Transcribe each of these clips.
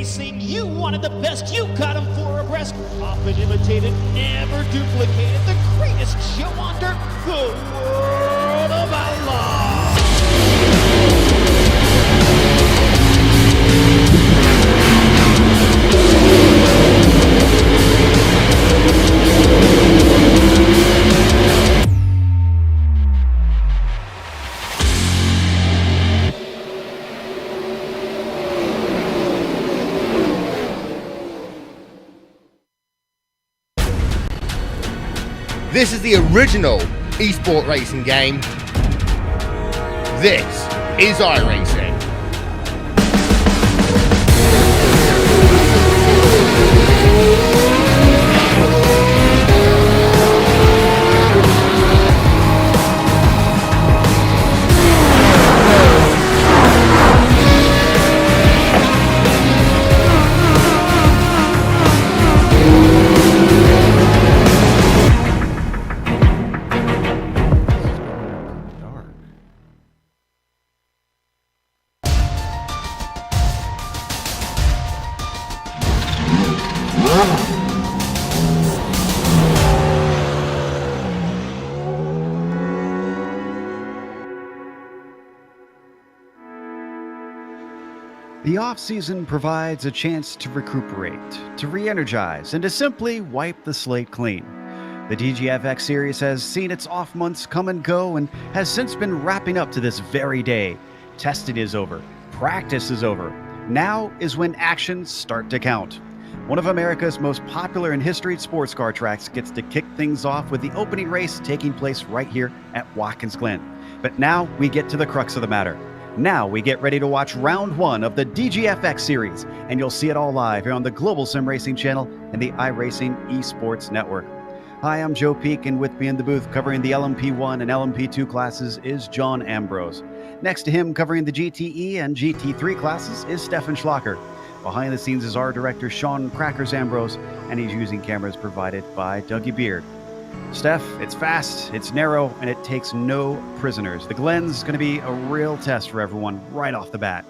racing. You wanted the best, you got him 4 abreast. Often imitated, never duplicated. The greatest show on dirt, the World of Outlaw. This is the original esport racing game. This is iRacing. The off-season provides a chance to recuperate, to re-energize, and to simply wipe the slate clean. The DGFX series has seen its off months come and go and has since been wrapping up to this very day. Testing is over. Practice is over. Now is when actions start to count. One of America's most popular and historied sports car tracks gets to kick things off with the opening race taking place right here at Watkins Glen. But now we get to the crux of the matter. Now we get ready to watch round 1 of the DGFX series, and you'll see it all live here on the Global Sim Racing channel and the iRacing Esports Network. Hi, I'm Joe Peak, and with me in the booth covering the LMP1 and LMP2 classes is John Ambrose. Next to him covering the GTE and GT3 classes is Stefan Schlacker. Behind the scenes is our director Sean Crackers Ambrose, and he's using cameras provided by Dougie Beard. Steph, it's fast, it's narrow, and it takes no prisoners. The Glen's going to be a real test for everyone right off the bat.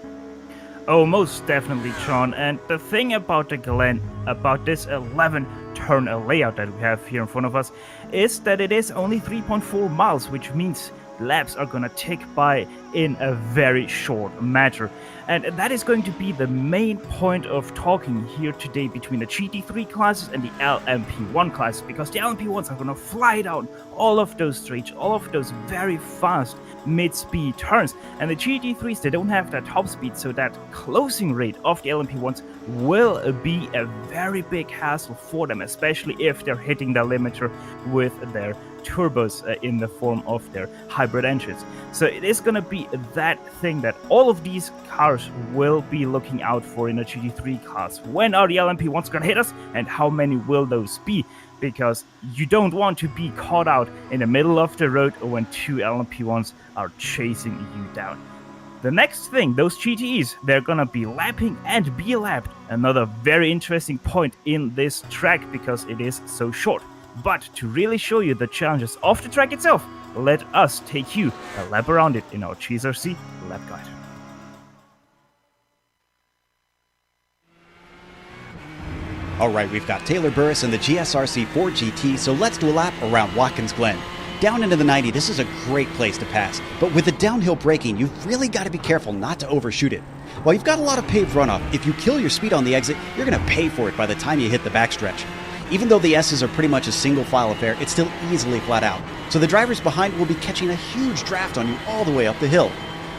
Oh, most definitely, Sean. And the thing about the Glen, about this 11-turn layout that we have here in front of us, is that it is only 3.4 miles, which means laps are gonna tick by in a very short matter. And that is going to be the main point of talking here today between the GT3 classes and the LMP1 classes, because the LMP1s are gonna fly down all of those straights, all of those very fast mid-speed turns, and the GT3s, they don't have that top speed, so that closing rate of the LMP1s will be a very big hassle for them, especially if they're hitting the limiter with their turbos in the form of their hybrid engines. So it is going to be that thing that all of these cars will be looking out for in a GT3 class. When are the LMP1s going to hit us, and how many will those be? Because you don't want to be caught out in the middle of the road when 2 LMP1s are chasing you down. The next thing, those GTEs, they're gonna be lapping and be lapped. Another very interesting point in this track because it is so short. But to really show you the challenges of the track itself, let us take you a lap around it in our GSRC lap guide. All right, we've got Taylor Burris and the GSRC 4 GT, so let's do a lap around Watkins Glen. Down into the 90, this is a great place to pass, but with the downhill braking, you've really got to be careful not to overshoot it. While you've got a lot of paved runoff, if you kill your speed on the exit, you're going to pay for it by the time you hit the backstretch. Even though the S's are pretty much a single file affair, it's still easily flat out, so the drivers behind will be catching a huge draft on you all the way up the hill.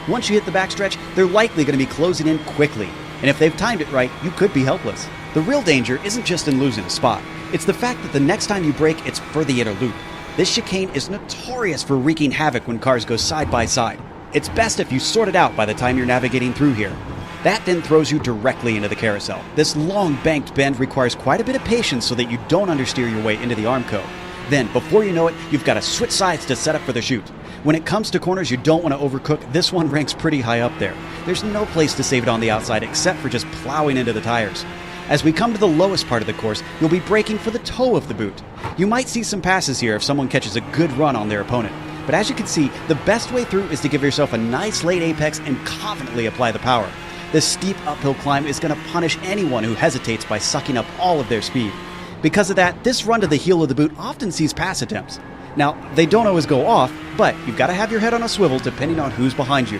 Once you hit the backstretch, they're likely going to be closing in quickly, and if they've timed it right, you could be helpless. The real danger isn't just in losing a spot, it's the fact that the next time you brake, it's for the inner loop. This chicane is notorious for wreaking havoc when cars go side by side. It's best if you sort it out by the time you're navigating through here. That then throws you directly into the carousel. This long banked bend requires quite a bit of patience so that you don't understeer your way into the Armco. Then, before you know it, you've got to switch sides to set up for the chute. When it comes to corners you don't want to overcook, this one ranks pretty high up there. There's no place to save it on the outside except for just plowing into the tires. As we come to the lowest part of the course, you'll be braking for the toe of the boot. You might see some passes here if someone catches a good run on their opponent. But as you can see, the best way through is to give yourself a nice late apex and confidently apply the power. This steep uphill climb is going to punish anyone who hesitates by sucking up all of their speed. Because of that, this run to the heel of the boot often sees pass attempts. Now, they don't always go off, but you've got to have your head on a swivel depending on who's behind you.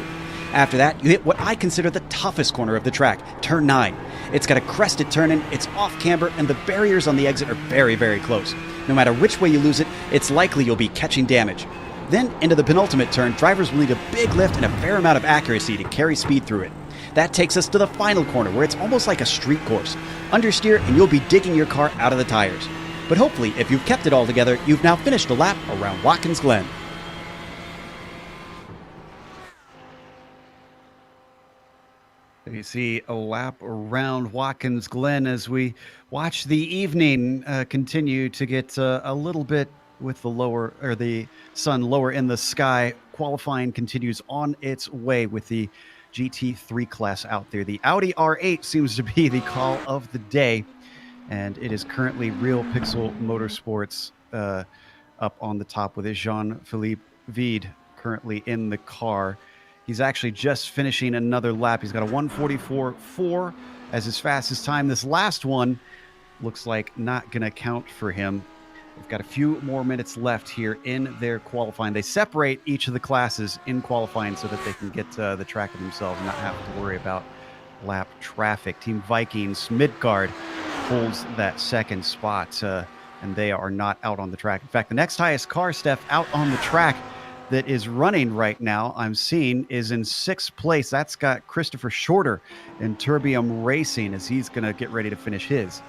After that, you hit what I consider the toughest corner of the track, turn 9. It's got a crested turn in, it's off camber, and the barriers on the exit are very, very close. No matter which way you lose it, it's likely you'll be catching damage. Then, into the penultimate turn, drivers will need a big lift and a fair amount of accuracy to carry speed through it. That takes us to the final corner, where it's almost like a street course. Understeer and you'll be digging your car out of the tires. But hopefully, if you've kept it all together, you've now finished a lap around Watkins Glen. You see a lap around Watkins Glen as we watch the evening continue to get a little bit with the sun lower in the sky. Qualifying continues on its way with the GT3 class out there. The Audi R8 seems to be the call of the day, and it is currently Real Pixel Motorsports up on the top with Jean-Philippe Vide currently in the car. He's actually just finishing another lap. He's got a 1:44.4 as his fastest time. This last one looks like not going to count for him. They've got a few more minutes left here in their qualifying. They separate each of the classes in qualifying so that they can get the track of themselves and not have to worry about lap traffic. Team Vikings Midgard holds that second spot, and they are not out on the track. In fact, the next highest car, Steph, out on the track that is running right now, I'm seeing, is in 6th place. That's got Christopher Shorter in Turbium Racing as he's going to get ready to finish his.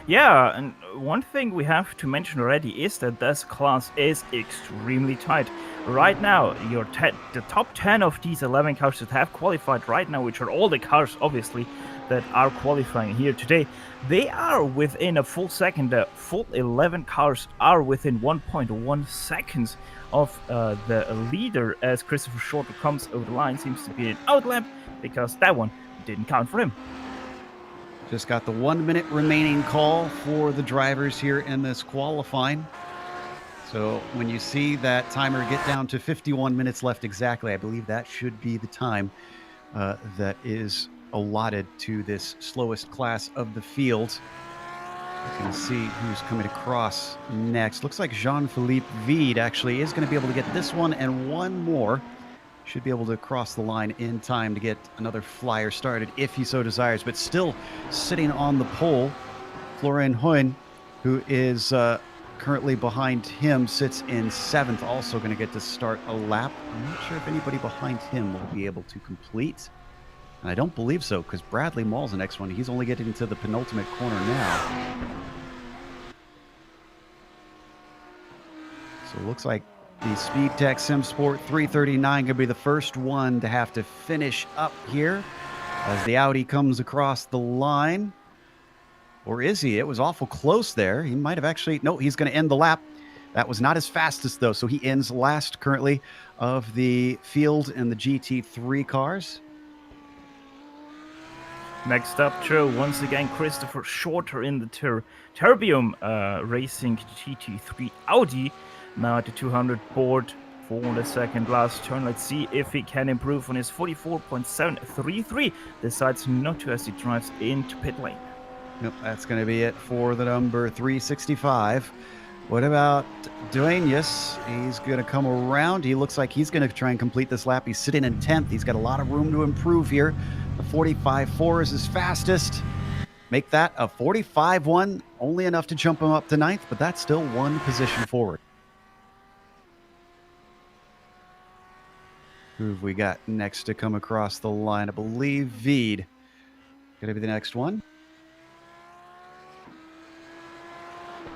Yeah, and one thing we have to mention already is that this class is extremely tight. Right now, the top 10 of these 11 cars that have qualified right now, which are all the cars, obviously, that are qualifying here today, they are within a full second. The full 11 cars are within 1.1 seconds of the leader as Christopher Shorter comes over the line. Seems to be an outlap because that one didn't count for him. Just got the 1 minute remaining call for the drivers here in this qualifying. So when you see that timer get down to 51 minutes left exactly, I believe that should be the time that is allotted to this slowest class of the field. You can see who's coming across next. Looks like Jean-Philippe Vide actually is going to be able to get this one and one more. Should be able to cross the line in time to get another flyer started if he so desires. But still sitting on the pole, Florian Hoyn, who is currently behind him, sits in 7th, also going to get to start a lap. I'm not sure if anybody behind him will be able to complete. And I don't believe so, because Bradley Mall's the next one. He's only getting to the penultimate corner now. So it looks like the Speed Tech SimSport 339 could be the first one to have to finish up here as the Audi comes across the line. Or is he? It was awful close there. He might have actually... No, he's going to end the lap. That was not his fastest, though, so he ends last currently of the field in the GT3 cars. Next up, Joe, once again, Christopher Shorter in the Turbium Racing GT3 Audi. Now at the 200 board for the second last turn. Let's see if he can improve on his 44.733. Decides not to as he drives into pit lane. Nope, that's going to be it for the number 365. What about Duenas? He's going to come around. He looks like he's going to try and complete this lap. He's sitting in 10th. He's got a lot of room to improve here. The 45.4 is his fastest. Make that a 45.1, only enough to jump him up to 9th, but that's still one position forward. Who have we got next to come across the line? I believe Vide. Going to be the next one.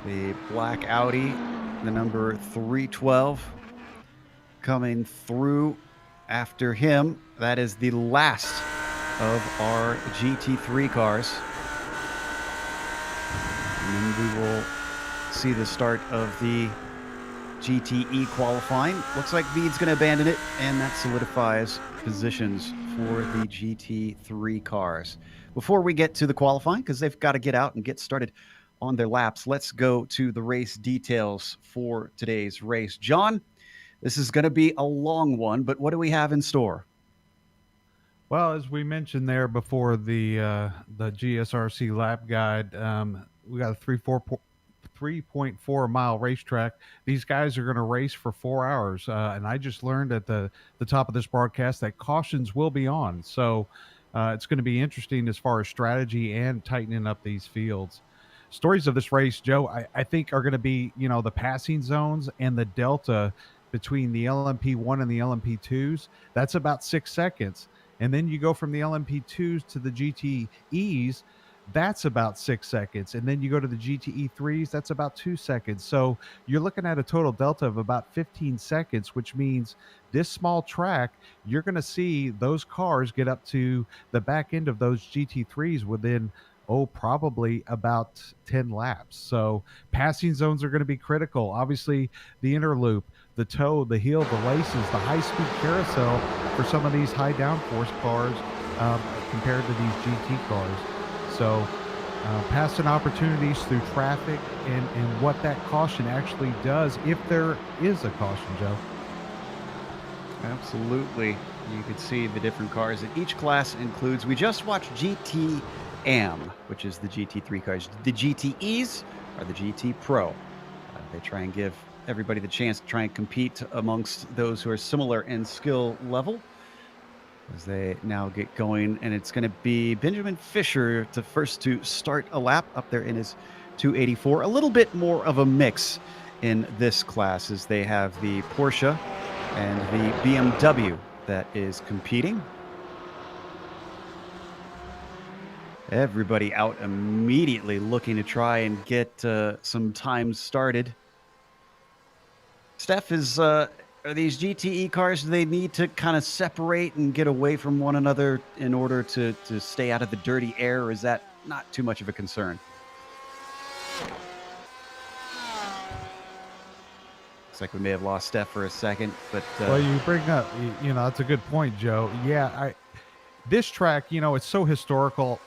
The black Audi, the number 312, coming through after him. That is the last of our GT3 cars. And then we will see the start of the GTE qualifying. Looks like Vide's going to abandon it, and that solidifies positions for the GT3 cars. Before we get to the qualifying, because they've got to get out and get started on their laps, let's go to the race details for today's race. John, this is going to be a long one, but what do we have in store? Well, as we mentioned there before, the GSRC lap guide, we got a 3.4 mile racetrack. These guys are going to race for 4 hours, and I just learned at the top of this broadcast that cautions will be on. So it's going to be interesting as far as strategy and tightening up these fields. Stories of this race, Joe, I think are going to be, the passing zones and the delta between the LMP1 and the LMP2s. That's about 6 seconds. And then you go from the LMP2s to the GTEs, that's about 6 seconds. And then you go to the GTE3s, that's about 2 seconds. So you're looking at a total delta of about 15 seconds, which means this small track, you're going to see those cars get up to the back end of those GT3s within, probably about 10 laps. So passing zones are going to be critical. Obviously, the inner loop, the toe, the heel, the laces, the high speed carousel for some of these high downforce cars um, compared to these GT cars. So passing opportunities through traffic and what that caution actually does, if there is a caution, Joe. Absolutely. You could see the different cars that each class includes. We just watched GT Am, which is the GT3 cars. The GTEs are the GT Pro. They try and give everybody the chance to try and compete amongst those who are similar in skill level as they now get going. And it's going to be Benjamin Fisher to start a lap up there in his 284. A little bit more of a mix in this class as they have the Porsche and the BMW that is competing. Everybody out immediately looking to try and get some times started. Steph, are these GTE cars, do they need to kind of separate and get away from one another in order to stay out of the dirty air, or is that not too much of a concern? Looks like we may have lost Steph for a second, but Well, you bring up, that's a good point, Joe. Yeah, this track, it's so historical.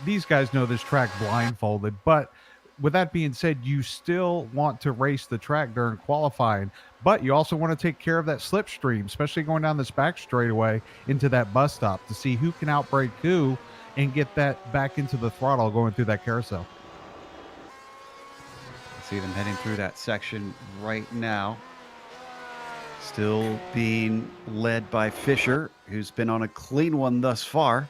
These guys know this track blindfolded, but with that being said, you still want to race the track during qualifying, but you also want to take care of that slipstream, especially going down this back straightaway into that bus stop to see who can outbrake who and get that back into the throttle going through that carousel. See them heading through that section right now. Still being led by Fisher, who's been on a clean one thus far.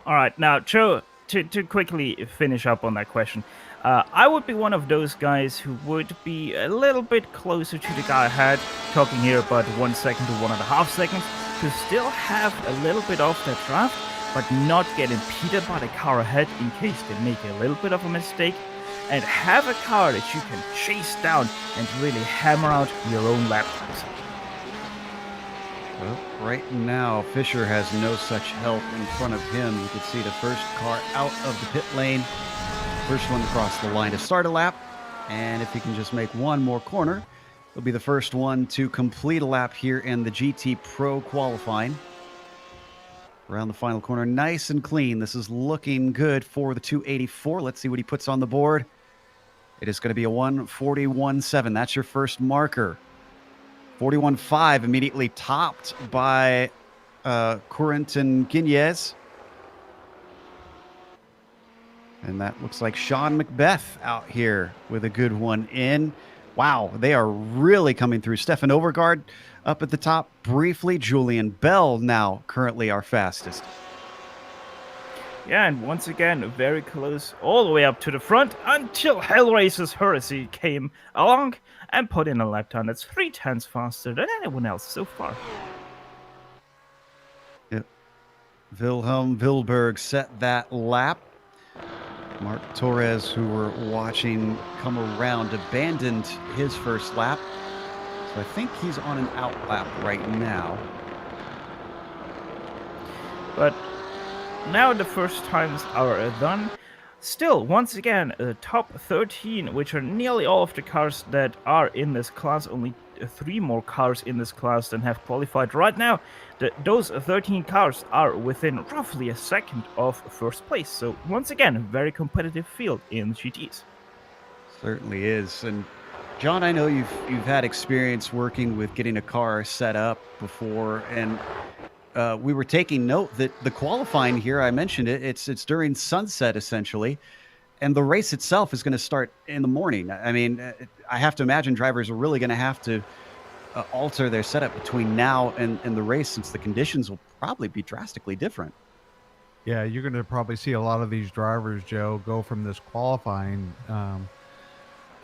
All right, now, Joe, to quickly finish up on that question, I would be one of those guys who would be a little bit closer to the guy ahead, talking here about 1 second to 1.5 seconds, to still have a little bit of that draft, but not get impeded by the car ahead in case they make a little bit of a mistake, and have a car that you can chase down and really hammer out your own lap times. Well, right now, Fisher has no such help in front of him. You can see the first car out of the pit lane. First one across the line to start a lap. And if he can just make one more corner, he'll be the first one to complete a lap here in the GT Pro qualifying. Around the final corner, nice and clean. This is looking good for the 284. Let's see what he puts on the board. It is going to be a 141.7. That's your first marker. 41.5 immediately topped by Corentin Guignez. And that looks like Sean Macbeth out here with a good one in. Wow, they are really coming through. Stefan Overgaard up at the top briefly. Julian Bell now currently our fastest. Yeah, and once again, very close all the way up to the front until Hellraiser's Heresy came along and put in a lap time that's 3 tenths faster than anyone else so far. Yep. Wilhelm Wilberg set that lap. Mark Torres, who we're watching come around, abandoned his first lap. So I think he's on an out lap right now. But now the first times are done. Still, once again, the top 13, which are nearly all of the cars that are in this class, only 3 more cars in this class than have qualified right now. Those 13 cars are within roughly a second of first place. So once again, a very competitive field in GTs. Certainly is. And John, I know you've had experience working with getting a car set up before, and we were taking note that the qualifying here, I mentioned it, it's during sunset essentially, and the race itself is going to start in the morning. I mean, I have to imagine drivers are really going to have to alter their setup between now and the race, since the conditions will probably be drastically different. Yeah, you're going to probably see a lot of these drivers, Joe, go from this qualifying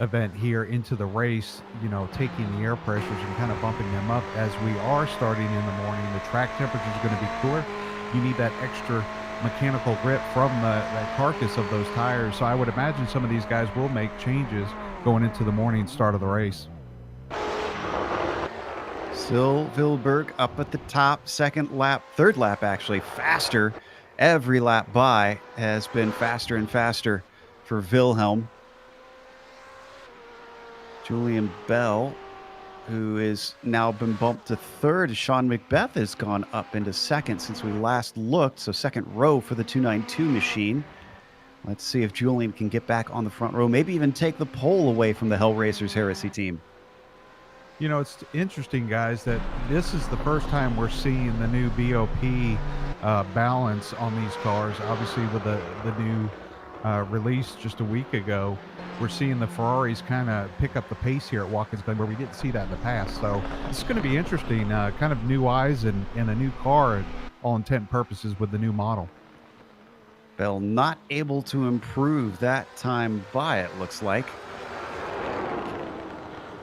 event here into the race, you know, taking the air pressures and kind of bumping them up as we are starting in the morning. The track temperature is going to be cooler. You need that extra mechanical grip from that carcass of those tires. So I would imagine some of these guys will make changes going into the morning start of the race. Still Vilberg up at the top, third lap actually, faster. Every lap by has been faster and faster for Wilhelm. Julian Bell, who has now been bumped to third. Sean McBeth has gone up into second since we last looked, so second row for the 292 machine. Let's see if Julian can get back on the front row, maybe even take the pole away from the Hellraisers Heresy team. You know, it's interesting, guys, that this is the first time we're seeing the new BOP balance on these cars. Obviously, with the new release just a week ago, we're seeing the Ferraris kind of pick up the pace here at Watkins Glen, where we didn't see that in the past. So it's going to be interesting, kind of new eyes and a new car, all intent and purposes, with the new model. Bell not able to improve that time by, it looks like.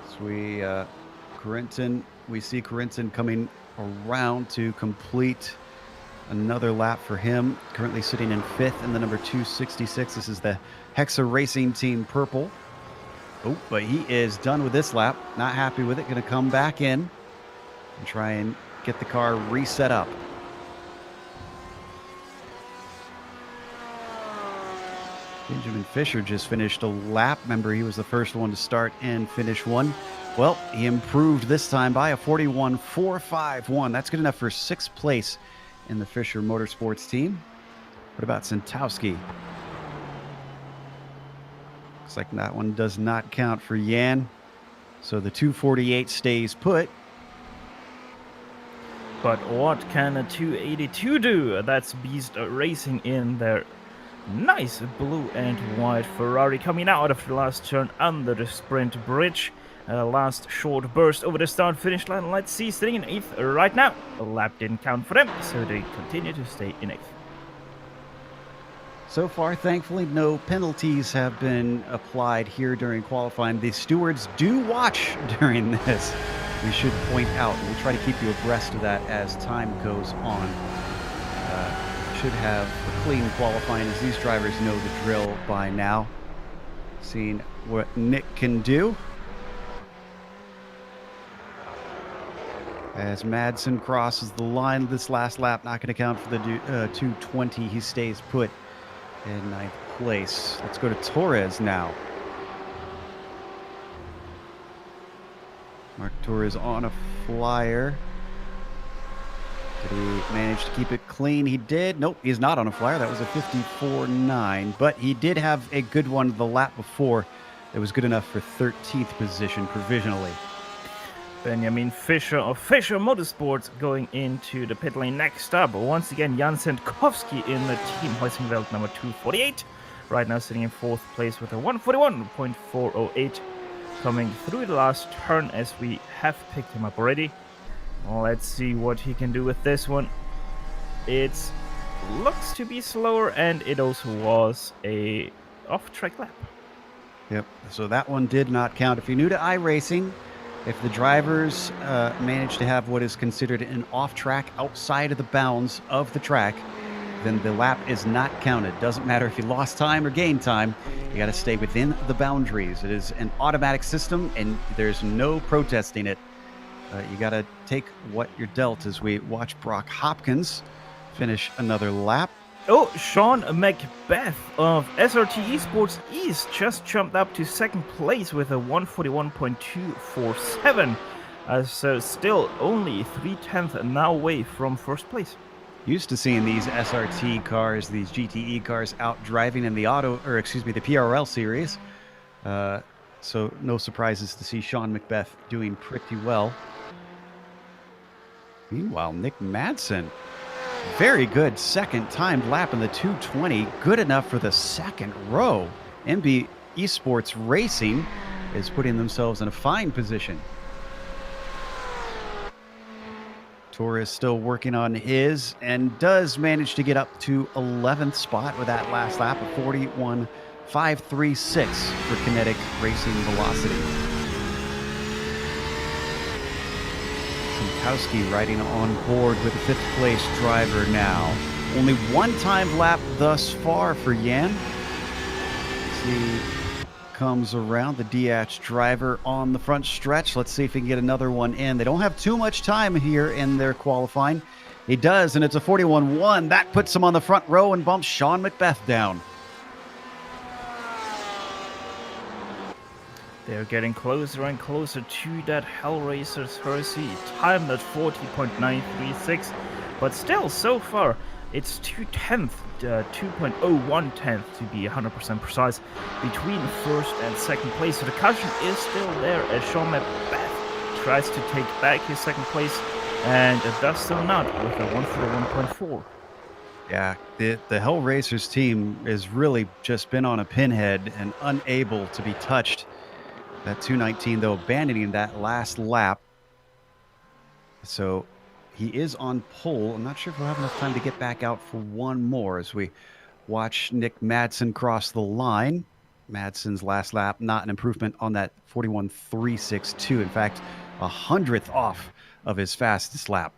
So we see Corinton coming around to complete another lap for him. Currently sitting in fifth in the number 266. This is the Hexa Racing Team Purple. Oh, but he is done with this lap. Not happy with it. Going to come back in and try and get the car reset up. Benjamin Fisher just finished a lap. Remember, he was the first one to start and finish one. Well, he improved this time by a 41.451. That's good enough for sixth place in the Fisher Motorsports team. What about Santowski? Looks like that one does not count for Jan. So the 248 stays put. But what can a 282 do? That's Beast Racing in their nice blue and white Ferrari, coming out of the last turn under the sprint bridge. Last short burst over the start finish line. Let's see, sitting in 8th right now. A lap didn't count for them, so they continue to stay in 8th. So far, thankfully, no penalties have been applied here during qualifying. The stewards do watch during this. We should point out, we'll try to keep you abreast of that as time goes on. Should have a clean qualifying, as these drivers know the drill by now. Seeing what Nick can do. As Madsen crosses the line this last lap, not going to count for the 220. He stays put in ninth place. Let's go to Torres now. Mark Torres on a flyer. Did he manage to keep it clean? He did. Nope, he's not on a flyer. That was a 54.9. But he did have a good one the lap before. It was good enough for 13th position provisionally. Benjamin Fischer of Fischer Motorsports going into the pit lane next up. Once again, Jan Sendkowski in the Team Heusingwelt number 248. Right now sitting in 4th place with a 141.408. Coming through the last turn as we have picked him up already. Let's see what he can do with this one. It looks to be slower, and it also was a off-track lap. Yep, so that one did not count. If you're new to iRacing, if the drivers manage to have what is considered an off-track outside of the bounds of the track, then the lap is not counted. Doesn't matter if you lost time or gained time, you got to stay within the boundaries. It is an automatic system, and there's no protesting it. You got to take what you're dealt, as we watch Brock Hopkins finish another lap. Oh, Sean McBeth of SRT Esports East just jumped up to 2nd place with a 141.247. So still only 3/10 now away from 1st place. Used to seeing these SRT cars, these GTE cars, out driving in the the PRL series. So no surprises to see Sean McBeth doing pretty well. Meanwhile, Nick Madsen, very good second timed lap in the 220. Good enough for the second row. MB Esports Racing is putting themselves in a fine position. Torres still working on his and does manage to get up to 11th spot with that last lap of 41.536 for kinetic racing velocity. Sinkowski riding on board with the 5th place driver now. Only one timed lap thus far for Yan. He comes around, the DH driver on the front stretch. Let's see if he can get another one in. They don't have too much time here in their qualifying. He does, and it's a 41.1. That puts him on the front row and bumps Sean Macbeth down. They're getting closer and closer to that Hellraiser's Hersey, timed at 40.936, but still, so far, it's 2.01 tenths to be 100% precise between first and second place. So the caution is still there as Sean Macbeth tries to take back his second place, and does so not with a 141.4. Yeah, the Hellraisers team has really just been on a pinhead and unable to be touched. That 219, though, abandoning that last lap. So he is on pole. I'm not sure if we'll have enough time to get back out for one more as we watch Nick Madsen cross the line. Madsen's last lap, not an improvement on that 41.362. In fact, 100th off of his fastest lap.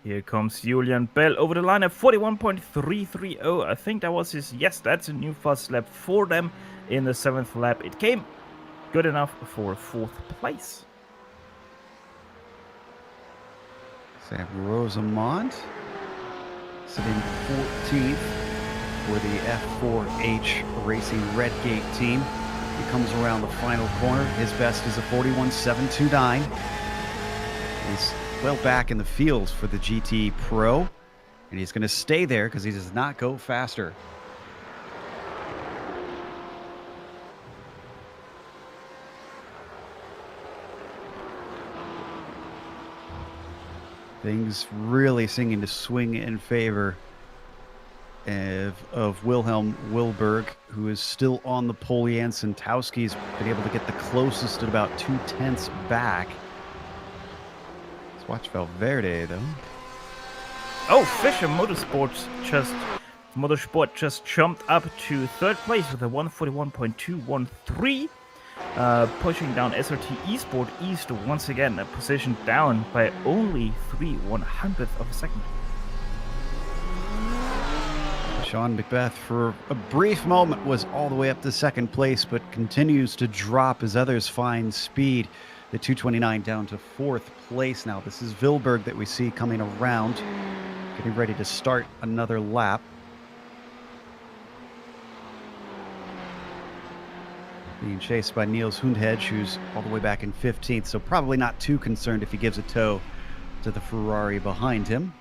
Here comes Julian Bell over the line at 41.330. I think that was his, yes, that's a new fast lap for them in the 7th lap. It came good enough for 4th place. Sam Rosamond sitting 14th for the F4H Racing Redgate team. He comes around the final corner. His best is a 41.729. He's well back in the field for the GT Pro, and he's going to stay there because he does not go faster. Things really seeming to swing in favor of Wilhelm Wilberg, who is still on the pole. Jan Sinkowski's been able to get the closest at about 2/10 back. Let's watch Valverde, though. Oh, Fisher Motorsport just jumped up to 3rd place with a 141.213. Pushing down SRT Esport East once again, a position down by only 3/100th of a second. Sean Macbeth, for a brief moment, was all the way up to 2nd place, but continues to drop as others find speed. The 229 down to 4th place now. This is Wilberg that we see coming around, getting ready to start another lap. Being chased by Niels Hundhedge, who's all the way back in 15th, so probably not too concerned if he gives a tow to the Ferrari behind him.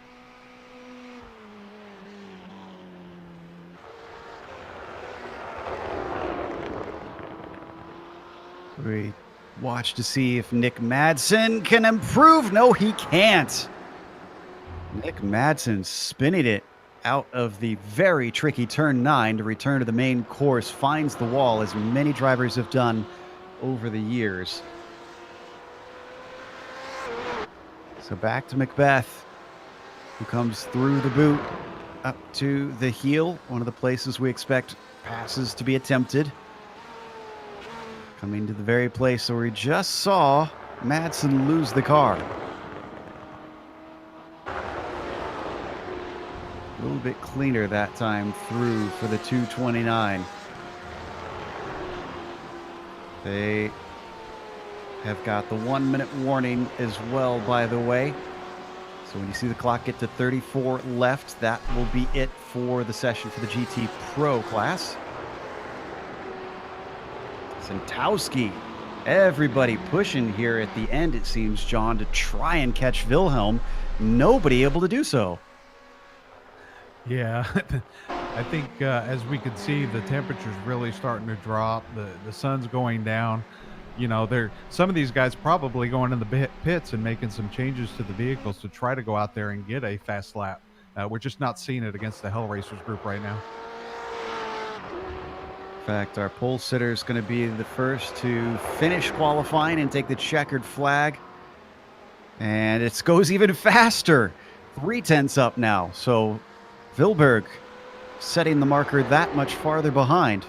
We watch to see if Nick Madsen can improve. No, he can't. Nick Madsen spinning it out of the very tricky turn 9 to return to the main course, finds the wall as many drivers have done over the years. So back to Macbeth, who comes through the boot up to the heel, one of the places we expect passes to be attempted. Coming to the very place where we just saw Madsen lose the car. A little bit cleaner that time through for the 229. They have got the 1-minute warning as well, by the way. So when you see the clock get to 34 left, that will be it for the session for the GT Pro class. Sinkowski, everybody pushing here at the end, it seems, John, to try and catch Wilhelm. Nobody able to do so. Yeah, I think as we can see, the temperature's really starting to drop. The sun's going down. some of these guys probably going in the pits and making some changes to the vehicles to try to go out there and get a fast lap. We're just not seeing it against the Hell Racers group right now. In fact, our pole sitter is going to be the first to finish qualifying and take the checkered flag. And it goes even faster. 3/10 up now. So Vilberg setting the marker that much farther behind.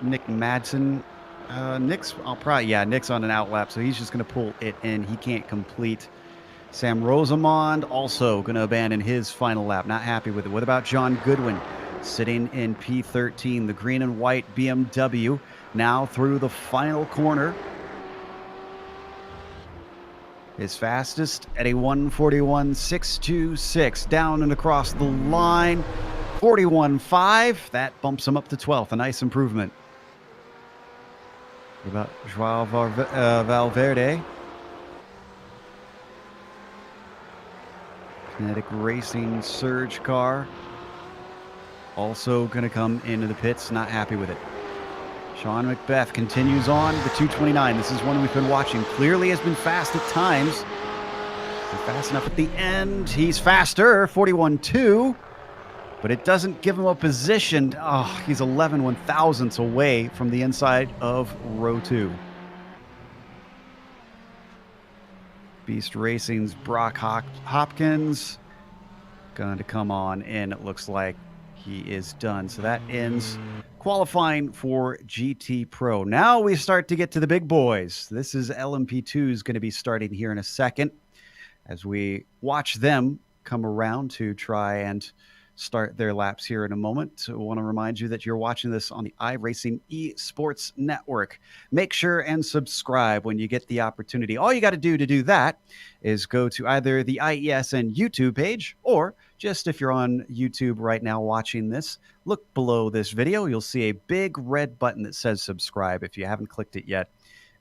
Nick Madsen. Nick's on an outlap, so he's just going to pull it in. He can't complete. Sam Rosamond also going to abandon his final lap. Not happy with it. What about John Goodwin sitting in P13, the green and white BMW, now through the final corner. His fastest at a 1:41.626, down and across the line. 41.5. That bumps him up to 12th. A nice improvement. What about Joao Valverde? Kinetic Racing Surge car. Also going to come into the pits. Not happy with it. Sean Macbeth continues on the 229. This is one we've been watching. Clearly has been fast at times. Is he fast enough at the end? He's faster, 41.2. But it doesn't give him a position. Oh, he's 11 1,000ths away from the inside of row 2. Beast Racing's Brock Hopkins going to come on in. It looks like he is done. So that ends qualifying for GT Pro. Now we start to get to the big boys. This is LMP2 is going to be starting here in a second as we watch them come around to try and start their laps here in a moment. So I want to remind you that you're watching this on the iRacing Esports Network. Make sure and subscribe when you get the opportunity. All you got to do that is go to either the IESN YouTube page, or just if you're on YouTube right now watching this, look below this video. You'll see a big red button that says subscribe. If you haven't clicked it yet,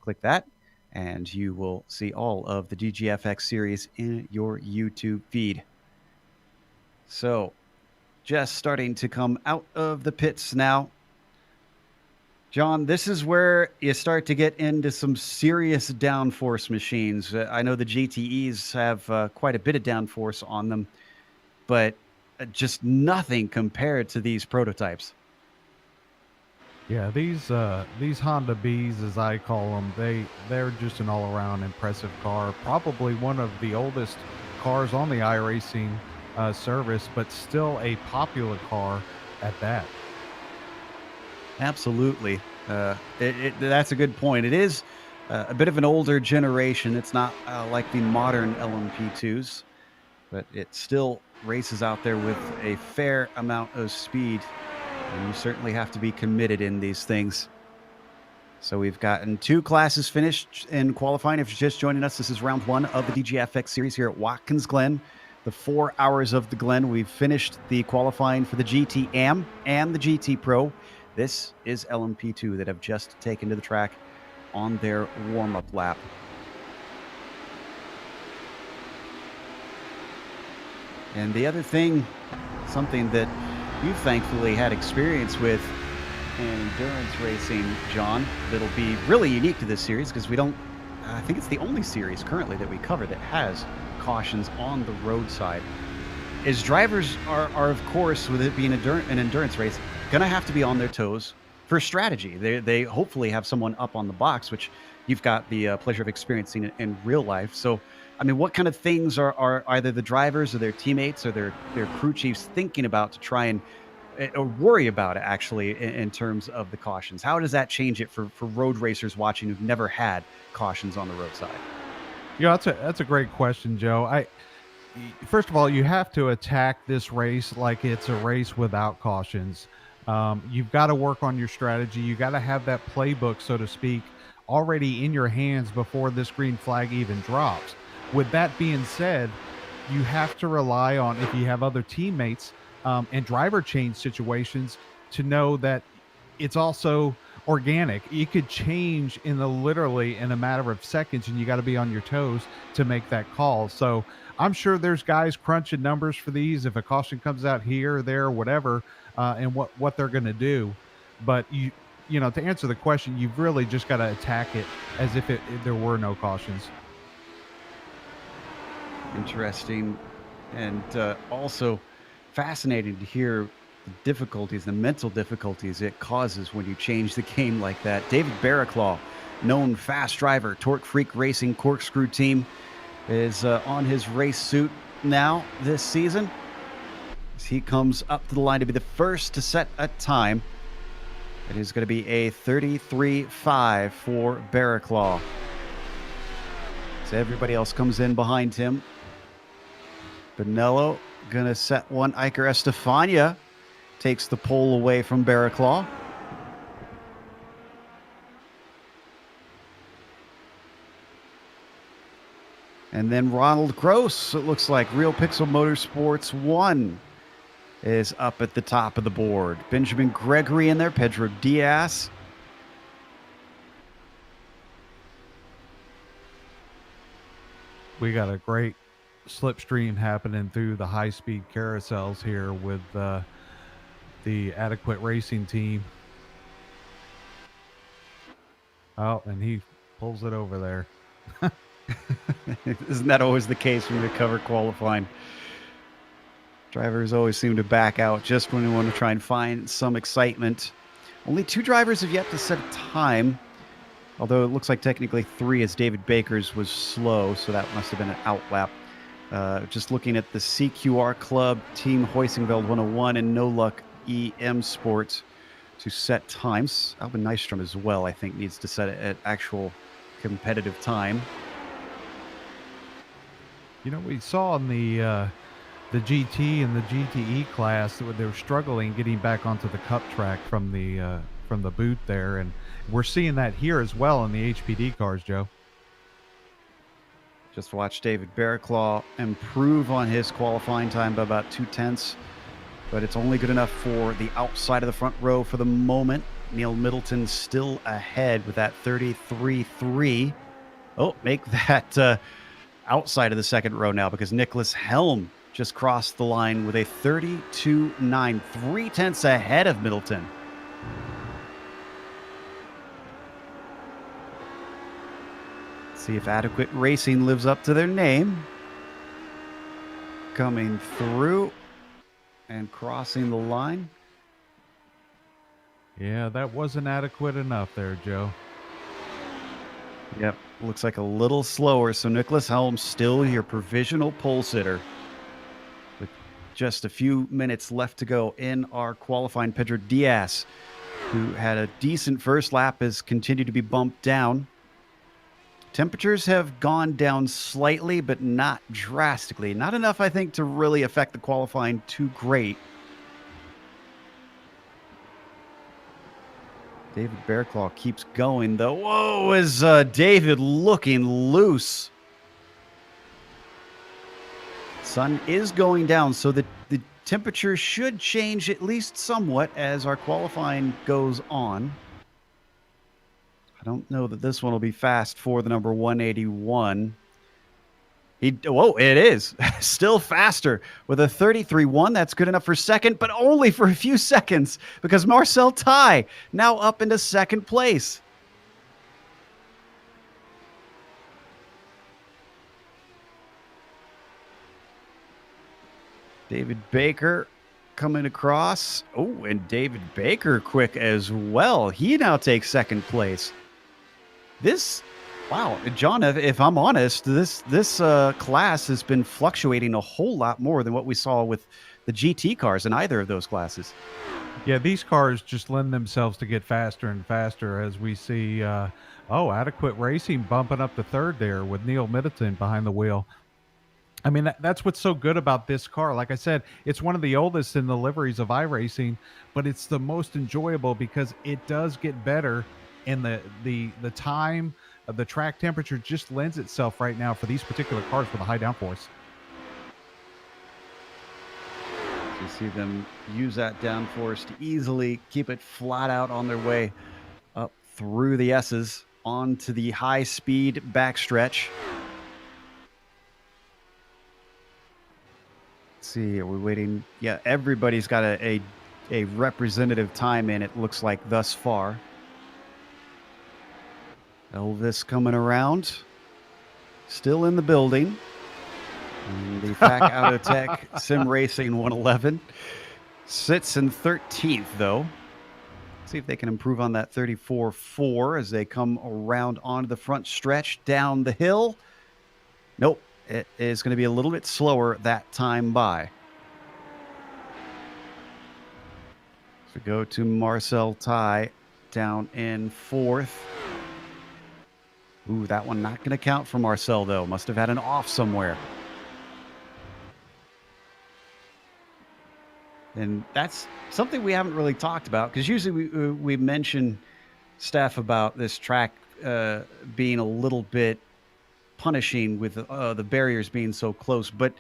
click that and you will see all of the DGFX series in your YouTube feed. So just starting to come out of the pits now. John, this is where you start to get into some serious downforce machines. I know the GTEs have quite a bit of downforce on them, but just nothing compared to these prototypes. Yeah, these Honda Bs, as I call them, they're just an all-around impressive car. Probably one of the oldest cars on the iRacing service, but still a popular car at that. Absolutely. That's a good point. It is a bit of an older generation. It's not like the modern LMP2s, but it still races out there with a fair amount of speed, and you certainly have to be committed in these things. So we've gotten 2 classes finished in qualifying. If you're just joining us, this is round 1 of the DGFX series here at Watkins Glen. The 4 hours of the Glen. We've finished the qualifying for the GT Am and the GT Pro. This is LMP2 that have just taken to the track on their warm-up lap. And the other thing, something that you thankfully had experience with in endurance racing, John, that'll be really unique to this series, because I think it's the only series currently that we cover that has cautions on the roadside, is drivers are of course, with it being an endurance race, going to have to be on their toes for strategy. They hopefully have someone up on the box, which you've got the pleasure of experiencing in real life. So, I mean, what kind of things are either the drivers or their teammates or their crew chiefs thinking about to try and or worry about it, actually, in terms of the cautions? How does that change it for road racers watching who've never had cautions on the roadside? Yeah, that's a great question, Joe. First of all, you have to attack this race like it's a race without cautions. You've got to work on your strategy. You got to have that playbook, so to speak, already in your hands before this green flag even drops. With that being said, you have to rely on, if you have other teammates and driver change situations, to know that it's also organic. It could change literally in a matter of seconds, and you got to be on your toes to make that call. So I'm sure there's guys crunching numbers for these, if a caution comes out here or there or whatever, and what they're going to do. But to answer the question, you've really just got to attack it as if there were no cautions. Interesting, and also fascinating to hear the difficulties, the mental difficulties it causes when you change the game like that. David Barraclaw, known fast driver, Torque Freak Racing Corkscrew team, is on his race suit now this season. As he comes up to the line to be the first to set a time. It is going to be a 33.5 for Barraclaw. So everybody else comes in behind him. Bonello going to set one. Iker Estefania takes the pole away from Barraclaw. And then Ronald Gross, it looks like Real Pixel Motorsports 1 is up at the top of the board. Benjamin Gregory in there, Pedro Diaz. We got a great slipstream happening through the high-speed carousels here with the Adequate Racing team. Oh, and he pulls it over there. Isn't that always the case when we cover qualifying? Drivers always seem to back out just when we want to try and find some excitement. Only 2 drivers have yet to set a time, although it looks like technically 3, as David Baker's was slow, so that must have been an outlap. Just looking at the CQR Club, Team Hoisingveld 101, and No Luck EM Sports to set times. Albin Nystrom as well, I think, needs to set an actual competitive time. We saw in the GT and the GTE class that they were struggling getting back onto the cup track from the boot there, and we're seeing that here as well in the HPD cars, Joe. Just watch David Barraclaw improve on his qualifying time by about 0.2, but it's only good enough for the outside of the front row for the moment. Neil Middleton still ahead with that 33.3. Oh, make that outside of the second row now, because Nicholas Helm just crossed the line with a 32.9, 0.3 ahead of Middleton. See if Adequate Racing lives up to their name. Coming through and crossing the line. Yeah, that wasn't adequate enough there, Joe. Yep, looks like a little slower. So Nicholas Helm still your provisional pole sitter. With just a few minutes left to go in our qualifying, Pedro Diaz, who had a decent first lap, has continued to be bumped down. Temperatures have gone down slightly, but not drastically. Not enough, I think, to really affect the qualifying too great. David Barraclaw keeps going, though. Whoa, is David looking loose? Sun is going down, so the temperature should change at least somewhat as our qualifying goes on. I don't know that this one will be fast for the number 181. Whoa, it is still faster with a 33.1. That's good enough for second, but only for a few seconds, because Marcel Ty now up into second place. David Baker coming across. Oh, and David Baker quick as well. He now takes second place. Wow, John, if I'm honest, this class has been fluctuating a whole lot more than what we saw with the GT cars in either of those classes. Yeah, these cars just lend themselves to get faster and faster as we see, Adequate Racing bumping up to third there with Neil Middleton behind the wheel. I mean, that's what's so good about this car. Like I said, it's one of the oldest in the liveries of iRacing, but it's the most enjoyable because it does get better, and the time of the track temperature just lends itself right now for these particular cars with a high downforce. You see them use that downforce to easily keep it flat out on their way up through the S's onto the high-speed backstretch. Let's see, are we waiting? Yeah, everybody's got a representative time in, it looks like, thus far. Elvis coming around. Still in the building. And the FAC Autotech Sim Racing 111 sits in 13th, though. See if they can improve on that 34.4 as they come around onto the front stretch down the hill. Nope, it is going to be a little bit slower that time by. So go to Marcel Ty down in 4th. Ooh, that one not going to count for Marcel, though. Must have had an off somewhere. And that's something we haven't really talked about, because usually we mention stuff about this track being a little bit punishing with the barriers being so close. But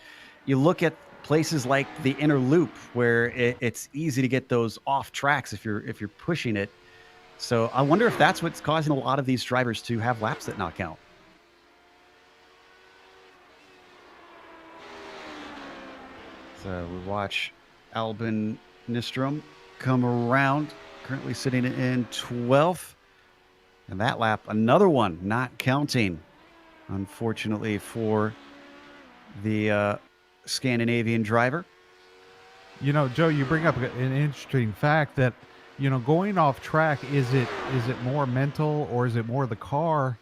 you look at places like the inner loop where it's easy to get those off tracks if you're pushing it. So I wonder if that's what's causing a lot of these drivers to have laps that not count. So we watch Albin Nystrom come around, currently sitting in 12th. And that lap, another one not counting, unfortunately, for the Scandinavian driver. You know, Joe, you bring up an interesting fact that, you know, going off track, is it more mental or is it more the car?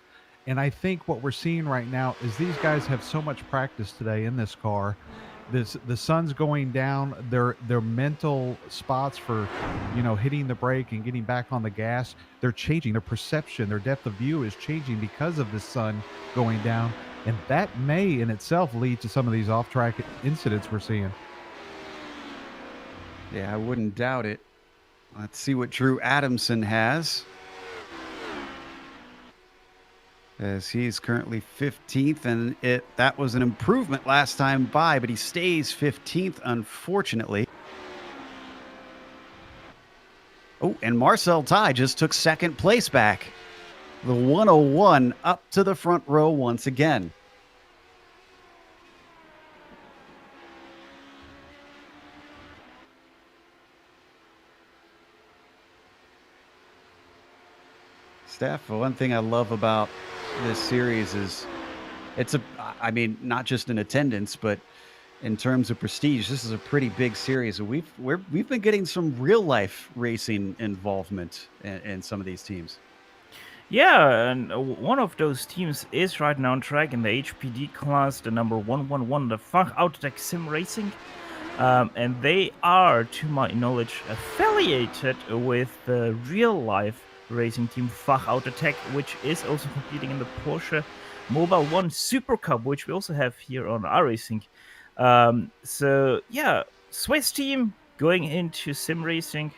And I think what we're seeing right now is these guys have so much practice today in this car. The sun's going down, their mental spots for, you know, hitting the brake and getting back on the gas, they're changing. Their perception, their depth of view is changing because of the sun going down. And that may in itself lead to some of these off-track incidents we're seeing. Yeah, I wouldn't doubt it. Let's see what Drew Adamson has, as he's currently 15th, and that was an improvement last time by, but he stays 15th, unfortunately. Oh, and Marcel Ty just took second place back. The 101 up to the front row once again. Steph, one thing I love about this series is I mean, not just in attendance, but in terms of prestige, this is a pretty big series. We've been getting some real life racing involvement in some of these teams. Yeah, and one of those teams is right now on track in the HPD class, the number 111, the FAC Autotech Sim Racing. And they are, to my knowledge, affiliated with the real life racing team FAC Autotech, which is also competing in the Porsche Mobile One Super Cup, which we also have here on iRacing. So yeah, Swiss team going into sim racing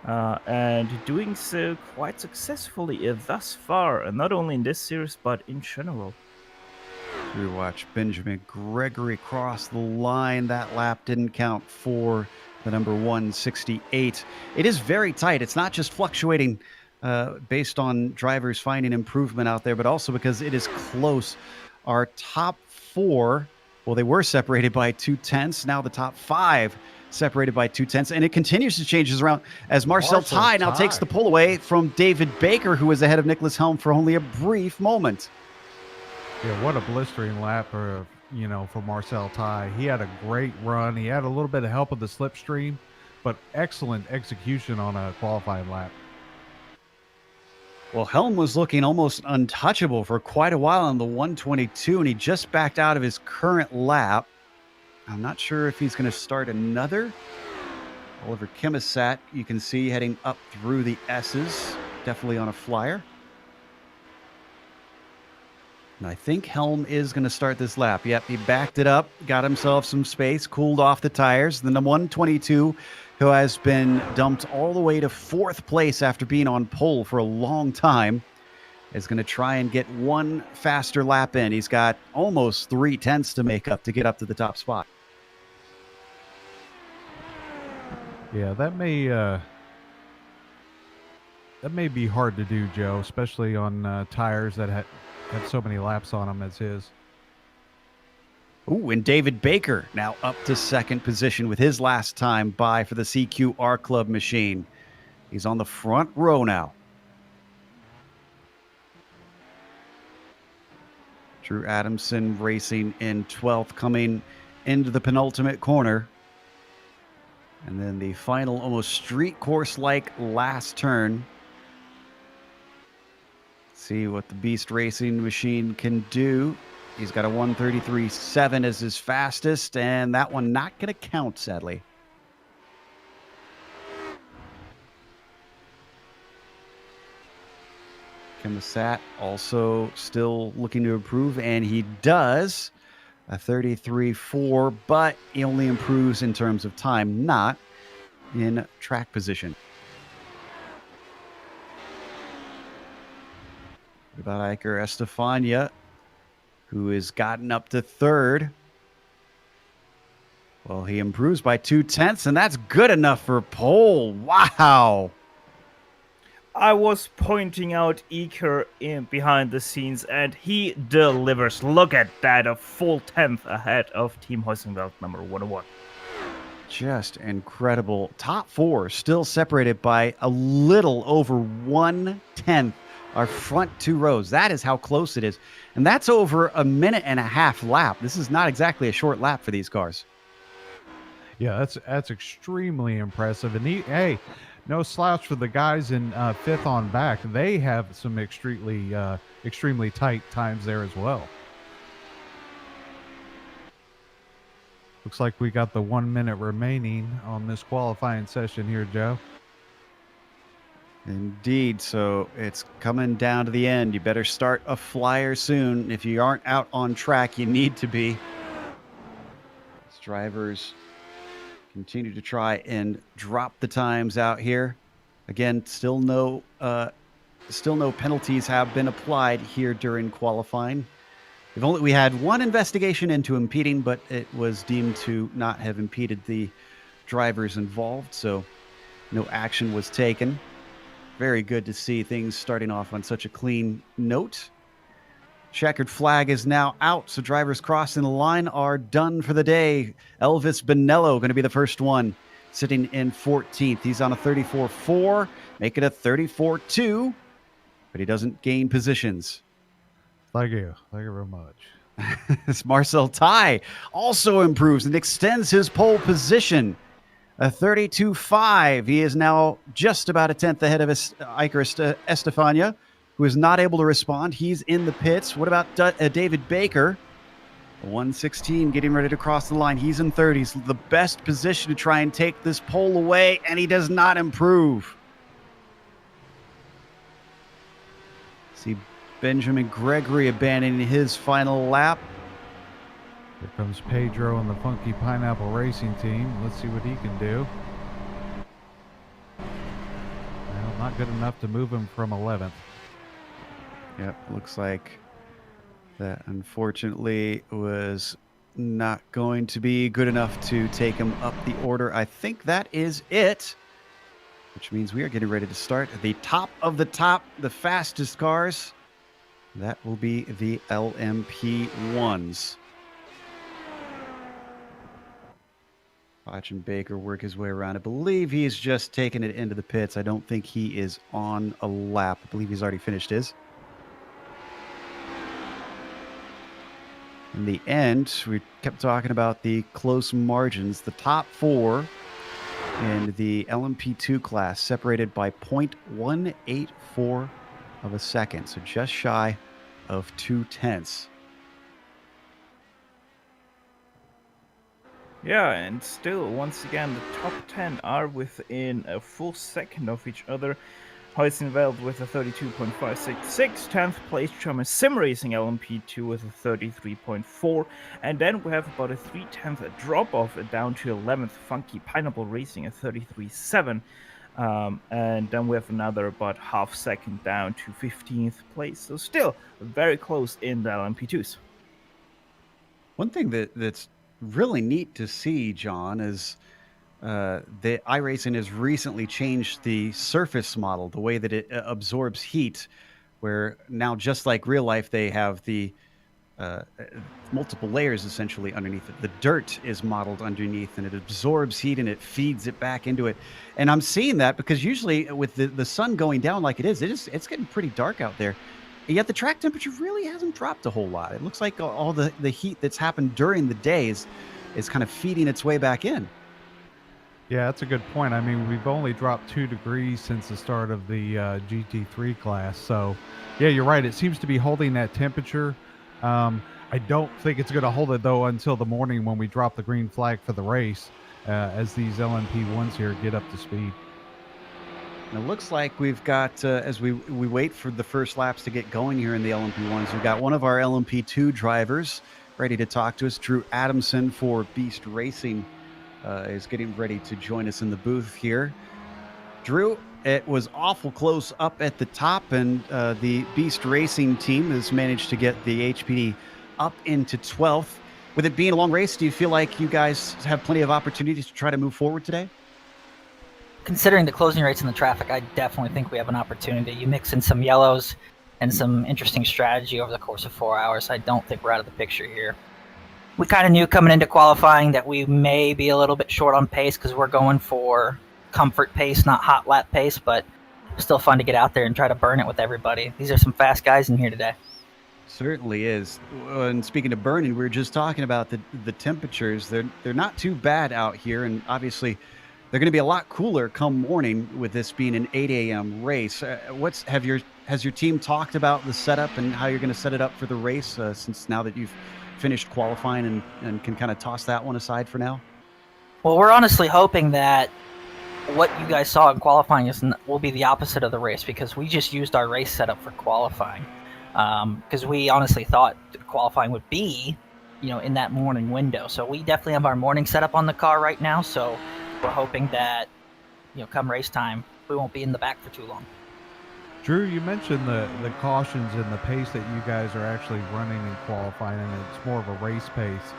and doing so quite successfully thus far, and not only in this series but in general. We watch Benjamin Gregory cross the line. That lap didn't count for the number 168. It is very tight. It's not just fluctuating based on drivers finding improvement out there, but also because it is close. Our top four, well, they were separated by 2/10. Now the top five separated by 2/10, and it continues to change around as Marcel Ty now takes the pull away from David Baker, who was ahead of Nicholas Helm for only a brief moment. Yeah, what a blistering lap for Marcel Ty. He had a great run. He had a little bit of help with the slipstream, but excellent execution on a qualifying lap. Well, Helm was looking almost untouchable for quite a while on the 122, and he just backed out of his current lap. I'm not sure if he's going to start another. Oliver Kimisat, you can see heading up through the S's, definitely on a flyer. And I think Helm is going to start this lap. Yep, he backed it up, got himself some space, cooled off the tires. Then the 122, who has been dumped all the way to 4th place after being on pole for a long time, is going to try and get one faster lap in. He's got almost 3/10 to make up to get up to the top spot. Yeah, that may be hard to do, Joe, especially on tires that have so many laps on them as his. Ooh, and David Baker now up to 2nd position with his last time by for the CQR Club machine. He's on the front row now. Drew Adamson racing in 12th, coming into the penultimate corner. And then the final, almost street course-like last turn. See what the Beast Racing machine can do. He's got a 1:33.7 as his fastest, and that one not going to count, sadly. Kemasat also still looking to improve, and he does a 33.4, but he only improves in terms of time, not in track position. What about Iker Estefania, who has gotten up to third? Well, he improves by 0.2, and that's good enough for pole. Wow. I was pointing out Iker in behind the scenes, and he delivers. Look at that, a full 10th ahead of Team Heusenwelt number 101. Just incredible. Top four still separated by a little over 1/10. Our front two rows. That is how close it is. And that's over a minute and a half lap. This is not exactly a short lap for these cars. Yeah, that's extremely impressive. And hey, no slouch for the guys in fifth on back. They have some extremely tight times there as well. Looks like we got the 1 minute remaining on this qualifying session here, Joe. Indeed. So it's coming down to the end. You better start a flyer soon. If you aren't out on track, you need to be. As drivers continue to try and drop the times out here. Again, still no penalties have been applied here during qualifying. We had one investigation into impeding, but it was deemed to not have impeded the drivers involved, so no action was taken. Very good to see things starting off on such a clean note. Checkered flag is now out, so drivers crossing the line are done for the day. Elvis Bonello going to be the first one, sitting in 14th. He's on a 34.4, make it a 34.2, but he doesn't gain positions. Thank you very much. This Marcel Ty also improves and extends his pole position. A 32.5. He is now just about a 10th ahead of Iker Estefania, who is not able to respond. He's in the pits. What about David Baker? A 1:16 getting ready to cross the line. He's in 30s. The best position to try and take this pole away, and he does not improve. See Benjamin Gregory abandoning his final lap. Here comes Pedro and the Funky Pineapple Racing Team. Let's see what he can do. Well, not good enough to move him from 11th. Yep, looks like that unfortunately was not going to be good enough to take him up the order. I think that is it, which means we are getting ready to start at the top of the top, the fastest cars. That will be the LMP1s. Watching Baker work his way around. I believe he's just taken it into the pits. I don't think he is on a lap. I believe he's already finished his. In the end, we kept talking about the close margins. The top four in the LMP2 class separated by 0.184 of a second, so just shy of 0.2. Yeah, and still, once again, the top 10 are within a full second of each other. Heusenwelt with a 32.566, 10th place German Sim Racing LMP2 with a 33.4, and then we have about a 0.3 drop-off down to 11th Funky Pineapple Racing at 33.7, and then we have another about half second down to 15th place, so still very close in the LMP2s. One thing that's really neat to see, John, is the iRacing has recently changed the surface model, the way that it absorbs heat, where now, just like real life, they have the multiple layers essentially underneath it. The dirt is modeled underneath, and it absorbs heat and it feeds it back into it. And I'm seeing that because usually with the sun going down like it is, it's getting pretty dark out there. Yet the track temperature really hasn't dropped a whole lot. It looks like all the heat that's happened during the days is kind of feeding its way back in. Yeah, that's a good point. I mean, we've only dropped 2 degrees since the start of the GT3 class. So, yeah, you're right. It seems to be holding that temperature. I don't think it's going to hold it, though, until the morning when we drop the green flag for the race as these LMP1s here get up to speed. And it looks like we've got, as we wait for the first laps to get going here in the LMP1s, we've got one of our LMP2 drivers ready to talk to us. Drew Adamson for Beast Racing is getting ready to join us in the booth here. Drew, it was awful close up at the top, and the Beast Racing team has managed to get the HPD up into 12th. With it being a long race, do you feel like you guys have plenty of opportunities to try to move forward today? Considering the closing rates in the traffic, I definitely think we have an opportunity. You mix in some yellows and some interesting strategy over the course of 4 hours. I don't think we're out of the picture here. We kind of knew coming into qualifying that we may be a little bit short on pace because we're going for comfort pace, not hot lap pace, but still fun to get out there and try to burn it with everybody. These are some fast guys in here today. Certainly is. And speaking of burning, we were just talking about the temperatures. They're not too bad out here, and obviously they're going to be a lot cooler come morning with this being an 8 a.m. race. Has your team talked about the setup and how you're going to set it up for the race since now that you've finished qualifying and can kind of toss that one aside for now? Well, we're honestly hoping that what you guys saw in qualifying will be the opposite of the race, because we just used our race setup for qualifying. Because we honestly thought qualifying would be, in that morning window. So we definitely have our morning setup on the car right now. So we're hoping that, come race time, we won't be in the back for too long. Drew, you mentioned the cautions and the pace that you guys are actually running in qualifying, and it's more of a race pace.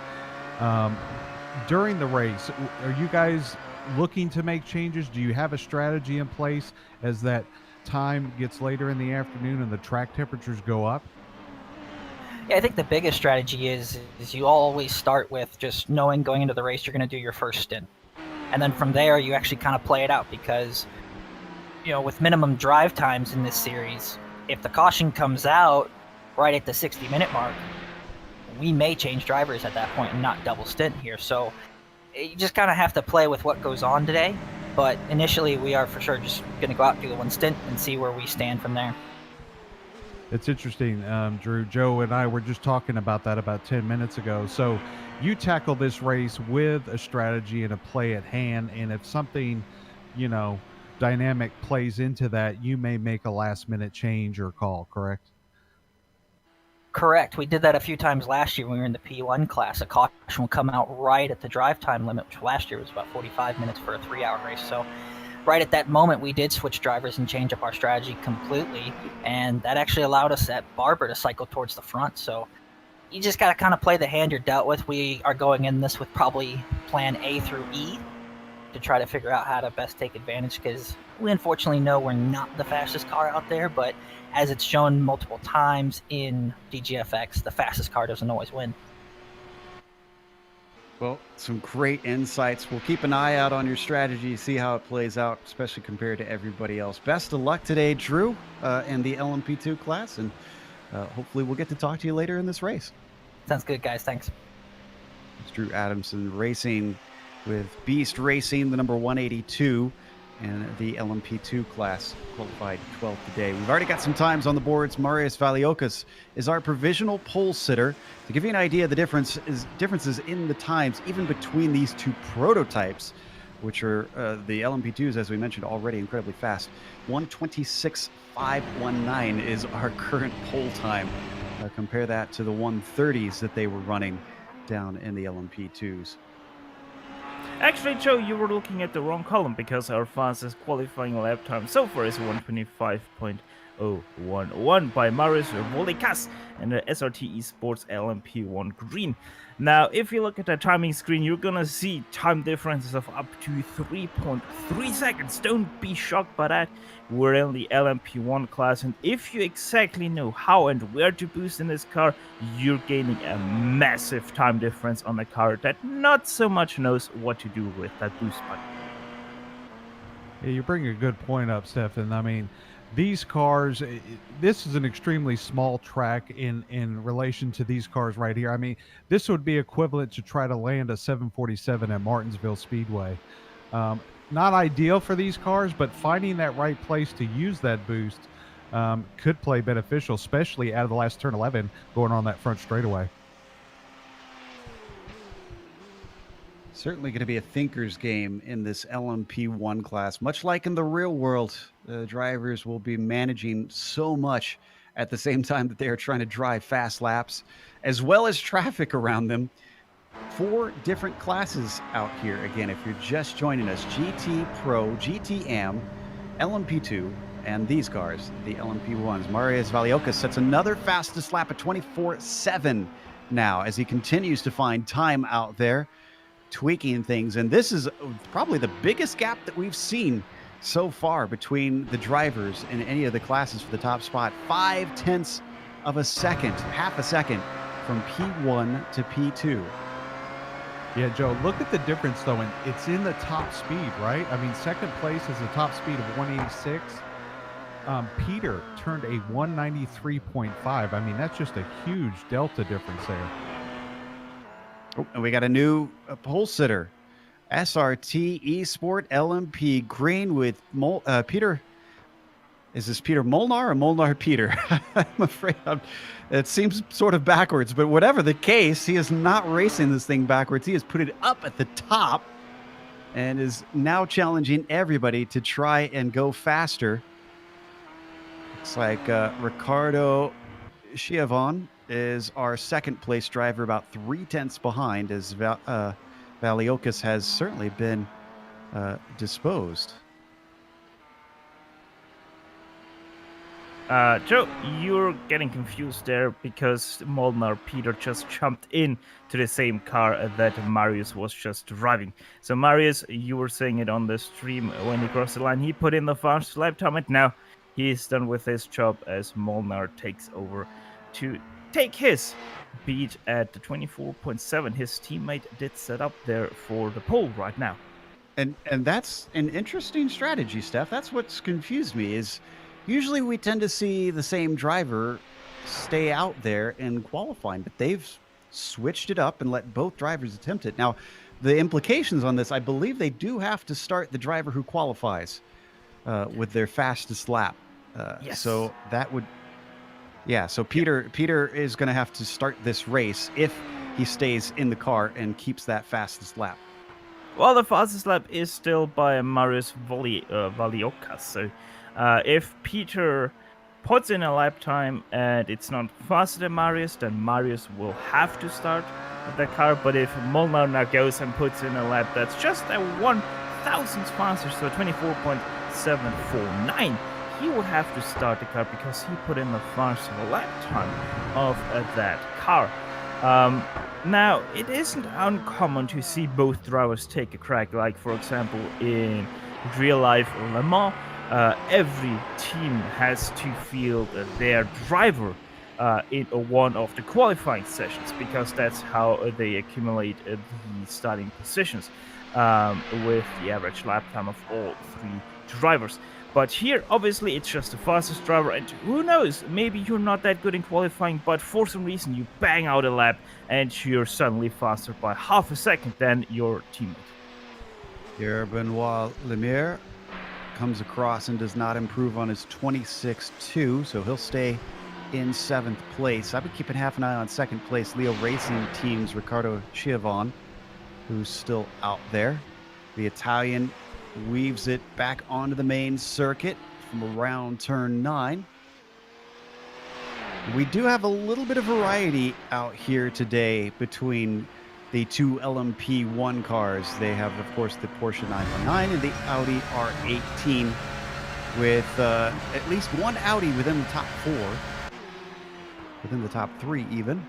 During the race, are you guys looking to make changes? Do you have a strategy in place as that time gets later in the afternoon and the track temperatures go up? Yeah, I think the biggest strategy is you always start with just knowing going into the race you're going to do your first stint. And then from there, you actually kind of play it out because, with minimum drive times in this series, if the caution comes out right at the 60-minute mark, we may change drivers at that point and not double stint here. So you just kind of have to play with what goes on today. But initially, we are for sure just going to go out and do the one stint and see where we stand from there. It's interesting, Drew. Joe and I were just talking about that about 10 minutes ago. So you tackle this race with a strategy and a play at hand, and if something, dynamic plays into that, you may make a last-minute change or call, correct? Correct. We did that a few times last year when we were in the P1 class. A caution will come out right at the drive time limit, which last year was about 45 minutes for a 3-hour race. So right at that moment, we did switch drivers and change up our strategy completely, and that actually allowed us at Barber to cycle towards the front. So you just got to kind of play the hand you're dealt with. We are going in this with probably plan A through E to try to figure out how to best take advantage, because we unfortunately know we're not the fastest car out there, but as it's shown multiple times in DGFX, the fastest car doesn't always win. Well, some great insights. We'll keep an eye out on your strategy, see how it plays out, especially compared to everybody else. Best of luck today, Drew, and the LMP2 class, and hopefully we'll get to talk to you later in this race. Sounds good, guys. Thanks. It's Drew Adamson racing with Beast Racing, the number 182, and the LMP2 class, qualified 12th today. We've already got some times on the boards. Marius Valiokas is our provisional pole sitter. To give you an idea of the differences in the times, even between these two prototypes, which are the LMP2s, as we mentioned, already incredibly fast. 1:26.519 is our current pole time. Compare that to the 1:30s that they were running down in the LMP2s. Actually, Joe, you were looking at the wrong column, because our fastest qualifying lap time so far is 1:25.011 by Marius Volikas and the SRT Esports LMP1 Green. Now, if you look at the timing screen, you're gonna see time differences of up to 3.3 seconds. Don't be shocked by that. We're in the LMP1 class, and if you exactly know how and where to boost in this car, you're gaining a massive time difference on a car that not so much knows what to do with that boost button. Yeah, you bring a good point up, Stefan. I mean, these cars, this is an extremely small track in relation to these cars right here. I mean, this would be equivalent to try to land a 747 at Martinsville Speedway. Not ideal for these cars, but finding that right place to use that boost could play beneficial, especially out of the last turn 11 going on that front straightaway. Certainly going to be a thinker's game in this LMP1 class. Much like in the real world, drivers will be managing so much at the same time that they are trying to drive fast laps, as well as traffic around them. 4 different classes out here. Again, if you're just joining us, GT Pro, GT Am, LMP2, and these cars, the LMP1s. Marius Valiokas sets another fastest lap at 24.7 now as he continues to find time out there, tweaking things. And this is probably the biggest gap that we've seen so far between the drivers in any of the classes for the top spot. 0.5 of a second, half a second from P1 to P2. Yeah, Joe, look at the difference, though, and it's in the top speed, right? I mean, second place is a top speed of 186. Peter turned a 193.5. I mean, that's just a huge delta difference there. Oh, and we got a new pole sitter. SRT Esport LMP green with Peter. Is this Peter Molnar or Molnar Peter? I'm afraid it seems sort of backwards, but whatever the case, he is not racing this thing backwards. He has put it up at the top and is now challenging everybody to try and go faster. Looks like Ricardo Chiavon is our second place driver, about 0.3 behind, as Valiokas has certainly been disposed. Joe, you're getting confused there because Molnar Peter just jumped in to the same car that Marius was just driving. So Marius, you were saying it on the stream when he crossed the line, he put in the fast lap time, and now he's done with his job as Molnar takes over to take his beat at the 24.7. His teammate did set up there for the pole right now. And that's an interesting strategy, Steph. That's what's confused me is usually we tend to see the same driver stay out there in qualifying, but they've switched it up and let both drivers attempt it. Now, the implications on this, I believe they do have to start the driver who qualifies with their fastest lap. Yes. So that would, yeah. So Peter is going to have to start this race if he stays in the car and keeps that fastest lap. Well, the fastest lap is still by Marius Valiokas. So if Peter puts in a lap time and it's not faster than Marius, then Marius will have to start the car. But if Molnar now goes and puts in a lap that's just a 1,000th faster, so 24.749, he will have to start the car because he put in the faster lap time of that car. Now, it isn't uncommon to see both drivers take a crack, like, for example, in real-life Le Mans. Every team has to field their driver in one of the qualifying sessions because that's how they accumulate the starting positions with the average lap time of all 3 drivers. But here, obviously, it's just the fastest driver, and who knows, maybe you're not that good in qualifying, but for some reason you bang out a lap and you're suddenly faster by half a second than your teammate. Here, Benoit Lemire comes across and does not improve on his 26.2, so he'll stay in 7th place. I've been keeping half an eye on 2nd place Leo Racing Team's Ricardo Chiavon, who's still out there. The Italian weaves it back onto the main circuit from around turn 9. We do have a little bit of variety out here today between the 2 LMP1 cars. They have, of course, the Porsche 919 and the Audi R18, with at least one Audi within the top 4, within the top 3 even.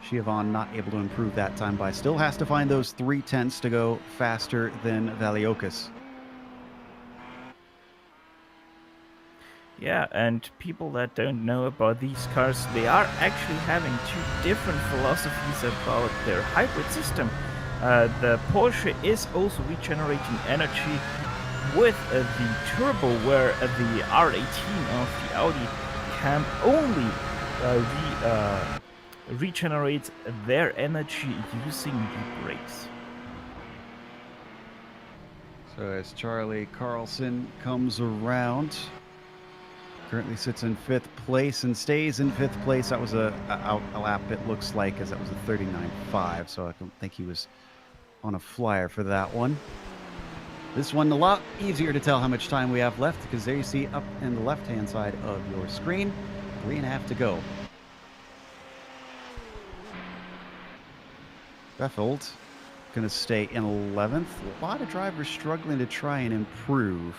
Chiavon not able to improve that time by still has to find those 0.3 to go faster than Valiokas. Yeah, and people that don't know about these cars, they are actually having 2 different philosophies about their hybrid system. The Porsche is also regenerating energy with the turbo, where the R18 of the Audi can only regenerate their energy using the brakes. So as Charlie Carlson comes around, currently sits in 5th place and stays in 5th place. That was a lap, it looks like, as that was a 39.5, so I don't think he was on a flyer for that one. This one a lot easier to tell how much time we have left, because there you see up in the left-hand side of your screen, 3.5 to go. Beffield going to stay in 11th. A lot of drivers struggling to try and improve.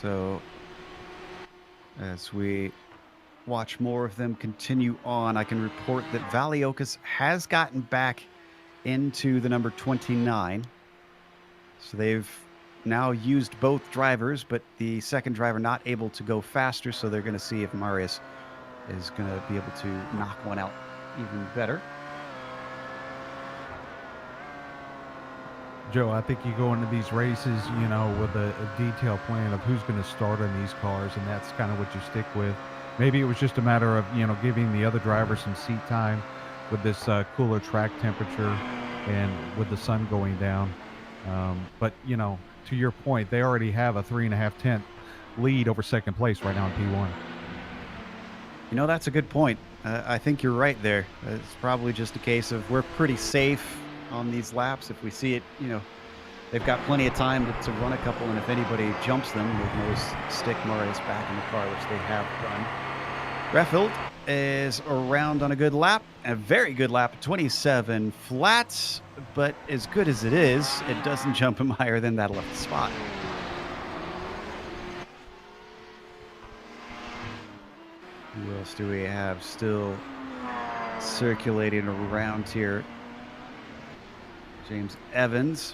So as we watch more of them continue on, I can report that Valiokas has gotten back into the number 29. So they've now used both drivers, but the second driver not able to go faster, so they're going to see if Marius is going to be able to knock one out even better. Joe, I think you go into these races, you know, with a detailed plan of who's going to start on these cars, and that's kind of what you stick with. Maybe it was just a matter of, you know, giving the other driver some seat time with this cooler track temperature and with the sun going down. But, you know, to your point, they already have a 3.5 lead over second place right now in P1. You know, that's a good point. I think you're right there. It's probably just a case of we're pretty safe on these laps. If we see it, you know, they've got plenty of time to run a couple, and if anybody jumps them, they can always stick Marius back in the car, which they have done. Reffield is around on a good lap, a very good lap, 27 flats, but as good as it is, it doesn't jump him higher than that 11th spot. Who else do we have still circulating around here? James Ewens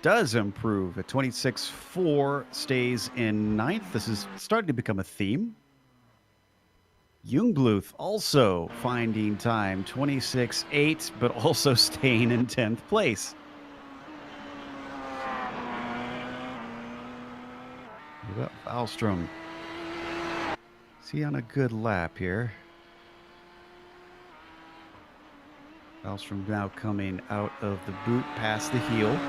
does improve at 26.4, stays in 9th. This is starting to become a theme. Jungbluth also finding time, 26.8, but also staying in 10th place. What about Wallstrom? Is he on a good lap here? Wallstrom now coming out of the boot past the heel.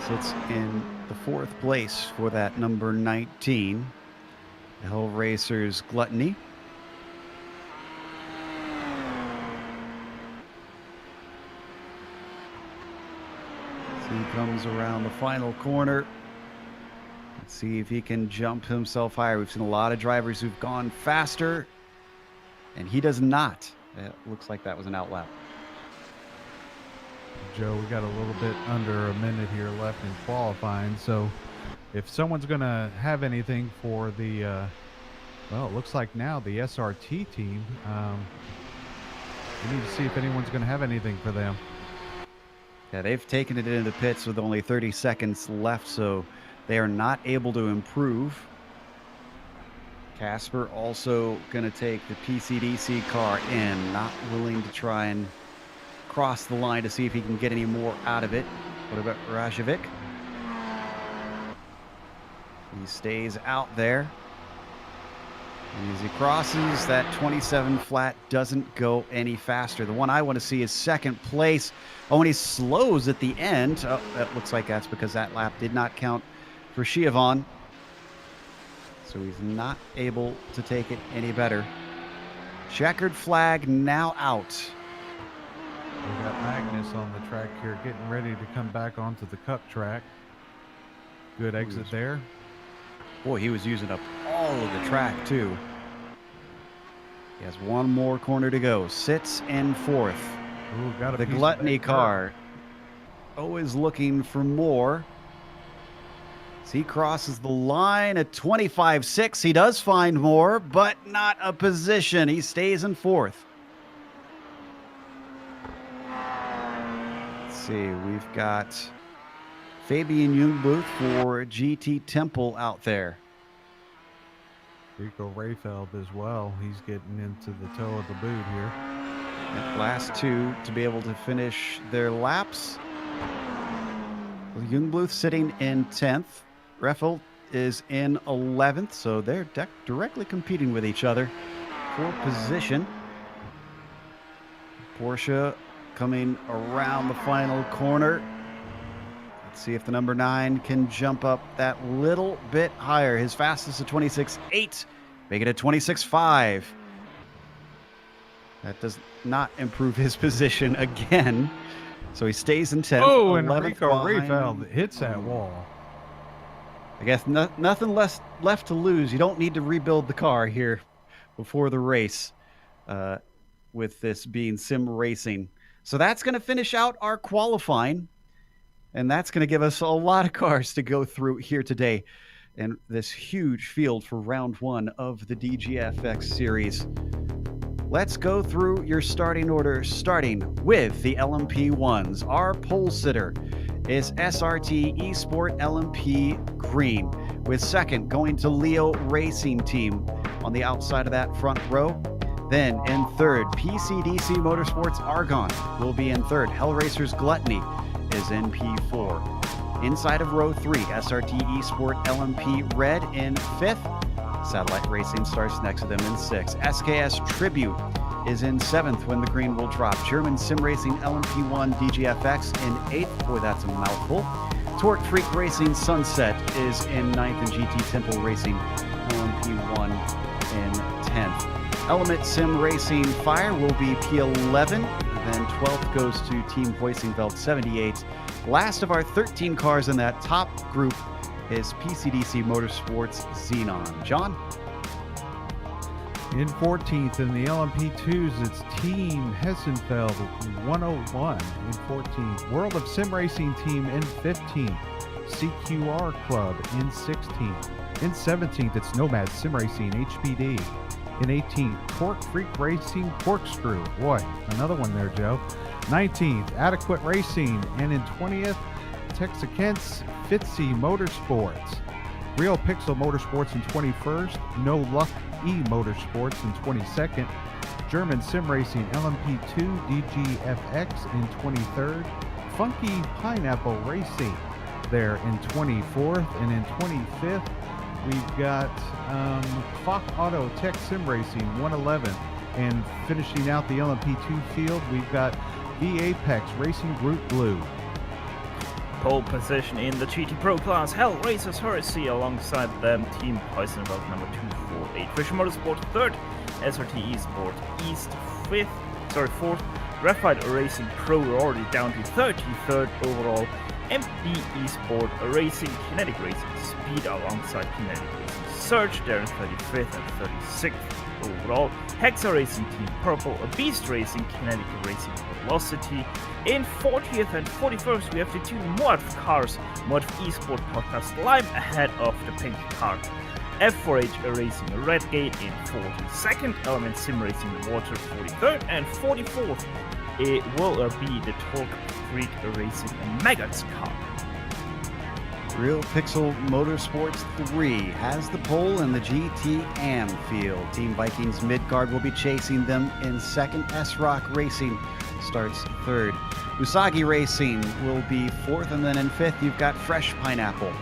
Sits in the 4th place for that number 19. The Hell Racers Gluttony. So he comes around the final corner. Let's see if he can jump himself higher. We've seen a lot of drivers who've gone faster, and he does not. It looks like that was an outlap. Joe, we got a little bit under a minute here left in qualifying, so if someone's going to have anything for the, well, it looks like now the SRT team, we need to see if anyone's going to have anything for them. Yeah, they've taken it into the pits with only 30 seconds left, so they are not able to improve. Casper also going to take the PCDC car in, not willing to try and cross the line to see if he can get any more out of it. What about Rajovic? He stays out there. And as he crosses, that 27 flat doesn't go any faster. The one I want to see is second place. Oh, and he slows at the end. Oh, that looks like that's because that lap did not count for Shiavon. So he's not able to take it any better. Checkered flag now out. We got Magnus on the track here getting ready to come back onto the cup track. Good exit there. Boy, he was using up all of the track too. He has one more corner to go. Sits in 4th. Ooh, got a the piece of Gluttony that car. Always looking for more. As he crosses the line at 25.6. He does find more, but not a position. He stays in 4th. Let's see, we've got Fabian Jungbluth for GT Temple out there. Rico Rayfeld as well. He's getting into the toe of the boot here. And last two to be able to finish their laps. Jungbluth sitting in 10th. Reffel is in 11th, so they're directly competing with each other for position. Porsche coming around the final corner. Let's see if the number 9 can jump up that little bit higher. His fastest at 26.8, make it a 26.5. That does not improve his position again. So he stays in 10th. Oh, and Rico Rayfeld hits that wall. I guess nothing left to lose. You don't need to rebuild the car here before the race with this being sim racing. So that's going to finish out our qualifying. And that's going to give us a lot of cars to go through here today. And this huge field for round 1 of the DGFX series. Let's go through your starting order, starting with the LMP1s. Our pole sitter is SRT Esport LMP Green, with second going to Leo Racing Team on the outside of that front row. Then in third, PCDC Motorsports Argon will be in third. Hellracers Gluttony is in P4. Inside of row 3, SRT Esport LMP Red in 5th. Satellite Racing starts next to them in 6th. SKS Tribute is in 7th when the green will drop. German Sim Racing LMP1 DGFX in 8th. Boy, that's a mouthful. Torque Freak Racing Sunset is in 9th, and GT Temple Racing LMP1 in 10th. Element Sim Racing Fire will be P11. Then 12th goes to Team Hoisingveld 78. Last of our 13 cars in that top group is PCDC Motorsports Xenon. John? In 14th in the LMP2s, it's Team Hessenfeld 101 in 14th. World of Sim Racing Team in 15th. CQR Club in 16th. In 17th, it's Nomad Sim Racing HPD. In 18th, Torque Freak Racing Corkscrew. Boy, another one there, Joe. 19th, Adequate Racing. And in 20th, Texakense Fitzy Motorsports. Real Pixel Motorsports in 21st. No Luck E Motorsports in 22nd. German Sim Racing LMP2 DGFX in 23rd. Funky Pineapple Racing there in 24th. And in 25th, we've got Fock Auto Tech Sim Racing 111. And finishing out the LMP2 field, we've got V Apex Racing Group Blue. Pole position in the GT Pro class, Hellracers Heresy alongside them, Team Heisenberg number 248. Fisher Motorsport 3rd, SRT Esport East 4th. Graphite Racing Pro, we're already down to 33rd overall. MD Esport Racing, Kinetic Racing Speed alongside Kinetic Racing Surge, they're in 35th and 36th overall. Hexa Racing Team Purple, Beast Racing, Kinetic Racing Velocity. In 40th and 41st, we have the two Moatv cars, Moatv Esport Podcast live ahead of the pink car. F4H Racing Redgate in 42nd, Element Sim Racing Water 43rd, and 44th it will be the Torque Freak Racing Maggots car. Real Pixel Motorsports 3 has the pole in the GT Am field. Team Vikings Midgard will be chasing them in 2nd. S-Rock Racing starts 3rd. Usagi Racing will be 4th, and then in 5th you've got Fresh Pineapple.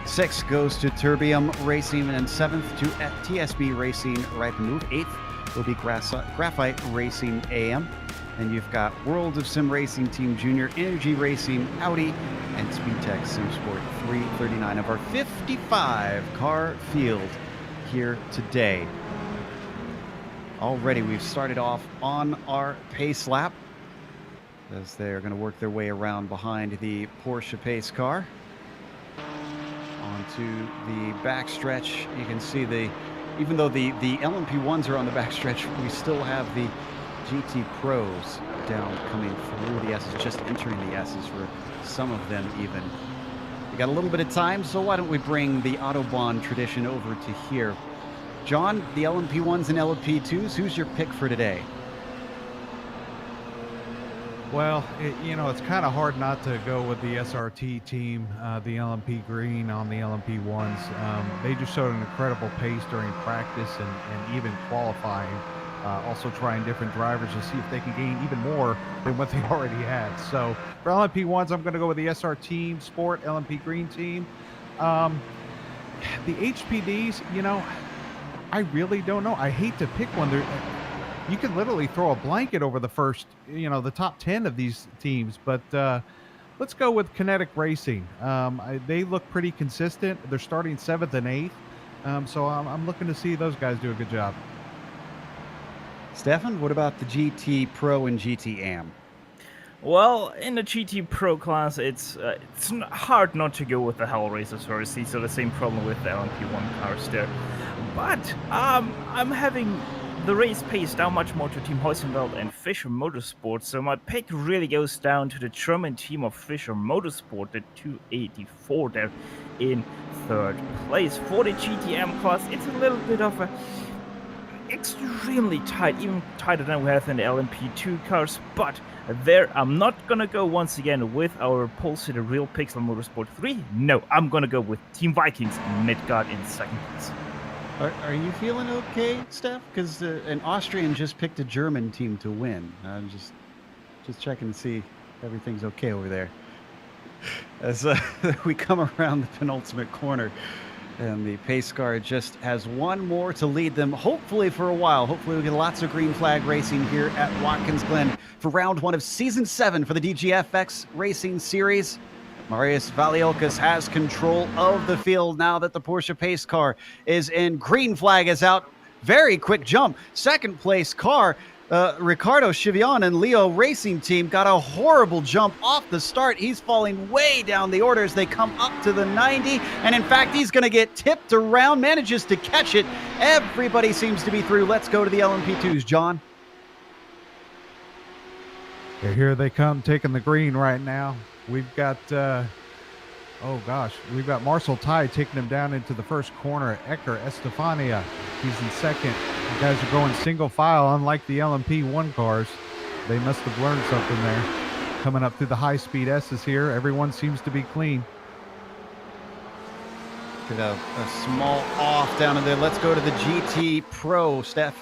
6th goes to Terbium Racing, and in 7th to TSB Racing Ripen Move. 8th will be Graphite Racing AM. And you've got World of Sim Racing Team Junior, Energy Racing Audi, and Speedtech SimSport 339 of our 55 car field here today. Already we've started off on our pace lap as they're going to work their way around behind the Porsche pace car. Onto the backstretch. You can see even though the LMP1s are on the backstretch, we still have the GT Pros down coming through the S's, just entering the S's for some of them even. We got a little bit of time, so why don't we bring the Autobahn tradition over to here. John, the LMP1s and LMP2s, who's your pick for today? Well, it's kind of hard not to go with the SRT team, the LMP Green on the LMP ones. They just showed an incredible pace during practice and even qualifying. Also trying different drivers to see if they can gain even more than what they already had. So for LMP ones, I'm going to go with the SRT Sport LMP Green team. The HPDs, I really don't know. I hate to pick one. You can literally throw a blanket over the first, the top 10 of these teams. But let's go with Kinetic Racing. They look pretty consistent. They're starting 7th and 8th. So I'm looking to see those guys do a good job. Stefan, what about the GT Pro and GT Am? Well, in the GT Pro class, it's hard not to go with the Hellraiser RC, so the same problem with the LMP1 cars there. But I'm having the race pace down much more to Team Heusenfeld and Fischer Motorsport, so my pick really goes down to the German team of Fischer Motorsport, the 284 there in 3rd place. For the GTM class, it's a little bit of a extremely tight, even tighter than we have in the LMP2 cars, but there I'm not gonna go once again with our pole sitter Real Pixel Motorsport 3. No, I'm gonna go with Team Vikings Midgard in 2nd place. Are you feeling okay, Steph? Because an Austrian just picked a German team to win. I'm just checking to see everything's okay over there. As we come around the penultimate corner, and the pace car just has one more to lead them, hopefully for a while. Hopefully we get lots of green flag racing here at Watkins Glen for round 1 of Season 7 for the DGFX Racing Series. Marius Valiolkas has control of the field now that the Porsche pace car is in. Green flag is out. Very quick jump. 2nd place car, Ricardo Chivion and Leo Racing Team got a horrible jump off the start. He's falling way down the order as they come up to the 90. And in fact, he's going to get tipped around, manages to catch it. Everybody seems to be through. Let's go to the LMP2s, John. Yeah, here they come taking the green right now. We've got, we've got Marcel Ty taking him down into the first corner. Ecker Estefania, he's in 2nd. You guys are going single file, unlike the LMP1 cars. They must have learned something there. Coming up through the high-speed S's here. Everyone seems to be clean. Get a small off down in there. Let's go to the GT Pro, Steph.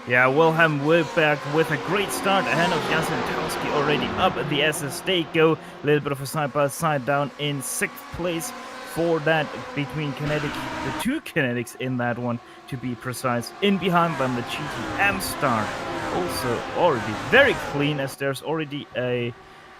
Yeah, Wilhelm Wilberg with a great start ahead of Jasen Towski already up at the SS. They go a little bit of a side-by-side down in 6th place for that between the 2 Kinetics in that one, to be precise. In behind them, the GTM start also already very clean, as there's already a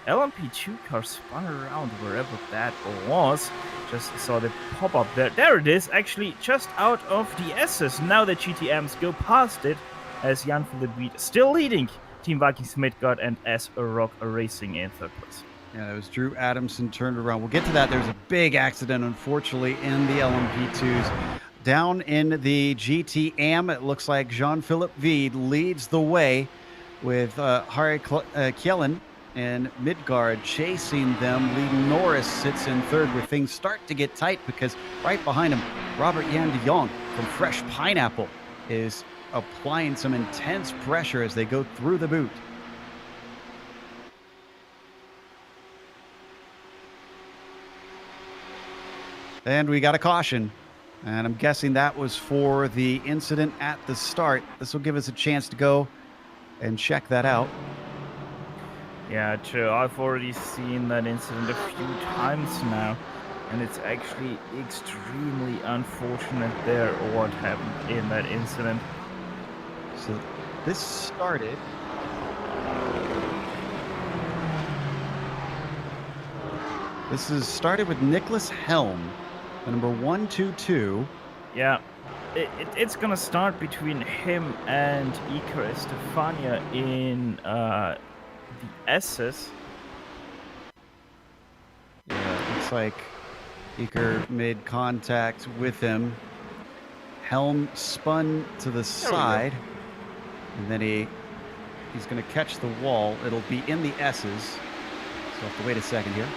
LMP2 car spun around wherever that was. Just saw the pop up there. There it is, actually just out of the SS. Now the GTMs go past it, as Jan-Philipp Wied still leading Team Vikings Midgard and S Rock Racing in 3rd place. Yeah, that was Drew Adamson turned around. We'll get to that. There's a big accident, unfortunately, in the LMP2s. Down in the GT Am, it looks like Jean-Philipp Wied leads the way with Harry Kjellen and Midgard chasing them. Lee Norris sits in 3rd where things start to get tight because right behind him, Robert Jan de Jong from Fresh Pineapple is applying some intense pressure as they go through the boot. And we got a caution, and I'm guessing that was for the incident at the start. This will give us a chance to go and check that out. Yeah, true. I've already seen that incident a few times now, and it's actually extremely unfortunate there what happened in that incident. So this started with Nicholas Helm, the number 122. Yeah, it's gonna start between him and Iker Estefania in the S's. Yeah, looks like Iker made contact with him. Helm spun to the side, and then he's going to catch the wall. It'll be in the S's, so I'll have to wait a second here.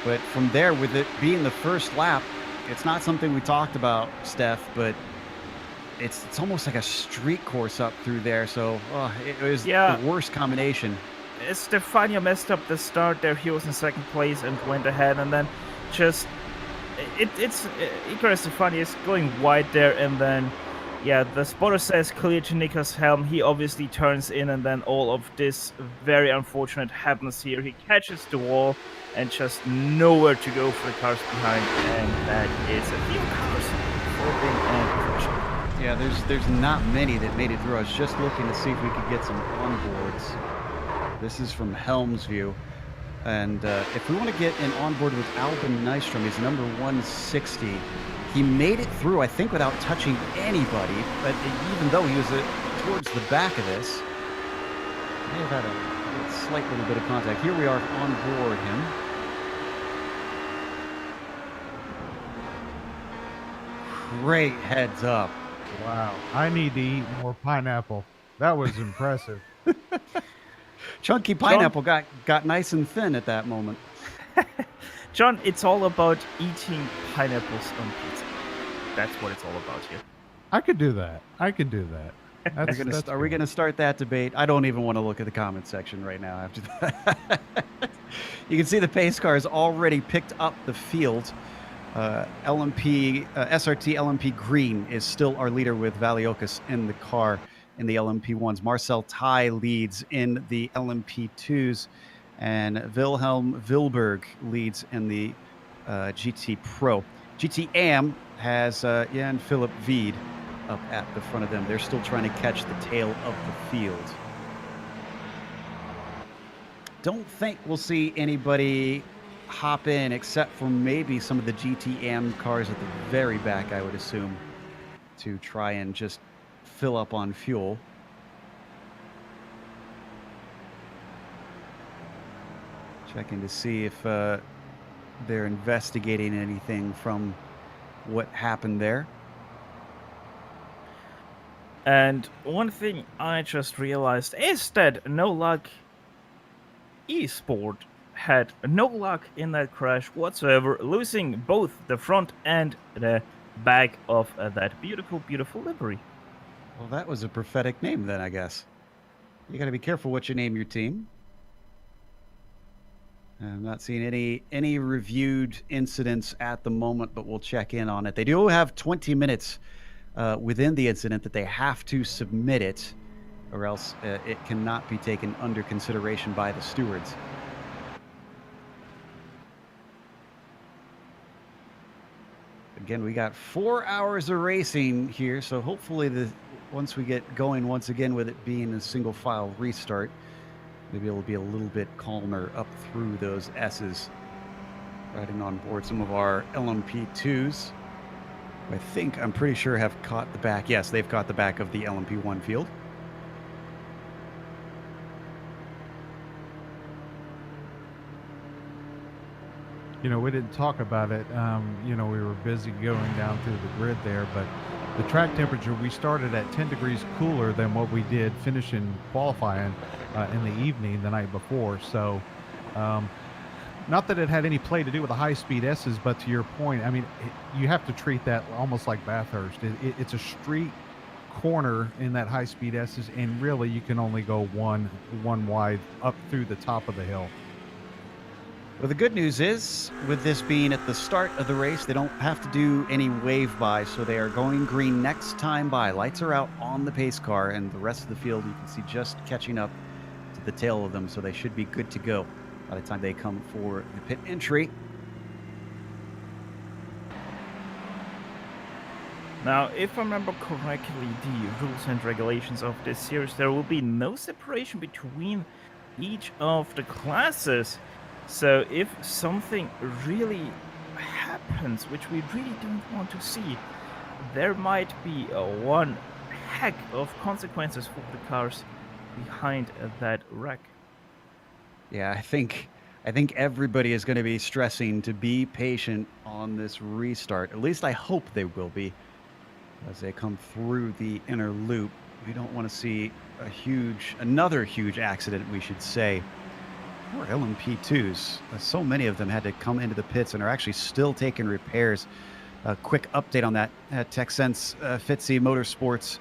But from there, with it being the first lap, it's not something we talked about, Steph, but it's almost like a street course up through there. So it was the worst combination. Stefania messed up the start there. He was in second place and went ahead, and then just it's Iker Stefania is going wide there, and then yeah, the spotter says clear to Nico's helm. He obviously turns in, and then all of this very unfortunate happens here. He catches the wall and just nowhere to go for the cars behind, and that is a few cars flipping and crashing. Yeah, there's not many that made it through. I was just looking to see if we could get some onboards. This is from Helm's view. And if we want to get an onboard with Albin Nystrom, he's number 160. He made it through, I think, without touching anybody. But even though he was towards the back of this, may have had a slight little bit of contact. Here we are on board him. Great heads up. Wow. I need to eat more pineapple. That was impressive. Chunky pineapple got nice and thin at that moment. John, it's all about eating pineapples on pizza. That's what it's all about here. I could do that. Are we going to start that debate? I don't even want to look at the comment section right now after that. You can see the pace cars already picked up the field. SRT LMP Green is still our leader with Valiokas in the car in the LMP1s. Marcel Tai leads in the LMP2s, and Wilhelm Wilberg leads in the GT Pro. GT AM has Jan Philip Veed up at the front of them. They're still trying to catch the tail of the field. Don't think we'll see anybody hop in except for maybe some of the GTM cars at the very back, I would assume, to try and just fill up on fuel. Checking to see if they're investigating anything from what happened there. And one thing I just realized is that No Luck Esport had no luck in that crash whatsoever, losing both the front and the back of that beautiful, beautiful livery. Well, that was a prophetic name then, I guess. You got to be careful what you name your team. I'm not seeing any reviewed incidents at the moment, but we'll check in on it. They do have 20 minutes within the incident that they have to submit it, or else it cannot be taken under consideration by the stewards. Again, we got 4 hours of racing here, so hopefully once we get going once again with it being a single file restart, maybe it'll be a little bit calmer up through those S's. Riding on board some of our LMP2s. I'm pretty sure have caught the back. Yes, they've caught the back of the LMP1 field. You know, we didn't talk about it. We were busy going down through the grid there, but the track temperature, we started at 10 degrees cooler than what we did finishing qualifying in the evening the night before. So, not that it had any play to do with the high-speed S's, but to your point, I mean, you have to treat that almost like Bathurst. It's a street corner in that high-speed S's, and really you can only go one wide up through the top of the hill. Well, the good news is, with this being at the start of the race, they don't have to do any wave by, so they are going green next time by. Lights are out on the pace car, and the rest of the field you can see just catching up to the tail of them, so they should be good to go by the time they come for the pit entry. Now, if I remember correctly, the rules and regulations of this series, there will be no separation between each of the classes. So if something really happens, which we really don't want to see, there might be one heck of consequences for the cars behind that wreck. Yeah, I think everybody is going to be stressing to be patient on this restart. At least I hope they will be as they come through the inner loop. We don't want to see another huge accident, we should say. Poor LMP2s. So many of them had to come into the pits and are actually still taking repairs. A quick update on that. TechSense, Fitzy Motorsports,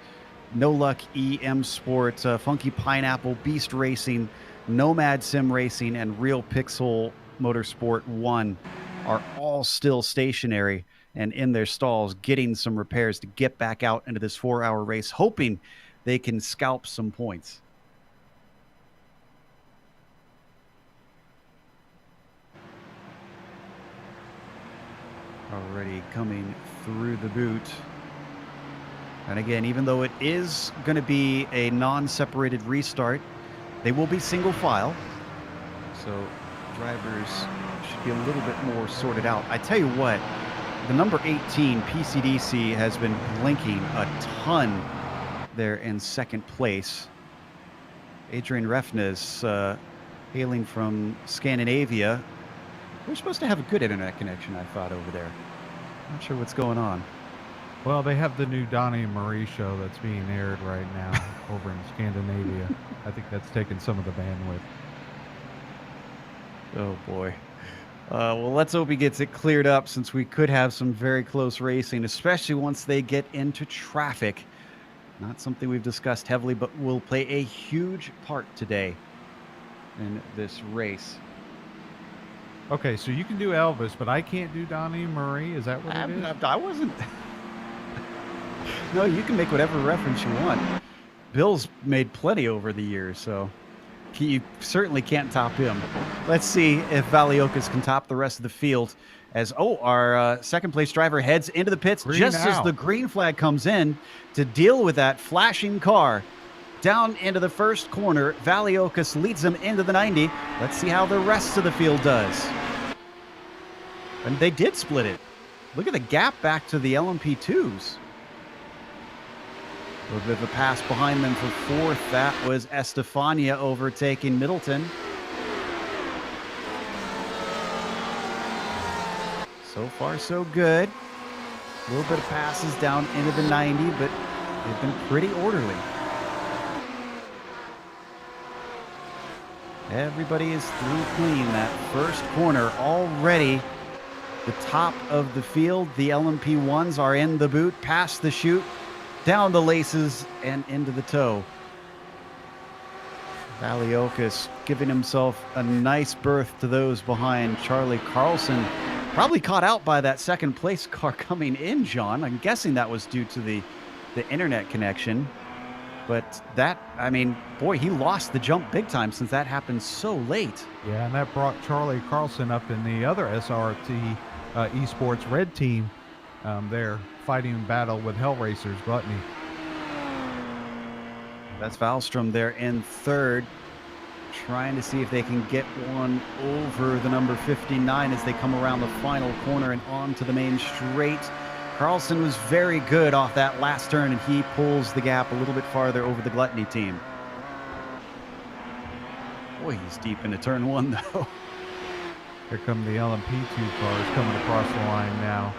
No Luck EM Sport, Funky Pineapple, Beast Racing, Nomad Sim Racing and Real Pixel Motorsport 1 are all still stationary and in their stalls getting some repairs to get back out into this 4-hour race, hoping they can scalp some points. Already coming through the boot. And again, even though it is going to be a non-separated restart, they will be single file. So drivers should be a little bit more sorted out. I tell you what, the number 18 PCDC has been blinking a ton there in second place. Adrian Refnes, hailing from Scandinavia. We're supposed to have a good internet connection, I thought, over there. Not sure what's going on. Well, they have the new Donnie and Marie show that's being aired right now over in Scandinavia. I think that's taking some of the bandwidth. Oh, boy. Well, let's hope he gets it cleared up, since we could have some very close racing, especially once they get into traffic. Not something we've discussed heavily, but will play a huge part today in this race. Okay, so you can do Elvis, but I can't do Donnie and Marie. Is that what it is? I wasn't. No, you can make whatever reference you want. Bill's made plenty over the years, so you certainly can't top him. Let's see if Valiokas can top the rest of the field. As our second place driver heads into the pits just as the green flag comes in to deal with that flashing car. Down into the first corner, Valiokas leads them into the 90. Let's see how the rest of the field does. And they did split it. Look at the gap back to the LMP2s. A little bit of a pass behind them for fourth. That was Estefania overtaking Middleton. So far, so good. A little bit of passes down into the 90, but they've been pretty orderly. Everybody is through clean. That first corner already the top of the field. The LMP1s are in the boot, past the chute, down the laces, and into the toe. Valiokas giving himself a nice berth to those behind. Charlie Carlson probably caught out by that second place car coming in, John. I'm guessing that was due to the internet connection. But that, I mean, boy, he lost the jump big time since that happened so late. Yeah, and that brought Charlie Carlson up in the other SRT esports red team there, fighting battle with Hell Racers Gluttony. That's Wallstrom there in third, trying to see if they can get one over the number 59 as they come around the final corner and onto the main straight. Carlson was very good off that last turn, and he pulls the gap a little bit farther over the Gluttony team. Boy, he's deep into turn one, though. Here come the LMP2 cars coming across the line now.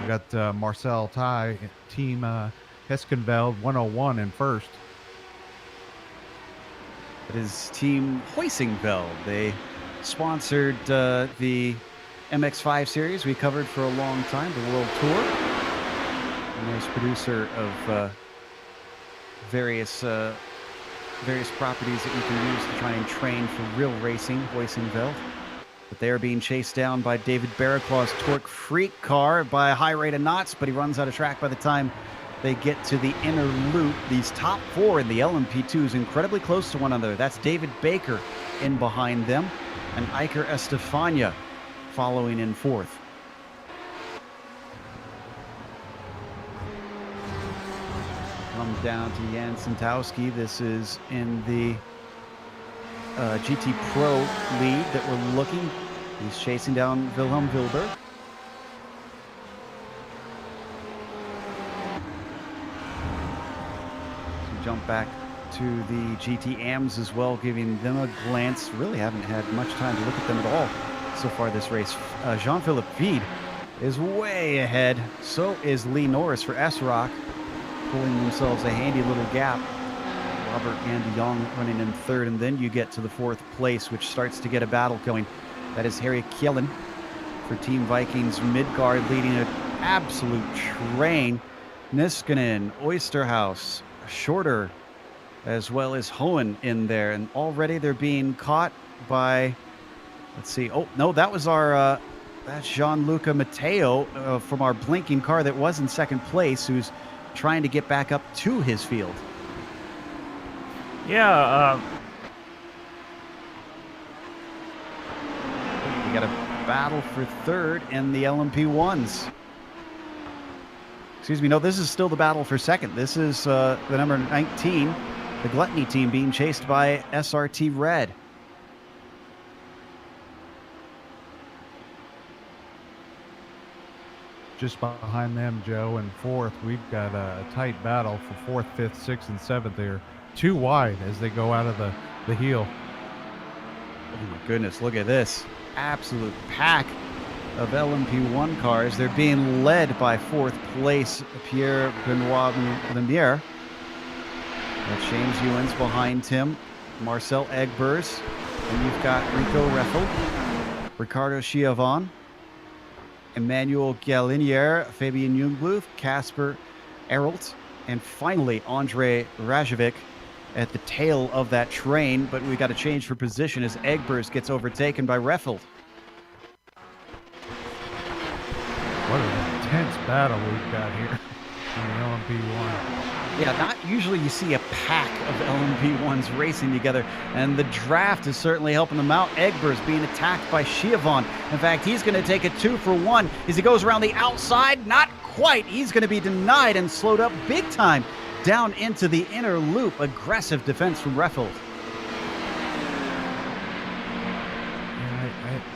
We got Marcel Ty, team Heskenveld 101 in first. It is Team Hoisingveld. They sponsored the MX5 series we covered for a long time, the World Tour. A nice producer of various properties that you can use to try and train for real racing, Hoisingveld. But they are being chased down by David Barraclaw's Torque Freak car by a high rate of knots, but he runs out of track by the time they get to the inner loop. These top four in the LMP2s incredibly close to one another. That's David Baker in behind them, and Iker Estefania following in fourth. Come down to Jan Santowski. This is in the GT Pro lead that we're looking. He's chasing down Wilhelm Wilber. So jump back to the GT AMs as well, giving them a glance. Really haven't had much time to look at them at all so far this race. Jean-Philippe Vide is way ahead. So is Lee Norris for S-Rock, pulling themselves a handy little gap. Robert and de Jong running in third, and then you get to the fourth place, which starts to get a battle going. That is Harry Kielen for Team Vikings Midgard, leading an absolute train. Niskanen, Oysterhouse, Shorter, as well as Hohen in there. And already they're being caught by, let's see. Oh, no, that was our, that's Gianluca Matteo from our blinking car that was in second place, who's trying to get back up to his field. Yeah, We got a battle for third in the LMP1s. Excuse me, no, this is still the battle for second. This is the number 19, the Gluttony team, being chased by SRT Red. Just behind them, Joe, and fourth, we've got a tight battle for fourth, fifth, sixth, and seventh there. Too wide as they go out of the heel. Oh my goodness, look at this. Absolute pack of LMP1 cars. They're being led by fourth place Pierre Benoit Lemiere. James Ewens behind him, Marcel Egbers, and you've got Rico Reffel, Ricardo Schiavon, Emmanuel Galinier, Fabian Jungbluth, Casper Erelt, and finally Andre Rajovic at the tail of that train, but we got a change for position as Egbers gets overtaken by Reffel. What an intense battle we've got here in the LMP1. Yeah, not usually you see a pack of LMP1s racing together, and the draft is certainly helping them out. Egbers being attacked by Schiavon. In fact, he's going to take a 2-for-1 as he goes around the outside. Not quite. He's going to be denied and slowed up big time down into the inner loop. Aggressive defense from Reffel.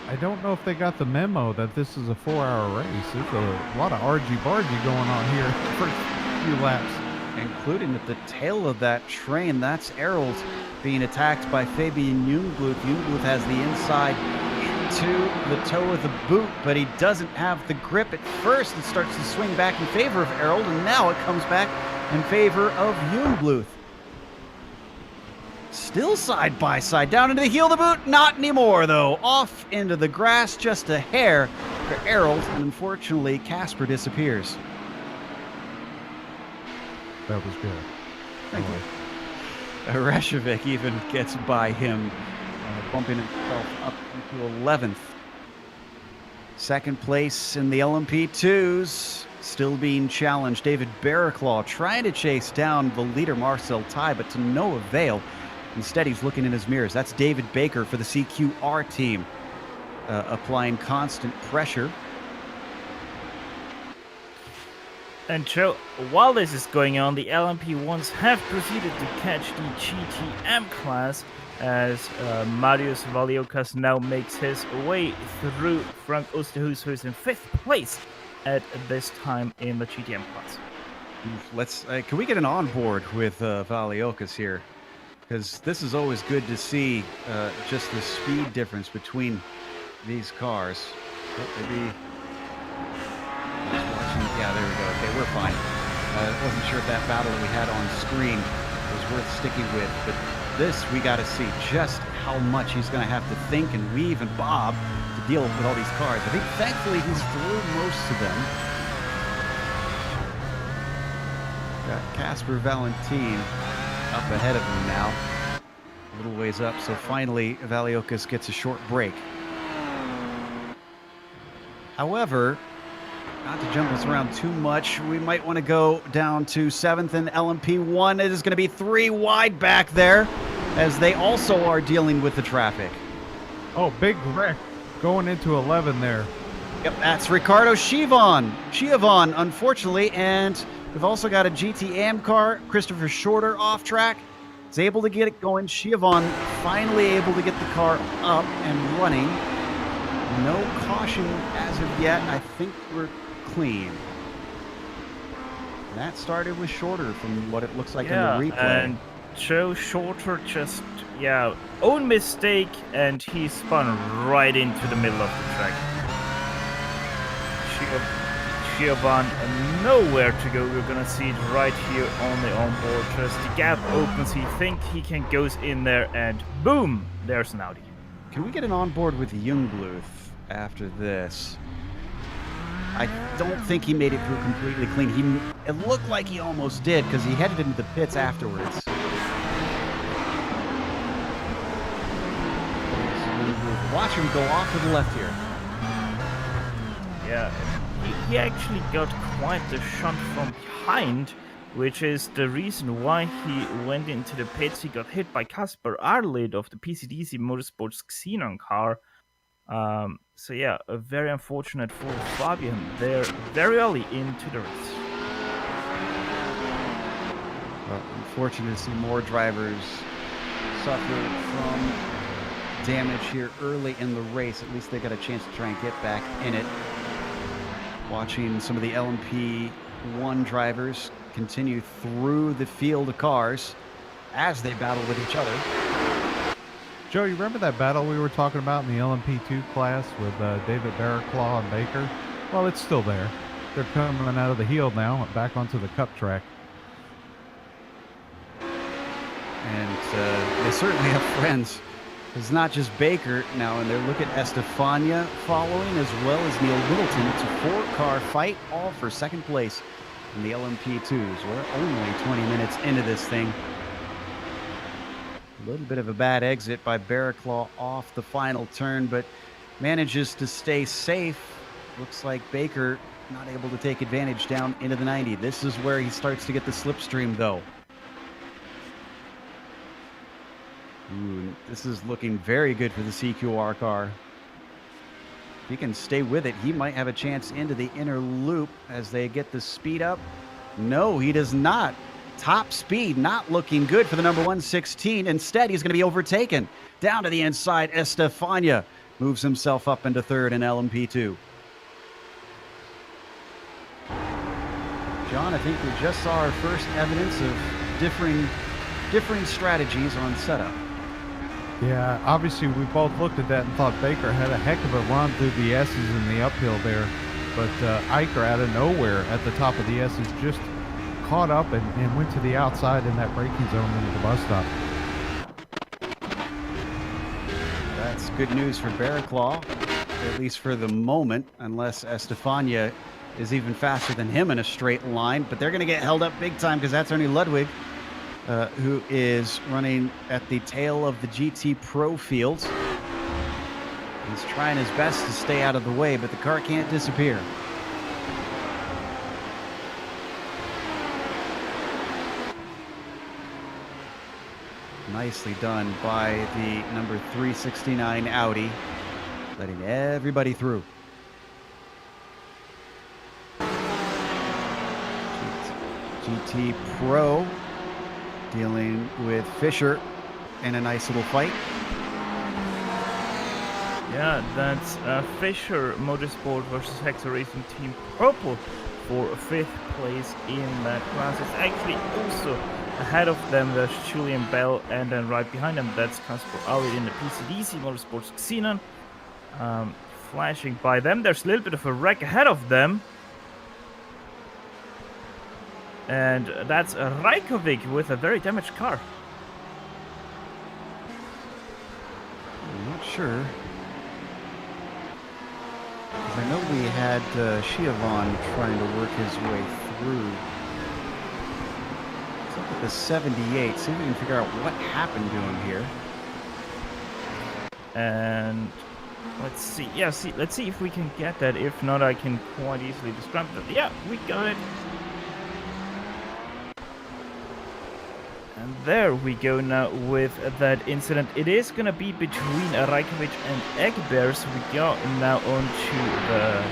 I don't know if they got the memo that this is a 4-hour race. There's a lot of argy-bargy going on here for a few laps. Including at the tail of that train. That's Errol being attacked by Fabian Jungbluth. Jungbluth has the inside into the toe of the boot, but he doesn't have the grip at first. It starts to swing back in favor of Errol, and now it comes back in favor of Jungbluth. Still side by side, down into the heel of the boot. Not anymore, though. Off into the grass, just a hair for Errol, and unfortunately, Casper disappears. That was good. Thank you. Rashovic even gets by him, bumping himself up into 11th. Second place in the LMP2s, still being challenged. David Barraclaw trying to chase down the leader, Marcel Tai, but to no avail. Instead, he's looking in his mirrors. That's David Baker for the CQR team, applying constant pressure. and Joe, while this is going on, the LMP1s have proceeded to catch the GTM class as Marius Valiokas now makes his way through Frank Osterhuis, who is in 5th place at this time in the GTM class. Let's can we get an onboard with Valiokas here? Because this is always good to see just the speed difference between these cars. Maybe yeah, there we go. Okay, we're fine. I wasn't sure if that battle that we had on screen was worth sticking with, but this we got to see just how much he's going to have to think and weave and bob to deal with all these cars. I think thankfully he's through most of them. Got Casper Valentin up ahead of him now. A little ways up, so finally Valiokas gets a short break. However, not to jump us around too much, we might want to go down to 7th and LMP1. It is going to be 3 wide back there as they also are dealing with the traffic. Oh, big wreck going into 11 there. Yep, that's Ricardo Schiavon, unfortunately, and we've also got a GTM car, Christopher Shorter, off track. Is able to get it going. Schiavon finally able to get the car up and running. No caution as of yet. I think we're clean. That started with Shorter from what it looks like in the replay. And Joe Shorter just, own mistake, and he spun right into the middle of the track. Schiavon nowhere to go. We're gonna see it right here on the onboard. Just the gap opens. He thinks he can goes in there, and boom, there's an Audi. Can we get an onboard with Jungbluth after this? I don't think he made it through completely clean. It looked like he almost did because he headed into the pits afterwards. Watch him go off to the left here. Yeah, he actually got quite the shot from behind, which is the reason why he went into the pits. He got hit by Kasper Arlid of the PCDC Motorsports Xenon car. So yeah, very unfortunate for Fabian there very early into the race. Well, unfortunate to see more drivers suffer from damage here early in the race. At least they got a chance to try and get back in it. Watching some of the LMP1 drivers continue through the field of cars as they battle with each other. Joe, you remember that battle we were talking about in the LMP2 class with David Barraclaw and Baker? Well, it's still there. They're coming out of the heel now, back onto the cup track. And they certainly have friends. It's not just Baker now, and they look at Estefania following, as well as Neil Littleton. It's a four-car fight, all for second place in the LMP2s. We're only 20 minutes into this thing. A little bit of a bad exit by Barraclaw off the final turn, but manages to stay safe. Looks like Baker not able to take advantage down into the 90. This is where he starts to get the slipstream, though. Ooh, this is looking very good for the CQR car. If he can stay with it, he might have a chance into the inner loop as they get the speed up. No, he does not. Top speed not looking good for the number 116. Instead, he's going to be overtaken. Down to the inside, Estefania moves himself up into third in LMP2. John, I think we just saw our first evidence of differing strategies on setup. Yeah, obviously we both looked at that and thought Baker had a heck of a run through the S's in the uphill there. But Iker out of nowhere at the top of the S's just caught up and went to the outside in that braking zone into the bus stop. That's good news for Barraclaw, at least for the moment, unless Estefania is even faster than him in a straight line. But they're going to get held up big time because that's Ernie Ludwig, who is running at the tail of the GT Pro field. He's trying his best to stay out of the way, but the car can't disappear. Nicely done by the number 369 Audi, letting everybody through. GT Pro dealing with Fisher in a nice little fight. Yeah, that's Fisher Motorsport versus Hector Racing Team Purple for 5th place in that class. It's actually also ahead of them, there's Julian Bell, and then right behind them, that's Kasper Arlid in the PCDC Motorsports Xenon. Flashing by them, there's a little bit of a wreck ahead of them. And that's Rajkovic with a very damaged car. I'm not sure. Because I know we had Shiavon trying to work his way through. Let's look at the 78, see if we can figure out what happened to him here. And let's see. Yeah, let's see if we can get that. If not, I can quite easily describe that. Yeah, we got it. And there we go now with that incident. It is going to be between Rajkovic and Egbers. We go now onto the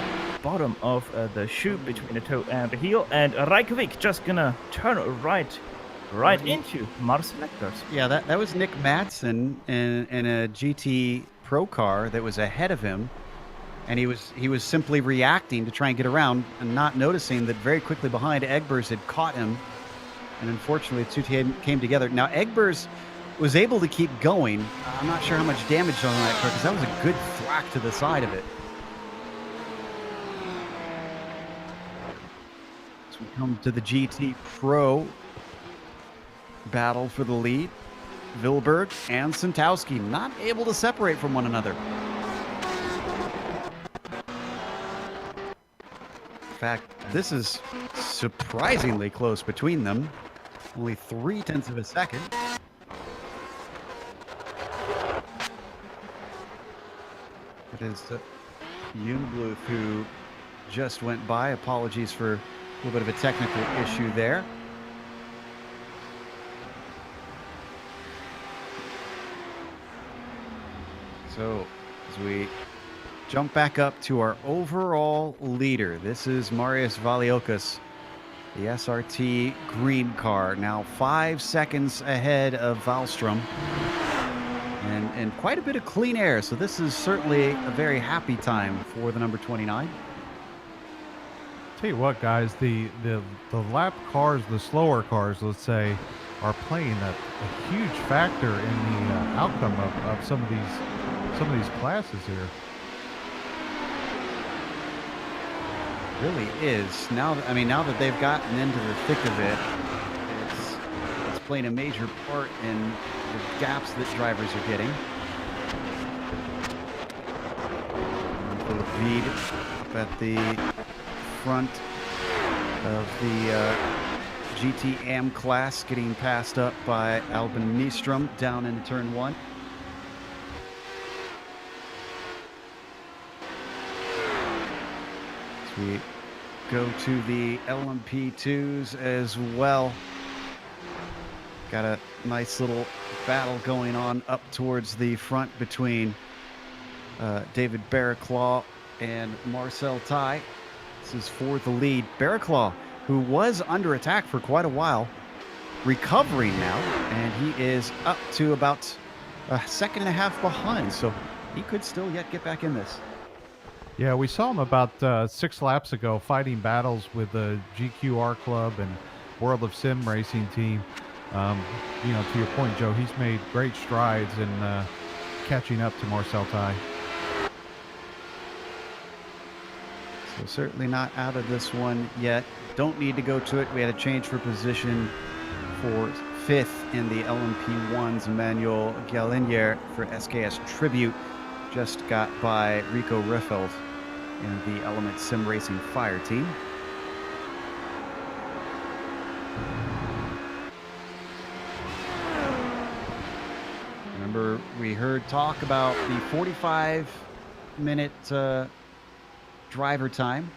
bottom of the chute between the toe and the heel. And Rajkovic just going to turn right into Marcel Egbers. Yeah, that was Nick Madsen in a GT Pro car that was ahead of him. And he was simply reacting to try and get around and not noticing that very quickly behind Egbers had caught him. And unfortunately, the two came together. Now, Egbers was able to keep going. I'm not sure how much damage on that car, because that was a good thwack to the side of it. So we come to the GT Pro battle for the lead. Wilberg and Santowski not able to separate from one another. In fact, this is surprisingly close between them. Only 0.3 of a second. That is Jungbluth who just went by. Apologies for a little bit of a technical issue there. So as we jump back up to our overall leader, this is Marius Valiokas, the SRT green car, now 5 seconds ahead of Wallström. And quite a bit of clean air, so this is certainly a very happy time for the number 29. Tell you what, guys, the lap cars, the slower cars, let's say, are playing a huge factor in the outcome of some of these classes here. Really is. Now that they've gotten into the thick of it, it's playing a major part in the gaps that drivers are getting. For the lead up at the front of the GT Am class, getting passed up by Albin Nystrom down into turn 1. As we go to the LMP2s as well. Got a nice little battle going on up towards the front between David Barraclaw and Marcel Tai. This is for the lead. Barraclaw, who was under attack for quite a while, recovering now, and he is up to about a second and a half behind, so he could still yet get back in this. Yeah, we saw him about 6 laps ago fighting battles with the GQR Club and World of Sim Racing team. You know, to your point, Joe, he's made great strides in catching up to Marcel Tai. So certainly not out of this one yet. Don't need to go to it. We had a change for position for 5th in the LMP1's Emmanuel Galinier for SKS Tribute. Just got by Rico Riffeld in the Element Sim Racing Fire team. Remember, we heard talk about the 45-minute driver time,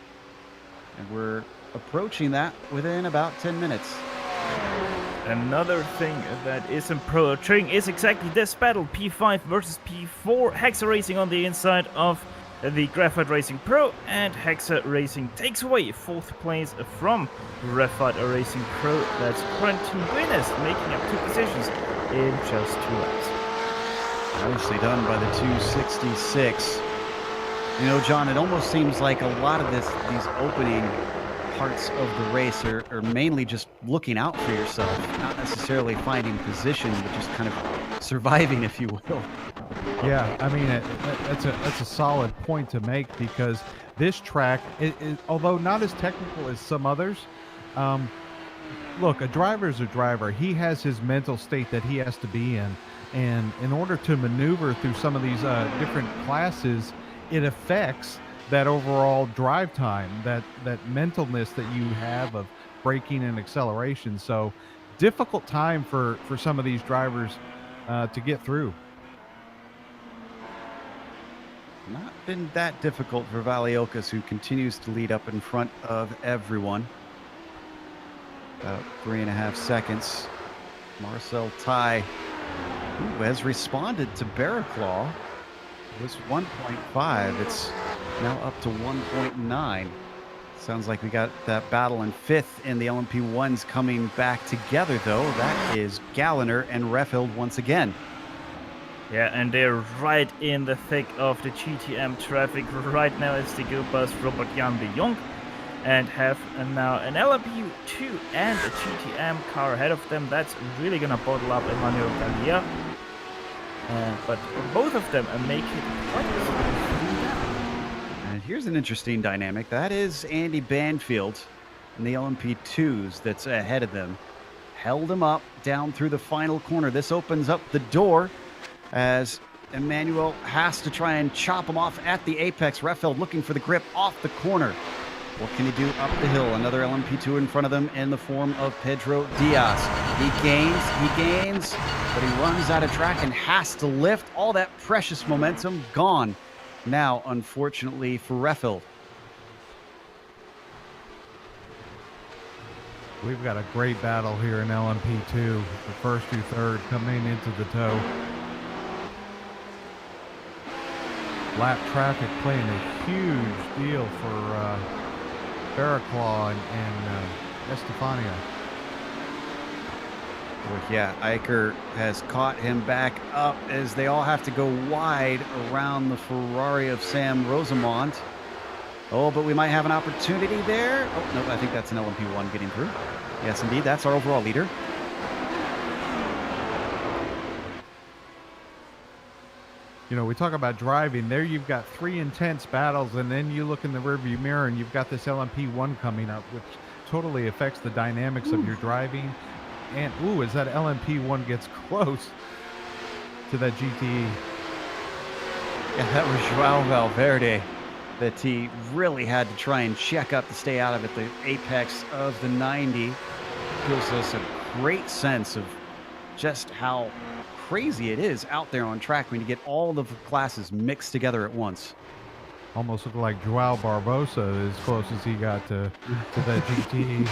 and we're approaching that within about 10 minutes. Another thing that is approaching is exactly this battle, P5 versus P4. Hexa Racing on the inside of the Graphite Racing Pro, and Hexa Racing takes away 4th place from Graphite Racing Pro. That's Quentin Guinness making up 2 positions in just 2 laps. Nicely done by the 266. You know, John, it almost seems like a lot of these opening parts of the race are mainly just looking out for yourself, not necessarily finding position, but just kind of surviving, if you will. Yeah, I mean, that's a solid point to make, because this track, although not as technical as some others, look, a driver's a driver. He has his mental state that he has to be in. And in order to maneuver through some of these different classes, it affects that overall drive time, that mentalness that you have of braking and acceleration. So difficult time for some of these drivers to get through. Not been that difficult for Valiokas, who continues to lead up in front of everyone. About 3.5 seconds. Marcel Tai, who has responded to Barraclaw. It was 1.5. It's now up to 1.9. Sounds like we got that battle in 5th in the LMP1s coming back together, though. That is Galliner and Reffield once again. Yeah, and they're right in the thick of the GTM traffic right now as they go past Robert Jan de Jong, and have now an LMP2 and a GTM car ahead of them. That's really gonna bottle up Emmanuel Gallier. But both of them make it quite And here's an interesting dynamic. That is Andy Banfield in the LMP2s that's ahead of them. Held him up down through the final corner. This opens up the door as Emmanuel has to try and chop him off at the apex. Reffield looking for the grip off the corner. What can he do up the hill? Another LMP2 in front of them in the form of Pedro Diaz. He gains, but he runs out of track and has to lift. All that precious momentum gone now, unfortunately, for Reffel. We've got a great battle here in LMP2. The first through third coming into the tow. Lap traffic playing a huge deal for Barraclaw and Estefania. Well, yeah, Eicher has caught him back up as they all have to go wide around the Ferrari of Sam Rosamond. Oh, but we might have an opportunity there. Oh, no, I think that's an LMP1 getting through. Yes, indeed, that's our overall leader. You know, we talk about driving. There you've got 3 intense battles, and then you look in the rearview mirror and you've got this LMP1 coming up, which totally affects the dynamics of your driving. And, as that LMP1 gets close to that GTE. Yeah, that was Joao Valverde that he really had to try and check up to stay out of it. The apex of the 90 gives us a great sense of just how crazy it is out there on track when you get all the classes mixed together at once. Almost looked like Joao Barbosa as close as he got to that GTE.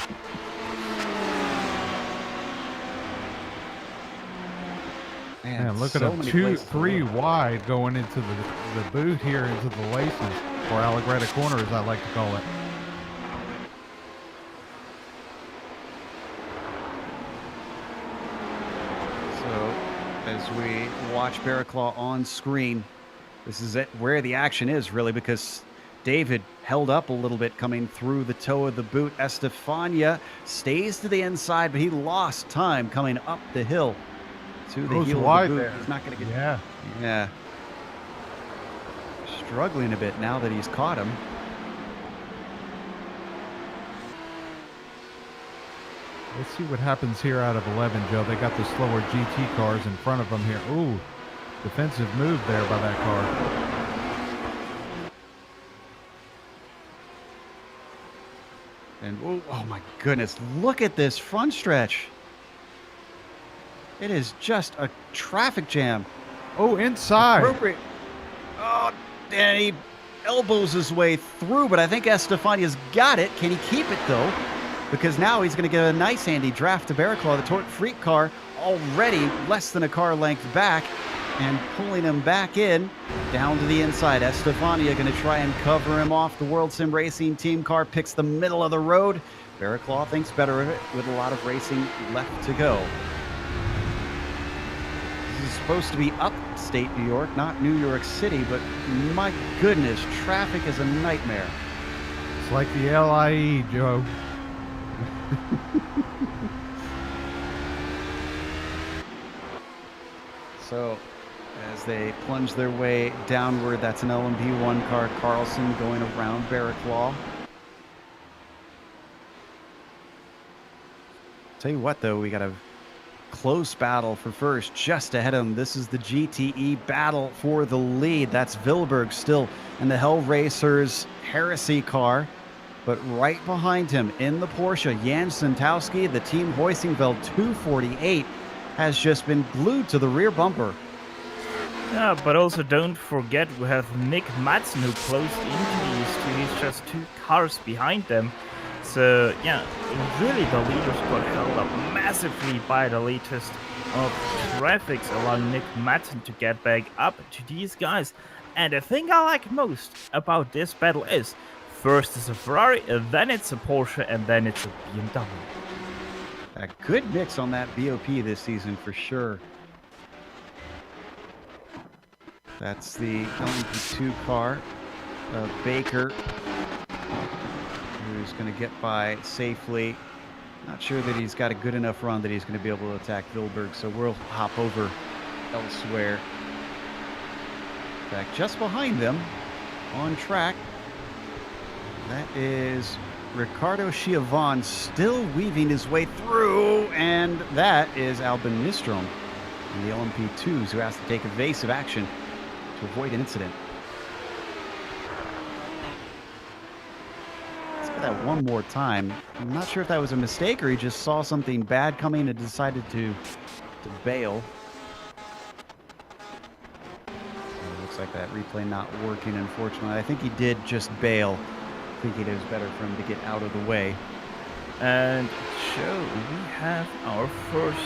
Man, look at them, 2-3 wide going into the boot here, into the laces, or Allegretta corner as I like to call it. So as we watch Barraclaw on screen, this is where the action is really, because David held up a little bit coming through the toe of the boot. Estefania stays to the inside, but he lost time coming up the hill to the heel of the boot. There. He's not going to get... Yeah. Struggling a bit now that he's caught him. Let's see what happens here out of 11, Joe. They got the slower GT cars in front of them here. Ooh, defensive move there by that car. And oh my goodness, look at this front stretch. It is just a traffic jam. Oh, inside. Appropriate. Oh, and he elbows his way through, but I think Estefania's got it. Can he keep it though? Because now he's going to get a nice handy draft to Barraclaw, the Torque Freak car, already less than a car length back, and pulling him back in, down to the inside. Estefania going to try and cover him off. The World Sim Racing team car picks the middle of the road. Barraclaw thinks better of it with a lot of racing left to go. This is supposed to be upstate New York, not New York City, but my goodness, traffic is a nightmare. It's like the LIE, Joe. So as they plunge their way downward, that's an LMP1 car. Carlson going around Barraclaw. Tell you what, though, we got a close battle for first just ahead of them. This is the GTE battle for the lead. That's Vilberg still in the Hell Racers Heresy car. But right behind him in the Porsche, Jan Santowski, the Team Hoisingveld 248, has just been glued to the rear bumper. Yeah, but also don't forget we have Nick Madsen who closed into these two. He's just 2 cars behind them. So yeah, really the leaders got held up massively by the latest of traffic, allowing Nick Madsen to get back up to these guys. And the thing I like most about this battle is first is a Ferrari, then it's a Porsche, and then it's a BMW. A good mix on that BOP this season for sure. That's the LMP2 car of Baker, who's going to get by safely. Not sure that he's got a good enough run that he's going to be able to attack Vilberg, so we'll hop over elsewhere. In fact, just behind them on track, that is Ricardo Schiavon still weaving his way through, and that is Albin Nystrom in the LMP2s who has to take evasive action to avoid an incident. Let's get that one more time. I'm not sure if that was a mistake or he just saw something bad coming and decided to bail. So it looks like that replay not working, unfortunately. I think he did just bail, thinking it was better for him to get out of the way. And Joe, we have our first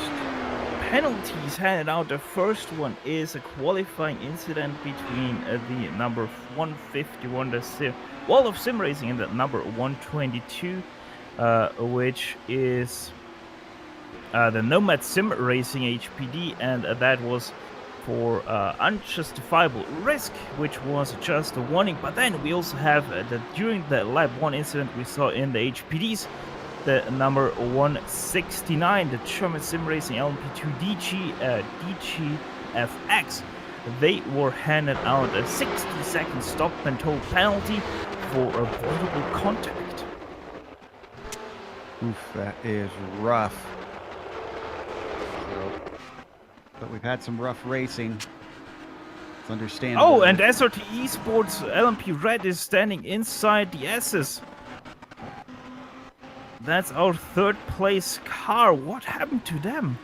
penalties handed out. The first one is a qualifying incident between the number 151, the Wall of Sim Racing, and the number 122, which is the Nomad Sim Racing HPD, and that was for unjustifiable risk, which was just a warning. But then we also have during the lap 1 incident we saw in the HPDs, the number 169, the German Sim Racing LMP2 DGFX. They were handed out a 60-second stop and toll penalty for avoidable contact. Oof, that is rough. But we've had some rough racing. It's understandable. Oh, and SRT Esports LMP Red is standing inside the S's. That's our third place car. What happened to them?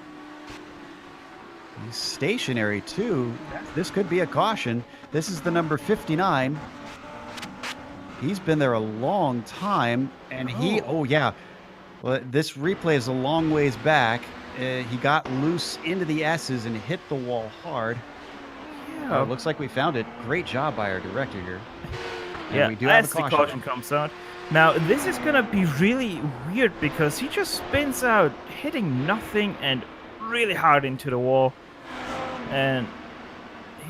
He's stationary too. This could be a caution. This is the number 59. He's been there a long time, and oh yeah. Well, this replay is a long ways back. He got loose into the S's and hit the wall hard. Yeah. Looks like we found it. Great job by our director here. And yeah, we do have a as the caution comes out. Now, this is gonna be really weird because he just spins out, hitting nothing and really hard into the wall. And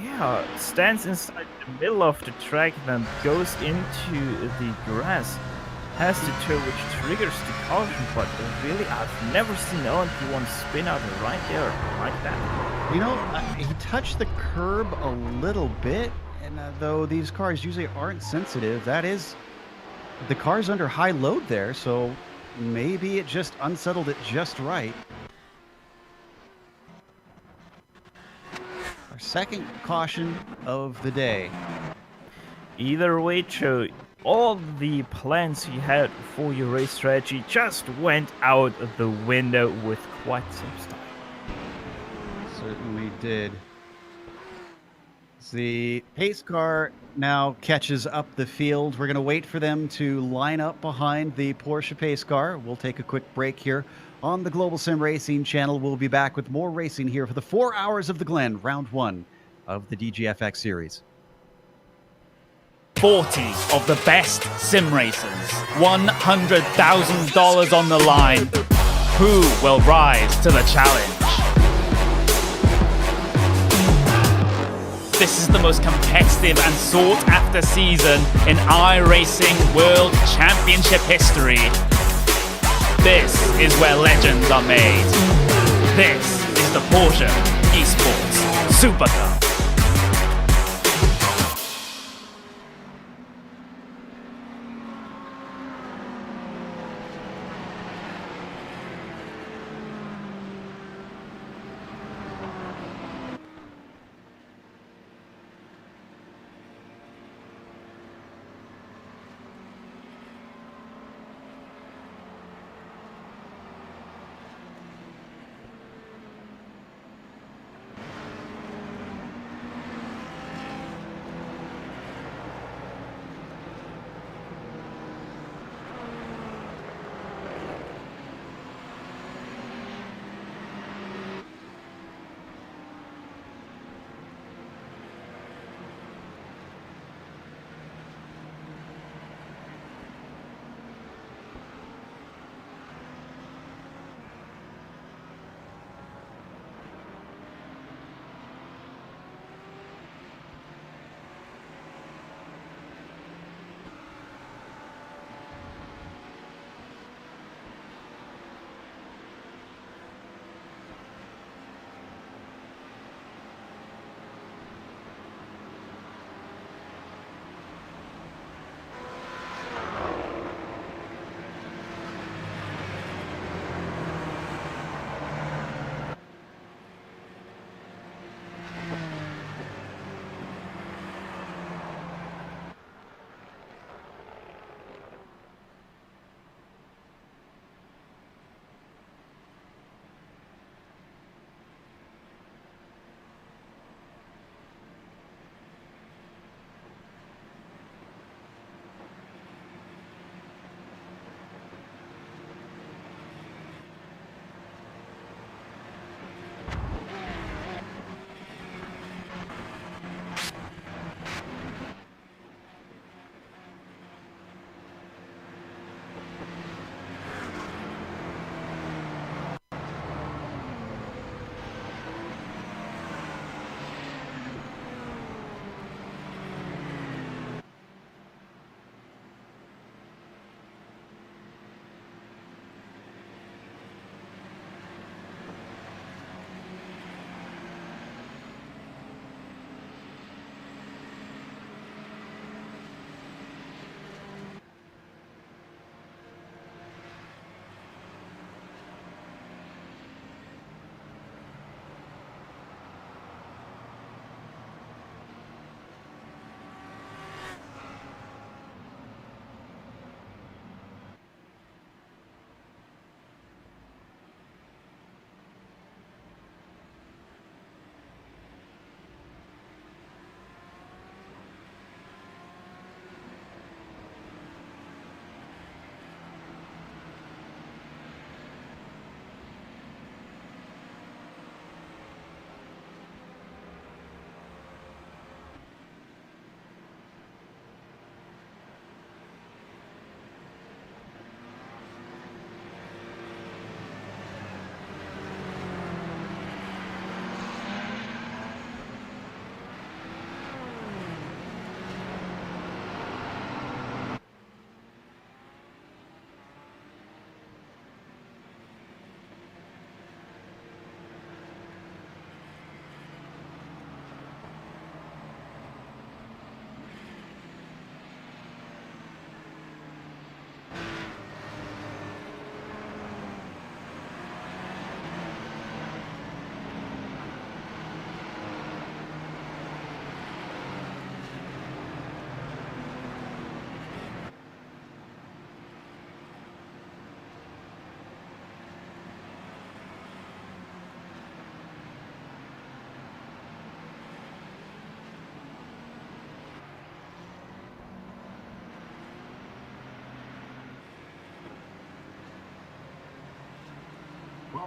yeah, stands inside the middle of the track, then goes into the grass. Has the toe which triggers the caution, but really, I've never seen LMP1 spin out right there like that. You know, he touched the curb a little bit, and though these cars usually aren't sensitive, that is, the car's under high load there, so maybe it just unsettled it just right. Our second caution of the day. Either way, Joe, all the plans you had for your race strategy just went out of the window with quite some style. Certainly did. The pace car now catches up the field. We're going to wait for them to line up behind the Porsche pace car. We'll take a quick break here on the Global Sim Racing channel. We'll be back with more racing here for the 4 Hours of the Glen, round 1 of the DGFX series. 40 of the best sim racers, $100,000 on the line. Who will rise to the challenge? This is the most competitive and sought-after season in iRacing World Championship history. This is where legends are made. This is the Porsche Esports Super Cup.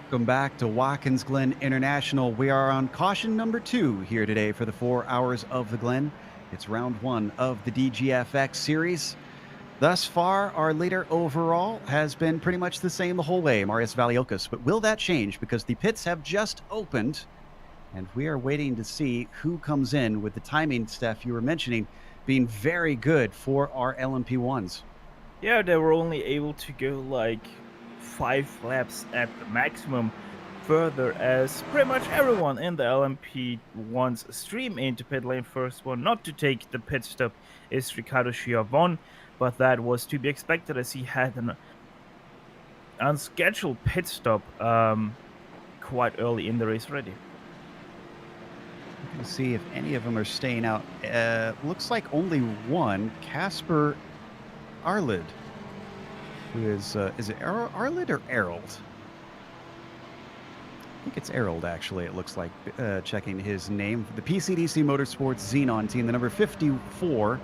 Welcome back to Watkins Glen International. We are on caution number 2 here today for the 4 hours of the Glen. It's round 1 of the DGFX series. Thus far, our leader overall has been pretty much the same the whole way, Marius Valiokas. But will that change? Because the pits have just opened, and we are waiting to see who comes in with the timing, Steph, you were mentioning, being very good for our LMP1s. Yeah, they were only able to go like 5 laps at the maximum. Further, as pretty much everyone in the LMP1's stream into pit lane, first one not to take the pit stop is Ricardo Chiavon, but that was to be expected as he had an unscheduled pit stop quite early in the race already. Let's see if any of them are staying out. Looks like only one, Casper Arlid, who is it Arlid or Errol? I think it's Errol, actually, it looks like, checking his name. The PCDC Motorsports Xenon team, the number 54,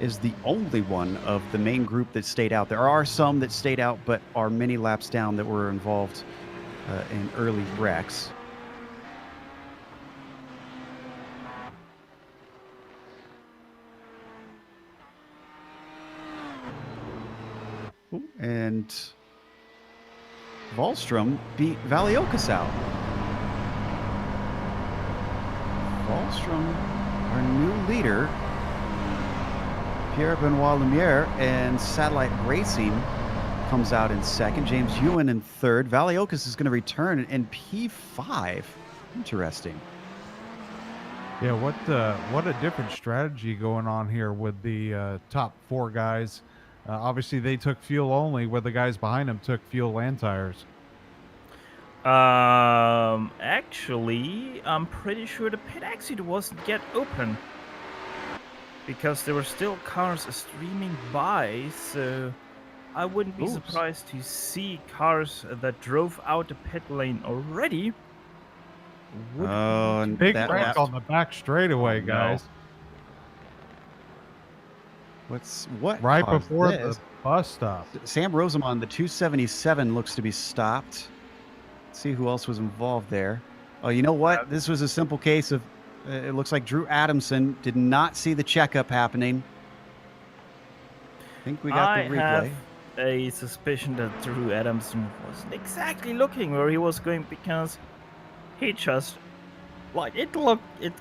is the only one of the main group that stayed out. There are some that stayed out, but are many laps down that were involved in early wrecks. And Wallstrom beat Valiokas out. Wallstrom, our new leader, Pierre Benoit Lumiere, and Satellite Racing comes out in second. James Ewan in third. Valiokas is going to return in P5. Interesting. Yeah, what a different strategy going on here with the top 4 guys. Obviously, they took fuel only, where the guys behind them took fuel and tires. Actually, I'm pretty sure the pit exit wasn't yet open because there were still cars streaming by, so I wouldn't be surprised to see cars that drove out the pit lane already. And Big wreck on the back straightaway, guys. What right caused before this? the bus stop. Sam Rosamond, the 277, looks to be stopped. Let's see who else was involved there. Oh, you know what? This was a simple case of, it looks like Drew Adamson did not see the checkup happening. I think we got the replay. I have a suspicion that Drew Adamson wasn't exactly looking where he was going because he just, like, it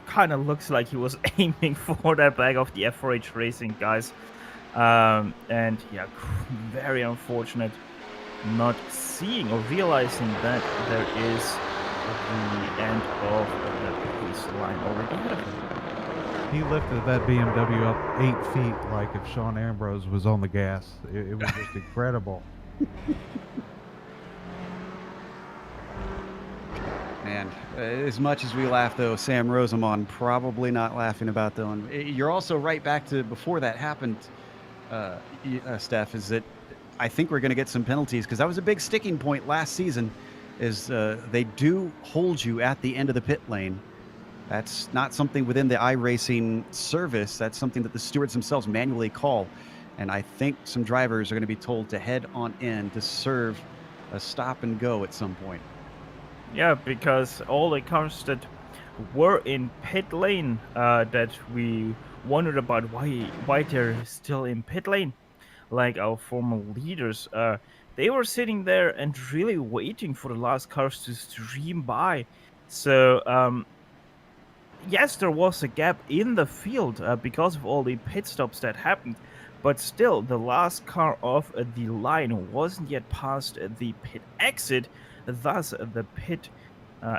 kind of looks like he was aiming for that back of the F4H Racing guys. And yeah, very unfortunate not seeing or realizing that there is the end of the pace line already ahead of him. He lifted that BMW up 8 feet like if Sean Ambrose was on the gas. It was just incredible. Man, as much as we laugh, though, Sam Rosamond probably not laughing about that one. You're also right back to before that happened, Steph, is that I think we're going to get some penalties because that was a big sticking point last season is they do hold you at the end of the pit lane. That's not something within the iRacing service. That's something that the stewards themselves manually call. And I think some drivers are going to be told to head on in to serve a stop and go at some point. Yeah, because all the cars that were in pit lane that we wondered about why they're still in pit lane, like our former leaders, they were sitting there and really waiting for the last cars to stream by. So yes, there was a gap in the field because of all the pit stops that happened, but still the last car off the line wasn't yet past the pit exit. Thus, the pit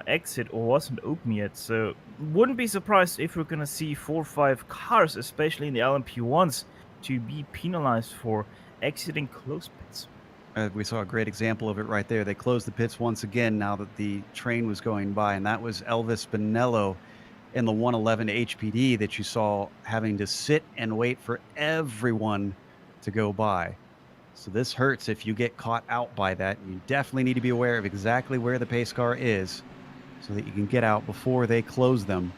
exit wasn't open yet, so wouldn't be surprised if we're gonna see 4 or 5 cars, especially in the LMP1s, to be penalized for exiting closed pits. We saw a great example of it right there. They closed the pits once again now that the train was going by, and that was Elvis Bonello in the 111 HPD that you saw having to sit and wait for everyone to go by. So this hurts if you get caught out by that. You definitely need to be aware of exactly where the pace car is so that you can get out before they close them.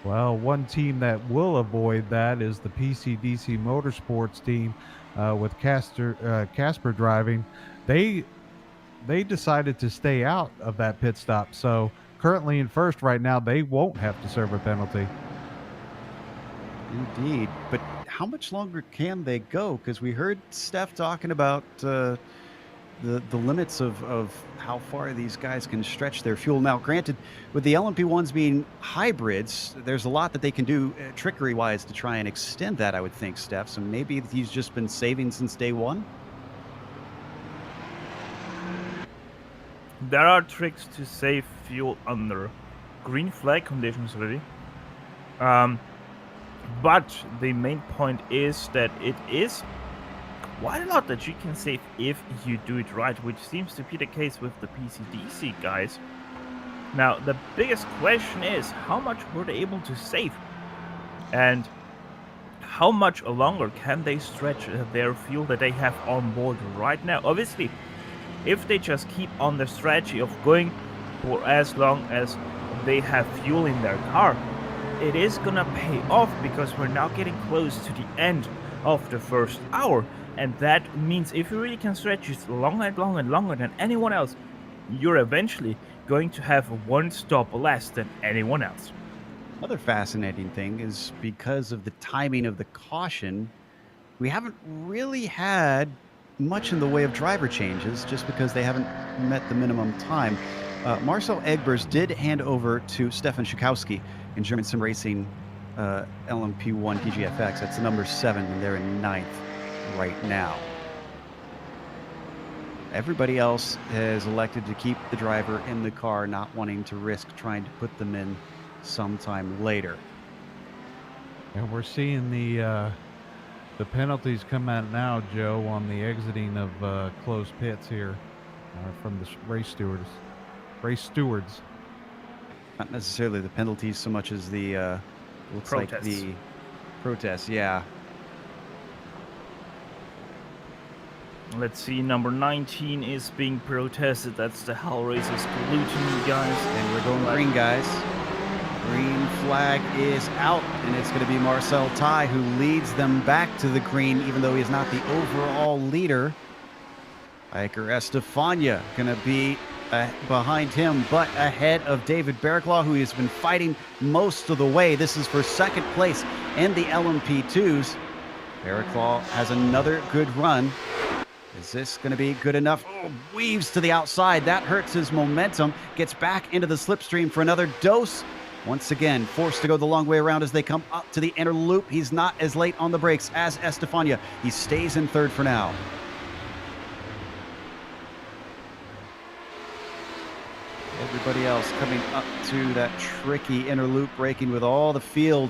Well, one team that will avoid that is the PCDC Motorsports team with Casper driving. They they decided to stay out of that pit stop. So currently in first right now, they won't have to serve a penalty. Indeed. But how much longer can they go? Because we heard Steph talking about the limits of how far these guys can stretch their fuel. Now, granted, with the LMP1s being hybrids, there's a lot that they can do trickery-wise to try and extend that, I would think, Steph. So maybe he's just been saving since day one? There are tricks to save fuel under green flag conditions, really. But the main point is that it is quite a lot that you can save if you do it right, which seems to be the case with the PCDC guys. Now, the biggest question is, how much were they able to save? And how much longer can they stretch their fuel that they have on board right now? Obviously, if they just keep on the strategy of going for as long as they have fuel in their car, it is gonna pay off, because we're now getting close to the end of the first hour. And that means if you really can stretch it longer and longer and longer than anyone else, you're eventually going to have one stop less than anyone else. Another fascinating thing is because of the timing of the caution, we haven't really had much in the way of driver changes just because they haven't met the minimum time. Marcel Egbers did hand over to Stefan Schukowski in German Sim Racing LMP1 DGFX. That's the number 7, and they're in 9th right now. Everybody else has elected to keep the driver in the car, not wanting to risk trying to put them in sometime later. And we're seeing the penalties come out now, Joe, on the exiting of closed pits here from the race stewards. Not necessarily the penalties so much as the looks like the protests. Yeah. Let's see, number 19 is being protested. That's the Hellraiser's gluten, guys. And we're going green, guys. Green flag is out, and it's going to be Marcel Tai who leads them back to the green, even though he's not the overall leader. Iker Estefania going to be behind him, but ahead of David Barraclaw, who has been fighting most of the way. This is for second place in the LMP2s. Barraclaw has another good run. Is this going to be good enough? Oh, weaves to the outside. That hurts his momentum. Gets back into the slipstream for another dose. Once again, forced to go the long way around as they come up to the inner loop. He's not as late on the brakes as Estefania. He stays in third for now. Everybody else coming up to that tricky inner loop, braking with all the field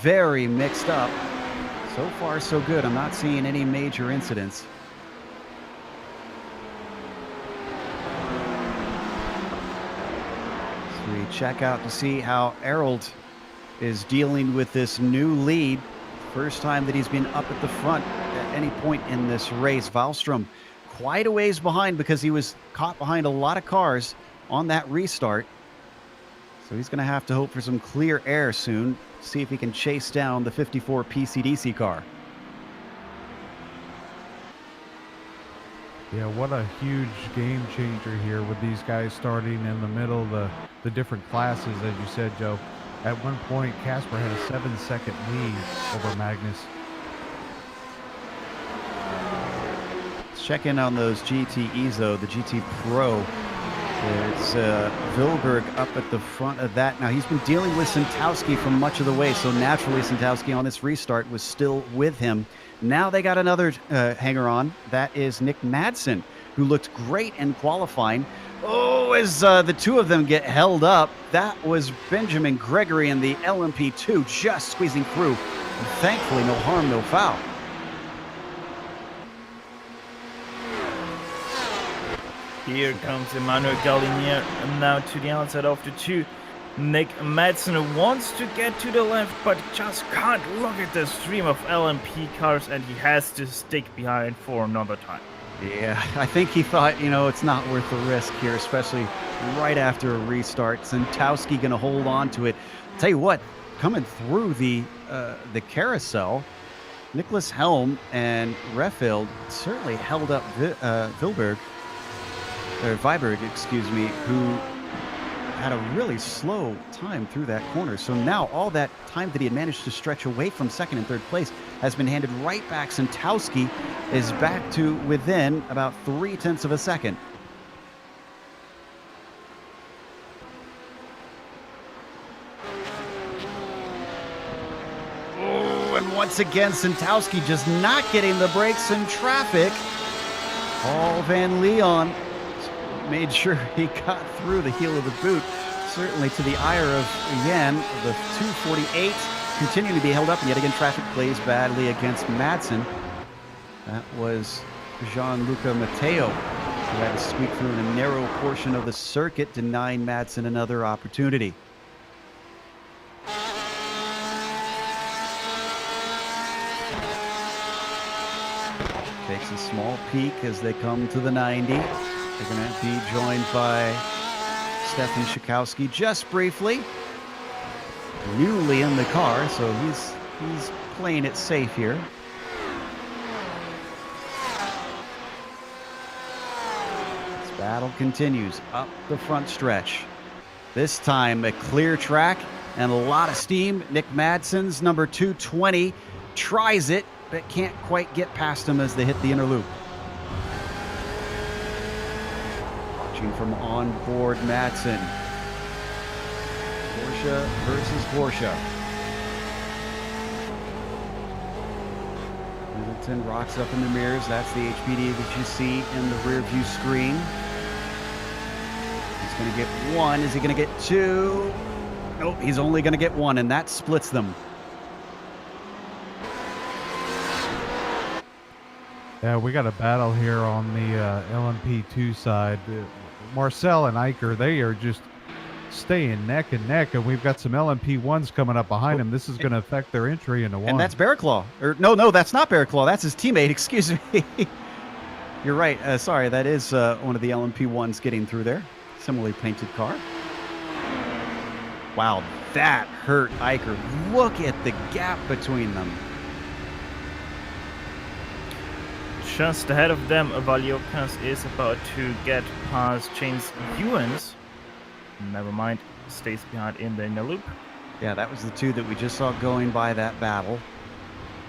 very mixed up. So far, so good. I'm not seeing any major incidents. So we check out to see how Errol is dealing with this new lead. First time that he's been up at the front at any point in this race. Wallström quite a ways behind because he was caught behind a lot of cars on that restart. So he's going to have to hope for some clear air soon. See if he can chase down the 54 PCDC car. Yeah, what a huge game changer here with these guys starting in the middle of the different classes, as you said, Joe. At one point, Casper had a 7-second lead over Magnus. Let's check in on those GTEs, though, the GT Pro. It's Vilberg up at the front of that. Now, he's been dealing with Santowski for much of the way, so naturally Santowski on this restart was still with him. Now they got another hanger-on. That is Nick Madsen, who looked great in qualifying. Oh, as the two of them get held up, that was Benjamin Gregory in the LMP2 just squeezing through. And thankfully, no harm, no foul. Here comes Emmanuel Gallinier now to the outside of the two. Nick Madsen wants to get to the left, but just can't look at the stream of LMP cars, and he has to stick behind for another time. Yeah, I think he thought, it's not worth the risk here, especially right after a restart. Santowski going to hold on to it. Tell you what, coming through the carousel, Nicholas Helm and Reffield certainly held up Vilberg. or Viberg, excuse me, who had a really slow time through that corner. So now all that time that he had managed to stretch away from second and third place has been handed right back. Santowski is back to within about 0.3 of a second. Oh, and once again, Santowski just not getting the brakes in traffic. Paul Van Leon made sure he got through the heel of the boot, certainly to the ire of Yen. The 248 continuing to be held up, and yet again traffic plays badly against Madsen. That was Gianluca Matteo, who had to squeak through in a narrow portion of the circuit, denying Madsen another opportunity. Takes a small peek as they come to the 90. They're going to be joined by Stefan Schakowsky just briefly. Newly in the car, so he's playing it safe here. This battle continues up the front stretch. This time a clear track and a lot of steam. Nick Madsen's number 220 tries it, but can't quite get past him as they hit the inner loop. Watching from on board Madsen. Porsche versus Porsche. Middleton rocks up in the mirrors. That's the HPD that you see in the rear view screen. He's going to get one. Is he going to get two? Nope, he's only going to get one, and that splits them. Yeah, we got a battle here on the LMP2 side. Marcel and Iker, they are just staying neck and neck, and we've got some LMP1s coming up behind them. This is going to affect their entry into one. And that's Bearclaw. Or no, that's not Bearclaw. That's his teammate. Excuse me. You're right. Sorry, that is one of the LMP1s getting through there. Similarly painted car. Wow, that hurt Iker. Look at the gap between them. Just ahead of them, Valiokas is about to get past James Ewens. Never mind, stays behind in the inner loop. Yeah, that was the two that we just saw going by that battle.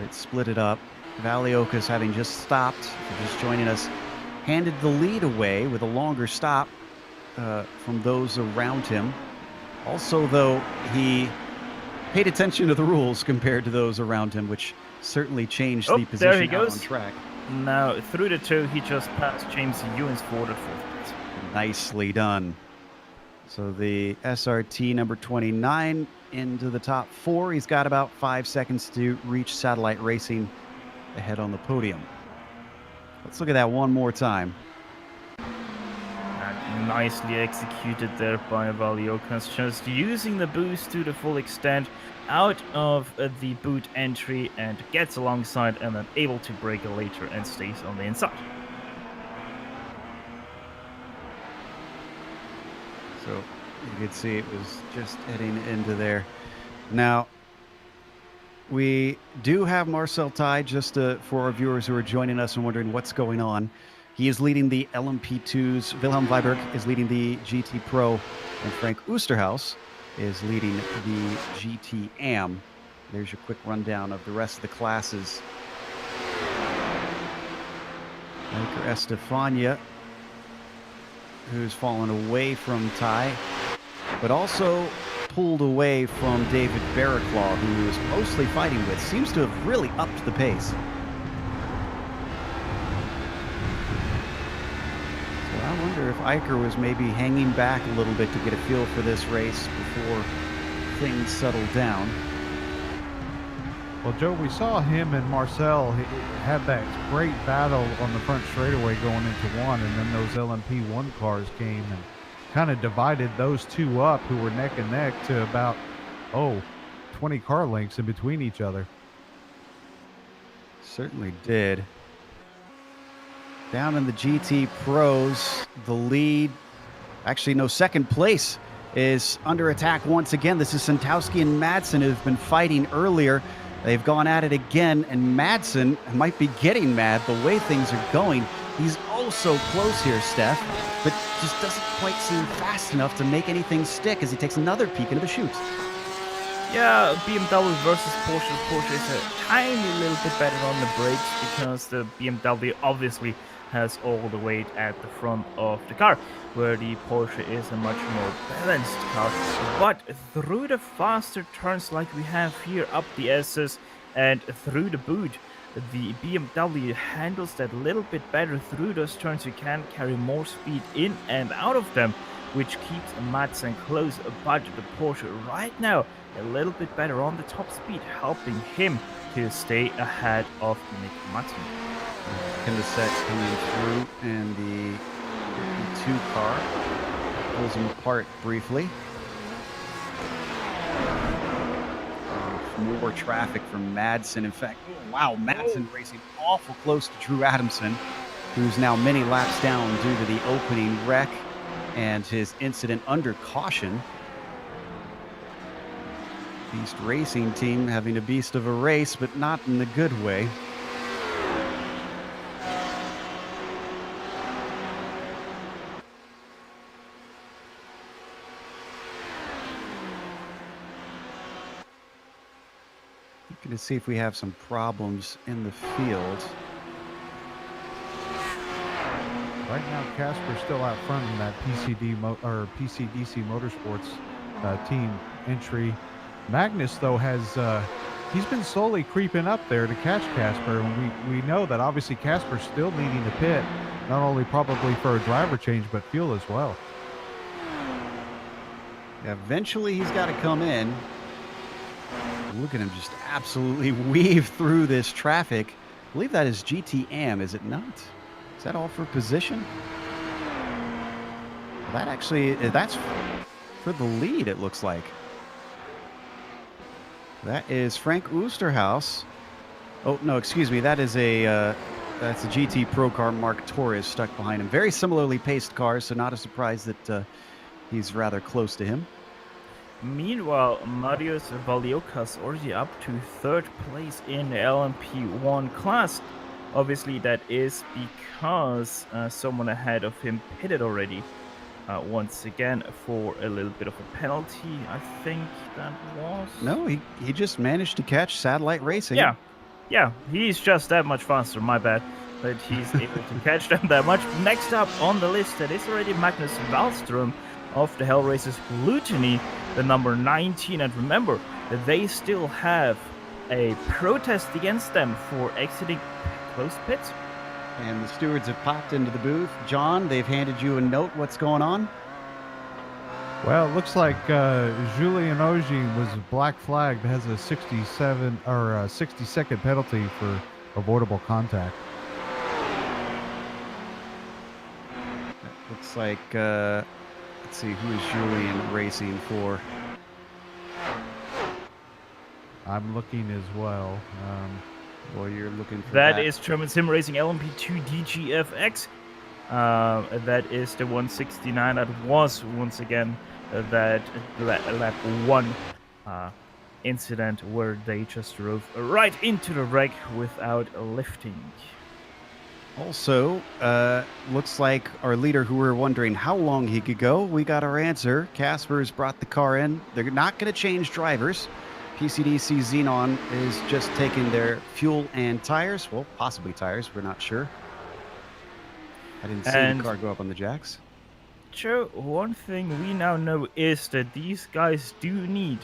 It split it up. Valiokas, having just stopped, for just joining us, handed the lead away with a longer stop from those around him. Also, though, he paid attention to the rules compared to those around him, which certainly changed the position there he goes. on track. Now, through the two, he just passed James Ewens forward at fourth place. Nicely done. So the SRT number 29 into the top four. He's got about 5 seconds to reach Satellite Racing ahead on the podium. Let's look at that one more time. And nicely executed there by Valiokas, just using the boost to the full extent out of the boot entry and gets alongside and then able to brake later and stays on the inside. So you can see it was just heading into there. Now, we do have Marcel tied, just for our viewers who are joining us and wondering what's going on. He is leading the LMP2s. Wilhelm Weiberg is leading the GT Pro, and Frank Oosterhuis is leading the GT Am. There's your quick rundown of the rest of the classes. Iker Estefania, who's fallen away from Ty, but also pulled away from David Bearclaw, who he was mostly fighting with. Seems to have really upped the pace. So I wonder if Iker was maybe hanging back a little bit to get a feel for this race before things settled down. Well, Joe, we saw him and Marcel had that great battle on the front straightaway going into one, and then those LMP1 cars came and kind of divided those two up, who were neck and neck, to about 20 car lengths in between each other. Certainly did. Down in the GT Pros, the lead, actually no, second place is under attack once again. This is Santowski and Madsen, who've been fighting earlier. They've gone at it again, and Madsen might be getting mad the way things are going. He's oh so close here, Steph, but just doesn't quite seem fast enough to make anything stick as he takes another peek into the chutes. Yeah, BMW versus Porsche. Porsche is a tiny little bit better on the brakes because the BMW obviously has all the weight at the front of the car, where the Porsche is a much more balanced car. But through the faster turns like we have here up the S's and through the boot, the BMW handles that a little bit better through those turns. You can carry more speed in and out of them, which keeps Madsen close. But the Porsche right now a little bit better on the top speed, helping him to stay ahead of Nick Madsen. In the set coming through, and the 52 car pulls him apart briefly. More traffic from Madsen. In fact, wow, Madsen racing awful close to Drew Adamson, who's now many laps down due to the opening wreck and his incident under caution. Beast Racing Team having a beast of a race, but not in the good way. Looking to see if we have some problems in the field. Right now, Casper's still out front in that PCDC Motorsports team entry. Magnus, though, has he's been slowly creeping up there to catch Casper, and we know that obviously Casper's still needing to pit, not only probably for a driver change, but fuel as well. Yeah, eventually he's got to come in. Look at him just absolutely weave through this traffic. I believe that is GTM, is it not? Is that all for position? That actually, that's for the lead, it looks like. That is Frank Oosterhuis. Oh, no, excuse me. That is that's a GT Pro car. Mark Torres stuck behind him. Very similarly paced cars, so not a surprise that he's rather close to him. Meanwhile, Marius Valiokas already up to 3rd place in the LMP1 class. Obviously, that is because someone ahead of him pitted already. Once again for a little bit of a penalty, I think that was. No, he just managed to catch Satellite Racing. Yeah, he's just that much faster, my bad. But he's able to catch them that much. Next up on the list, that is already Magnus Wallström of the Hellraisers Gluttony, the number 19. And remember, that they still have a protest against them for exiting closed pits. And the stewards have popped into the booth. John, they've handed you a note. What's going on? Well, it looks like Julien Ogin was black flagged, has a 67 or a 60-second penalty for avoidable contact. That looks like, let's see, who is Julien racing for? I'm looking as well. Well, you're looking for that. That is German Sim Racing LMP2 DGFX. That is the 169. That was once again that lap 1 incident where they just drove right into the wreck without lifting. Also, looks like our leader, who we're wondering how long he could go, we got our answer. Casper's brought the car in. They're not going to change drivers. PCDC Xenon is just taking their fuel and tires. Well, possibly tires. We're not sure. I didn't see the car go up on the jacks. Joe, one thing we now know is that these guys do need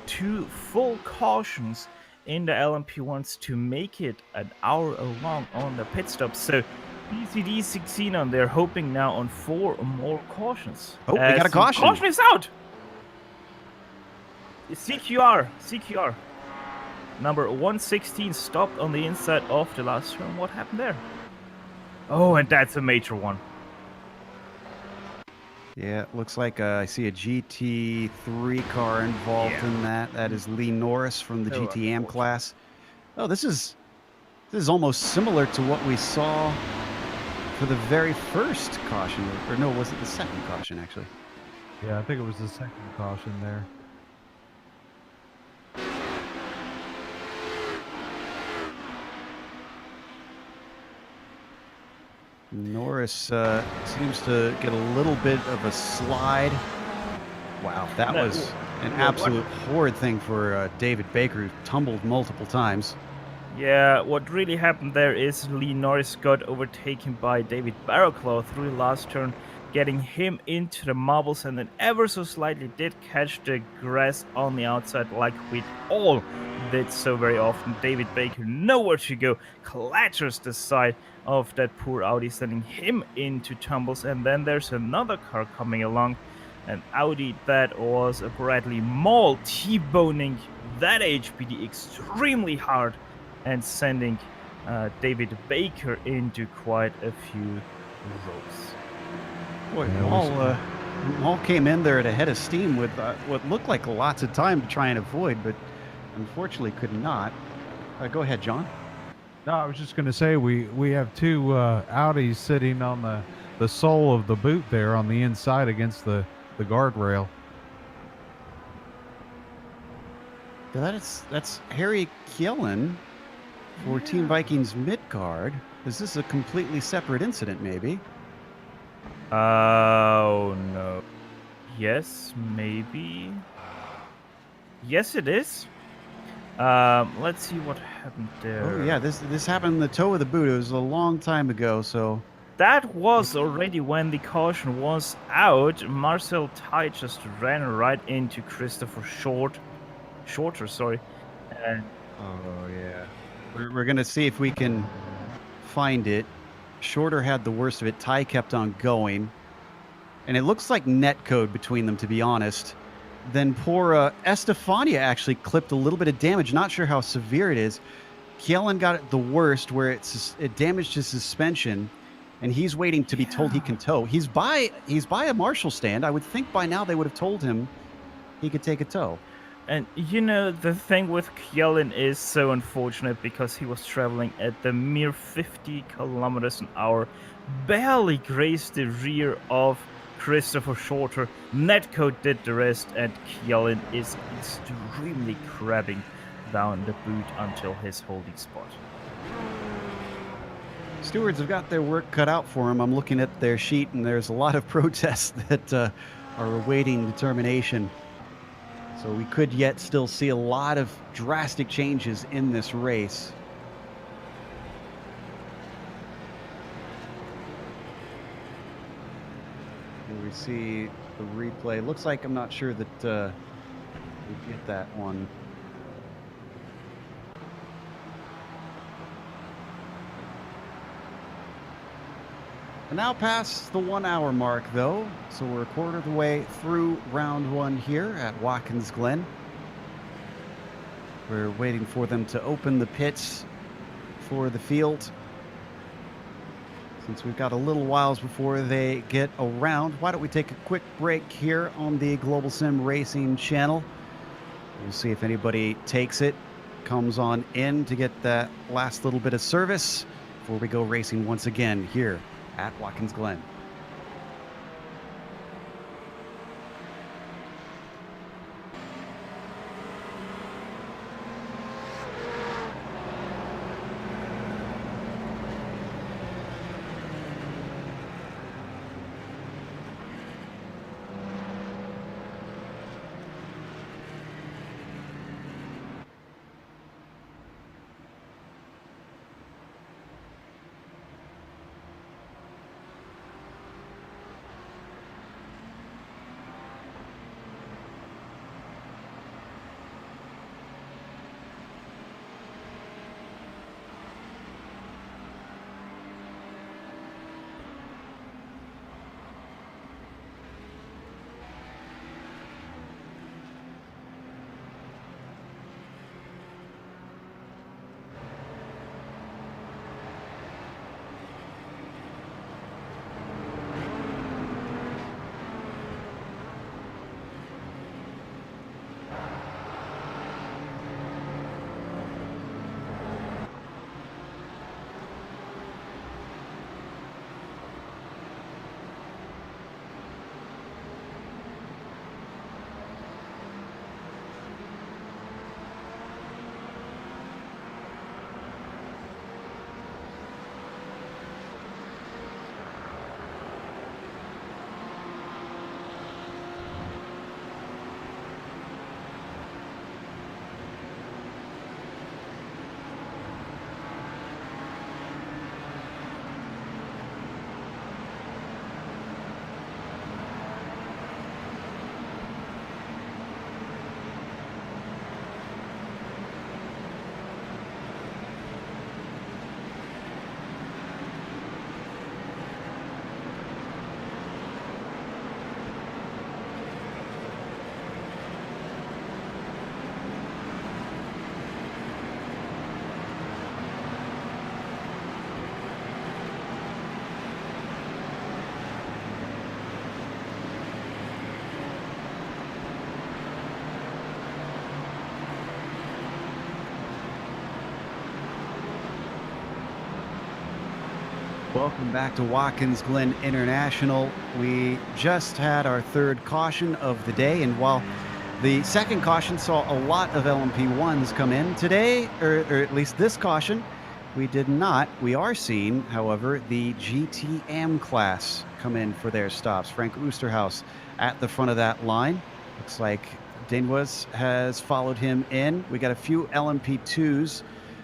2 full cautions in the LMP1s to make it an hour long on the pit stop. So PCDC Xenon, they're hoping now on 4 more cautions. Oh, we got a caution. Caution is out! CQR. Number 116 stopped on the inside of the last turn. What happened there? Oh, and that's a major one. Yeah, it looks like I see a GT3 car involved in that. That is Lee Norris from the GTM class. Oh, this is almost similar to what we saw for the very first caution. Or no, was it the second caution, actually? Yeah, I think it was the second caution there. Norris seems to get a little bit of a slide. Wow, that No, was an well, absolute horrid thing for David Baker, who tumbled multiple times. Yeah, what really happened there is Lee Norris got overtaken by David Barrowclaw through the last turn, getting him into the marbles, and then ever so slightly did catch the grass on the outside, like we all did so very often. David Baker, nowhere to go, clatters the side of that poor Audi, sending him into tumbles, and then there's another car coming along, an Audi that was a Bradley Mall T-boning that HPD extremely hard and sending David Baker into quite a few rows. Boy, Yeah, Maul came in there at a head of steam with what looked like lots of time to try and avoid, but unfortunately could not. Go ahead, John. No, I was just going to say we have two Audis sitting on the sole of the boot there on the inside against the guardrail. That's Harry Kielen for Team Vikings midcard. Is this a completely separate incident, maybe? Oh no. Yes, maybe. Yes, it is. Let's see what happened there. Oh yeah, this happened in the toe of the boot. It was a long time ago, so That was already when the caution was out. Marcel Ty just ran right into Christopher Shorter, sorry. And oh yeah. We're gonna see if we can find it. Shorter had the worst of it. Ty kept on going, and it looks like net code between them, to be honest. Then poor Estefania actually clipped a little bit of damage. Not sure how severe it is. Kielen got it the worst, where it damaged his suspension, and he's waiting to be told he can tow. He's by a marshal stand. I would think by now they would have told him he could take a tow. And you know, the thing with Kielen is so unfortunate because he was traveling at the mere 50 kilometers an hour, barely grazed the rear of Christopher Shorter. Netcode did the rest, and Kielen is extremely crabbing down the boot until his holding spot. Stewards have got their work cut out for them. I'm looking at their sheet, and there's a lot of protests that are awaiting determination. So we could yet still see a lot of drastic changes in this race. Here we see the replay. Looks like I'm not sure that we get that one. We're now past the 1 hour mark, though, so we're a quarter of the way through round one here at Watkins Glen. We're waiting for them to open the pits for the field. Since we've got a little whiles before they get around, why don't we take a quick break here on the Global Sim Racing channel. We'll see if anybody takes it, comes on in to get that last little bit of service before we go racing once again here at Watkins Glen. Welcome back to Watkins Glen International. We just had our third caution of the day, and while the second caution saw a lot of LMP1s come in today, or at least this caution, we did not. We are seeing, however, the GTM class come in for their stops. Frank Oosterhuis at the front of that line. Looks like Denwas has followed him in. We got a few LMP2s.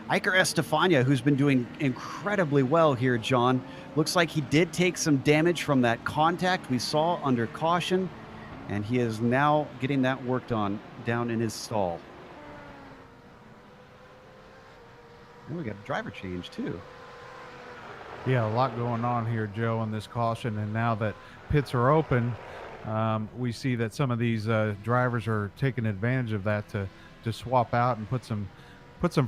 Iker Estefania, who's been doing incredibly well here, John. Looks like he did take some damage from that contact we saw under caution, and he is now getting that worked on down in his stall. And we got a driver change, too. Yeah, a lot going on here, Joe, on this caution. And now that pits are open, we see that some of these drivers are taking advantage of that to swap out and put some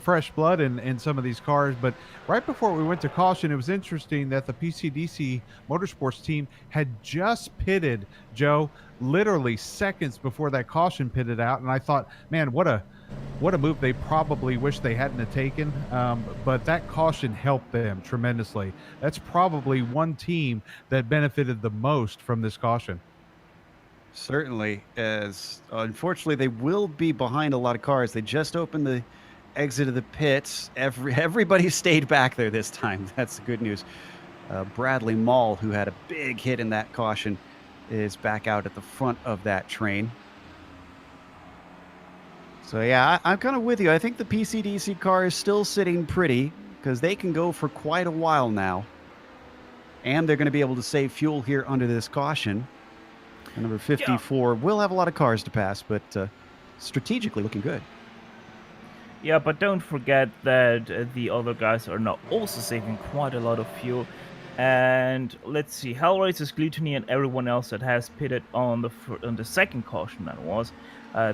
fresh blood in some of these cars. But right before we went to caution, it was interesting that the PCDC Motorsports team had just pitted, Joe, literally seconds before that caution pitted out. And I thought, man, what a move they probably wish they hadn't have taken. But that caution helped them tremendously. That's probably one team that benefited the most from this caution. Certainly, as unfortunately they will be behind a lot of cars. They just opened the exit of the pits. Everybody stayed back there this time. That's the good news. Bradley Mall, who had a big hit in that caution, is back out at the front of that train. So yeah, I'm kind of with you. I think the PCDC car is still sitting pretty because they can go for quite a while now. And they're going to be able to save fuel here under this caution. And number 54 will have a lot of cars to pass, but strategically looking good. Yeah, but don't forget that the other guys are now also saving quite a lot of fuel. And let's see, Hellraiser's Gluttony and everyone else that has pitted on the second caution that was,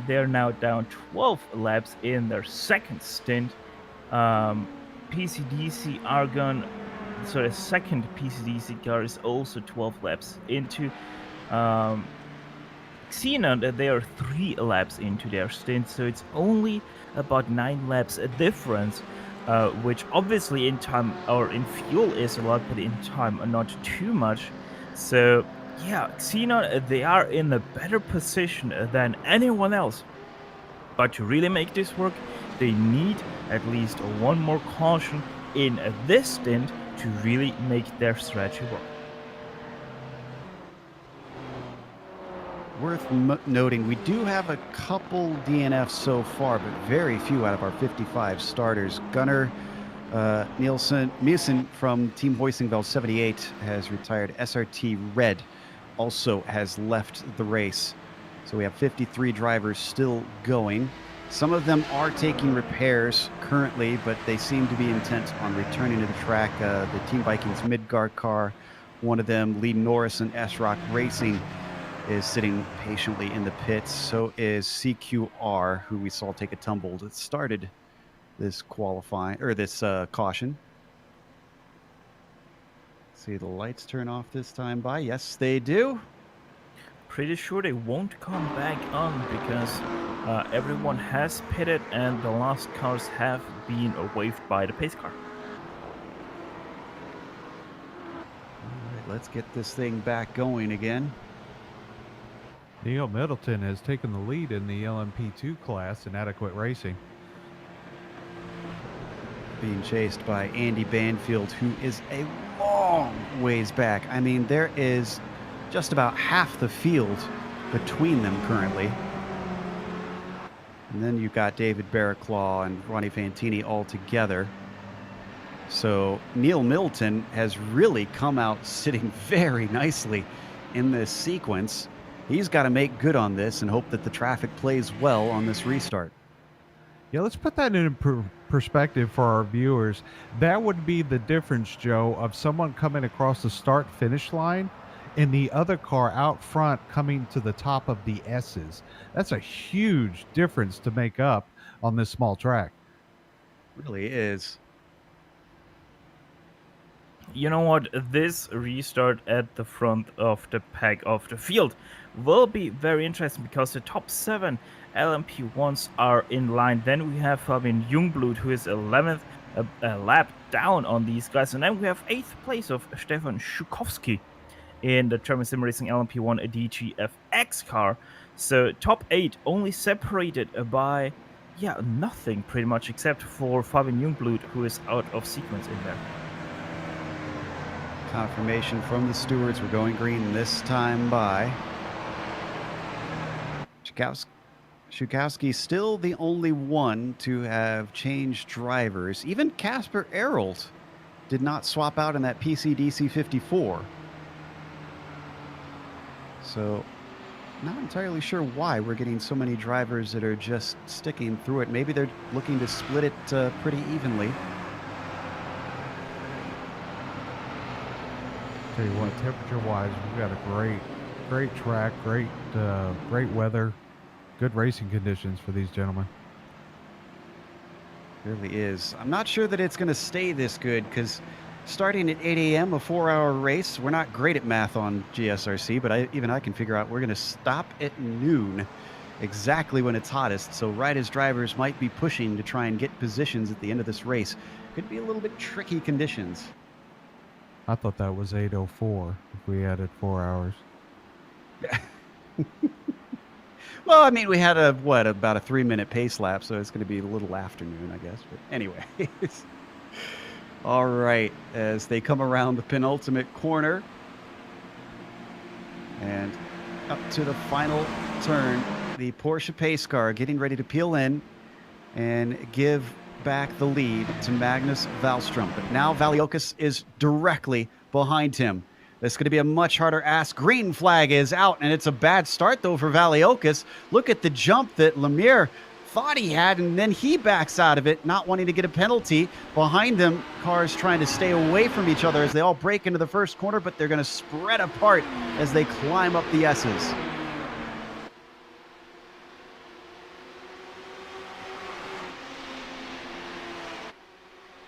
they're now down 12 laps in their second stint. PCDC Argon, so the second PCDC car is also 12 laps into. Xenon, they are 3 laps into their stint, so it's only about 9 laps a difference, which obviously in time or in fuel is a lot, but in time not too much. So yeah, Xenon, they are in a better position than anyone else. But to really make this work, they need at least one more caution in this stint to really make their strategy work. Worth noting, we do have a couple DNFs so far, but very few out of our 55 starters. Gunnar Nielsen from Team Hoisingveld 78 has retired. SRT Red also has left the race. So we have 53 drivers still going. Some of them are taking repairs currently, but they seem to be intent on returning to the track. The Team Vikings Midgard car, one of them, Lee Norris and S-Rock Racing, is sitting patiently in the pits. So is CQR, who we saw take a tumble that started this qualifying or this caution. See the lights turn off this time by. Yes, they do. Pretty sure they won't come back on because everyone has pitted and the last cars have been waved by the pace car. All right, let's get this thing back going again. Neil Middleton has taken the lead in the LMP2 class in adequate racing. Being chased by Andy Banfield, who is a long ways back. I mean, there is just about half the field between them currently. And then you've got David Barraclaw and Ronnie Fantini all together. So Neil Middleton has really come out sitting very nicely in this sequence. He's got to make good on this and hope that the traffic plays well on this restart. Yeah, let's put that in perspective for our viewers. That would be the difference, Joe, of someone coming across the start-finish line and the other car out front coming to the top of the S's. That's a huge difference to make up on this small track. Really is. You know what? This restart at the front of the pack of the field will be very interesting because the top 7 LMP1s are in line. Then we have Fabian Jungblut, who is 11th, a lap down on these guys. And then we have 8th place of Stefan Schukowski in the German Sim Racing LMP1 DGFX car. So top 8 only separated by, nothing pretty much, except for Fabian Jungblut, who is out of sequence in there. Confirmation from the stewards. We're going green this time by Schukowski, still the only one to have changed drivers. Even Casper Errol's did not swap out in that PCDC 54. So, not entirely sure why we're getting so many drivers that are just sticking through it. Maybe they're looking to split it pretty evenly. Tell you what, temperature-wise, we've got a great track, great weather, good racing conditions for these gentlemen. Really is. I'm not sure that it's going to stay this good because starting at 8 a.m., a 4-hour race, we're not great at math on GSRC, but even I can figure out we're going to stop at noon, exactly when it's hottest. So right as drivers might be pushing to try and get positions at the end of this race, could be a little bit tricky conditions. I thought that was 8:04 if we added 4 hours. Well, I mean, we had about a 3-minute pace lap, so it's going to be a little afternoon, I guess. But anyway, all right, as they come around the penultimate corner and up to the final turn, the Porsche pace car getting ready to peel in and give back the lead to Magnus Wallström. But now Valiokas is directly behind him. This is going to be a much harder ask. Green flag is out, and it's a bad start, though, for Valiokas. Look at the jump that Lemire thought he had, and then he backs out of it, not wanting to get a penalty. Behind them, cars trying to stay away from each other as they all break into the first corner, but they're going to spread apart as they climb up the S's.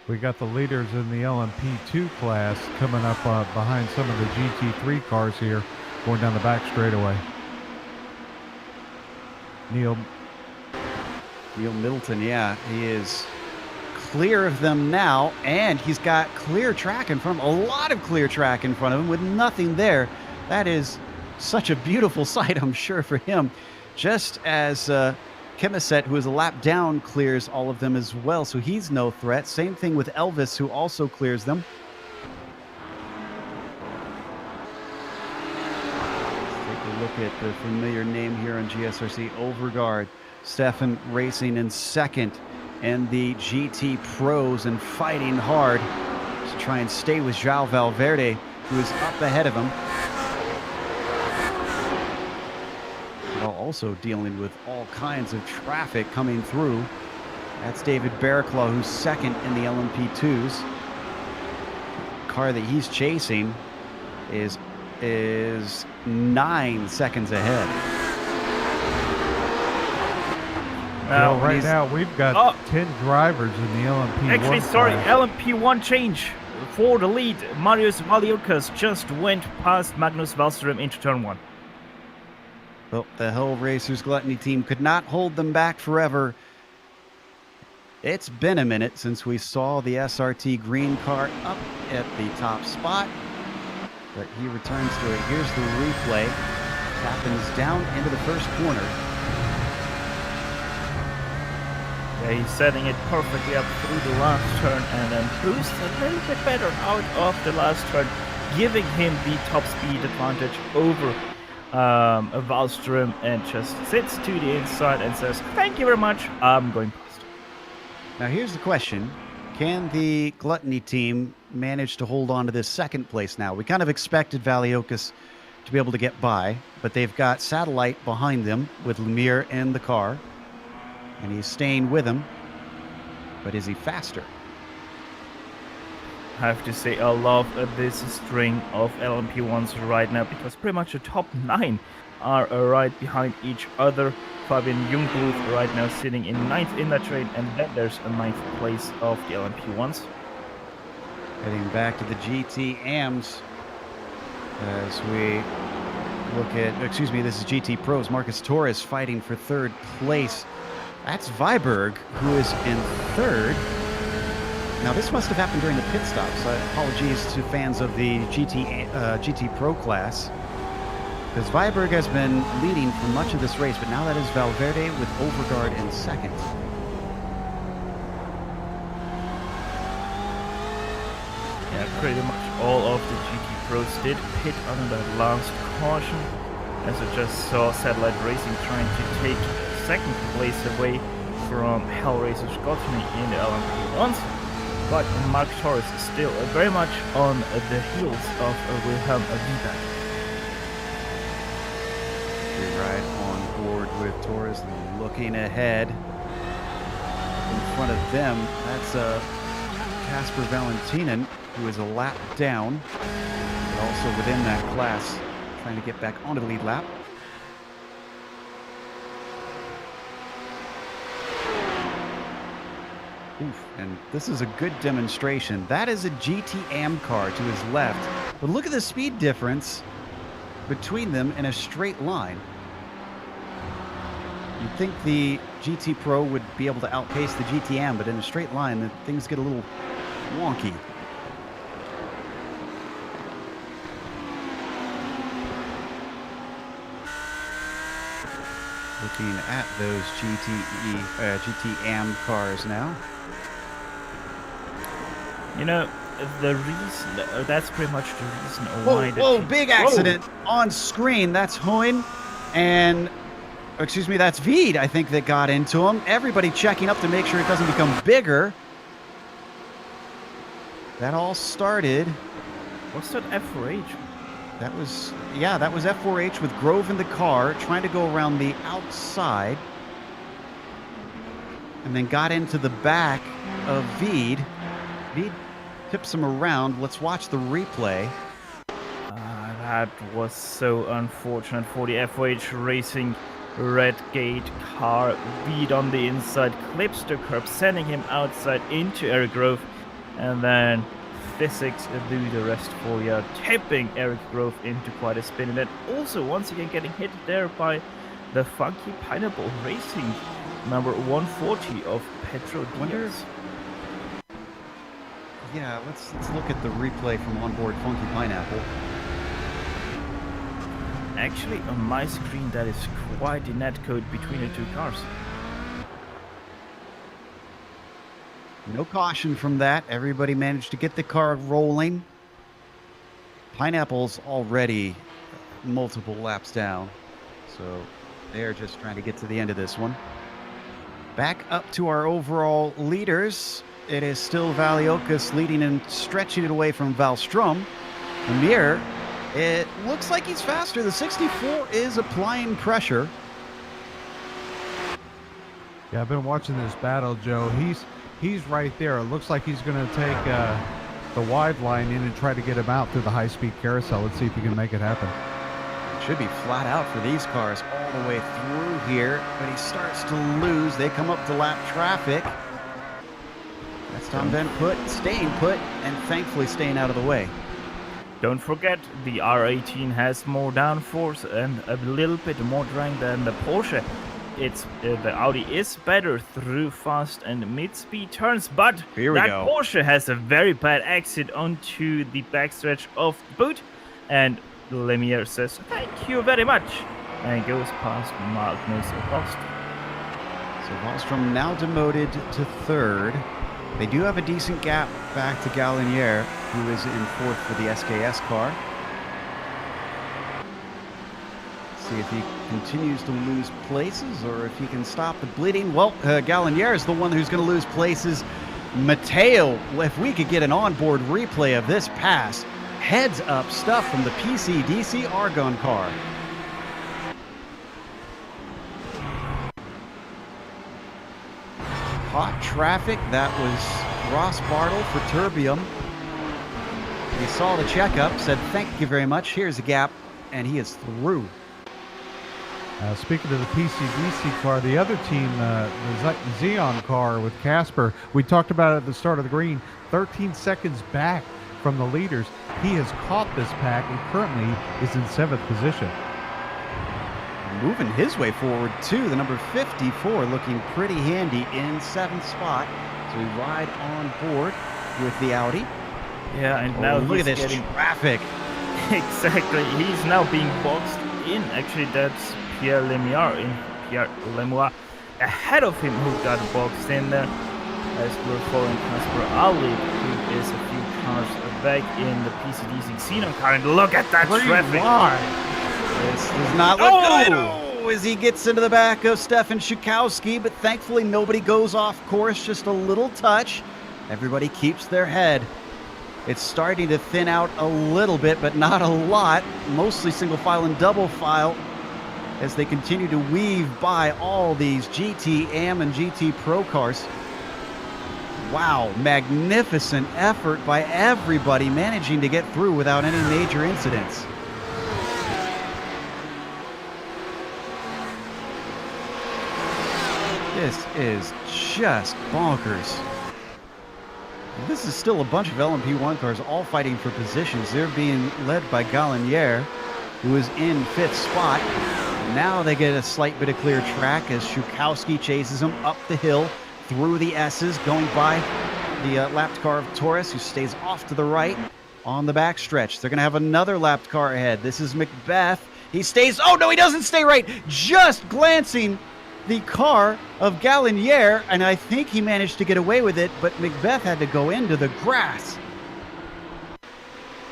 We got the leaders in the LMP2 class coming up behind some of the GT3 cars here, going down the back straightaway. Neil Middleton, yeah, he is clear of them now, and he's got clear track in front of him, a lot of clear track in front of him with nothing there. That is such a beautiful sight, I'm sure, for him. Just as Kemiset, who is a lap down, clears all of them as well, so he's no threat. Same thing with Elvis, who also clears them. Let's take a look at the familiar name here on GSRC, Overgaard. Stefan racing in second, and the GT Pros and fighting hard to try and stay with João Valverde, who is up ahead of him. While also dealing with all kinds of traffic coming through. That's David Barraclaw, who's second in the LMP2s. The car that he's chasing is 9 seconds ahead. Well, right now we've got 10 drivers in the LMP1. Actually, sorry, class. LMP1 change for the lead. Marius Valiokas just went past Magnus Wallström into turn 1. Well, the Hell Racers Gluttony team could not hold them back forever. It's been a minute since we saw the SRT green car up at the top spot, but he returns to it. Here's the replay. Happens down into the first corner. Yeah, he's setting it perfectly up through the last turn and then boosts a little bit better out of the last turn, giving him the top speed advantage over Wallström, and just sits to the inside and says, "Thank you very much, I'm going past." Now here's the question. Can the Gluttony team manage to hold on to this second place now? We kind of expected Valiokas to be able to get by, but they've got Satellite behind them with Lemire in the car. And he's staying with him, but is he faster? I have to say, I love this string of LMP1s right now, because pretty much the top 9 are right behind each other. Fabian Jungblut right now sitting in 9th in that train, and then there's a 9th place of the LMP1s. Heading back to the GT AMs as we look at, this is GT Pros. Marcus Torres fighting for 3rd place. That's Viberg, who is in 3rd. Now, this must have happened during the pit stop, so apologies to fans of the GT Pro class. Because Weierberg has been leading for much of this race, but now that is Valverde with Overgaard in second. Yeah, pretty much all of the GT Pros did pit under the last caution. As I just saw Satellite Racing trying to take second place away from Hellraiser Scotland in the LMP1s. But Mark Torres is still very much on the heels of Wilhelm Wieberg. We ride on board with Torres looking ahead. In front of them, that's Casper Valentinen, who is a lap down, but also within that class, trying to get back onto the lead lap. Oof, and this is a good demonstration. That is a GT Am car to his left, but look at the speed difference between them in a straight line. You'd think the GT Pro would be able to outpace the GT Am, but in a straight line, things get a little wonky. Looking at those GT Am cars now. You know, the reason, that's pretty much the reason why Whoa, big accident on screen. That's Hoyne and, excuse me, that's Veed, I think, that got into him. Everybody checking up to make sure it doesn't become bigger. That all started. What's that F4H? That was F4H with Grove in the car, trying to go around the outside. And then got into the back of Veed. Veed tips him around. Let's watch the replay. That was so unfortunate for the F4H Racing Redgate car. Veed on the inside, clips the curb, sending him outside into Eric Grove. And then physics do the rest for you, tipping Eric Grove into quite a spin. And then also once again getting hit there by the Funky Pineapple Racing number 140 of Petro Diaz. Yeah, let's look at the replay from onboard Funky Pineapple. Actually, on my screen, that is quite the netcode between the two cars. No caution from that. Everybody managed to get the car rolling. Pineapple's already multiple laps down, so they're just trying to get to the end of this one. Back up to our overall leaders. It is still Valiokas leading and stretching it away from Valstrom. Amir, it looks like he's faster. The 64 is applying pressure. Yeah, I've been watching this battle, Joe. He's right there. It looks like he's going to take the wide line in and try to get him out through the high-speed carousel. Let's see if he can make it happen. It should be flat out for these cars all the way through here, but he starts to lose. They come up to lap traffic. That's Tom Van Put staying put and thankfully staying out of the way. Don't forget, the R18 has more downforce and a little bit more drag than the Porsche. The Audi is better through fast and mid-speed turns, but that Porsche has a very bad exit onto the backstretch of the boot, and Lemire says thank you very much and goes past Magnus Wallstrom. So Wallstrom now demoted to third. They do have a decent gap back to Galinier, who is in fourth for the SKS car. See if he continues to lose places or if he can stop the bleeding. Well, Galinier is the one who's going to lose places. Mateo, if we could get an onboard replay of this pass, heads up stuff from the PC-DC Argon car. Hot traffic, that was Ross Bartle for Terbium. He saw the checkup, said thank you very much, here's a gap, and he is through. Speaking of the PCDC car, the other team, the Xeon car with Casper, we talked about it at the start of the green, 13 seconds back from the leaders. He has caught this pack and currently is in 7th position. Moving his way forward too, the number 54 looking pretty handy in 7th spot. So actually ride on board with the Audi. Yeah, and now Look at he's this getting traffic. exactly. He's now being boxed in. Actually, that's Pierre Lemieux ahead of him who got boxed in there. As we're following Kasper Ali, who is a few cars back in the PCD Xenon car. And look at that traffic. This does not look good. Oh, as he gets into the back of Stefan Schukowski, but thankfully nobody goes off course, just a little touch. Everybody keeps their head. It's starting to thin out a little bit, but not a lot. Mostly single file and double file as they continue to weave by all these GT Am and GT Pro cars. Wow, magnificent effort by everybody managing to get through without any major incidents. This is just bonkers. This is still a bunch of LMP1 cars all fighting for positions. They're being led by Galinier, who is in 5th spot. Now they get a slight bit of clear track as Schukowski chases him up the hill through the S's, going by the lapped car of Torres, who stays off to the right on the backstretch. They're going to have another lapped car ahead. This is Macbeth. He stays. Oh, no, he doesn't stay right. Just glancing the car of Galinier, and I think he managed to get away with it, but Macbeth had to go into the grass.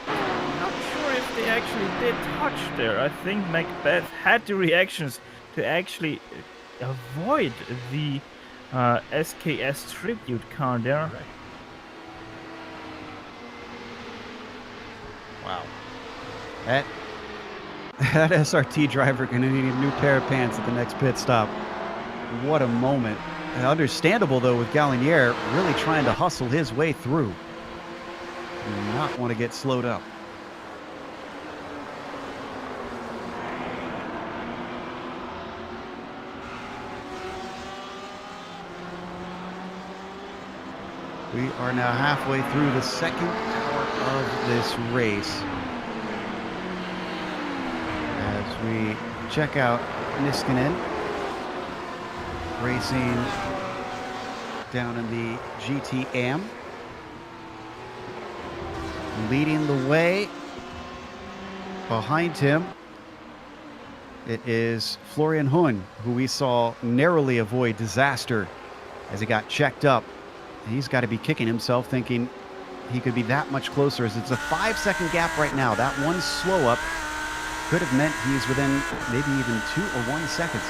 Not sure if they actually did touch there. I think Macbeth had the reactions to actually avoid the SKS tribute car there. Wow. That SRT driver going to need a new pair of pants at the next pit stop. What a moment. Understandable, though, with Galinier really trying to hustle his way through. Do not want to get slowed up. We are now halfway through the second hour of this race. As we check out Niskanen racing down in the GT Am. Leading the way behind him, it is Florian Hun, who we saw narrowly avoid disaster as he got checked up. He's got to be kicking himself, thinking he could be that much closer, as it's a 5-second gap right now. That one slow up could have meant he's within maybe even 2 or 1 seconds.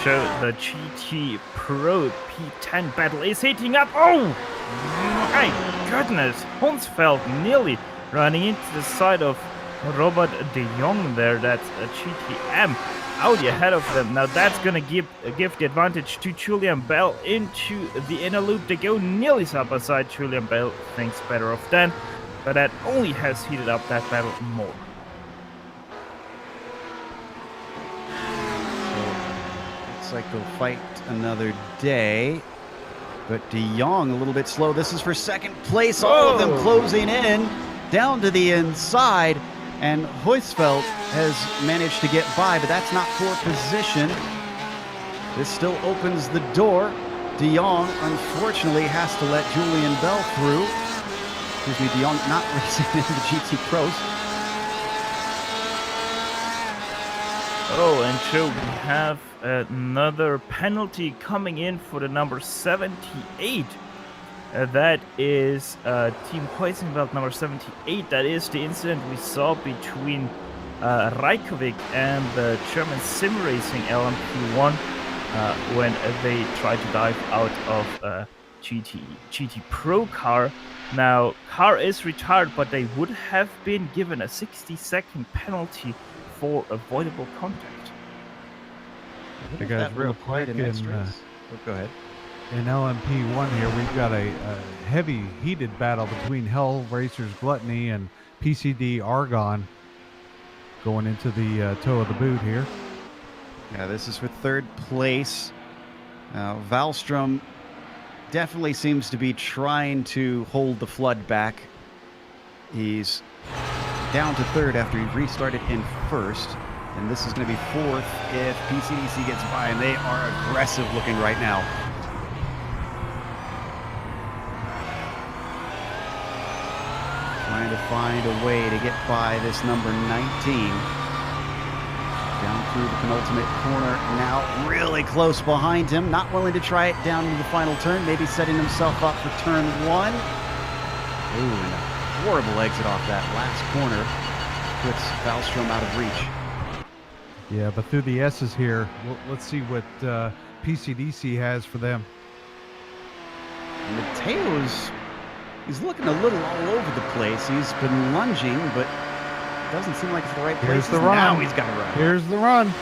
So the GT Pro P10 battle is heating up. Oh my goodness! Hunsfeld nearly running into the side of Robert de Jong there. That's a GTM Audi ahead of them. Now that's gonna give the advantage to Julian Bell into the inner loop. They go nearly side by side. Julian Bell thinks better of Dan, but that only has heated up that battle more. Like they'll fight another day, but De Jong a little bit slow. This is for second place. All of them closing in down to the inside, and Huysfeld has managed to get by, but that's not for position. This still opens the door. De Jong unfortunately has to let Julian Bell through. Excuse me, De Jong not racing in the GT Pros. Oh, and so we have another penalty coming in for the number 78. That is Team Huizenveld number 78. That is the incident we saw between Reykjavik and the German sim racing LMP1 when they tried to dive out of a GT Pro car. Now, car is retired, but they would have been given a 60-second penalty for avoidable contact. Hey guys, real quick, go ahead. In LMP1 here, we've got a heavy heated battle between Hell Racers Gluttony and PCD Argon going into the toe of the boot here. Yeah, this is for third place. Wallström definitely seems to be trying to hold the flood back. He's down to third after he restarted in first. And this is going to be fourth if PCDC gets by, and they are aggressive looking right now. Trying to find a way to get by this number 19. Down through the penultimate corner, now really close behind him. Not willing to try it down into the final turn, maybe setting himself up for turn 1. Ooh, and a horrible exit off that last corner. Puts Valstrom out of reach. Yeah, but through the S's here, let's see what PCDC has for them. Mateo's, he's looking a little all over the place. He's been lunging, but it doesn't seem like it's the right place. Here's the run. Now he's got to run. Here's the run.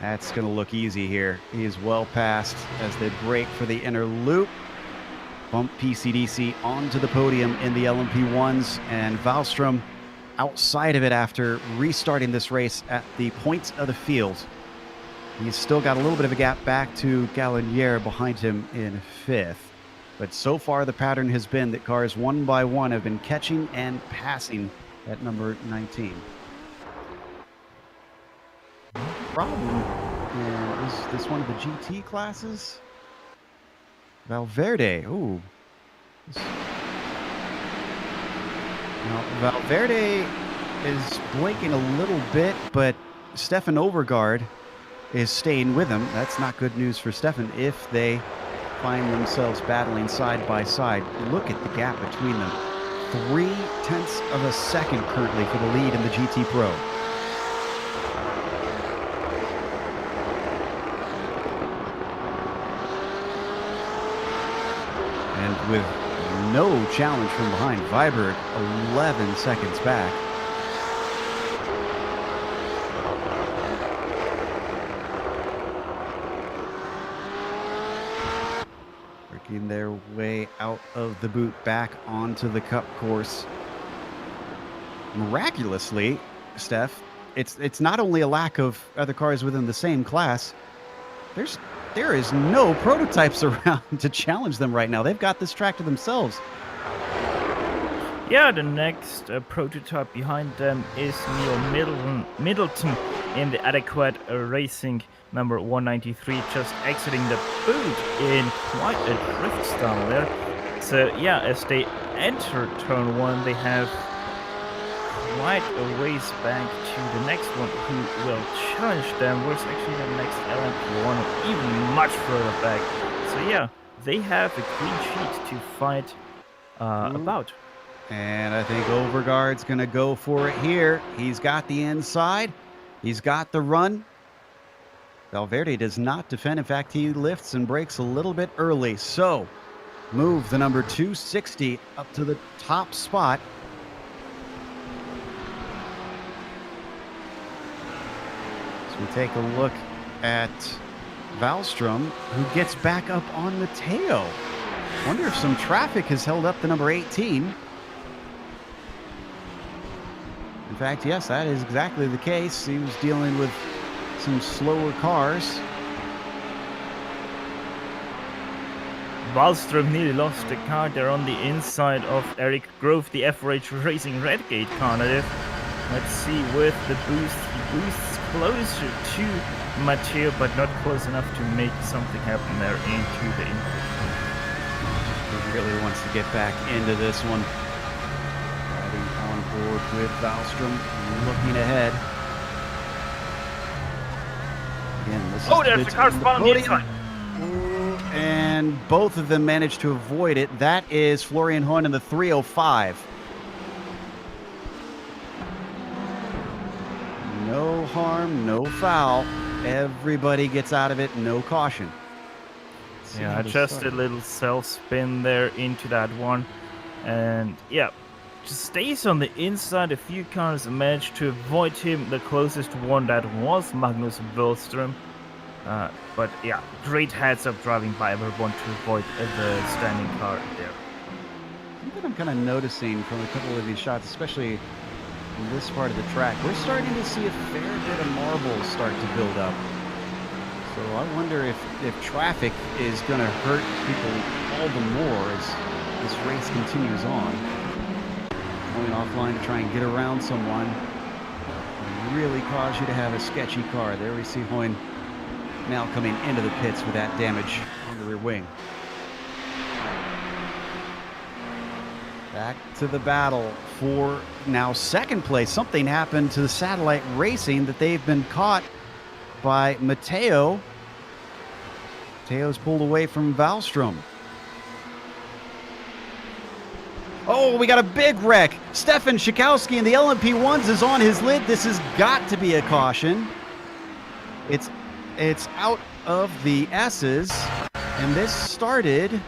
That's going to look easy here. He is well past as they break for the inner loop. Bump PCDC onto the podium in the LMP1s, and Valstrom outside of it after restarting this race at the point of the field. He's still got a little bit of a gap back to Galinier behind him in 5th. But so far the pattern has been that cars one by one have been catching and passing at number 19. Problem is this one of the GT classes? Valverde. Ooh. Now, Valverde is blinking a little bit, but Stefan Overgaard is staying with him. That's not good news for Stefan if they find themselves battling side by side. Look at the gap between them. 0.3 of a second currently for the lead in the GT Pro. And with no challenge from behind, Viberg 11 seconds back. Working their way out of the boot back onto the Cup course. Miraculously, Steph, it's not only a lack of other cars within the same class. There is no prototypes around to challenge them right now. They've got this track to themselves. Yeah, the next prototype behind them is Neil Middleton in the Adequate Racing number 193, just exiting the boot in quite a drift style there. So yeah, as they enter turn 1, they have quite a ways back to the next one who will challenge them. Where's actually the next LMP1 even much further back. So yeah, they have a clean sheet to fight about. And I think Overgaard's going to go for it here. He's got the inside. He's got the run. Valverde does not defend. In fact, he lifts and brakes a little bit early. So, move the number 260 up to the top spot. So we take a look at Valstrom, who gets back up on Mateo. Wonder if some traffic has held up the number 18. In fact, yes, that is exactly the case. He was dealing with some slower cars. Wallström nearly lost the car there on the inside of Eric Grove, the FRH Racing Redgate car. Let's see with the boost. He boosts closer to Matteo, but not close enough to make something happen there into the He really wants to get back into this one. Riding on board with Wallström, looking ahead. Again, this is there's the car spot on the inside. And both of them managed to avoid it. That is Florian Hohn in the 305. No harm, no foul. Everybody gets out of it, no caution. Yeah, just a little self spin there into that one. And yeah, just stays on the inside. A few cars managed to avoid him. The closest one that was Magnus Wallström. But yeah, great heads up driving by everyone to avoid the standing car there. Something I'm kind of noticing from a couple of these shots, especially in this part of the track, we're starting to see a fair bit of marbles start to build up. So I wonder if traffic is going to hurt people all the more as this race continues on. Going offline to try and get around someone. really cause you to have a sketchy car. There we see Hoyne now coming into the pits with that damage on the rear wing. Back to the battle for now second place. Something happened to the Satellite Racing that they've been caught by Matteo. Mateo's pulled away from Wallstrom. Oh, we got a big wreck. Stefan Schikowski in the LMP1s is on his lid. This has got to be a caution. It's out of the S's, and this started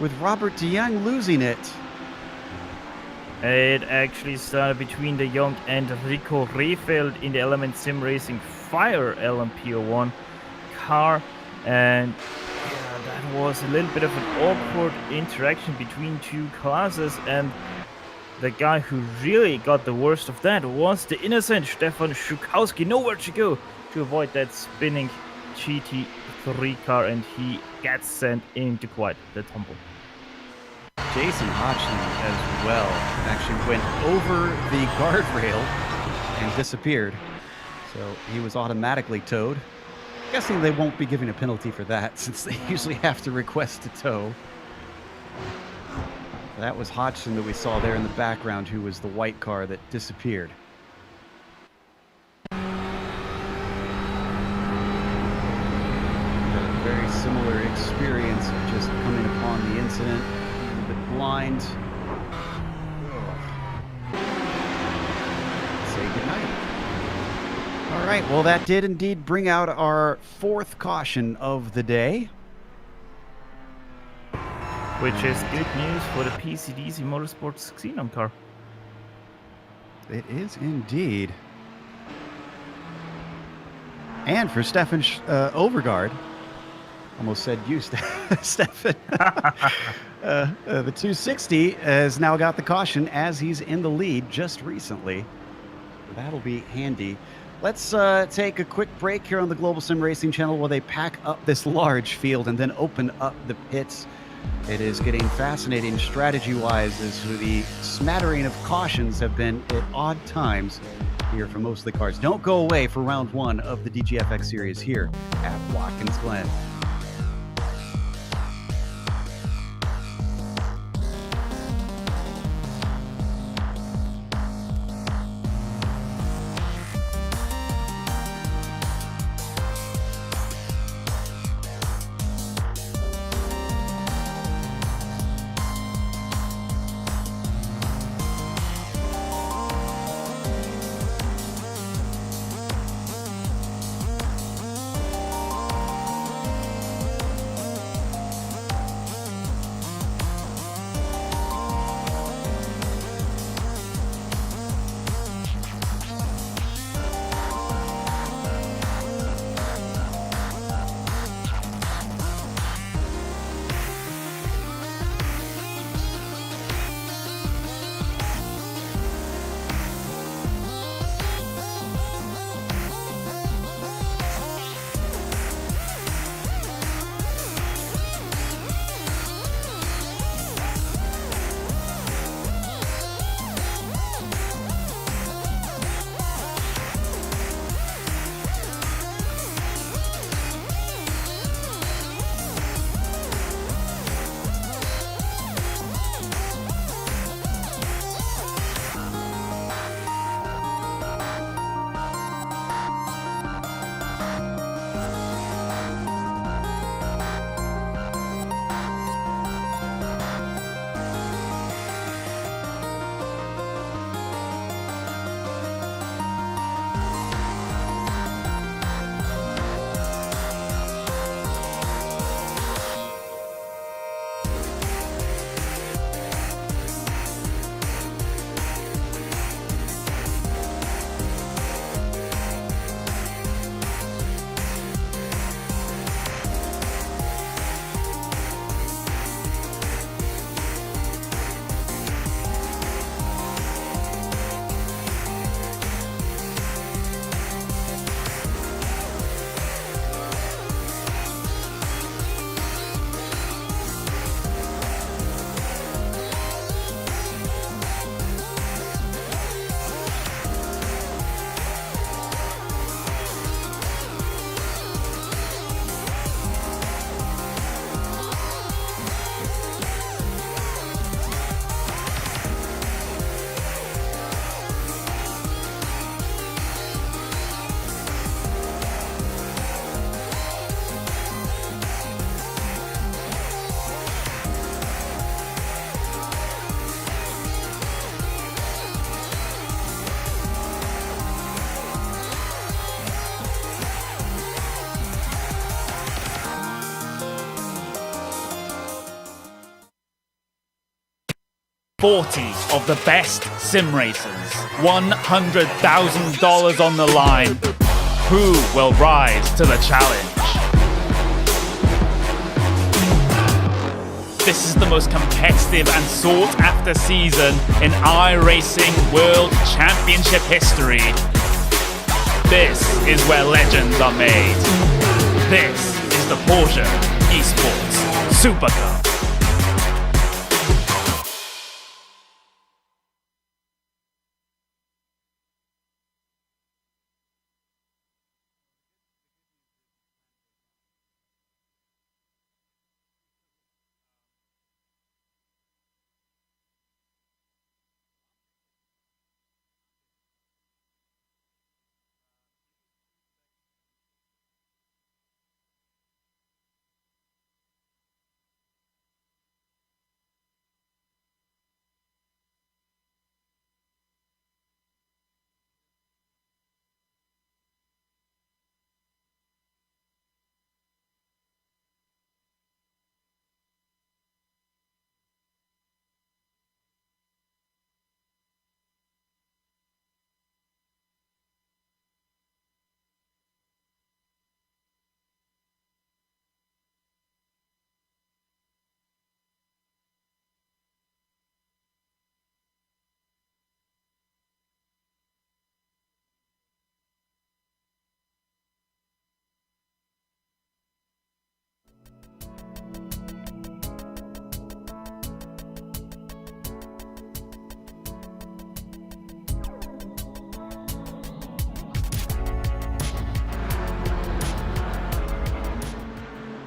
with Robert de Jong losing it. It actually started between De Jong and Rico Rehfeld in the Element Sim Racing Fire LMP01 car, and yeah, that was a little bit of an awkward interaction between two classes, and the guy who really got the worst of that was the innocent Stefan Schukowski. Nowhere to go to avoid that spinning GT3 car, and he gets sent into quite the tumble. Jason Hodgson as well actually went over the guardrail and disappeared. So he was automatically towed. Guessing they won't be giving a penalty for that since they usually have to request a tow. That was Hodgson that we saw there in the background, who was the white car that disappeared. A very similar experience of just coming upon the incident. Blind. Say goodnight. All right, well, that did indeed bring out our fourth caution of the day. Which is good news for the PCDC Motorsports Xenon car. It is indeed. And for Stefan Overgaard. Almost said you, Stefan. The 260 has now got the caution as he's in the lead just recently. That'll be handy. Let's take a quick break here on the Global Sim Racing channel while they pack up this large field and then open up the pits. It is getting fascinating strategy-wise as the smattering of cautions have been at odd times here for most of the cars. Don't go away for round one of the DGFX series here at Watkins Glen. 40 of the best sim racers, $100,000 on the line. Who will rise to the challenge? This is the most competitive and sought-after season in iRacing World Championship history. This is where legends are made. This is the Porsche Esports Super Cup.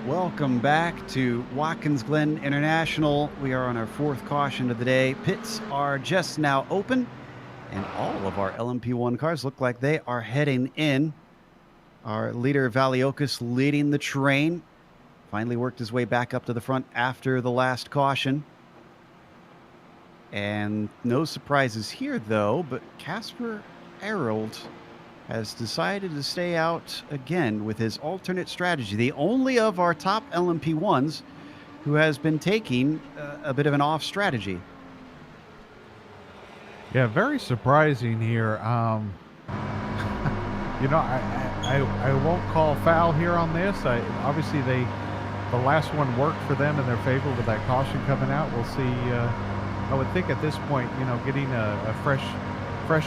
Welcome back to Watkins Glen International. We are on our fourth caution of the day. Pits are just now open, and all of our LMP1 cars look like they are heading in. Our leader, Valiokas, leading the train. Finally worked his way back up to the front after the last caution. And no surprises here, though, but Casper Arold has decided to stay out again with his alternate strategy, the only of our top LMP1s who has been taking a bit of an off strategy. Yeah, very surprising here. You know, I won't call foul here on this. Obviously the last one worked for them in their favor with that caution coming out. We'll see. I would think at this point, you know, getting a fresh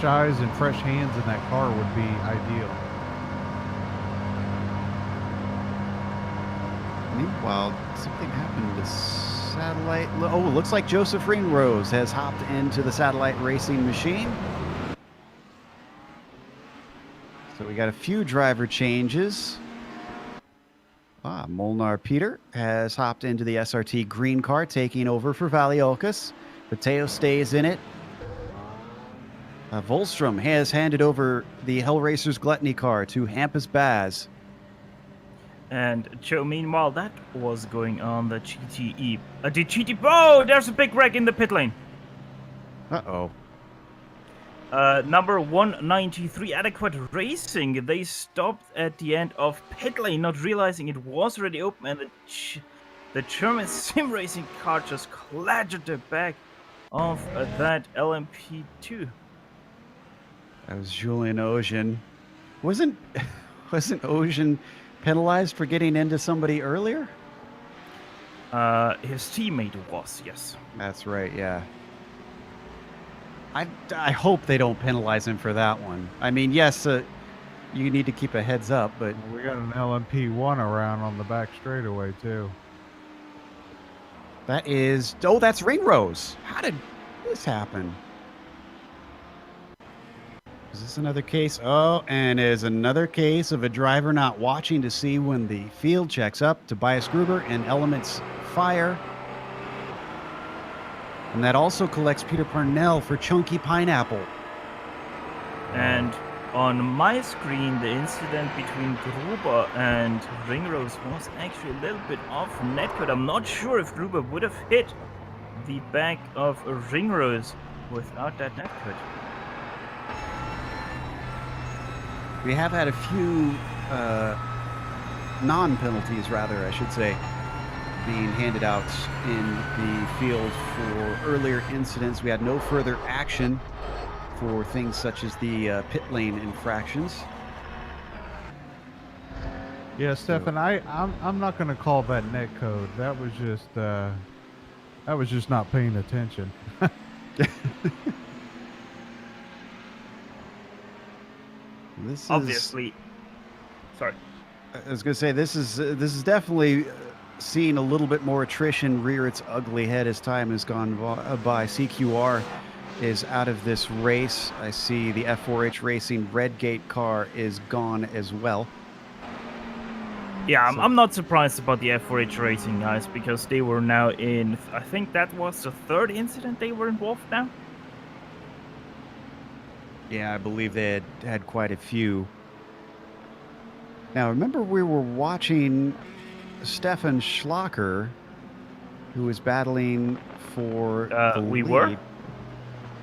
eyes and fresh hands in that car would be ideal. Meanwhile, something happened to Satellite. Oh, looks like Joseph Ringrose has hopped into the Satellite Racing machine. So we got a few driver changes. Molnar Peter has hopped into the SRT green car, taking over for Valiokas. Mateo stays in it. Volstrom has handed over the Hellracers Gluttony car to Hampus Baz. And Joe, meanwhile, that was going on the GTE. Oh, there's a big wreck in the pit lane. Uh-oh. Number 193, Adequate Racing. They stopped at the end of pit lane, not realizing it was already open, and the German sim racing car just clattered the back of that LMP2. That was Julian Ocean. Wasn't Ocean penalized for getting into somebody earlier? His teammate was, yes. That's right, yeah. I hope they don't penalize him for that one. I mean, yes, you need to keep a heads up, but... We got an LMP1 around on the back straightaway, too. That is... Oh, that's Ringrose. How did this happen? Is this another case? Oh, and is another case of a driver not watching to see when the field checks up. Tobias Gruber and Elements Fire. And that also collects Peter Parnell for Chunky Pineapple. And on my screen, the incident between Gruber and Ringrose was actually a little bit off netcode. I'm not sure if Gruber would have hit the back of Ringrose without that netcode. We have had a few non-penalties, rather, I should say. being handed out in the field for earlier incidents. We had no further action for things such as the pit lane infractions. Yeah, Stefan, I'm not going to call that net code. That was just not paying attention. This is Obviously. Sorry. I was going to say this is definitely seeing a little bit more attrition rear its ugly head as time has gone by. CQR is out of this race. I see the F4H Racing Redgate car is gone as well. Yeah, I'm not surprised about the F4H Racing guys because they were now in. I think that was the third incident they were involved now. Yeah, I believe they had quite a few. Now, remember we were watching Stefan Schlacker, who was battling for the we lead. were?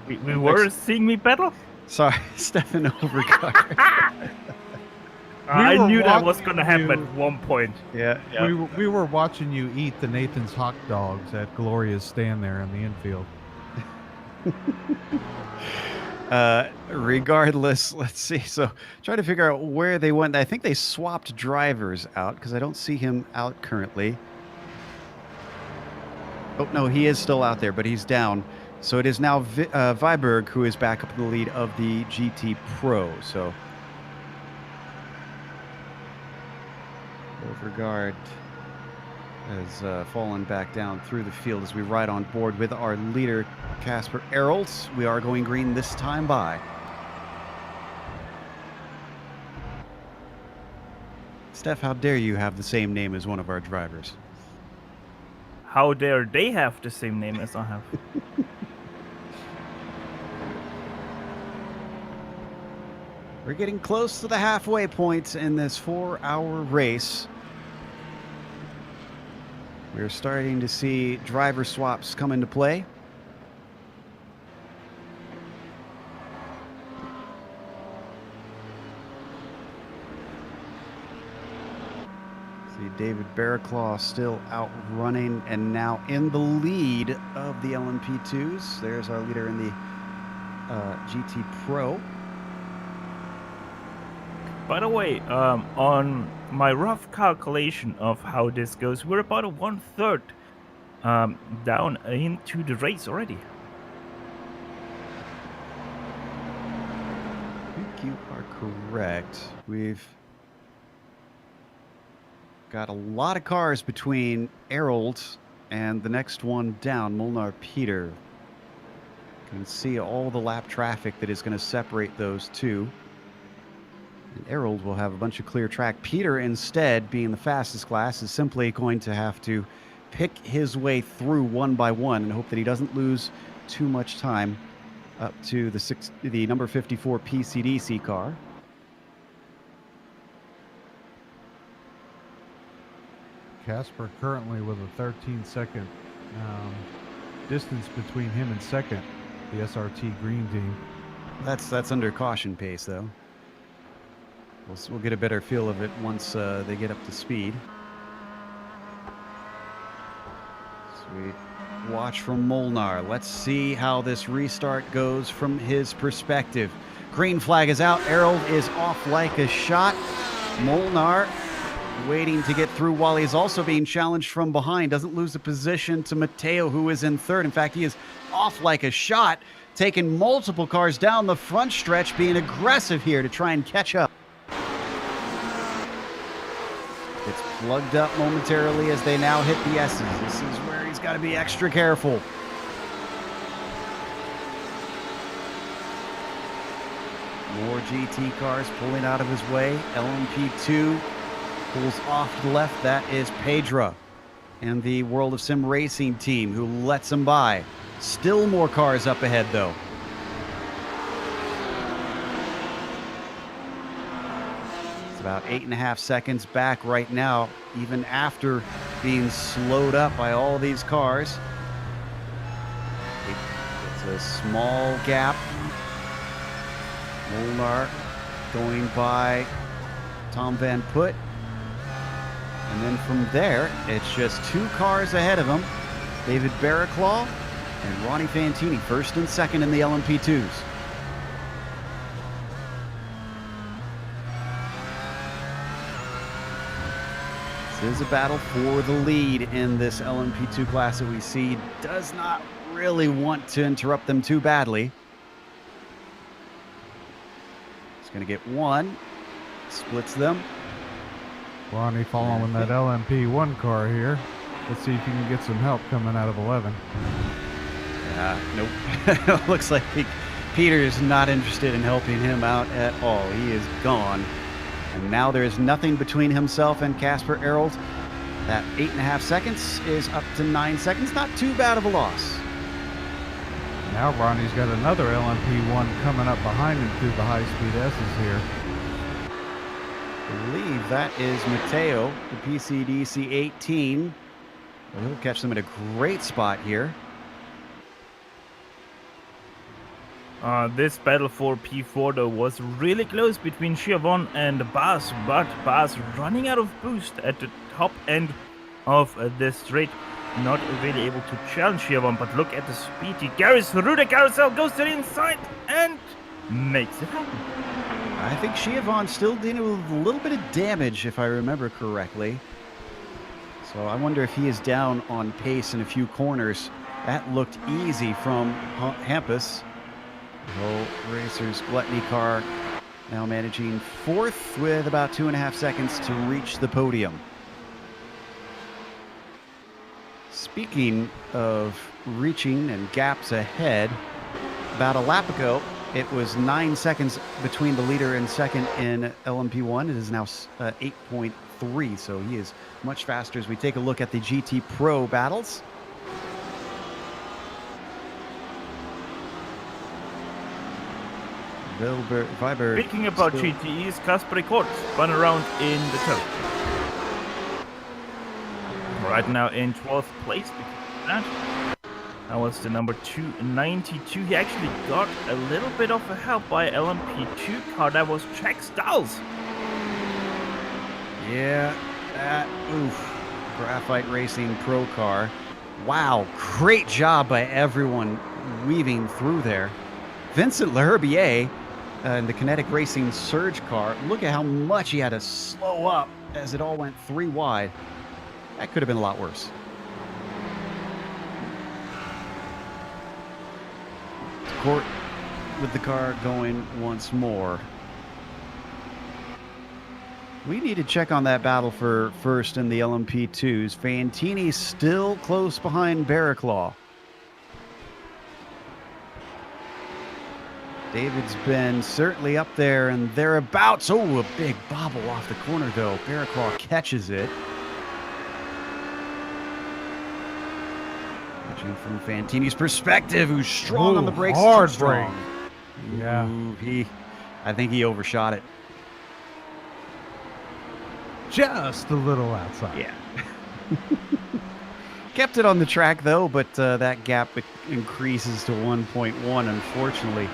We were seeing me battle? Sorry, Stefan Overgaard. I were knew that was watching going to happen you- at one point. Yeah. We were watching you eat the Nathan's hot dogs at Gloria's stand there in the infield. Regardless, let's see. So trying to figure out where they went. I think they swapped drivers out because I don't see him out currently. Oh, no, he is still out there, but he's down. So it is now Viberg who is back up in the lead of the GT Pro. So Overgaard has fallen back down through the field as we ride on board with our leader, Casper Erholtz. We are going green this time by. Steph, how dare you have the same name as one of our drivers? How dare they have the same name as I have? We're getting close to the halfway point in this 4-hour race. We're starting to see driver swaps come into play. See David Barraclaw still out running and now in the lead of the LMP2s. There's our leader in the GT Pro. By the way, on my rough calculation of how this goes, we're about a 1/3 down into the race already. I think you are correct. We've got a lot of cars between Errold and the next one down, Molnar Peter. You can see all the lap traffic that is going to separate those two. And Errold will have a bunch of clear track. Peter, instead, being the fastest class, is simply going to have to pick his way through one by one and hope that he doesn't lose too much time up to the number 54 PCDC car. Casper currently with a 13-second distance between him and second, the SRT Green Team. That's under caution pace, though. We'll get a better feel of it once they get up to speed. Sweet. Watch from Molnar. Let's see how this restart goes from his perspective. Green flag is out. Errold is off like a shot. Molnar waiting to get through while he's also being challenged from behind. Doesn't lose a position to Mateo, who is in third. In fact, he is off like a shot, taking multiple cars down the front stretch, being aggressive here to try and catch up. It's plugged up momentarily as they now hit the S's. This is where he's got to be extra careful. More GT cars pulling out of his way. LMP2 pulls off to the left. That is Pedra and the World of Sim Racing team who lets him by. Still more cars up ahead, though. About 8.5 seconds back right now, even after being slowed up by all these cars. It's a small gap. Molnar going by Tom Van Put. And then from there, it's just 2 cars ahead of him. David Barraclaw and Ronnie Fantini, first and second in the LMP2s. This is a battle for the lead in this LMP2 class that we see. Does not really want to interrupt them too badly. He's going to get one. Splits them. Ronnie following that LMP1 car here. Let's see if you can get some help coming out of 11. Nope. Looks like Peter is not interested in helping him out at all. He is gone. And now there is nothing between himself and Casper Errold. That 8.5 seconds is up to 9 seconds. Not too bad of a loss. Now Ronnie's got another LMP1 coming up behind him through the high-speed S's here. I believe that is Mateo, the PCDC 18. Well, he'll catch them at a great spot here. This battle for P4 though was really close between Siobhan and Bas, but Bas running out of boost at the top end of this straight, not really able to challenge Siobhan, but look at the speed. He carries through the carousel, goes to the inside, and makes it happen. I think Siobhan still dealing with a little bit of damage, if I remember correctly. So I wonder if he is down on pace in a few corners. That looked easy from Hampus. Low Racers Gluttony car now managing 4th with about 2.5 seconds to reach the podium. Speaking of reaching and gaps ahead, about a lap ago, it was 9 seconds between the leader and second in LMP1. It is now 8.3, so he is much faster as we take a look at the GT Pro battles. Speaking about GTEs, Casper Record spun around in the turn. Right now in 12th place because of that. That was the number 292. He actually got a little bit of a help by LMP2 car. That was Jack Stiles. Yeah, Graphite Racing Pro car. Wow, great job by everyone weaving through there. Vincent Leherbier and the Kinetic Racing Surge car. Look at how much he had to slow up as it all went 3 wide. That could have been a lot worse. Court with the car going once more. We need to check on that battle for first in the LMP2s. Fantini still close behind Barraclaw. David's been certainly up there and thereabouts. Oh, a big bobble off the corner though. Barraclaw catches it. Watching from Fantini's perspective, who's strong on the brakes. Hard brake. Yeah. Ooh, I think he overshot it. Just a little outside. Yeah. Kept it on the track though, but that gap increases to 1.1, unfortunately.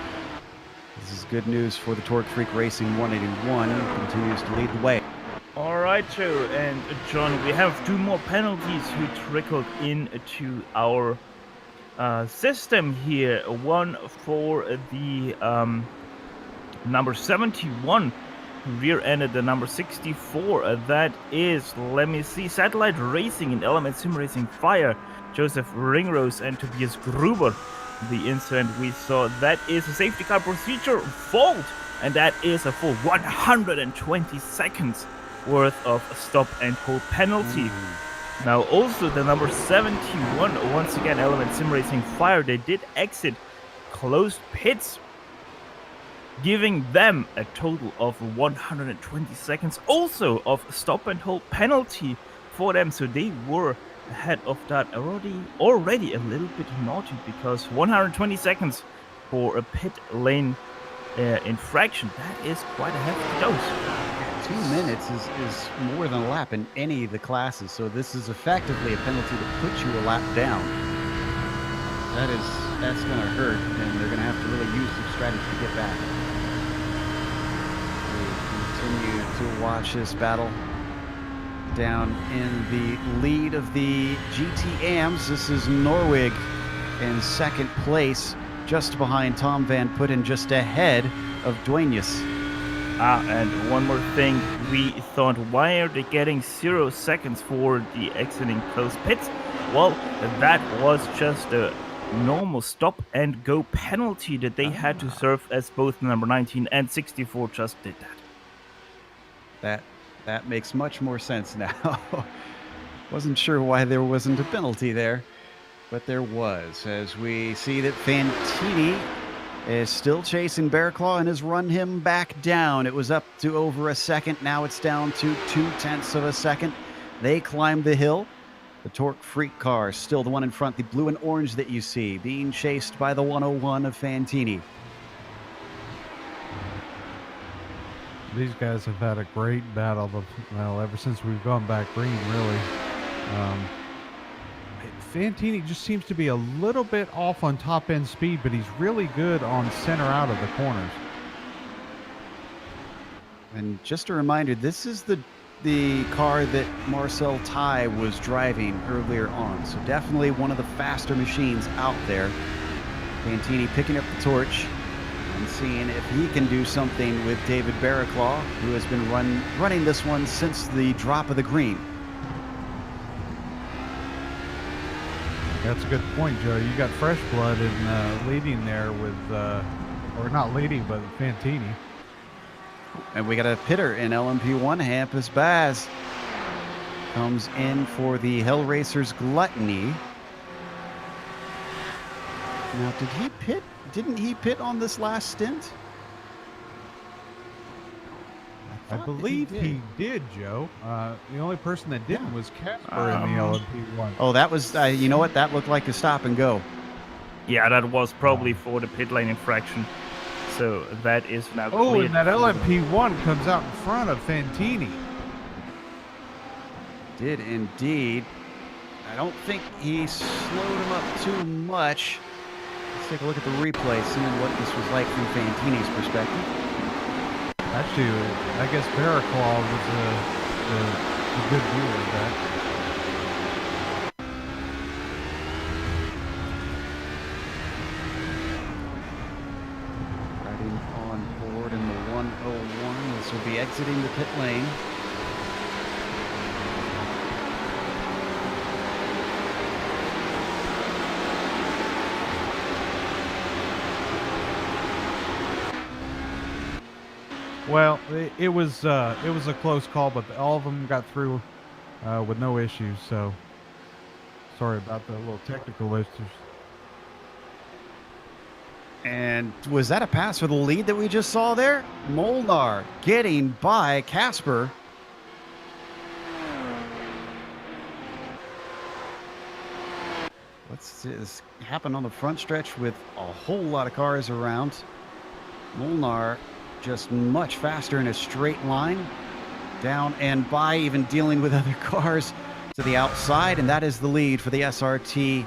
This is good news for the Torque Freak Racing 181. Continues to lead the way. All right, Joe and John, we have 2 more penalties who trickled into our system here. One for the number 71, who rear-ended the number 64. That is, let me see, Satellite Racing and Element Sim Racing Fire, Joseph Ringrose and Tobias Gruber. The incident we saw, that is a safety car procedure fault, and that is a full 120 seconds worth of stop and hold penalty. Now also the number 71, once again Element Sim Racing Fire, they did exit closed pits, giving them a total of 120 seconds also of stop and hold penalty for them. So they were ahead of that already a little bit naughty, because 120 seconds for a pit lane infraction, that is quite a hefty dose. 2 minutes is more than a lap in any of the classes, so this is effectively a penalty to put you a lap down. That's going to hurt, and they're going to have to really use some strategy to get back. We continue to watch this battle. down in the lead of the GT-AMs. This is Norwig in second place, just behind Tom Van Putten, just ahead of Duenas. And one more thing, we thought, why are they getting 0 seconds for the exiting closed pits? Well, that was just a normal stop and go penalty that they had to serve, as both number 19 and 64 just did that. That makes much more sense now. Wasn't sure why there wasn't a penalty there, but there was, as we see that Fantini is still chasing Bearclaw and has run him back down. It was up to over a second. Now it's down to 0.2 of a second. They climb the hill. The Torque Freak car, still the one in front, the blue and orange that you see, being chased by the 101 of Fantini. These guys have had a great battle, ever since we've gone back green, really. Fantini just seems to be a little bit off on top end speed, but he's really good on center out of the corners. And just a reminder, this is the car that Marcel Tai was driving earlier on. So definitely one of the faster machines out there. Fantini picking up the torch and seeing if he can do something with David Bearclaw, who has been running this one since the drop of the green. That's a good point, Joe. You got fresh blood in leading there with, or not leading, but Fantini. And we got a pitter in LMP1. Hampus Baz comes in for the Hellracers Gluttony. Now, did he pit? Didn't he pit on this last stint? I believe he did, Joe. The only person that didn't was Casper in the LMP1. Oh, that was, you know what? That looked like a stop and go. Yeah, that was probably for the pit lane infraction. So that is now Oh, cleared. and that LMP1 comes out in front of Fantini. Did indeed. I don't think he slowed him up too much. Let's take a look at the replay, seeing what this was like from Fantini's perspective. Actually, I guess Bearclaw was a good view of that. Riding on board in the 101. This will be exiting the pit lane. Well, it was a close call, but all of them got through with no issues. So sorry about the little technical issues. And was that a pass for the lead that we just saw there? Molnar getting by Casper. Let's see this happen on the front stretch with a whole lot of cars around. Molnar just much faster in a straight line, down and by, even dealing with other cars to the outside, and that is the lead for the SRT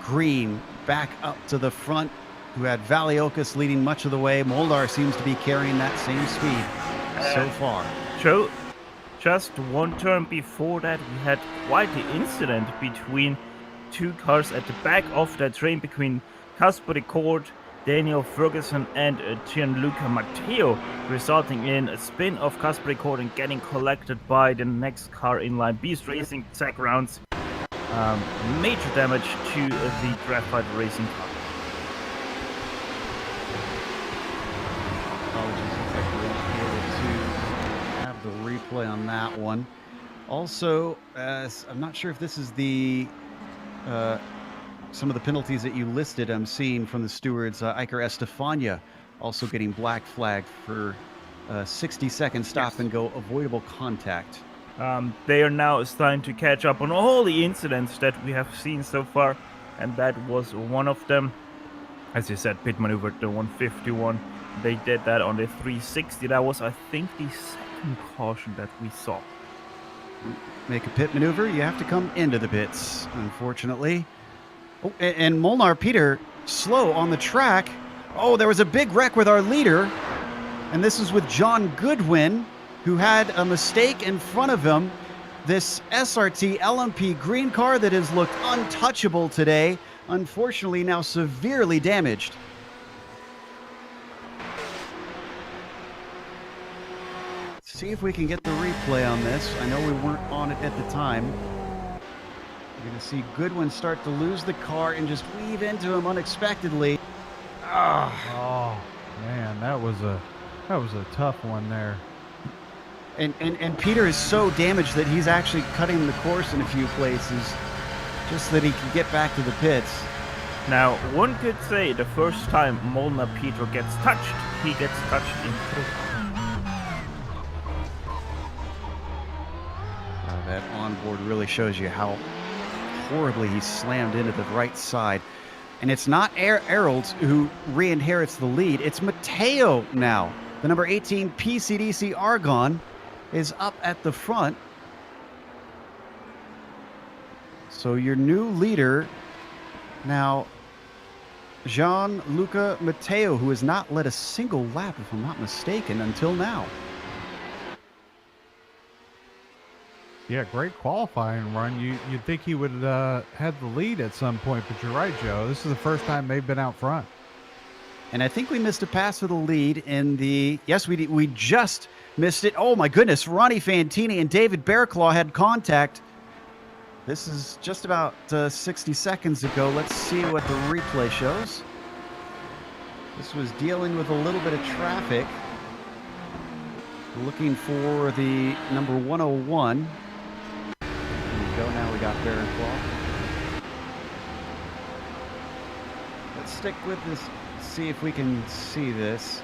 Green. Back up to the front, who had Valiokas leading much of the way. Molnar seems to be carrying that same speed so far. Joe, just one turn before that, we had quite the incident between two cars at the back of that train, between Casper Decord, Daniel Ferguson and Gianluca Matteo, resulting in a spin of Casper Decord and getting collected by the next car in line, Beast Racing, Zach Rounds. Major damage to the Graphite Racing car. Apologies, looks like we won't be able to have the replay on that one. Also, I'm not sure if this is the some of the penalties that you listed. I'm seeing from the stewards, Iker Estefania also getting black flagged for 60-second stop and go avoidable contact. They are now starting to catch up on all the incidents that we have seen so far, and that was one of them. As you said, pit maneuver, the 151. They did that on the 360. That was, I think, the second caution that we saw. Make a pit maneuver, you have to come into the pits, unfortunately. Oh, and Molnar Peter slow on the track. Oh, there was a big wreck with our leader, and this is with John Goodwin, who had a mistake in front of him. this SRT LMP green car that has looked untouchable today, unfortunately now severely damaged. See if we can get the replay on this. I know we weren't on it at the time. You're going to see Goodwin start to lose the car and just weave into him unexpectedly. Oh man, that was a tough one there. And Peter is so damaged that he's actually cutting the course in a few places just so that he can get back to the pits. Now, one could say the first time Molnar Peter gets touched, he gets touched in two. That onboard really shows you how horribly he slammed into the right side. And it's not Errol who re-inherits the lead. It's Matteo now. The number 18 PCDC Argon is up at the front. So your new leader now, Gianluca Matteo, who has not led a single lap, if I'm not mistaken, until now. Yeah, great qualifying run. You'd think he would have the lead at some point, but you're right, Joe. This is the first time they've been out front. And I think we missed a pass for the lead in the... Yes, we did. We just missed it. Oh, my goodness. Ronnie Fantini and David Bearclaw had contact. This is just about 60 seconds ago. Let's see what the replay shows. This was dealing with a little bit of traffic. Looking for the number 101. There we go. Now we got Bearclaw. Let's stick with this. See if we can see this.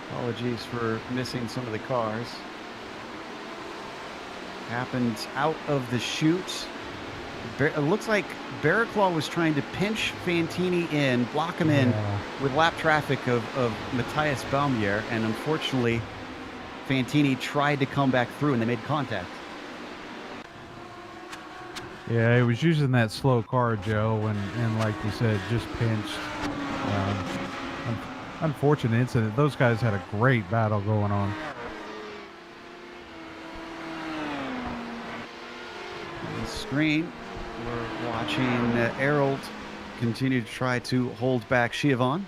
Apologies for missing some of the cars. Happened out of the chute. It looks like Bearclaw was trying to pinch Fantini in, block him in with lap traffic of Matthias Baumier, and unfortunately Fantini tried to come back through and they made contact. Yeah, he was using that slow car, Joe, and like you said, just pinched. Unfortunate incident. Those guys had a great battle going on. On the screen, we're watching Errol continue to try to hold back Siobhan.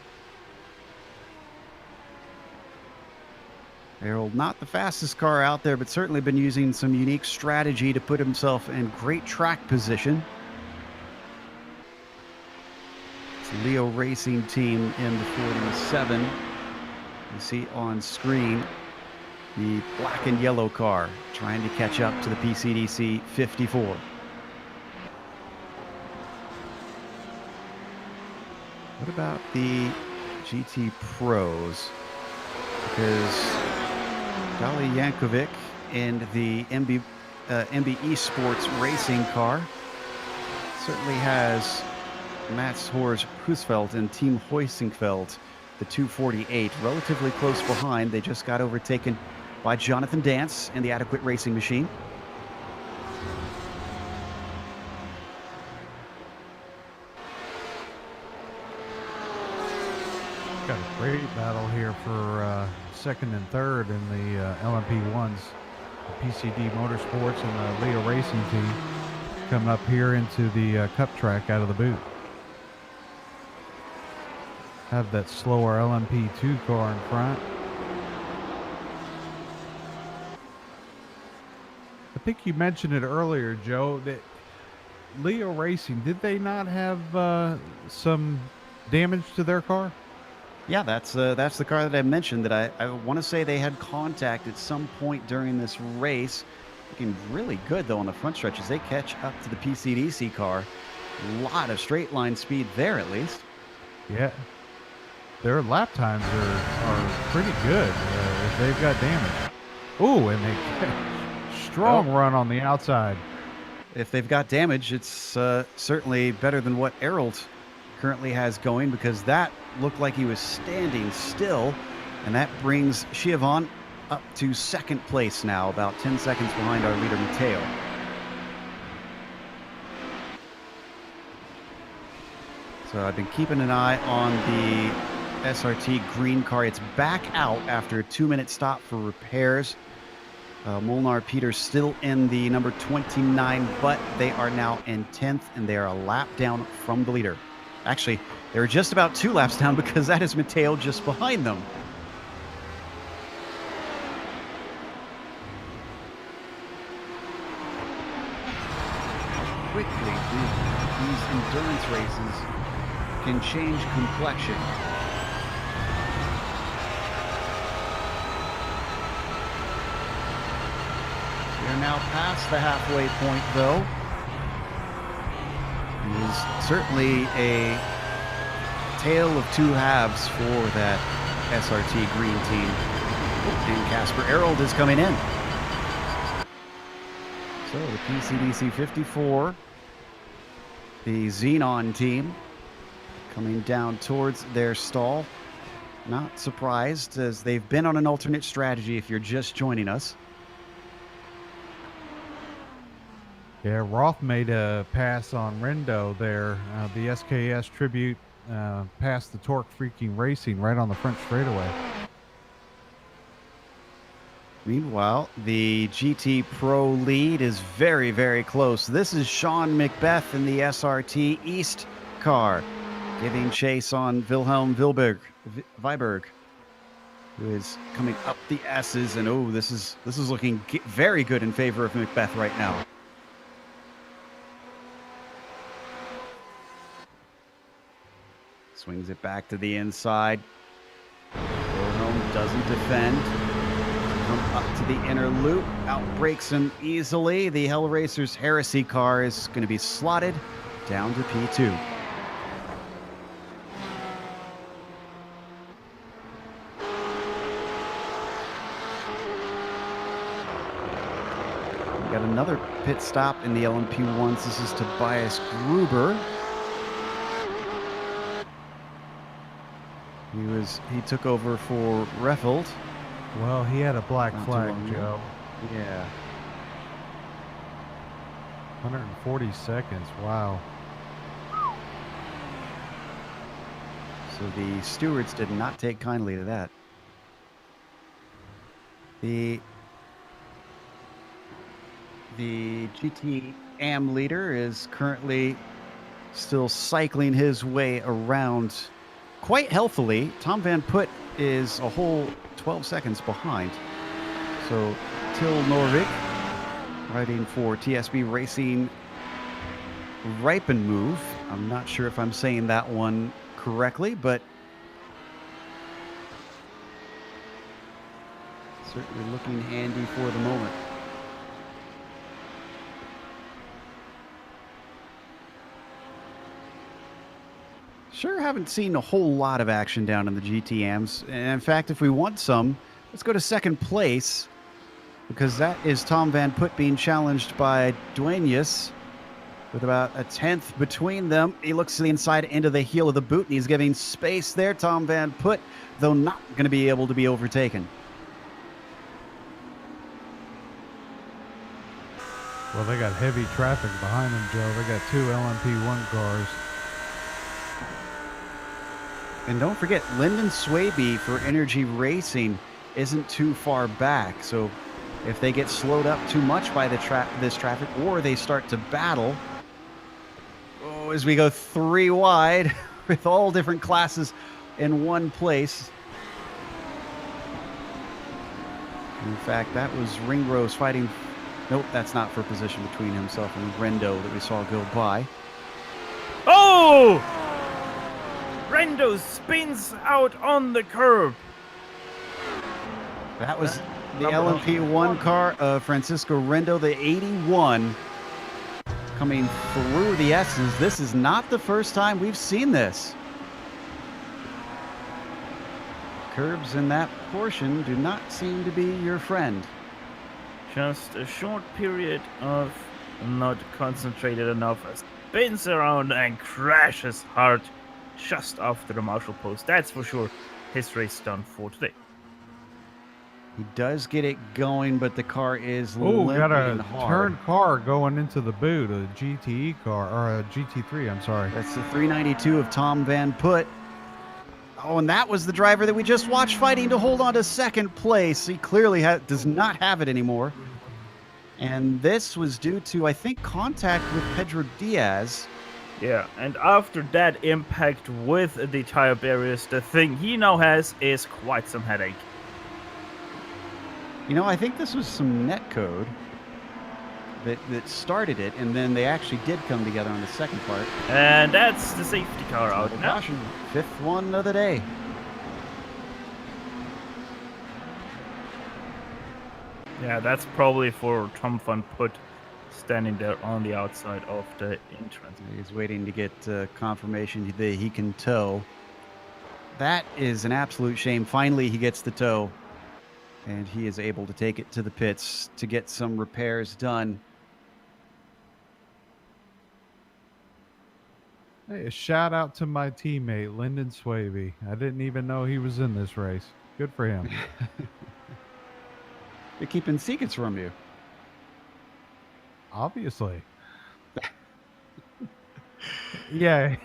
Errol, not the fastest car out there, but certainly been using some unique strategy to put himself in great track position. It's Leo Racing Team in the 47. You see on screen the black and yellow car trying to catch up to the PCDC 54. What about the GT Pros? Because Dali Yankovic in the MB Esports racing car certainly has Mats Hors Husfeldt and Team Hoisingfeld, the 248, relatively close behind. They just got overtaken by Jonathan Dance and the Adequate Racing Machine. Got a great battle here for second and third in the LMP1s. The PCD Motorsports and the Leo Racing Team coming up here into the cup track out of the boot. Have that slower LMP2 car in front. I think you mentioned it earlier, Joe, that Leo Racing, did they not have some damage to their car? Yeah, that's the car that I mentioned that I want to say they had contact at some point during this race. Looking really good, though, on the front stretch as they catch up to the PCDC car. A lot of straight line speed there, at least. Yeah. Their lap times are pretty good if they've got damage. Ooh, and they strong run on the outside. If they've got damage, it's certainly better than what Errol currently has going, because that looked like he was standing still, and that brings Siobhan up to second place now, about 10 seconds behind our leader, Matteo. So I've been keeping an eye on the SRT green car. It's back out after a 2-minute stop for repairs. Molnar Peters still in the number 29, but they are now in 10th, and they are a lap down from the leader. Actually, they're just about 2 laps down because that is Mateo just behind them. How quickly these endurance races can change complexion. They're now past the halfway point, though. It is certainly a tale of 2 halves for that SRT green team. And Casper Arold is coming in. So the PCDC 54, the Xenon team, coming down towards their stall. Not surprised, as they've been on an alternate strategy if you're just joining us. Yeah, Roth made a pass on Rendo there. The SKS tribute passed the Torque Freaking Racing right on the front straightaway. Meanwhile, the GT Pro lead is very, very close. This is Sean Macbeth in the SRT East car, giving chase on Wilhelm Viberg, who is coming up the S's. And oh, this is looking very good in favor of Macbeth right now. Swings it back to the inside. Wilhelm doesn't defend. Come up to the inner loop. Outbreaks him easily. The Hellracers Heresy car is going to be slotted down to P2. We got another pit stop in the LMP1s. This is Tobias Gruber. He took over for Refeld. Well, he had a black Not too flag, long ago. Joe. Yeah. 140 seconds. Wow. So the stewards did not take kindly to that. The GT AM leader is currently still cycling his way around quite healthily. Tom Van Putt is a whole 12 seconds behind. So Till Norvik riding for TSB Racing Ripenmove. I'm not sure if I'm saying that one correctly, but certainly looking handy for the moment. Sure haven't seen a whole lot of action down in the GTMs. And in fact, if we want some, let's go to second place, because that is Tom Van Putt being challenged by Duenas with about a 10th between them. He looks to the inside into the heel of the boot, and he's giving space there. Tom Van Putt, though, not going to be able to be overtaken. Well, they got heavy traffic behind them, Joe. They got 2 LMP1 cars. And don't forget, Lyndon Swaby for Energy Racing isn't too far back. So if they get slowed up too much by this traffic, or they start to battle, as we go 3 wide with all different classes in one place. In fact, that was Ringrose fighting. Nope, that's not for position between himself and Rendo that we saw go by. Oh! Rendo spins out on the curb. That was the LMP1 car of Francisco Rendo, the 81, coming through the S's. This is not the first time we've seen this. Curbs in that portion do not seem to be your friend. Just a short period of not concentrated enough. Spins around and crashes hard just after the marshal post. That's for sure his race done for today. He does get it going, but the car is Oh, got a hard. turned car going into the boot, a GTE car, or a GT3, I'm sorry. That's the 392 of Tom Van Putt. Oh, and that was the driver that we just watched fighting to hold on to second place. He clearly does not have it anymore. And this was due to, I think, contact with Pedro Diaz. Yeah, and after that impact with the tire barriers, the thing he now has is quite some headache. You know, I think this was some net code that started it, and then they actually did come together on the second part. And that's the safety car out now. Caution, fifth one of the day. Yeah, that's probably for Tom Van Put standing there on the outside of the entrance. He's waiting to get confirmation that he can tow. That is an absolute shame. Finally, he gets the tow, and he is able to take it to the pits to get some repairs done. Hey, a shout out to my teammate, Lyndon Swaby. I didn't even know he was in this race. Good for him. They're keeping secrets from you. Obviously. Yeah.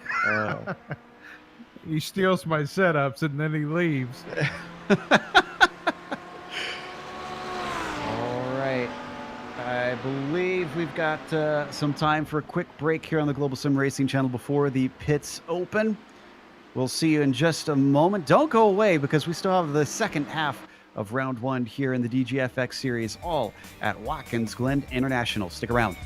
He steals my setups and then he leaves. All right. I believe we've got some time for a quick break here on the Global Sim Racing channel before the pits open. We'll see you in just a moment. Don't go away because we still have the second half of round one here in the DGFX series, all at Watkins Glen International. Stick around.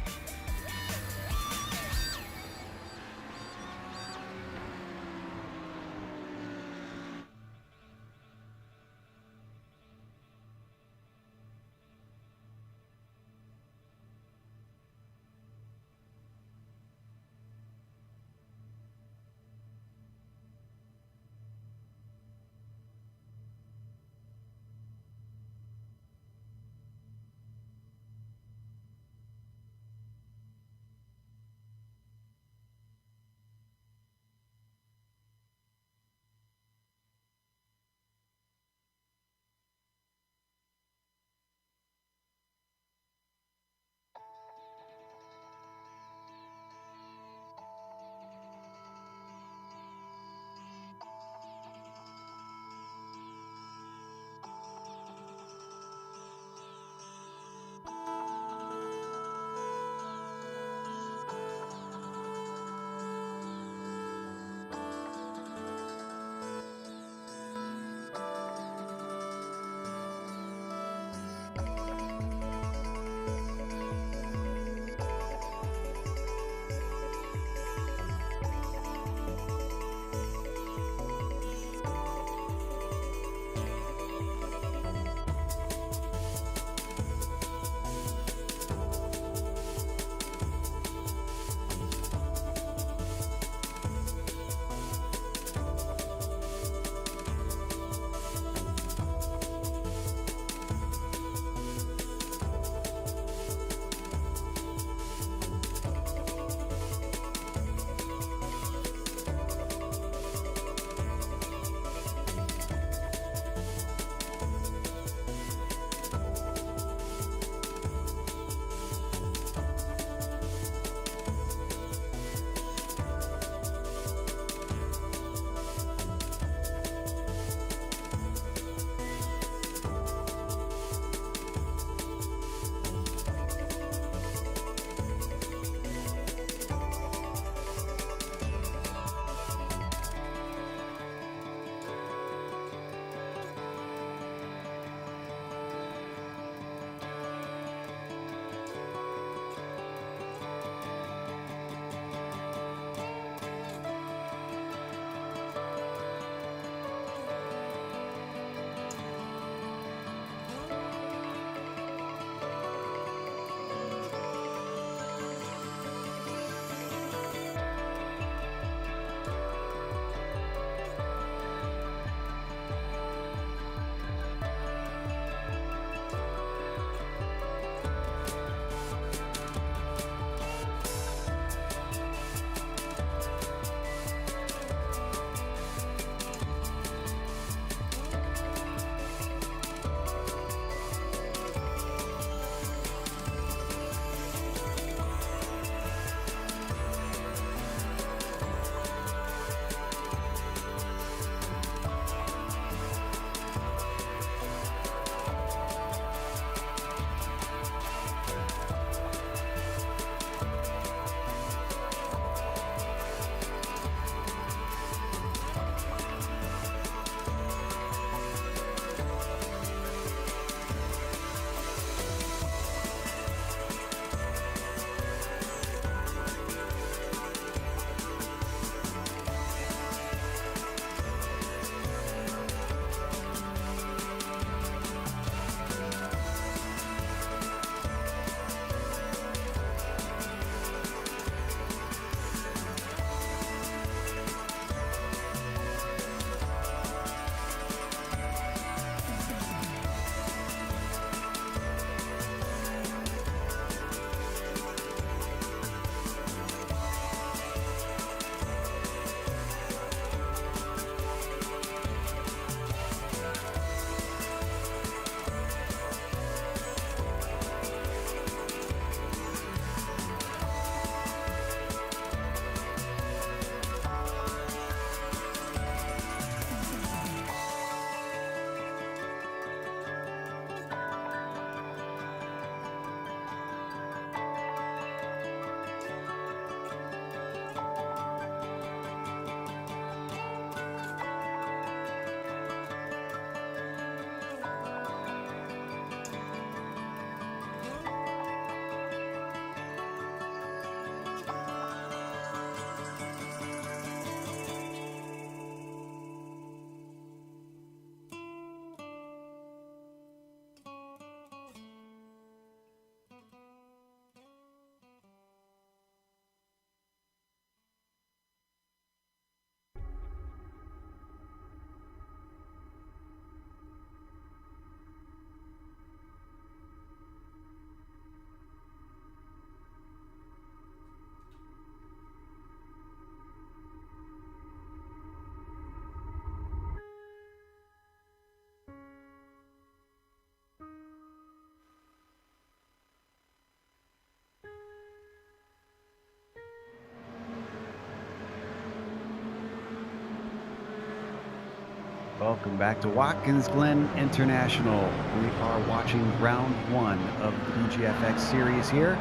Welcome back to Watkins Glen International. We are watching round 1 of the DGFX series here.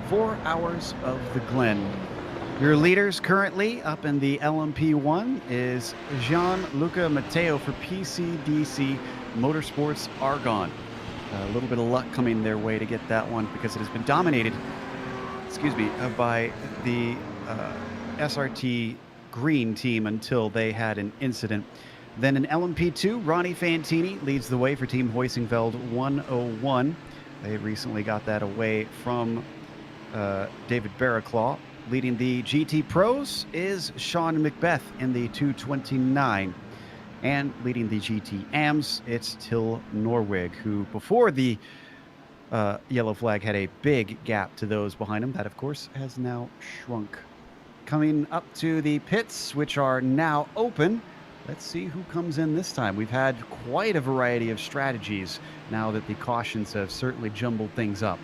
4 hours of the Glen. Your leaders currently up in the LMP1 is Gianluca Matteo for PCDC Motorsports Argon. A little bit of luck coming their way to get that one because it has been dominated, by the SRT Green team until they had an incident. Then in LMP2, Ronnie Fantini leads the way for Team Hoisingveld 101. They recently got that away from David Barraclaw. Leading the GT Pros is Sean Macbeth in the 229. And leading the GT AMs, it's Till Norwig, who before the yellow flag had a big gap to those behind him. That, of course, has now shrunk. Coming up to the pits, which are now open. Let's see who comes in this time. We've had quite a variety of strategies now that the cautions have certainly jumbled things up.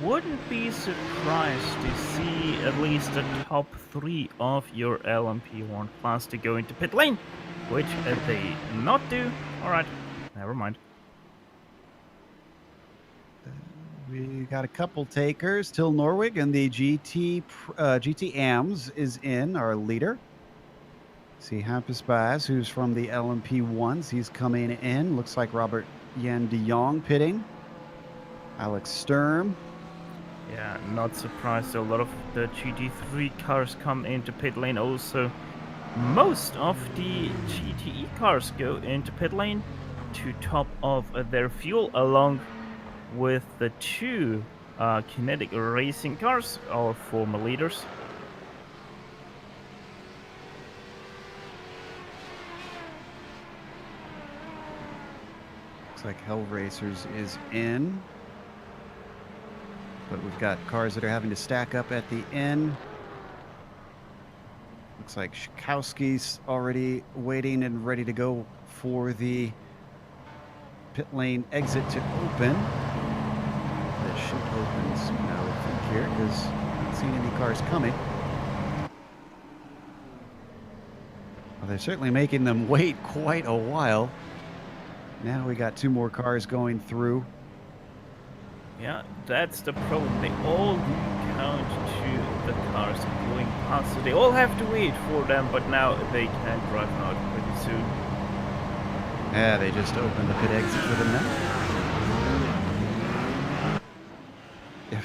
Wouldn't be surprised to see at least the top 3 of your LMP1 class to go into pit lane, which they not do. Alright, never mind. We got a couple takers. Till Norwig and the GT AMs is in, our leader. See Hampus Baz, who's from the LMP1s. He's coming in. Looks like Robert Jan de Jong pitting. Alex Sturm. Yeah, not surprised. A lot of the GT3 cars come into pit lane also. Most of the GTE cars go into pit lane to top of their fuel, along with the 2 kinetic racing cars, our former leaders. Looks like Hell Racers is in. But we've got cars that are having to stack up at the end. Looks like Schakowski's already waiting and ready to go for the pit lane exit to open. That should open soon, I would think, here, because I'm not seeing any cars coming. Well, they're certainly making them wait quite a while. Now we got 2 more cars going through. Yeah, that's the problem. They all do count to the cars going past, so they all have to wait for them, but now they can drive out pretty soon. Yeah, they just opened the pit exit for them now. Yeah,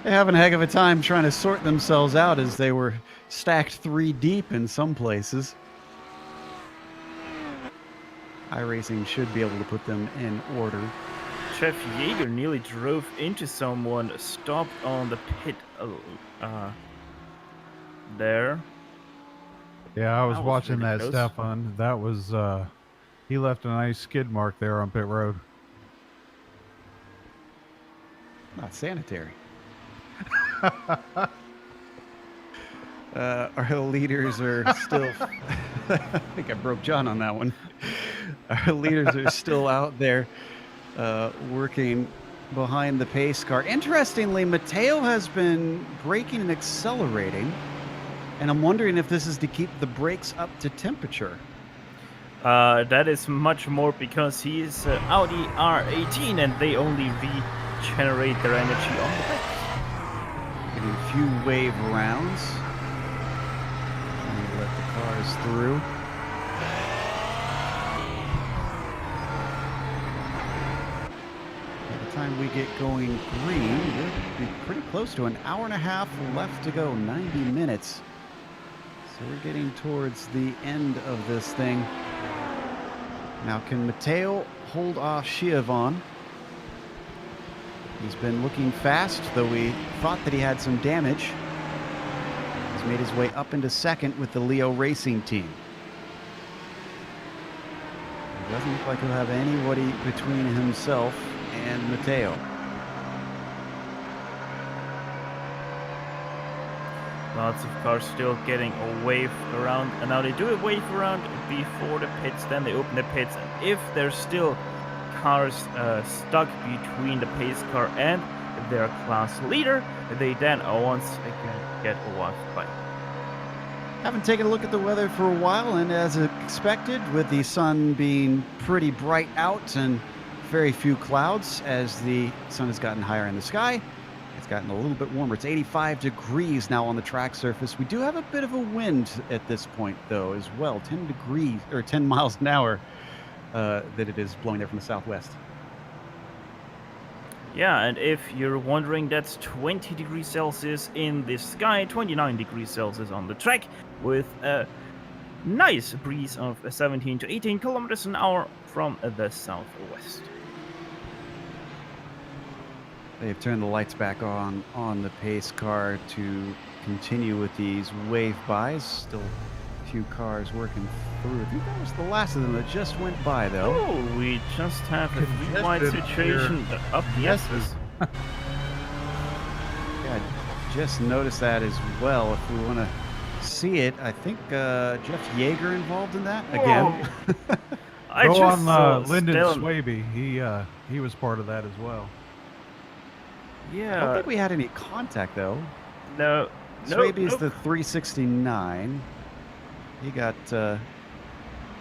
they're having a heck of a time trying to sort themselves out as they were stacked 3 deep in some places. iRacing should be able to put them in order. Jeff Yeager nearly drove into someone, stopped on the pit there. Yeah, I was That was watching really that, close. Stefan. That was, he left a nice skid mark there on pit road. Not sanitary. Our leaders are still... I think I broke John on that one. Our leaders are still out there working behind the pace car. Interestingly, Matteo has been braking and accelerating, and I'm wondering if this is to keep the brakes up to temperature. That is much more because he is Audi R18 and they only regenerate their energy on the brakes. Getting a few wave rounds. And let the cars through. By the time we get going green, we'll be pretty close to an hour and a half left to go, 90 minutes. So we're getting towards the end of this thing. Now, can Matteo hold off Schiavon? He's been looking fast, though we thought that he had some damage. He's made his way up into second with the Leo Racing team. It doesn't look like he'll have anybody between himself and Matteo. Lots of cars still getting a wave around, and now they do a wave around before the pits, then they open the pits, and if there's still cars stuck between the pace car and their class leader, they then once again get wiped by. Haven't taken a look at the weather for a while, and as expected, with the sun being pretty bright out and very few clouds, as the sun has gotten higher in the sky, it's gotten a little bit warmer. It's 85 degrees now on the track surface. We do have a bit of a wind at this point, though, as well. 10 degrees, or 10 miles an hour that it is blowing there from the southwest. Yeah, and if you're wondering, that's 20 degrees Celsius in the sky, 29 degrees Celsius on the track, with a nice breeze of 17 to 18 kilometers an hour from the southwest. They've turned the lights back on the pace car to continue with these wave bys. Still a few cars working through. I think that was the last of them that just went by, though. Oh, we just have a three-wide situation up the S's. Yeah, I just noticed that as well. If we want to see it, I think Jeff Yeager involved in that again. I Go just saw on Lyndon Stellan. Swaby. He was part of that as well. I don't Yeah, think we had any contact, though. no, Swaby's no. the 369. He got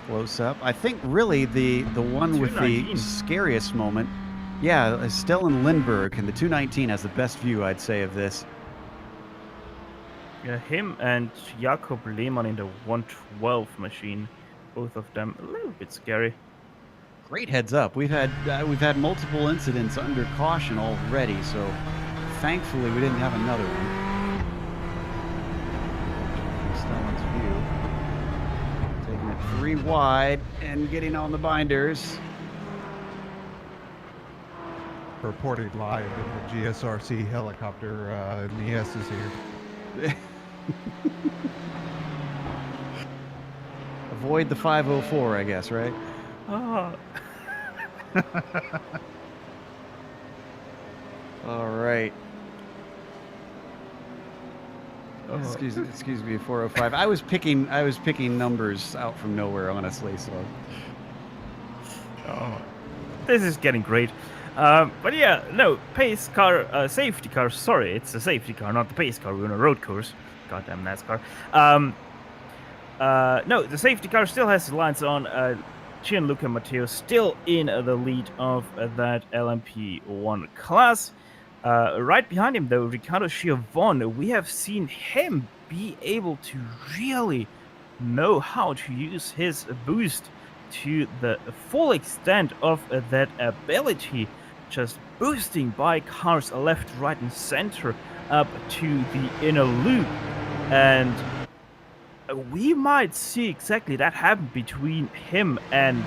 close up. I think really the one with the 219. scariest moment, yeah, Stellan Lindbergh, and the 219 has the best view, I'd say, of this. Yeah, him and Jakob Lehmann in the 112 machine, both of them a little bit scary. Great heads up. We've had multiple incidents under caution already, so thankfully we didn't have another one. Stellan's view. Taking it 3 wide and getting on the binders. Reported live in the GSRC helicopter in the S's here. Avoid the 504, I guess, right? Ah, All right. Excuse me, 405. I was picking numbers out from nowhere, honestly. So this is getting great. But yeah, no, pace car, safety car, sorry, it's a safety car, not the pace car, we're on a road course. Goddamn NASCAR. No, the safety car still has the lights on. Gianluca Matteo still in the lead of that LMP1 class. Right behind him, though, Riccardo Schiavone, we have seen him be able to really know how to use his boost to the full extent of that ability, just boosting by cars left, right, and center up to the inner loop. And we might see exactly that happen between him and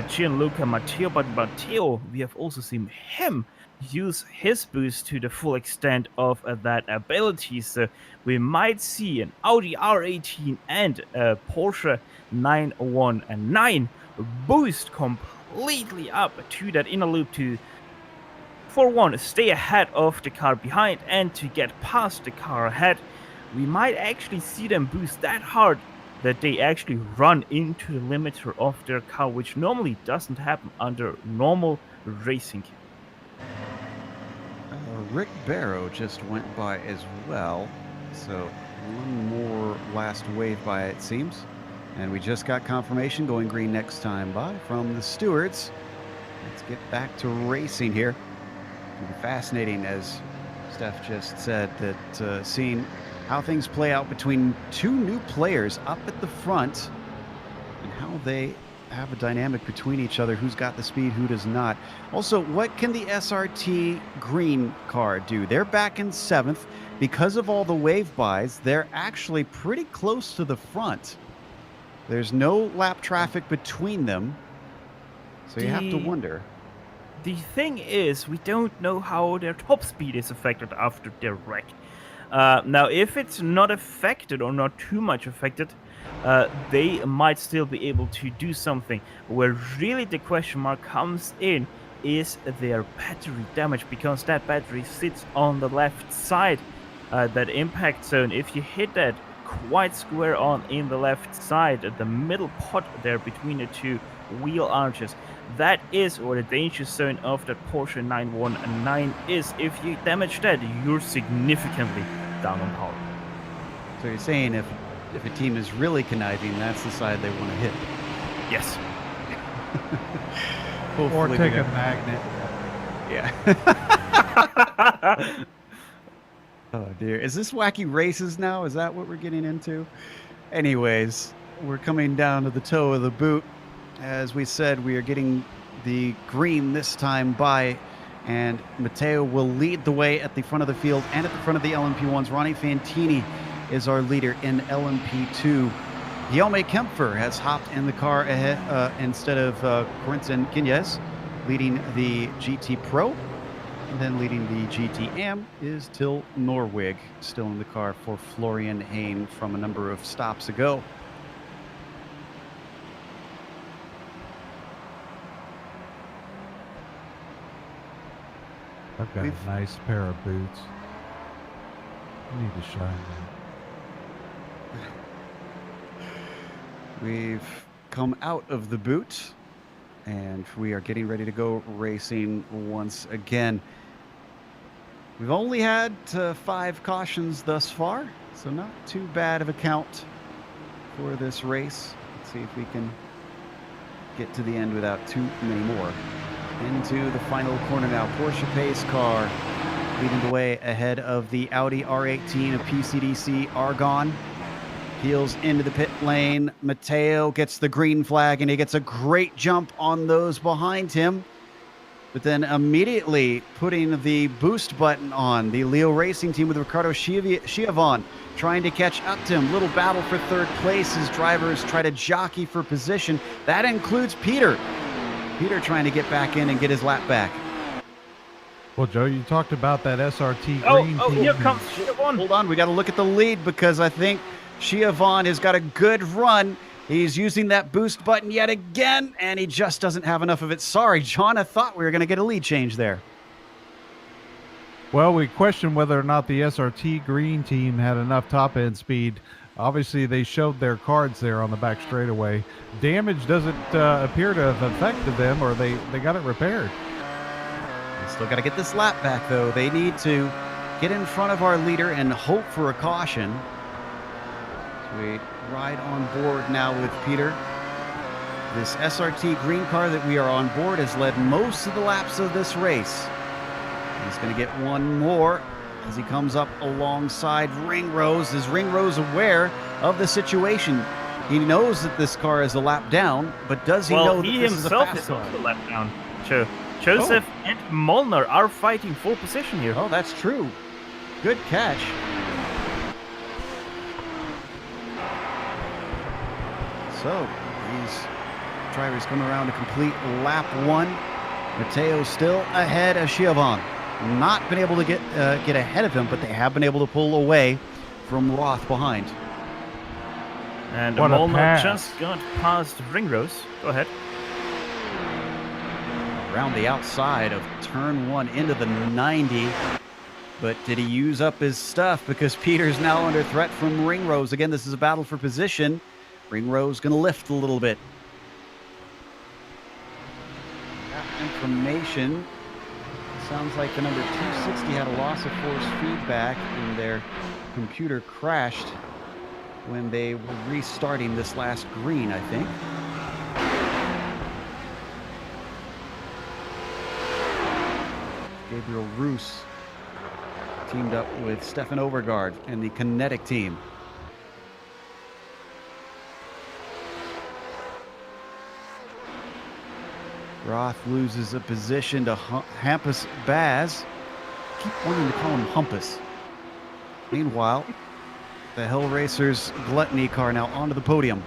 Gianluca Matteo, but Matteo, we have also seen him use his boost to the full extent of that ability. So we might see an Audi R18 and a Porsche 919 boost completely up to that inner loop to, for one, stay ahead of the car behind, and to get past the car ahead. We might actually see them boost that hard that they actually run into the limiter of their car, which normally doesn't happen under normal racing. Rick Barrow just went by as well. So one more last wave by, it seems. And we just got confirmation going green next time by from the stewards. Let's get back to racing here. It'll be fascinating, as Steph just said, that seeing how things play out between two new players up at the front and how they have a dynamic between each other, who's got the speed, who does not. Also, what can the SRT green car do? They're back in 7th. Because of all the wave buys, they're actually pretty close to the front. There's no lap traffic between them, so you have to wonder. The thing is, we don't know how their top speed is affected after their wreck. Now, if it's not affected or not too much affected, they might still be able to do something. Where really the question mark comes in is their battery damage, because that battery sits on the left side, that impact zone. If you hit that quite square on in the left side, the middle pot there between the two wheel arches, that is where the danger zone of that Porsche 919 is. If you damage that, you're significantly down on power. So you're saying if if a team is really conniving, that's the side they want to hit. Yes. Or Hopefully take we a got- magnet. Yeah. Oh dear. Is this wacky races now? Is that what we're getting into? Anyways, we're coming down to the toe of the boot. As we said, we are getting the green this time by, and Matteo will lead the way at the front of the field and at the front of the LMP1s. Ronnie Fantini is our leader in LMP2. Guillaume Kempfer has hopped in the car ahead instead of Corentin Quinez, leading the GT Pro. And then leading the GT Am is Till Norwig, still in the car for Florian Hain from a number of stops ago. I've got We've- a nice pair of boots. I need to shine them. We've come out of the boot and we are getting ready to go racing once again. We've only had 5 cautions thus far, so not too bad of a count for this race. Let's see if we can get to the end without too many more. Into the final corner now. Porsche pace car leading the way ahead of the Audi R18 of PCDC Argon. Peels into the pit lane. Matteo gets the green flag and he gets a great jump on those behind him. But then immediately putting the boost button on, the Leo Racing team with Ricardo Schiavon trying to catch up to him. Little battle for third place as drivers try to jockey for position. That includes Peter. Peter trying to get back in and get his lap back. Well, Joe, you talked about that SRT Oh, green oh, team. here comes Schiavon. Hold on, we got to look at the lead because I think Schiavon has got a good run. He's using that boost button yet again, and he just doesn't have enough of it. Sorry, John, I thought we were going to get a lead change there. Well, we questioned whether or not the SRT green team had enough top end speed. Obviously, they showed their cards there on the back straightaway. Damage doesn't appear to have affected them, or they got it repaired. We still got to get this lap back, though. They need to get in front of our leader and hope for a caution. So we ride on board now with Peter. This SRT green car that we are on board has led most of the laps of this race. He's going to get one more as he comes up alongside Ringrose. Is Ringrose aware of the situation? He knows that this car is a lap down, but does he know that he this is a himself fast is car? also left down. Sure. Joseph and Molnar are fighting for position here. Oh, that's true. Good catch. So, these drivers come around to complete lap 1. Matteo still ahead of Schiavon. Not been able to get ahead of him, but they have been able to pull away from Roth behind. And What a Molnar pass. just got past Ringrose. Go ahead. Around the outside of turn 1 into the 90. But did he use up his stuff? Because Peter's now under threat from Ringrose. Again, this is a battle for position. Ringrose going to lift a little bit. Got information. Sounds like the number 260 had a loss of force feedback and their computer crashed when they were restarting this last green, I think. Gabriel Roos teamed up with Stefan Overgaard and the Kinetic team. Roth loses a position to Hampus Baz. Keep wanting to call him Humpus. Meanwhile, the Hell Racers Gluttony car now onto the podium.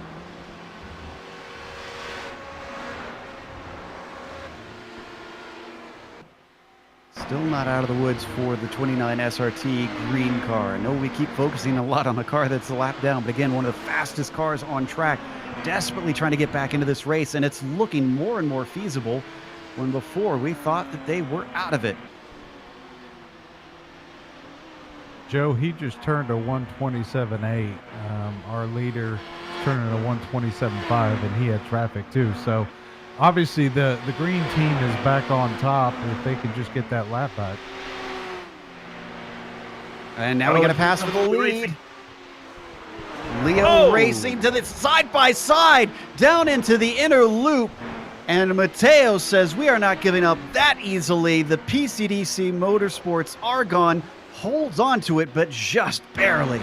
Still not out of the woods for the 29 SRT green car. I know we keep focusing a lot on the car that's a lap down, but again, one of the fastest cars on track, desperately trying to get back into this race, and it's looking more and more feasible when before we thought that they were out of it. Joe, he just turned a 127.8. Our leader turning a 127.5, and he had traffic too. So obviously the green team is back on top if they can just get that lap back. And now we got to pass for the lead. Leo Oh! racing to the side by side, down into the inner loop. And Mateo says, we are not giving up that easily. The PCDC Motorsports Argon holds on to it, but just barely.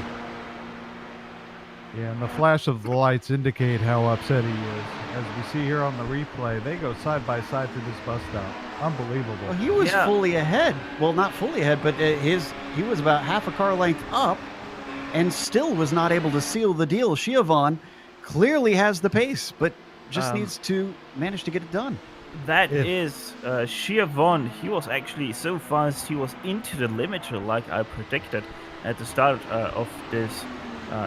Yeah, and the flash of the lights indicate how upset he is. As we see here on the replay, they go side by side through this bus stop. Unbelievable. Well, he was Yeah. fully ahead. Well, not fully ahead, but he was about half a car length up and still was not able to seal the deal. Schiavon clearly has the pace, but just needs to manage to get it done. That If- is Schiavon. He was actually so fast, he was into the limiter like I predicted at the start of this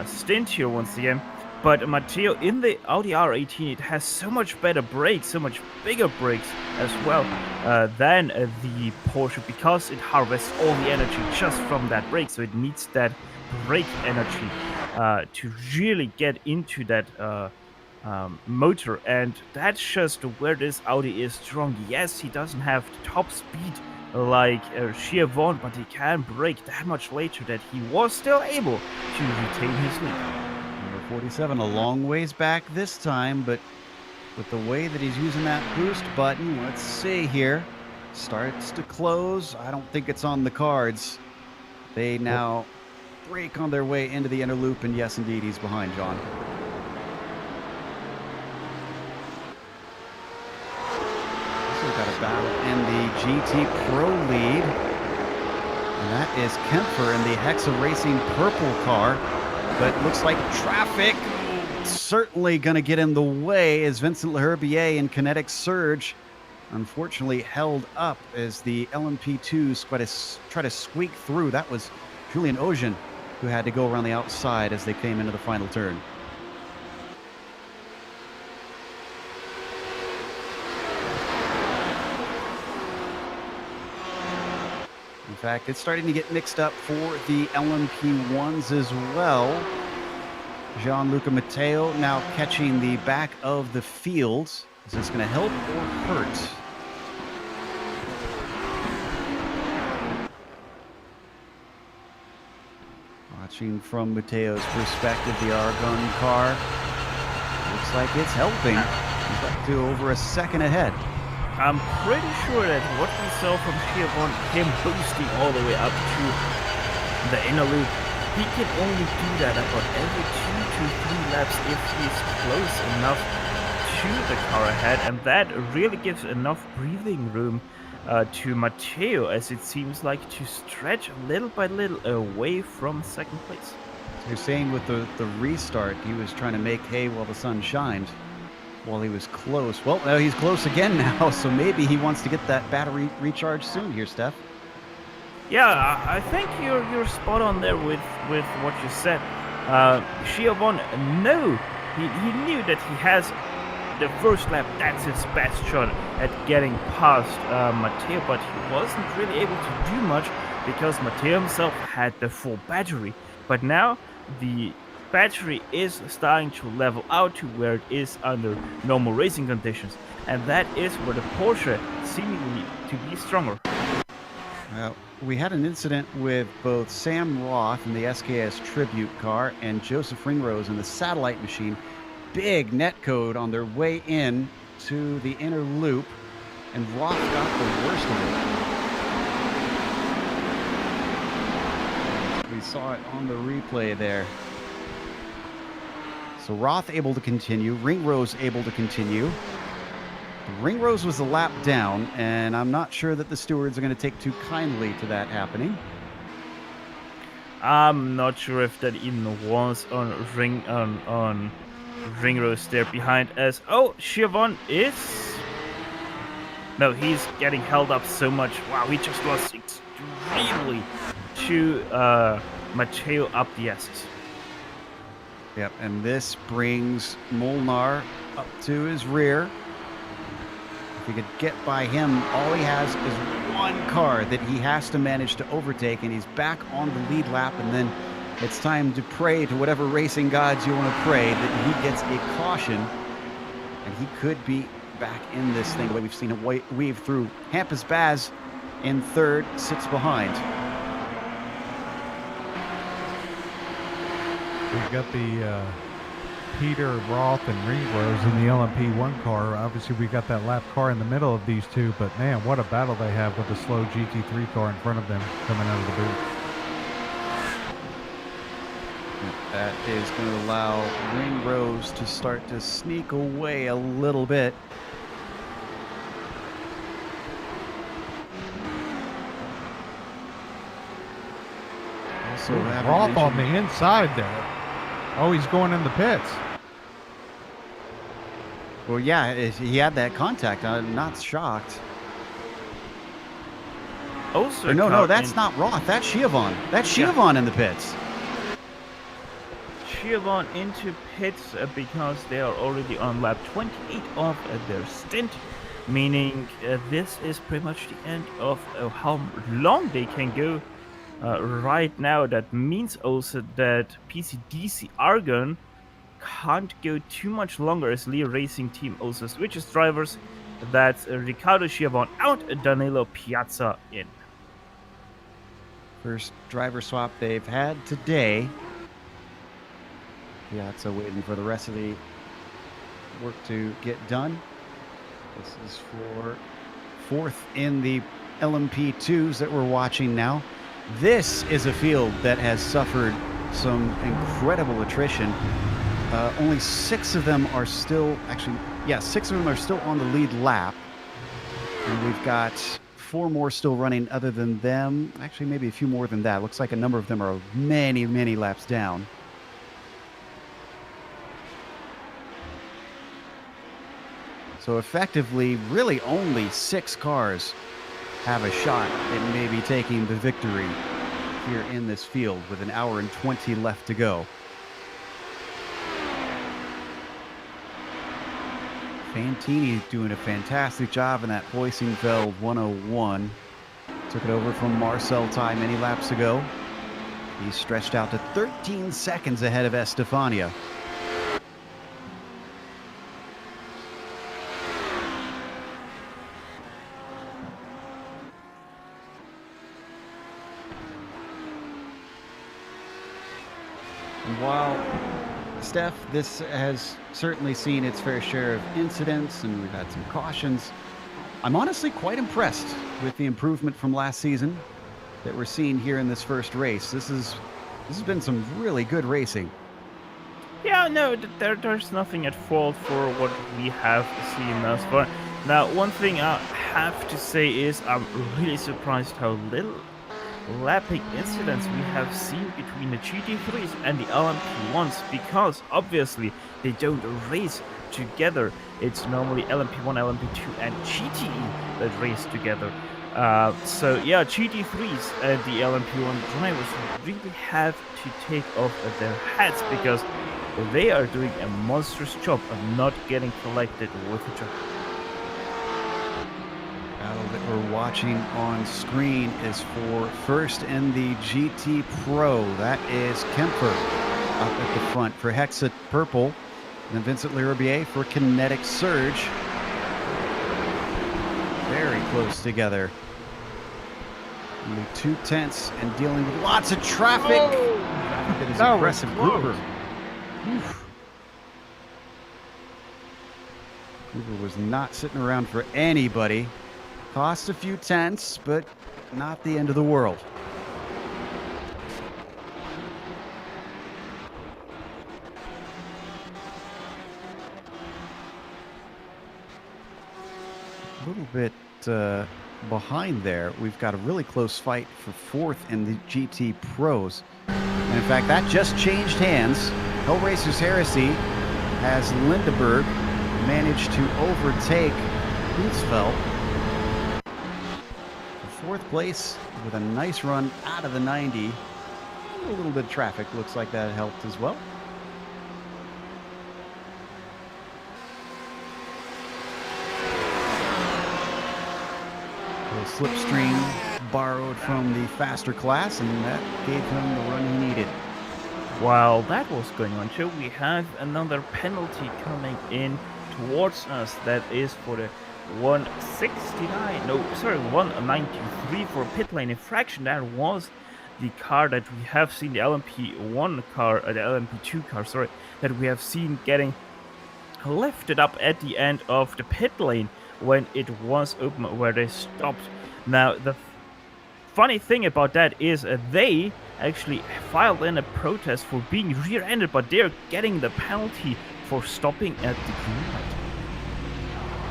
stint here once again. But Matteo, in the Audi R18, it has so much better brakes, so much bigger brakes as well than the Porsche, because it harvests all the energy just from that brake. So it needs that brake energy to really get into that motor, and that's just where this Audi is strong. Yes, he doesn't have the top speed like Schiavon, but he can brake that much later that he was still able to retain his lead. Number 47, a long ways back this time, but with the way that he's using that boost button, let's see here. Starts to close. I don't think it's on the cards. They now brake on their way into the inner loop, and yes, indeed, he's behind John. Also got a battle in the GT Pro lead, and that is Kempfer in the Hexa Racing purple car. But looks like traffic certainly going to get in the way as Vincent Leherbier and Kinetic Surge unfortunately held up as the LMP2s try to squeak through. That was Julian Ogen who had to go around the outside as they came into the final turn. In fact, it's starting to get mixed up for the LMP1s as well. Gianluca Matteo now catching the back of the field. Is this going to help or hurt? Watching from Matteo's perspective, the Argon car looks like it's helping. He's up to over a second ahead. I'm pretty sure that what we saw from Schiavon, him boosting all the way up to the inner loop, he can only do that about every 2 to 3 laps if he's close enough to the car ahead, and that really gives enough breathing room to Matteo, as it seems like, to stretch little by little away from second place. You're saying with the restart, he was trying to make hay while the sun shined, while he was close. Well, now he's close again now, so maybe he wants to get that battery recharged soon here, Steph. Yeah, I think you're spot on there with what you said. Schiavon, no, he knew that he has the first lap. That's his best shot at getting past Matteo, but he wasn't really able to do much because Matteo himself had the full battery. But now the battery is starting to level out to where it is under normal racing conditions, and that is where the Porsche seemingly to be stronger. We had an incident with both Sam Roth in the SKS Tribute car and Joseph Ringrose in the Satellite machine. Big net code on their way in to the inner loop, and Roth got the worst of it. We saw it on the replay there. So Roth able to continue, Ringrose able to continue. Ringrose was a lap down, and I'm not sure that the stewards are going to take too kindly to that happening. I'm not sure if that even was on Ringrose there behind, as Schiavon is... No, he's getting held up so much. Wow, he just lost extremely to Matteo up the S's. Yep, and this brings Molnar up to his rear. If he could get by him, all he has is one car that he has to manage to overtake, and he's back on the lead lap, and then it's time to pray to whatever racing gods you want to pray that he gets a caution, and he could be back in this thing the way we've seen him weave through. Hampus Baz in third, sits behind. We've got the Peter Roth and Ringrose in the LMP1 car. Obviously, we got that lap car in the middle of these two, but man, what a battle they have with the slow GT3 car in front of them coming out of the booth. That is going to allow Ringrose to start to sneak away a little bit. Also, Roth on the inside there. Oh, he's going in the pits. Well, yeah, he had that contact. I'm not shocked. Also, Or no, that's not Roth. That's Schiavon. That's Schiavon in the pits. Schiavon into pits because they are already on lap 28 of their stint, meaning this is pretty much the end of how long they can go right now. That means also that PCDC Argon can't go too much longer as Leo Racing Team also switches drivers. That's Riccardo Schiavon out, Danilo Piazza in. First driver swap they've had today. Piazza waiting for the rest of the work to get done. This is for fourth in the LMP2s that we're watching now. This is a field that has suffered some incredible attrition. Only 6 of them are still, 6 of them are still on the lead lap. And we've got 4 more still running other than them. Actually, maybe a few more than that. Looks like a number of them are many, many laps down. So effectively, really only 6 cars have a shot at maybe taking the victory here in this field with an hour and 20 left to go. Fantini doing a fantastic job in that Heusinkveld 101. Took it over from Marcel Ty many laps ago. He's stretched out to 13 seconds ahead of Estefania. And while Steph, this has certainly seen its fair share of incidents and we've had some cautions, I'm honestly quite impressed with the improvement from last season that we're seeing here in this first race. This has been some really good racing. Yeah, no, there's nothing at fault for what we have seen thus far. Now, one thing I have to say is I'm really surprised how little lapping incidents we have seen between the GT3s and the LMP1s, because obviously they don't race together. It's normally LMP1, LMP2 and GTE that race together. So yeah, GT3s and the LMP1 drivers really have to take off their hats because they are doing a monstrous job of not getting collected with each other. Battle that we're watching on screen is for first in the GT Pro. That is Kemper up at the front for Hexa Purple, and then Vincent Lirabier for Kinetic Surge. Very close together. Only 2 tenths and dealing with lots of traffic. That is impressive. Gruber. Gruber was not sitting around for anybody. Cost a few tenths, but not the end of the world. A little bit behind there, we've got a really close fight for fourth in the GT Pros. And in fact, that just changed hands. Hellraiser's Heresy has Lindeberg managed to overtake Hutzfeld. Fourth place with a nice run out of the 90. A little bit of traffic looks like that helped as well. A slipstream borrowed from the faster class, and that gave him the run he needed. While that was going on, Joe, we have another penalty coming in towards us. That is for the 193 for pit lane infraction. That was the car that we have seen, the LMP1 car, the LMP2 car, sorry, that we have seen getting lifted up at the end of the pit lane when it was open, where they stopped. Now, the funny thing about that is they actually filed in a protest for being rear-ended, but they're getting the penalty for stopping at the green light.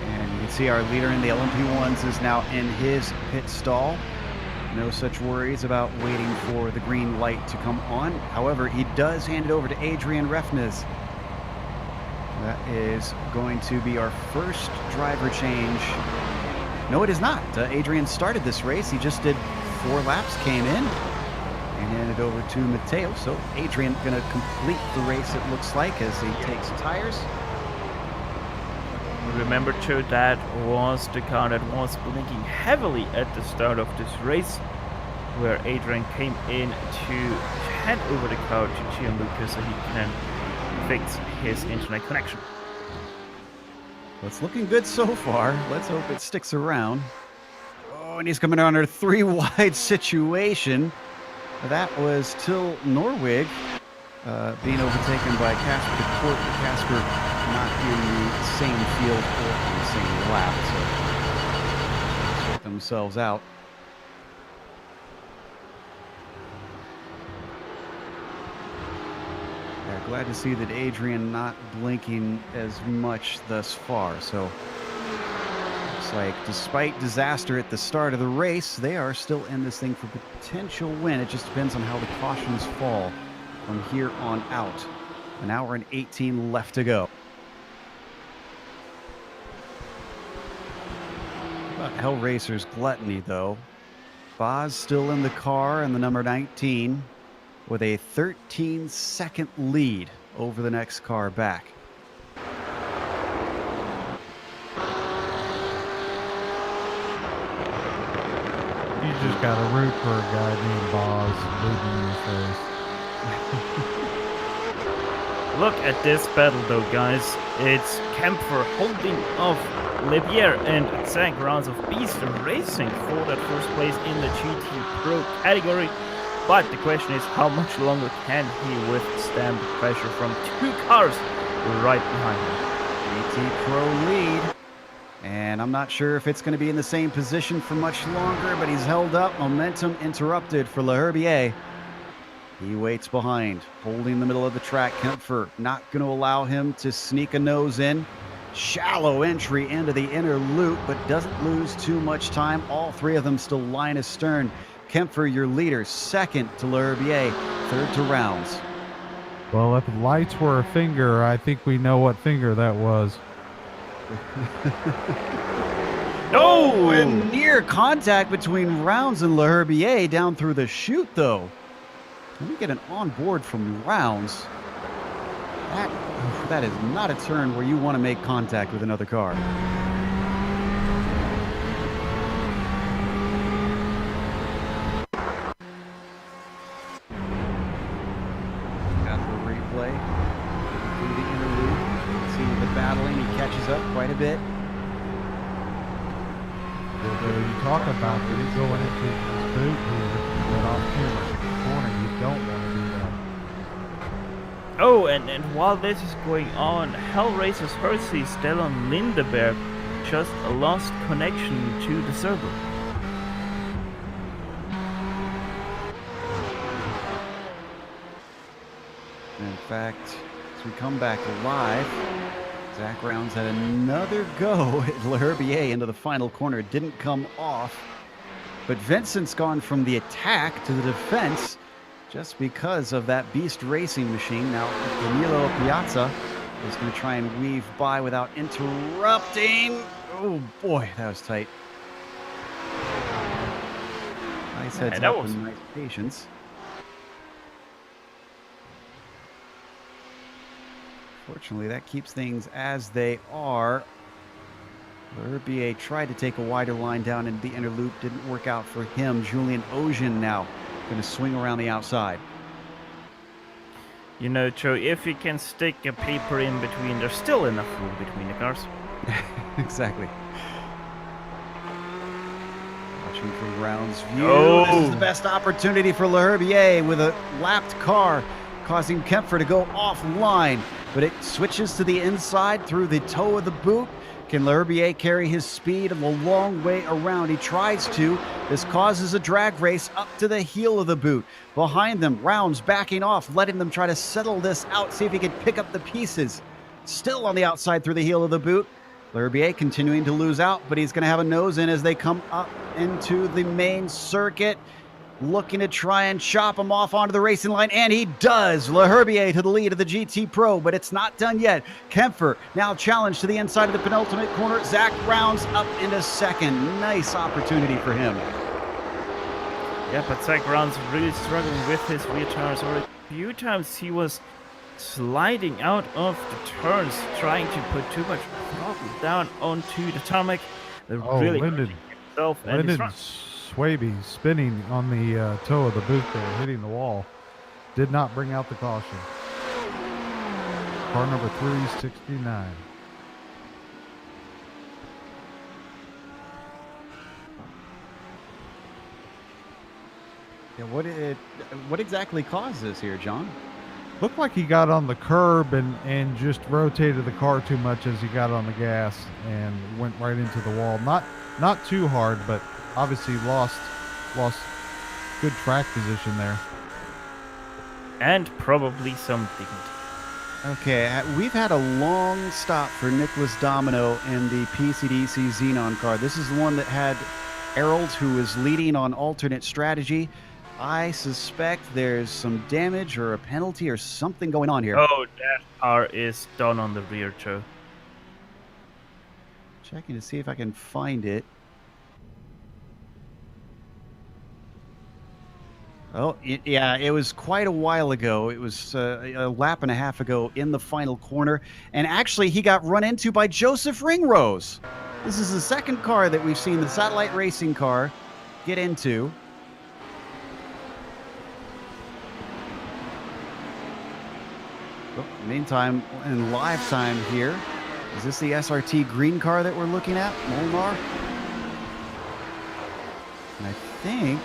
And you can see our leader in the LMP1s is now in his pit stall. No such worries about waiting for the green light to come on. However, he does hand it over to Adrian Refnes. That is going to be our first driver change. No, it is not. Adrian started this race. He just did 4 laps, came in, and handed over to Matteo. So Adrian going to complete the race, it looks like, as he takes tires. Remember, Joe, that was the car that was blinking heavily at the start of this race, where Adrian came in to hand over the car to Gianluca so he can fix his internet connection. Well, it's looking good so far. Let's hope it sticks around. Oh, and he's coming under 3 wide situation. That was Till Norwig being overtaken by Casper de Kort. Casper not in the same field or on the same lap, so sort themselves out. Yeah, glad to see that Adrian not blinking as much thus far. So looks like despite disaster at the start of the race, they are still in this thing for potential win. It just depends on how the cautions fall from here on out. An hour and 18 left to go. About Hell Racer's gluttony, though. Boz still in the car in the number 19 with a 13-second lead over the next car back. You just got to root for a guy named Boz leading in this race. Look at this battle though, guys. It's Kempfer holding off Libier and Zach rounds of Beast Racing for that first place in the GT Pro category. But the question is, how much longer can he withstand the pressure from 2 cars right behind him? GT Pro lead. And I'm not sure if it's going to be in the same position for much longer, but he's held up. Momentum interrupted for Le Herbier. He waits behind, holding the middle of the track. Kempfer not going to allow him to sneak a nose in. Shallow entry into the inner loop, but doesn't lose too much time. All 3 of them still line astern. Kempfer, your leader, second to Le Herbier, third to Rounds. Well, if lights were a finger, I think we know what finger that was. Oh, and near contact between Rounds and Le Herbier down through the chute, though. Can we get an on-board from Rounds? That is not a turn where you want to make contact with another car. Got the replay. Through the inner loop. See the battling. He catches up quite a bit. You talk about it going into his boot here, but off camera corner, you don't want to do that. Oh, and while this is going on, Hellraiser's Hersey Stellan Lindeberg just lost connection to the server. In fact, as we come back live, Zach Rounds had another go at Le Herbier into the final corner. It didn't come off. But Vincent's gone from the attack to the defense just because of that beast racing machine. Now, Danilo Piazza is going to try and weave by without interrupting. Oh, boy, that was tight. Nice heads up and nice patience. Fortunately, that keeps things as they are. Herbier tried to take a wider line down into the inner loop. Didn't work out for him. Julian Ogier now going to swing around the outside. You know, Joe, if you can stick a paper in between, there's still enough room between the cars. Exactly. Watch watching from grounds view. Oh. This is the best opportunity for L'Herbier with a lapped car, causing Kempfer to go offline. But it switches to the inside through the toe of the boot. Can L'Herbier carry his speed a long way around? He tries to. This causes a drag race up to the heel of the boot. Behind them, Rounds backing off, letting them try to settle this out, see if he can pick up the pieces. Still on the outside through the heel of the boot. L'Herbier continuing to lose out, but he's going to have a nose in as they come up into the main circuit. Looking to try and chop him off onto the racing line, and he does. L'Herbier to the lead of the GT Pro, but it's not done yet. Kempfer now challenged to the inside of the penultimate corner. Zach Rounds up into second. Nice opportunity for him. Yeah, but Zach Rounds really struggling with his rear tires. Or a few times he was sliding out of the turns, trying to put too much throttle down onto the tarmac. Really Lyndon, hurting himself and his Lyndon front. Swaby spinning on the toe of the boot there, hitting the wall. Did not bring out the caution. Car number 369. Yeah, what exactly caused this here, John? Looked like he got on the curb and just rotated the car too much as he got on the gas and went right into the wall. Not too hard, but obviously lost good track position there. And probably some dignity. Okay, we've had a long stop for Nicholas Domino in the PCDC Xenon car. This is the one that had Errol, who is leading on alternate strategy. I suspect there's some damage or a penalty or something going on here. Oh, that car is done on the rear, Joe. Checking to see if I can find it. Oh, yeah, it was quite a while ago. It was a lap and a half ago in the final corner. And actually, he got run into by Joseph Ringrose. This is the second car that we've seen the satellite racing car get into. Oh, meantime, in live time here, is this the SRT green car that we're looking at, Molnar? And I think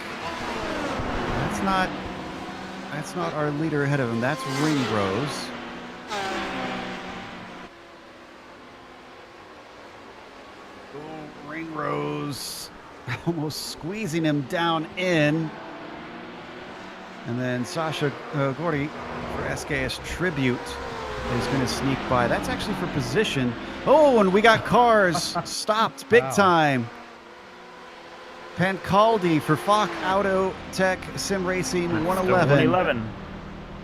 that's not our leader ahead of him. That's Ringrose. Oh, Ringrose almost squeezing him down in. And then Sasha Gordy for SKS Tribute is going to sneak by. That's actually for position. Oh, and we got cars stopped big time. Pancaldi for Falk Auto Tech Sim Racing 111. 111.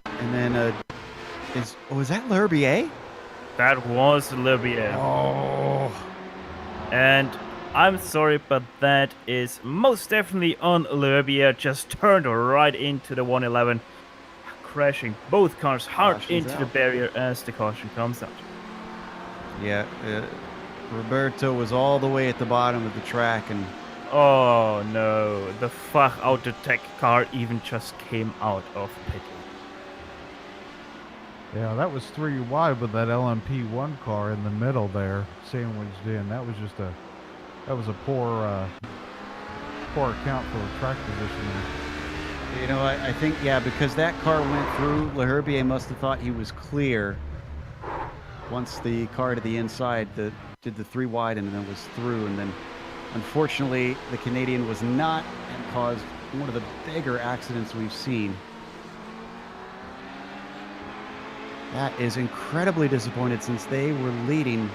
And then is that L'Herbier? That was L'Herbier. Oh. And I'm sorry, but that is most definitely on L'Herbier. Just turned right into the 111, crashing both cars hard Caution's into out. the barrier as the caution comes out. Yeah, Roberto was all the way at the bottom of the track, and Oh no, the Fach Auto Tech car even just came out of pit. Yeah, that was 3 wide with that LMP1 car in the middle there, sandwiched in. That was just a poor account for the track position there. you know, I think, yeah, because that car went through, L'Herbier must have thought he was clear once the car to the inside did the 3 wide and then was through, and then unfortunately the Canadian was not, and caused one of the bigger accidents we've seen. That is incredibly disappointed since they were leading.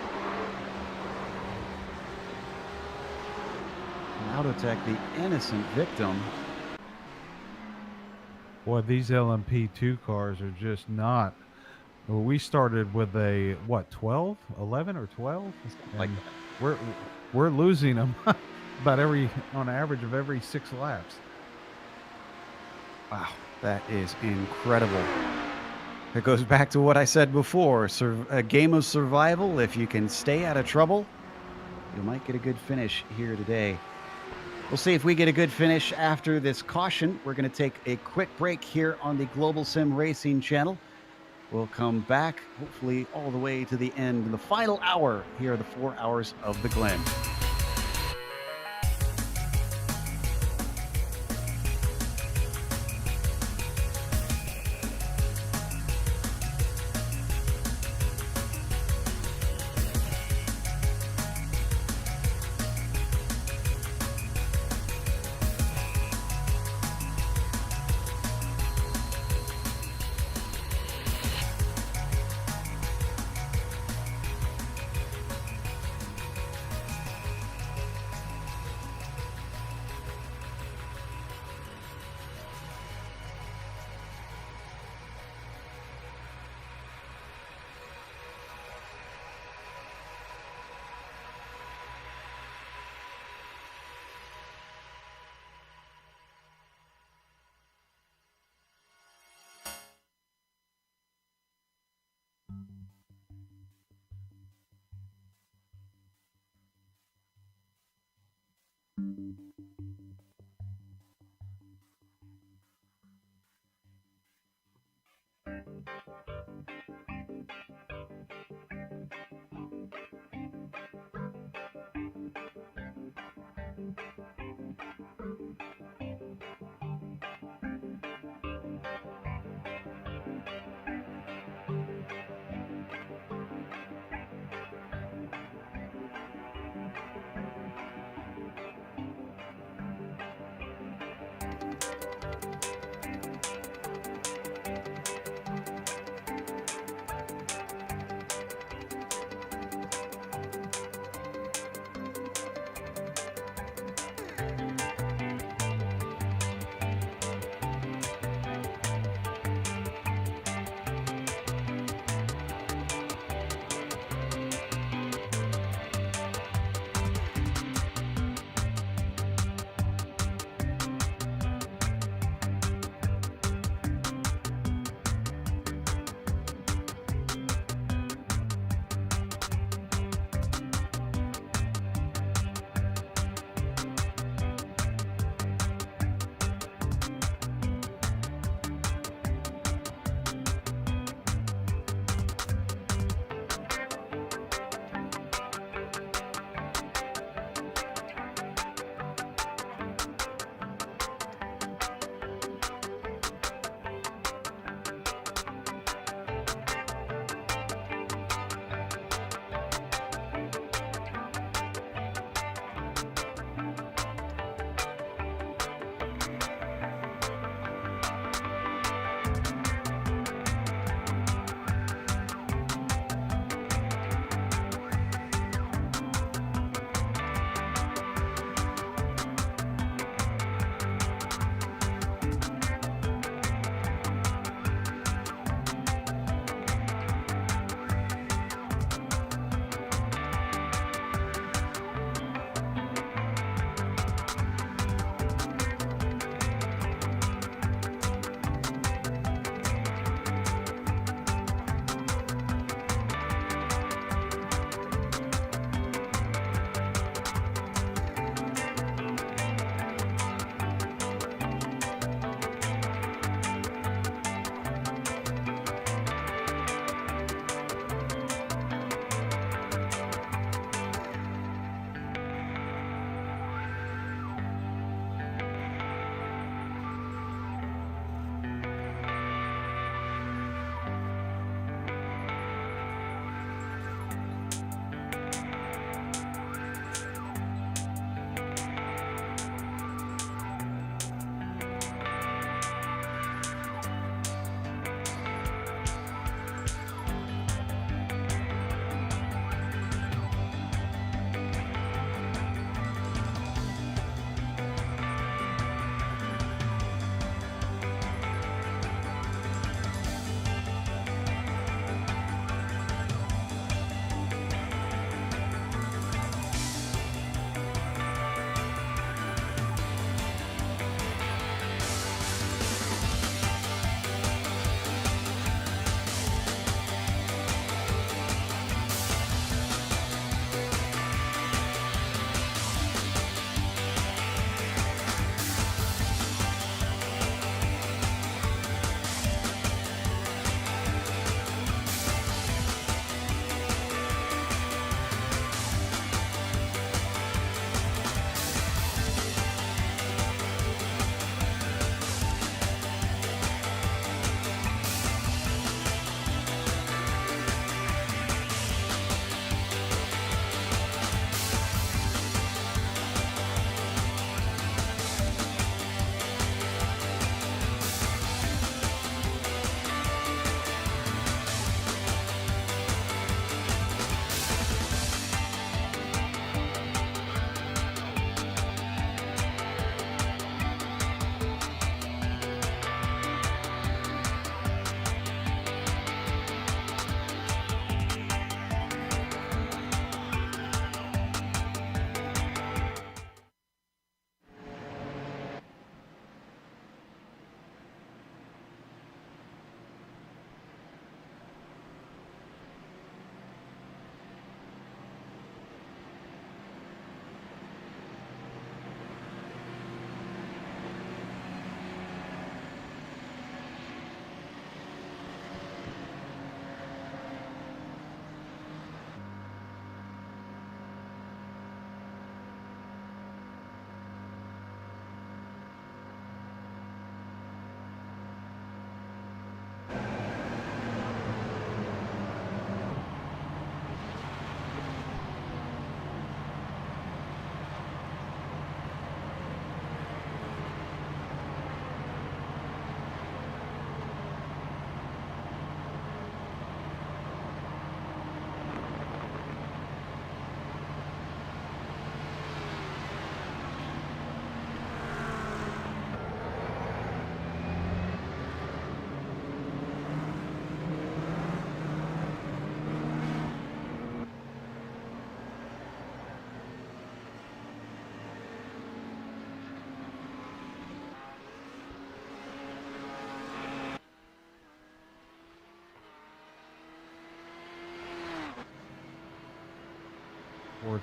And Autotech, the innocent victim. Boy, these LMP2 cars are just not. Well, we started with a 12, 11 or 12, Like and we're losing them about on average of every 6 laps. Wow, that is incredible. It goes back to what I said before. A game of survival. If you can stay out of trouble, you might get a good finish here today. We'll see if we get a good finish after this caution. We're going to take a quick break here on the Global Sim Racing channel. We'll come back, hopefully all the way to the end, in the final hour. Here are the 4 hours of the Glen.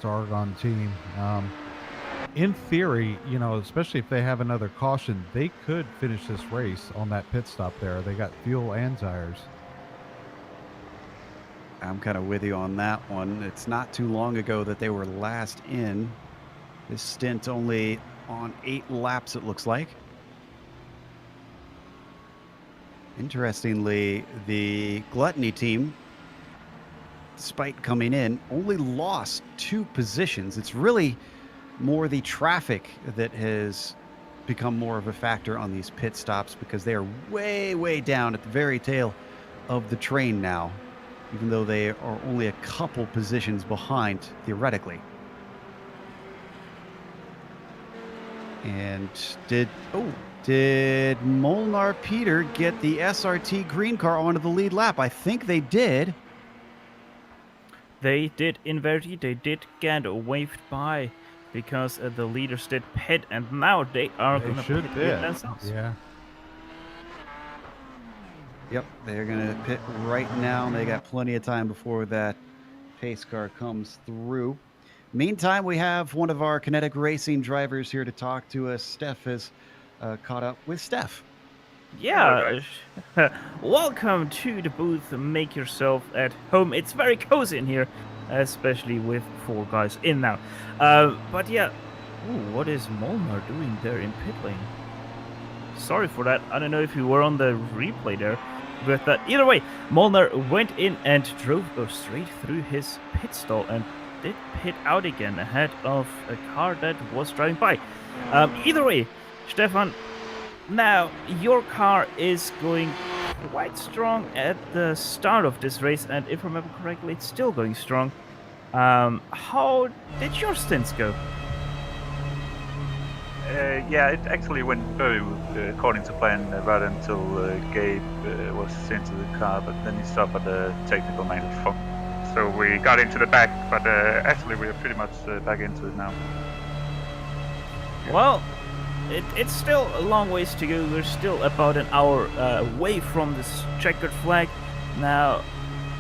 Roberts Argon team. In theory, you know, especially if they have another caution, they could finish this race on that pit stop there. They got fuel and tires. I'm kind of with you on that one. It's not too long ago that they were last in. This stint only on 8 laps, it looks like. Interestingly, the Gluttony team, despite coming in, only lost 2 positions. It's really more the traffic that has become more of a factor on these pit stops, because they are way, way down at the very tail of the train now, even though they are only a couple positions behind theoretically. And did Molnar Peter get the SRT green car onto the lead lap? I think they did. They did, in verity, they did get waved by, because the leaders did pit, and now they are going to pit with themselves. Yeah. Yep, they're going to pit right now. They got plenty of time before that pace car comes through. Meantime, we have one of our Kinetic Racing drivers here to talk to us. Steph has caught up with Steph. Yeah, welcome to the booth. Make yourself at home. It's very cozy in here, especially with 4 guys in now. But yeah, what is Molnar doing there in pit lane? Sorry for that. I don't know if you were on the replay there, but either way, Molnar went in and drove straight through his pit stall and did pit out again ahead of a car that was driving by. Either way, Stefan, now your car is going quite strong at the start of this race, and if I remember correctly, it's still going strong. How did your stints go? Yeah, it actually went very according to plan right until Gabe was into the car, but then he suffered a technical malfunction. So we got into the back, but actually we are pretty much back into it now. Well, it's still a long ways to go. We're still about an hour away from this checkered flag. Now,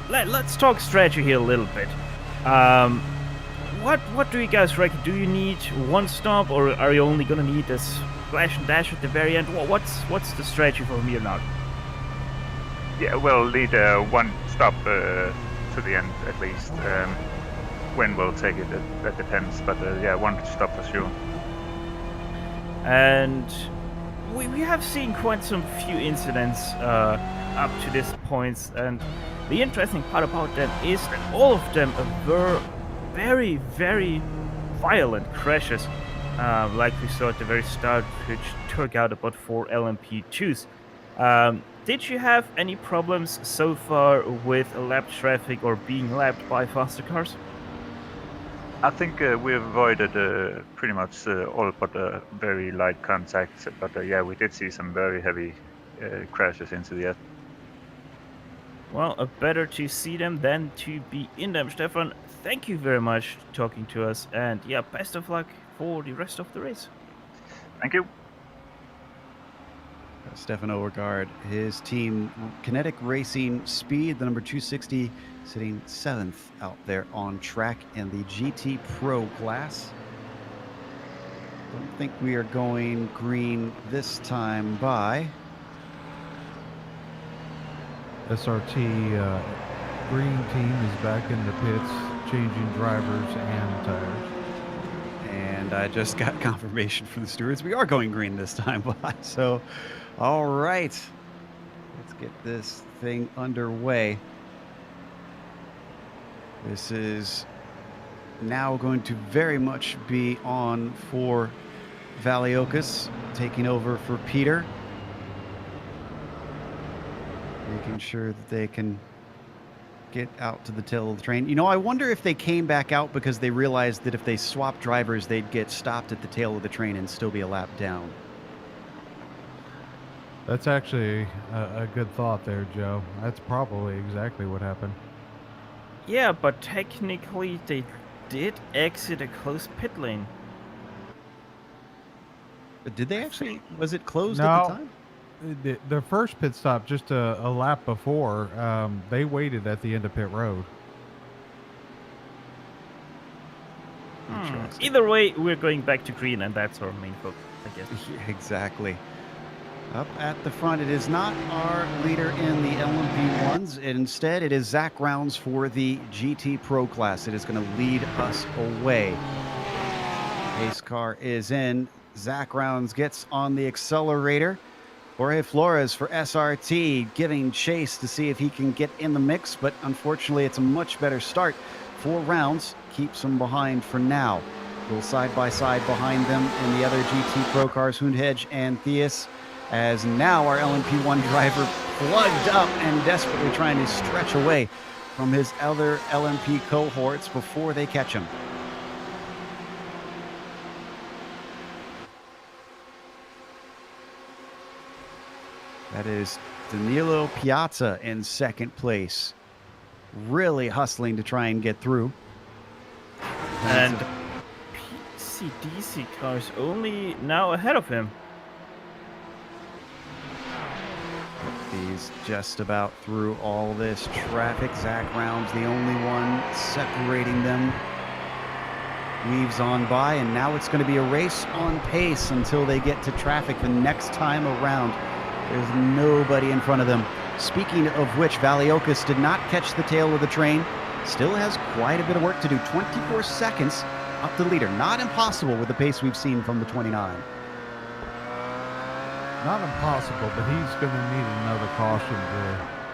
let's talk strategy here a little bit. What do you guys reckon? Do you need one stop, or are you only gonna need a splash and dash at the very end? What's the strategy from here now? Yeah, we'll need one stop to the end at least. When we'll take it, that depends. But yeah, one stop for sure. And we have seen quite some few incidents up to this point, and the interesting part about them is that all of them were very, very violent crashes, like we saw at the very start, which took out about 4 LMP2s. Did you have any problems so far with lap traffic or being lapped by faster cars? I think we avoided pretty much all but very light contact, but yeah, we did see some very heavy crashes into the air. Well, better to see them than to be in them. Stefan, thank you very much for talking to us, and yeah, best of luck for the rest of the race. Thank you. Stefan Overgaard, his team, Kinetic Racing Speed, the number 260, sitting 7th out there on track in the GT Pro class. Don't think we are going green this time by. SRT green team is back in the pits, changing drivers and tires. And I just got confirmation from the stewards. We are going green this time by. So, all right. Let's get this thing underway. This is now going to very much be on for Valiokas, taking over for Peter. Making sure that they can get out to the tail of the train. You know, I wonder if they came back out because they realized that if they swapped drivers, they'd get stopped at the tail of the train and still be a lap down. That's actually a good thought there, Joe. That's probably exactly what happened. Yeah, but technically they did exit a closed pit lane. But did they actually? Was it closed at the time? The first pit stop, just a lap before, they waited at the end of pit road. Either way, we're going back to green, and that's our main focus, I guess. Yeah, exactly. Up at the front, it is not our leader in the LMP1s. Instead, it is Zach Rounds for the GT Pro class. It is going to lead us away. Pace car is in. Zach Rounds gets on the accelerator. Jorge Flores for SRT giving chase to see if he can get in the mix, but unfortunately it's a much better start. 4 rounds keeps him behind for now. A little side by side behind them in the other GT Pro cars, Hundhedge and Theus, as now our LMP1 driver plugged up and desperately trying to stretch away from his other LMP cohorts before they catch him. That is Danilo Piazza in second place. Really hustling to try and get through. And PCDC cars only now ahead of him. He's just about through all this traffic. Zach Rounds, the only one separating them. Weaves on by, and now it's going to be a race on pace until they get to traffic the next time around. There's nobody in front of them. Speaking of which, Valiokas did not catch the tail of the train. Still has quite a bit of work to do. 24 seconds up the leader. Not impossible with the pace we've seen from the 29. Not impossible, but he's going to need another caution to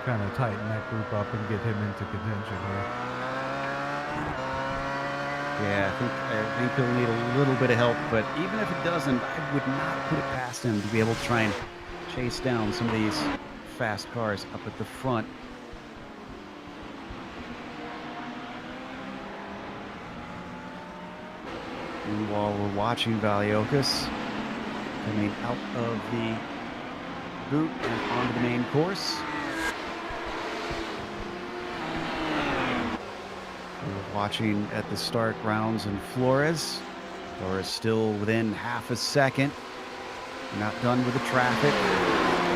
kind of tighten that group up and get him into contention here. Yeah, I think he'll need a little bit of help, but even if it doesn't, I would not put it past him to be able to try and chase down some of these fast cars up at the front. And while we're watching Valiokas coming out of the boot and onto the main course, we're watching at the start Rounds and Flores. Flores still within half a second. Not done with the traffic.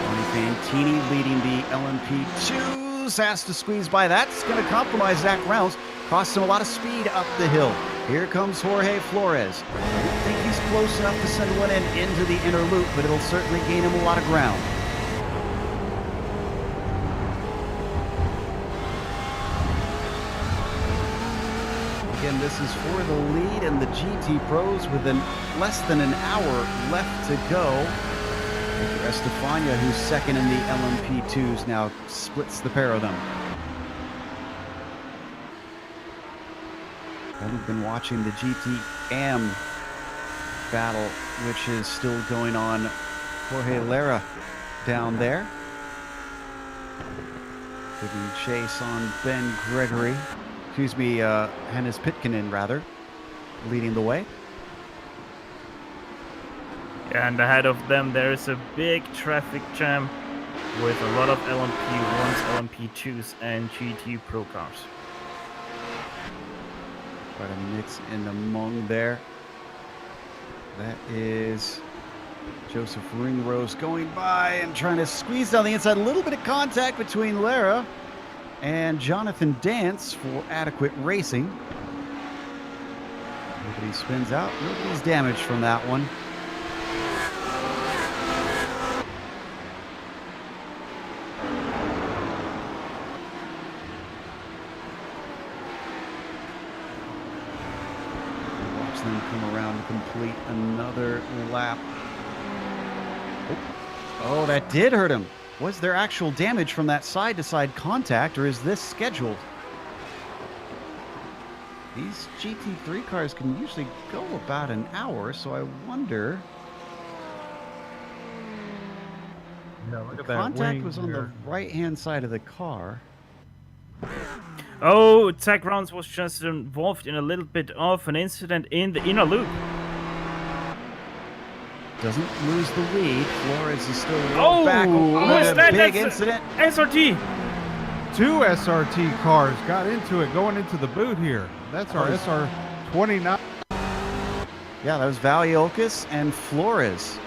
Tony Fantini leading the LMP2s. Has to squeeze by. That's going to compromise Zach Rounds. Costs him a lot of speed up the hill. Here comes Jorge Flores. I don't think he's close enough to send one into the inner loop, but it'll certainly gain him a lot of ground. Again, this is for the lead and the GT Pros with less than an hour left to go. Estefania, who's second in the LMP2s, now splits the pair of them. I've been watching the GT-AM battle, which is still going on. Jorge Lara down there. Giving chase on Ben Gregory. Excuse me, Hannes Pitkinen, rather, leading the way. And ahead of them, there is a big traffic jam with a lot of LMP1s, LMP2s, and GT Pro cars. Quite a mix in among there. That is Joseph Ringrose going by and trying to squeeze down the inside. A little bit of contact between Lara and Jonathan Dance for adequate racing. Nobody spins out. Nobody's damaged from that one. Watch them come around to complete another lap. Oh, that did hurt him. Was there actual damage from that side-to-side contact, or is this scheduled? These GT3 cars can usually go about an hour, so I wonder... Yeah, look The at that contact wing was on there. the right-hand side of the car. Oh, Zach Rounds was just involved in a little bit of an incident in the inner loop. Doesn't lose the lead. Flores is still Oh, back. who is that? Big That's incident. SRT. Two SRT cars got into it going into the boot here. That's our SR29. Yeah, that was Valiokas and Flores.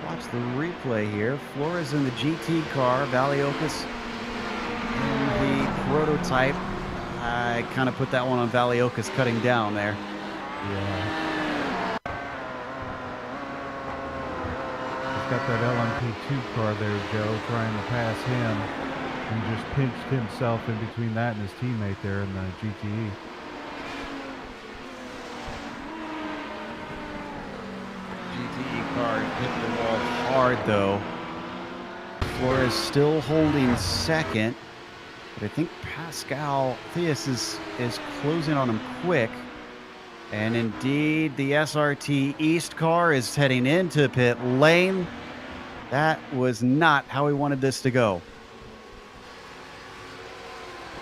Watch the replay here. Flores in the GT car, Valiokas in the prototype. I kind of put that one on Valiokas cutting down there. Yeah. He's got that LMP2 car there, Joe, trying to pass him. And just pinched himself in between that and his teammate there in the GTE. GTE car hit the wall hard, though. Flores still holding second. But I think Pascal Theus is closing on him quick. And indeed, the SRT East car is heading into pit lane. That was not how we wanted this to go.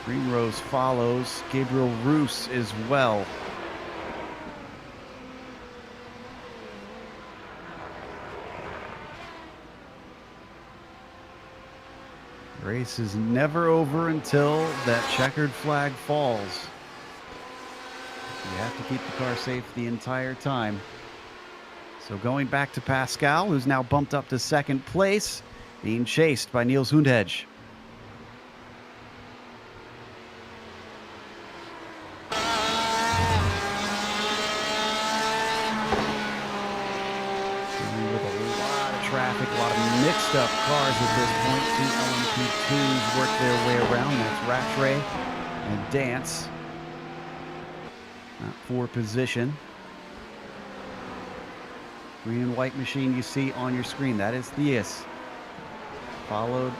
Green Rose follows. Gabriel Roos as well. Race is never over until that checkered flag falls. You have to keep the car safe the entire time. So going back to Pascal, who's now bumped up to second place, being chased by Niels Hundhedge. Traffic, a lot of mixed up cars at this point. Two LMP2s work their way around. That's Rattray and Dance. Not for position. Green and white machine you see on your screen. That is Theus. Followed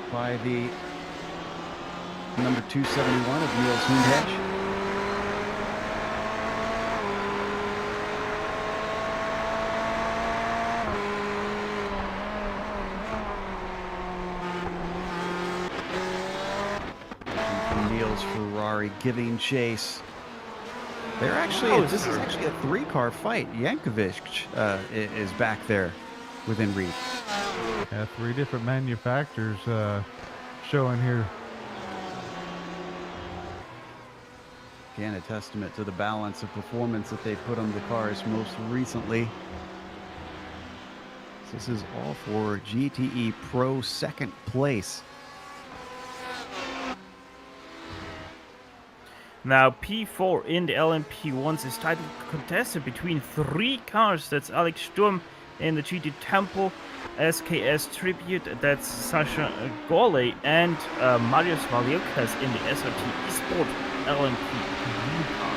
by the number 271 of Niels Hundhedge. Ferrari giving chase. They're actually, this is actually a 3-car fight. Yankovic is back there within reach. Yeah, 3 different manufacturers showing here. Again, a testament to the balance of performance that they put on the cars most recently. This is all for GTE Pro second place. Now P4 in the LMP1s is tightly contested between 3 cars. That's Alex Sturm in the GT Tempo, SKS Tribute, that's Sasha Gole, and Marius Valiokas in the SRT Esport LMP3 car.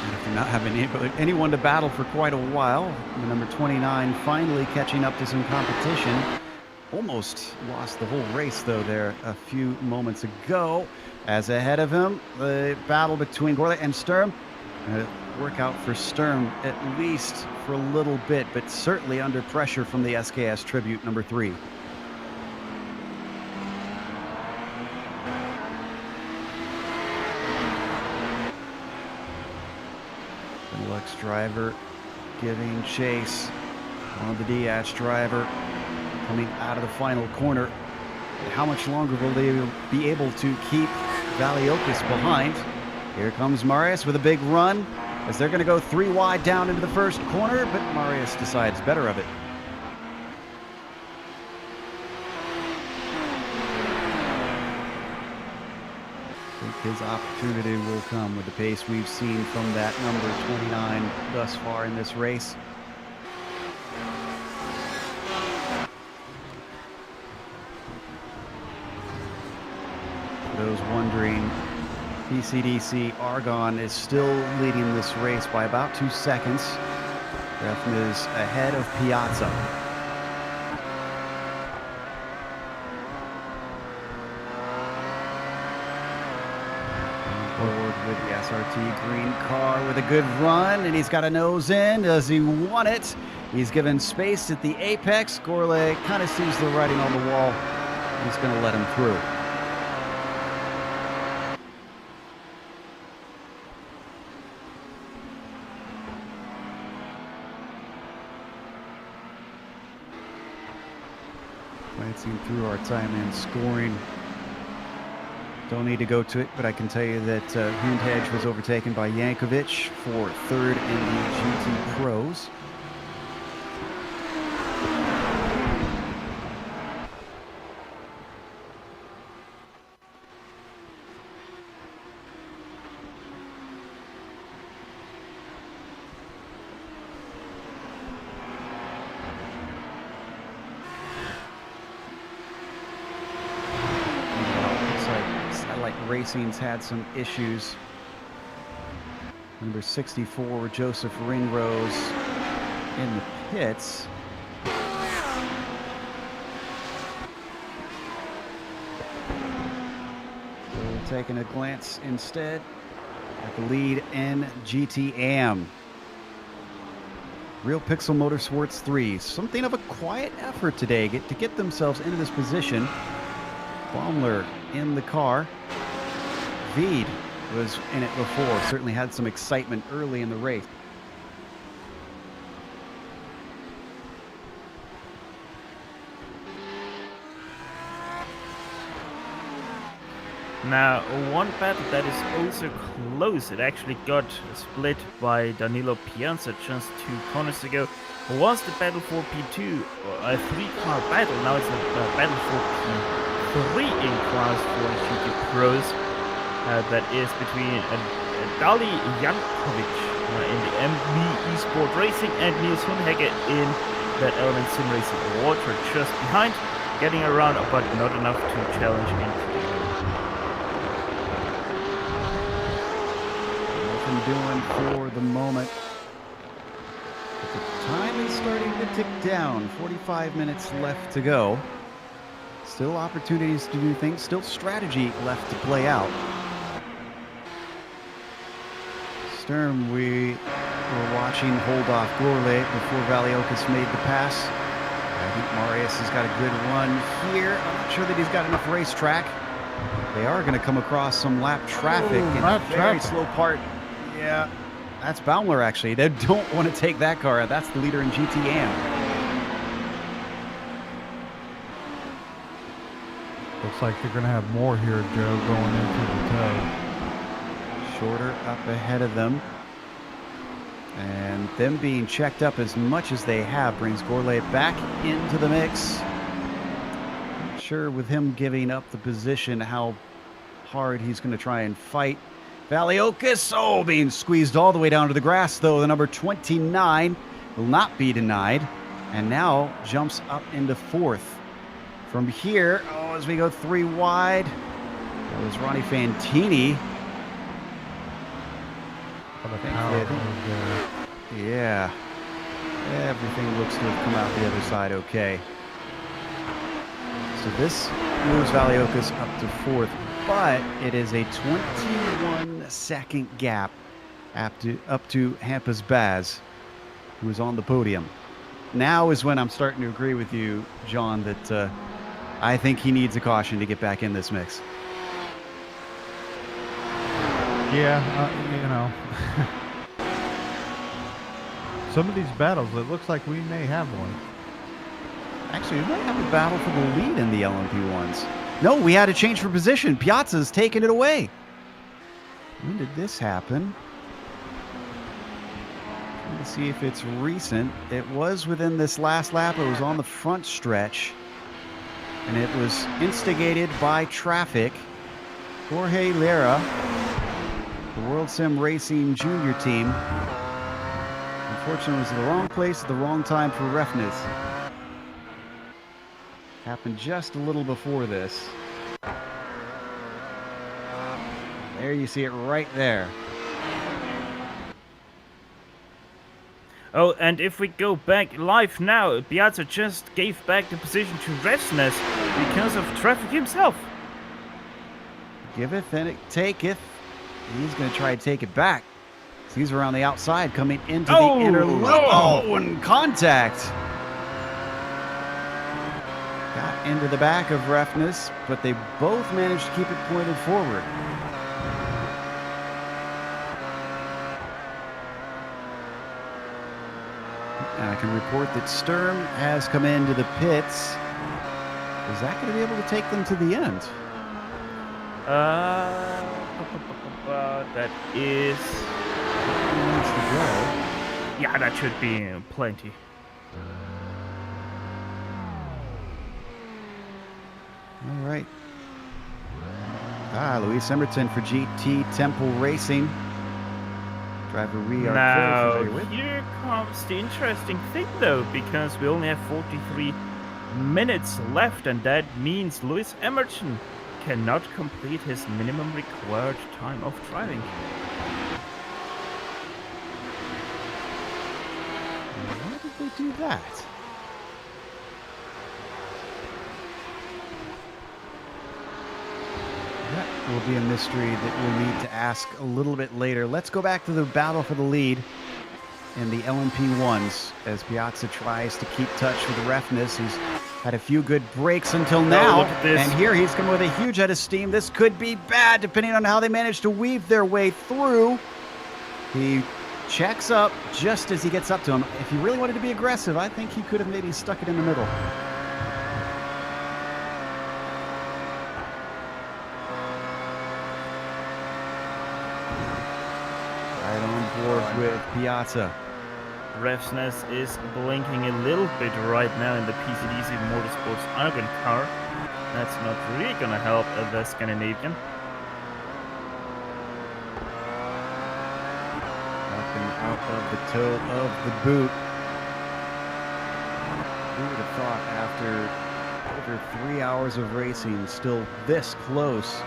And after not having anyone to battle for quite a while, the number 29 finally catching up to some competition. Almost lost the whole race, though, there a few moments ago. As ahead of him, the battle between Gorley and Sturm. Work out for Sturm, at least for a little bit, but certainly under pressure from the SKS Tribute number 3. Benelux driver giving chase on the Diaz driver coming out of the final corner. And how much longer will they be able to keep Valiokas behind? Here comes Marius with a big run as they're going to go 3 wide down into the first corner, but Marius decides better of it. I think his opportunity will come with the pace we've seen from that number 29 thus far in this race. For those wondering, PCDC Argon is still leading this race by about 2 seconds. Refn is ahead of Piazza. Forward with the SRT green car with a good run, and he's got a nose in. Does he want it? He's given space at the apex. Gorley kind of sees the writing on the wall. He's going to let him through. Glancing through our time and scoring. Don't need to go to it, but I can tell you that Hundhedge was overtaken by Yankovic for 3rd in the GT Pros. Racing's had some issues. Number 64, Joseph Ringrose in the pits. We're taking a glance instead at the lead in GTAM. Real Pixel Motorsports 3. Something of a quiet effort today to get themselves into this position. Baumler in the car. Veed was in it before. Certainly had some excitement early in the race. Now, one battle that is also close, it actually got split by Danilo Pianza just 2 corners ago, was the battle for P2, a 3-car battle. Now it's a battle for P3 in Class 4 GT Pros. That is between Dali Jankovic in the MB Esport Racing and Niels Hunhegge in that Element Sim Racing Water just behind, getting around but not enough to challenge into the doing for the moment. But the time is starting to tick down. 45 minutes left to go. Still opportunities to do things. Still strategy left to play out. Sturm, we were watching hold off Gourlay before Valiokas made the pass. I think Marius has got a good run here. I'm not sure that he's got enough racetrack. They are going to come across some lap traffic in a very slow part. Yeah, that's Baumler actually. They don't want to take that car out. That's the leader in GTAM. Looks like they're going to have more here, Joe, going into the toe. Shorter up ahead of them. And them being checked up as much as they have brings Gourlay back into the mix. Not sure with him giving up the position how hard he's going to try and fight. Valiokas, being squeezed all the way down to the grass, though. The number 29 will not be denied, and now jumps up into 4th. From here, as we go 3 wide, that was Ronnie Fantini. Yeah, everything looks to have come out the other side okay. So this moves Valiokas up to 4th. But it is a 21-second gap up to Hampus Baz, who is on the podium. Now is when I'm starting to agree with you, John, that I think he needs a caution to get back in this mix. Yeah, some of these battles, it looks like we may have one. Actually, we might have a battle for the lead in the LMP1s. No, we had a change for position. Piazza's taking it away. When did this happen? Trying to see if it's recent. It was within this last lap. It was on the front stretch. And it was instigated by traffic. Jorge Lera, the World Sim Racing Junior team. Unfortunately, it was in the wrong place at the wrong time for Refness. Happened just a little before this. There you see it right there. Oh, and if we go back live now, Piazza just gave back the position to Refsnes because of traffic himself. Giveth and it taketh. He's going to try to take it back. So he's around the outside coming into the inner loop. And contact. Got into the back of Refness, but they both managed to keep it pointed forward. And I can report that Sturm has come into the pits. Is that going to be able to take them to the end? That is... Needs to go. Yeah, that should be plenty. All right. Luis Emerton for GT Temple Racing. Driver we are now, very familiar with. Here comes the interesting thing, though, because we only have 43 minutes left, and that means Luis Emerton cannot complete his minimum required time of driving. Why did they do that? That will be a mystery that we'll need to ask a little bit later. Let's go back to the battle for the lead in the LMP1s as Piazza tries to keep touch with Refness. He's had a few good breaks until now. Look at this. And here he's coming with a huge head of steam. This could be bad depending on how they manage to weave their way through. He checks up just as he gets up to him. If he really wanted to be aggressive, I think he could have maybe stuck it in the middle. Right on board with Piazza. Refness is blinking a little bit right now in the PCDC Motorsports Argon car. That's not really gonna help the Scandinavian. Up and out of the toe of the boot. Who would have thought after over 3 hours of racing, still this close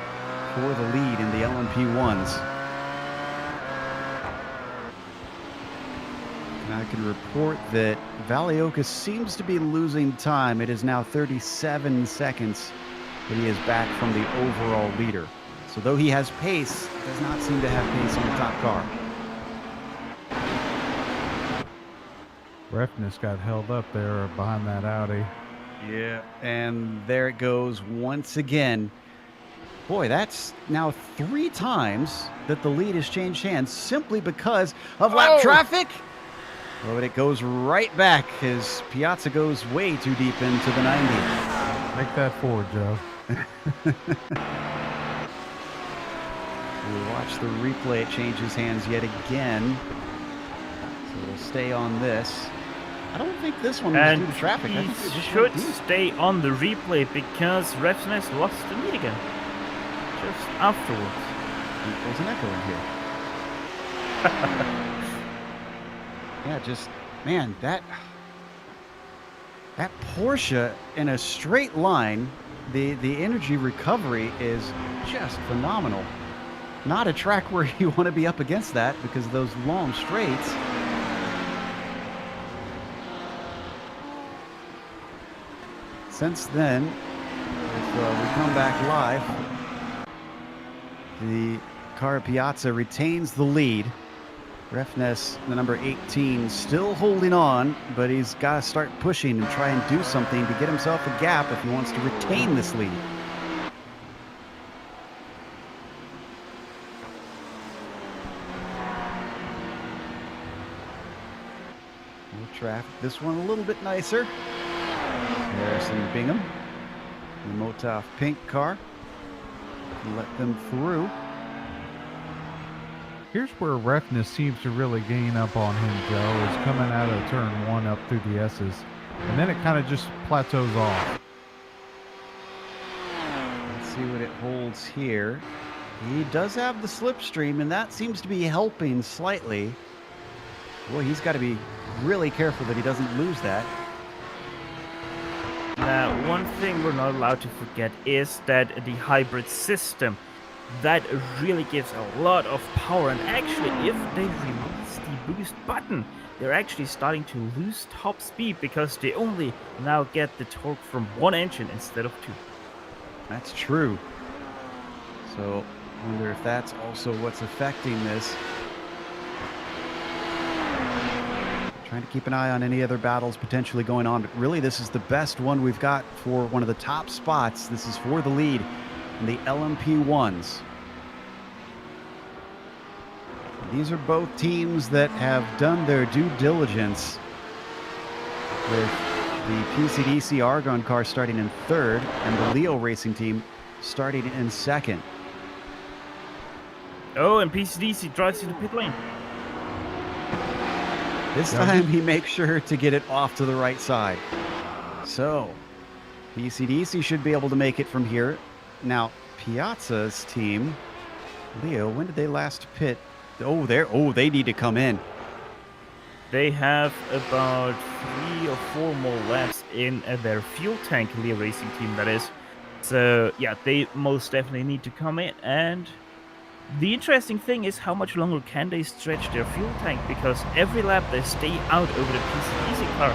for the lead in the LMP1s. I can report that Valioka seems to be losing time. It is now 37 seconds that he is back from the overall leader. So though he has pace, does not seem to have pace on the top car. Refness got held up there behind that Audi. Yeah, and there it goes once again. Boy, that's now 3 times that the lead has changed hands simply because of lap traffic. Oh, but it goes right back as Piazza goes way too deep into the 90. Make that forward, Joe. We watch the replay. It changes hands yet again. So we'll stay on this. I don't think this one was And due to traffic. I he think it just should went deep. stay on the replay because Refness lost the lead again. Just afterwards. There's an echo in here. Yeah, just, man, that Porsche in a straight line, the energy recovery is just phenomenal. Not a track where you want to be up against that because of those long straights. Since then, if we come back live, the car Piazza retains the lead. Refness, the number 18, still holding on, but he's got to start pushing and try and do something to get himself a gap if he wants to retain this lead. More traffic. This one a little bit nicer. Harrison Bingham, the Motov pink car. Let them through. Here's where Refness seems to really gain up on him, Joe, is coming out of turn 1 up through the S's. And then it kind of just plateaus off. Let's see what it holds here. He does have the slipstream, and that seems to be helping slightly. Boy, he's got to be really careful that he doesn't lose that. Now, one thing we're not allowed to forget is that the hybrid system, that really gives a lot of power, and actually if they release the boost button, they're actually starting to lose top speed because they only now get the torque from one engine instead of 2. That's true. So, I wonder if that's also what's affecting this. Trying to keep an eye on any other battles potentially going on, but really this is the best one we've got for one of the top spots. This is for the lead in the LMP1s. These are both teams that have done their due diligence, with the PCDC Argon car starting in 3rd and the Leo Racing team starting in 2nd. Oh, and PCDC drives to the pit lane. This time he makes sure to get it off to the right side. So, PCDC should be able to make it from here. Now, Piazza's team, Leo, when did they last pit? Oh, they need to come in. They have about 3 or 4 more laps in their fuel tank, Leo Racing team, that is. So yeah, they most definitely need to come in. And the interesting thing is how much longer can they stretch their fuel tank, because every lap they stay out over the PCDC car,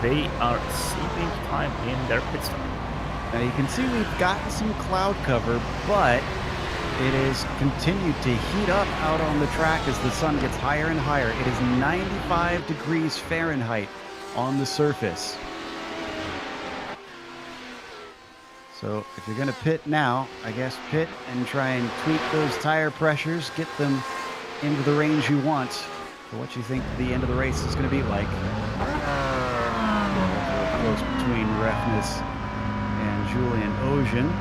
they are saving time in their pit stop. Now you can see we've gotten some cloud cover, but it is continued to heat up out on the track as the sun gets higher and higher. It is 95 degrees Fahrenheit on the surface. So if you're going to pit now, I guess pit and try and tweak those tire pressures, get them into the range you want for what you think the end of the race is going to be like. Close between Refness and Julian Ocean.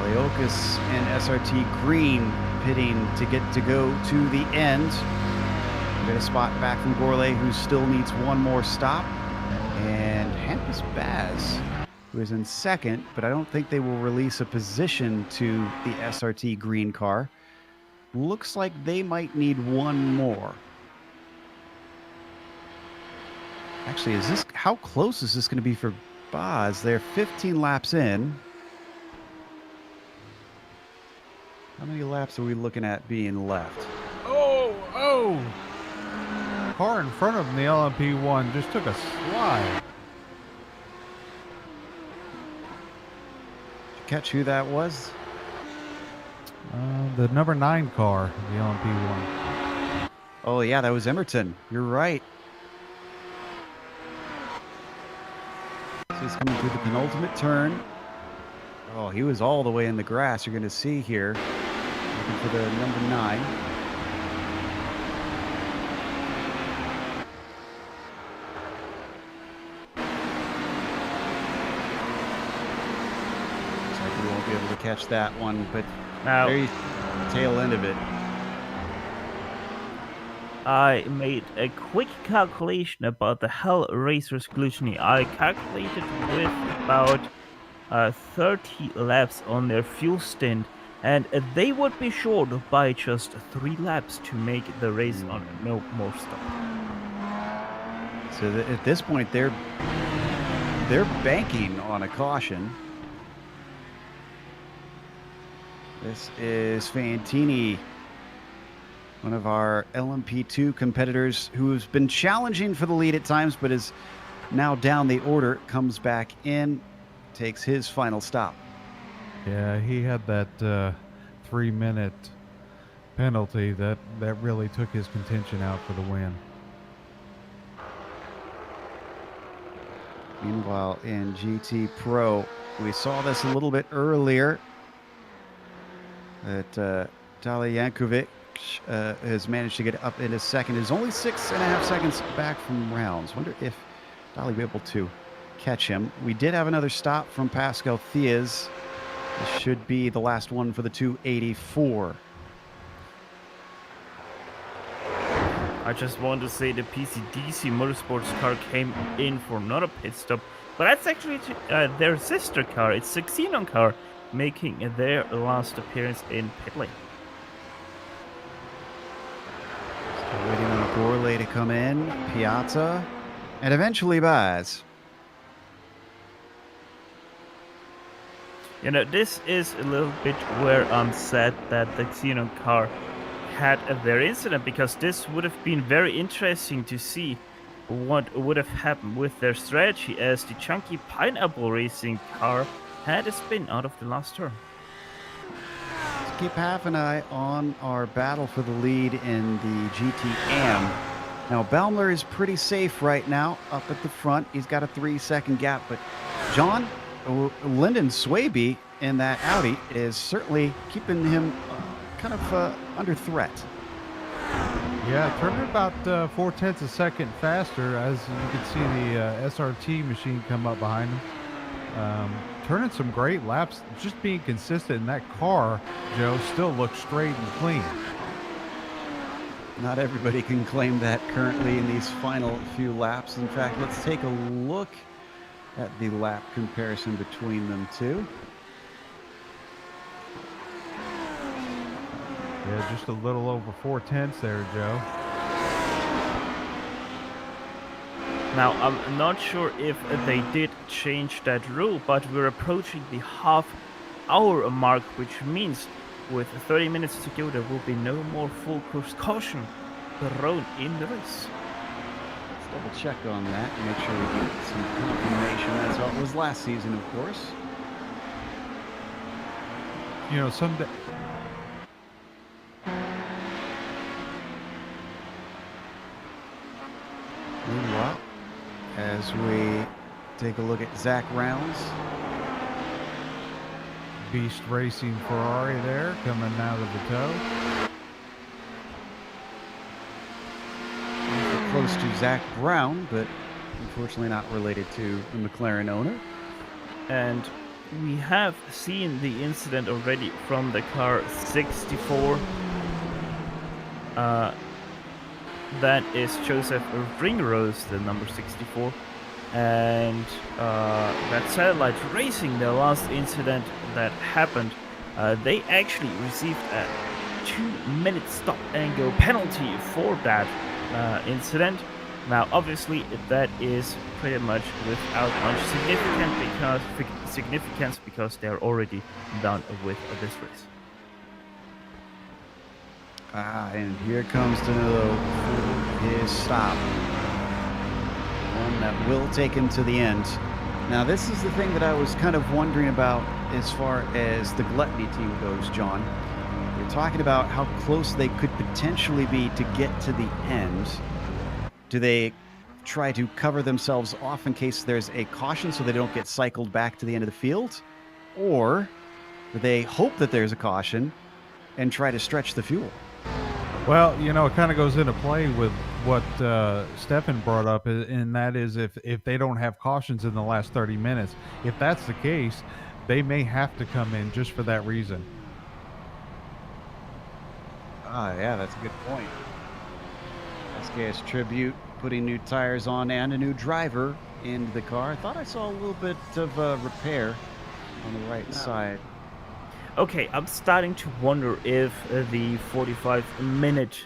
Leokas and SRT Green pitting to get to go to the end. We get a spot back from Gourlay, who still needs one more stop. And Hampus Baz, who is in second, but I don't think they will release a position to the SRT Green car. Looks like they might need one more. Actually, how close is this going to be for Baz? They're 15 laps in. How many laps are we looking at being left? Oh! Car in front of them, the LMP1, just took a slide. Did you catch who that was? The number 9 car, the LMP1. Oh, yeah, that was Emerton. You're right. So he's coming through the penultimate turn. Oh, he was all the way in the grass. You're going to see here. Looking for the number 9. Be able to catch that one, but very tail end of it. I made a quick calculation about the Hell Racers gluttony. I calculated with about 30 laps on their fuel stint, and they would be short by just 3 laps to make the race on no more stop. So at this point, they're banking on a caution. This is Fantini, one of our LMP2 competitors who's been challenging for the lead at times, but is now down the order, comes back in, takes his final stop. Yeah, he had that 3-minute penalty that really took his contention out for the win. Meanwhile, in GT Pro, we saw this a little bit earlier. That Dali Yankovic has managed to get up into second. Is only 6.5 seconds back from rounds. Wonder if Dali will be able to catch him. We did have another stop from Pascal Thiers. This should be the last one for the 284. I just want to say the PCDC Motorsports car came in for not a pit stop, but that's actually their sister car. It's the Xenon car, making their last appearance in pit lane. Still waiting on Gourlay to come in, Piazza, and eventually Baz. You know, this is a little bit where I'm sad that the Xenon car had their incident, because this would have been very interesting to see what would have happened with their strategy, as the chunky Pineapple Racing car had a spin out of the last turn. Let's keep half an eye on our battle for the lead in the GTM. Now, Baumler is pretty safe right now up at the front. He's got a 3-second gap, but John, Lyndon Swaby in that Audi is certainly keeping him kind of under threat. Yeah, turning about 0.4 a second faster, as you can see the SRT machine come up behind him. Turning some great laps, just being consistent in that car, Joe, still looks straight and clean. Not everybody can claim that currently in these final few laps. In fact, let's take a look at the lap comparison between them two. Yeah, just a little over 0.4 there, Joe. Now, I'm not sure if they did change that rule, but we're approaching the half-hour mark, which means with 30 minutes to go, there will be no more full course caution thrown in the race. Let's double check on that and make sure we get some confirmation. That's how it was last season, of course. You know, someday. Meanwhile, as we take a look at Zach Rounds. Beast Racing Ferrari there coming out of the toe. Close to Zach Brown, but unfortunately not related to the McLaren owner. And we have seen the incident already from the car 64. That is Joseph Ringrose, the number 64. And that Satellite Racing, the last incident that happened, they actually received a 2-minute stop and go penalty for that incident. Now, obviously, that is pretty much without much significance because they're already done with this race. And here comes Danilo for his stop. One that will take him to the end. Now, this is the thing that I was kind of wondering about as far as the Gluttony team goes, John. You're talking about how close they could potentially be to get to the end. Do they try to cover themselves off in case there's a caution so they don't get cycled back to the end of the field? Or do they hope that there's a caution and try to stretch the fuel? Well, you know, it kind of goes into play with what Stefan brought up, and that is if they don't have cautions in the last 30 minutes. If that's the case, they may have to come in just for that reason. Yeah, that's a good point. SKS Tribute putting new tires on and a new driver into the car. I thought I saw a little bit of repair on the right side. Okay, I'm starting to wonder if the 45-minute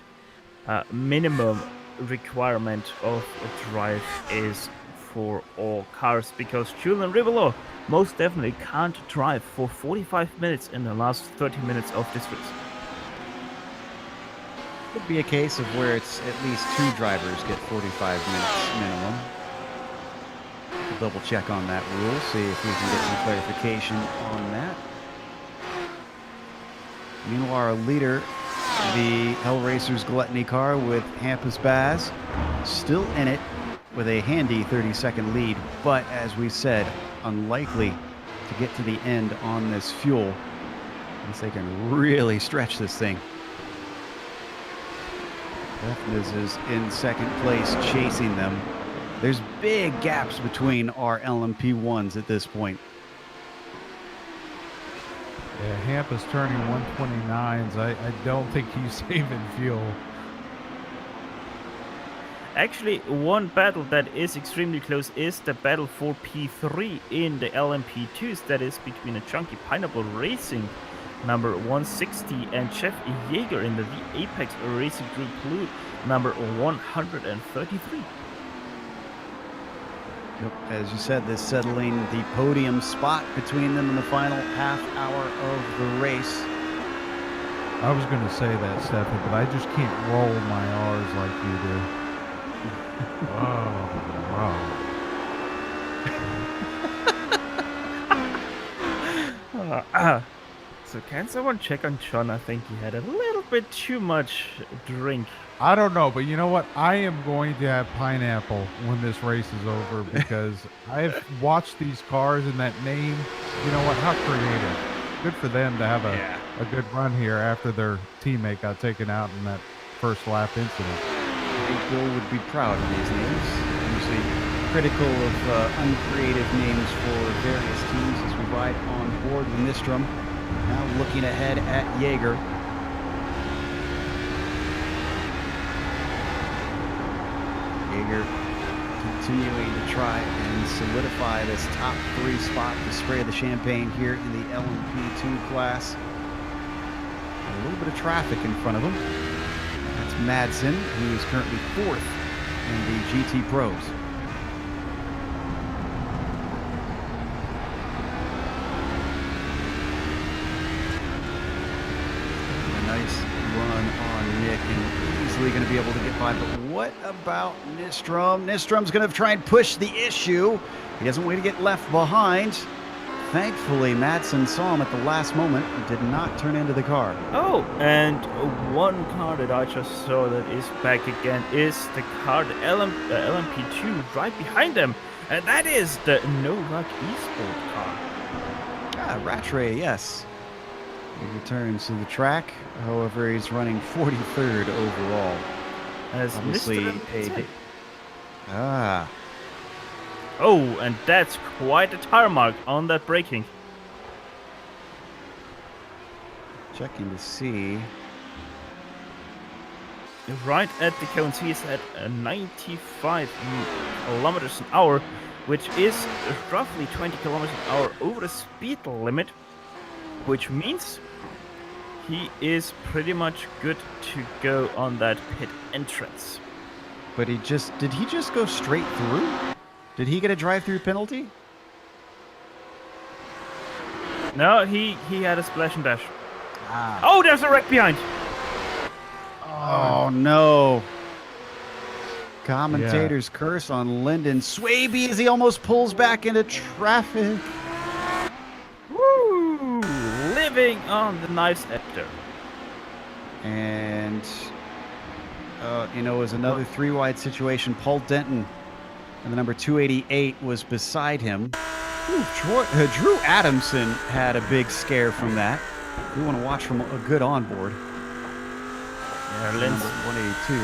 minimum requirement of a drive is for all cars, because Julian Rivolo most definitely can't drive for 45 minutes in the last 30 minutes of this race. Could be a case of where it's at least 2 drivers get 45 minutes minimum. We'll double check on that rule, see if we can get some clarification on that. Meanwhile, our leader, the Hell Racers Gluttony car with Hampus Baz, still in it with a handy 30-second lead, but as we said, unlikely to get to the end on this fuel unless they can really stretch this thing. Bethnes is in second place chasing them. There's big gaps between our LMP1s at this point. Yeah, Hamp is turning 129s. I don't think he's saving fuel. Actually, one battle that is extremely close is the battle for P3 in the LMP2s. That is between a Chunky Pineapple Racing number 160 and Jeff Yeager in the Apex Racing Group Blue number 133. Yep, as you said, this settling the podium spot between them in the final half hour of the race. I was going to say that, Stefan, but I just can't roll my R's like you do. Wow. So can someone check on John? I think he had a little bit too much drink. I don't know, but you know what? I am going to have pineapple when this race is over because I've watched these cars and that name. You know what? How creative. Good for them to have a good run here after their teammate got taken out in that first lap incident. I think Bill would be proud of these names. Usually critical of uncreative names for various teams as we ride on board with Nystrom. Now looking ahead at Yeager. Yeager continuing to try and solidify this top 3 spot to spray the champagne here in the LMP2 class. A little bit of traffic in front of him. That's Madsen, who is currently 4th in the GT Pros. easily going to be able to get by. But what about Nystrom? Nystrom's going to try and push the issue. He doesn't want to get left behind. Thankfully, Madsen saw him at the last moment and did not turn into the car. Oh, and one car that I just saw that is back again is the car, the LMP2, right behind them. And that is the No Luck Esport car. Rattray, yes. He returns to the track. However, he's running 43rd overall. As Obviously, Mr. Oh, and that's quite a tire mark on that braking. Checking to see. Right at the cones, he's at 95 kilometers an hour, which is roughly 20 kilometers an hour over the speed limit, which means he is pretty much good to go on that pit entrance. But did he just go straight through? Did he get a drive-through penalty? No, he had a splash and dash. Oh, there's a wreck behind. Oh no. Commentator's curse on Lyndon Swaby as he almost pulls back into traffic. Woo! Living on the knife's edge. And, it was another three-wide situation. Paul Denton and the number 288 was beside him. Drew Adamson had a big scare from that. We want to watch from a good onboard. Yeah, Lens 182.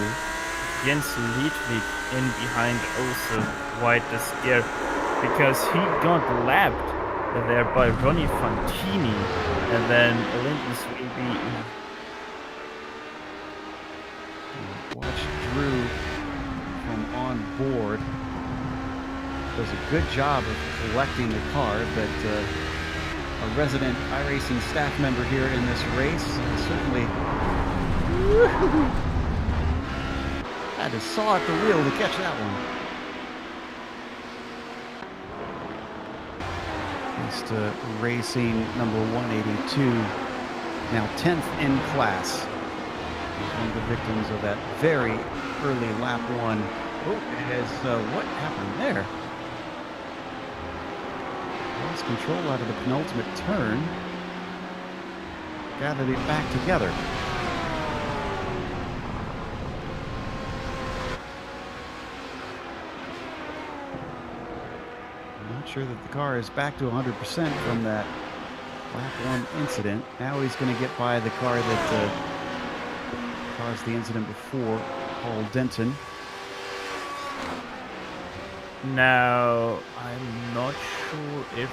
Jens Liedvig in behind also quite a scare because he got lapped there by Ronnie Fantini and then Lyndon Swaby. Watch Drew from on board. Does a good job of collecting the car, but a resident iRacing staff member here in this race certainly had to saw at the wheel to catch that one. Next racing number 182, now 10th in class. He's one of the victims of that very early lap one. Oh, what happened there? Lost control out of the penultimate turn. Gathered it back together. I'm not sure that the car is back to 100% from that lap one incident. Now he's going to get by the car that caused the incident before, Paul Denton. Now, I'm not sure if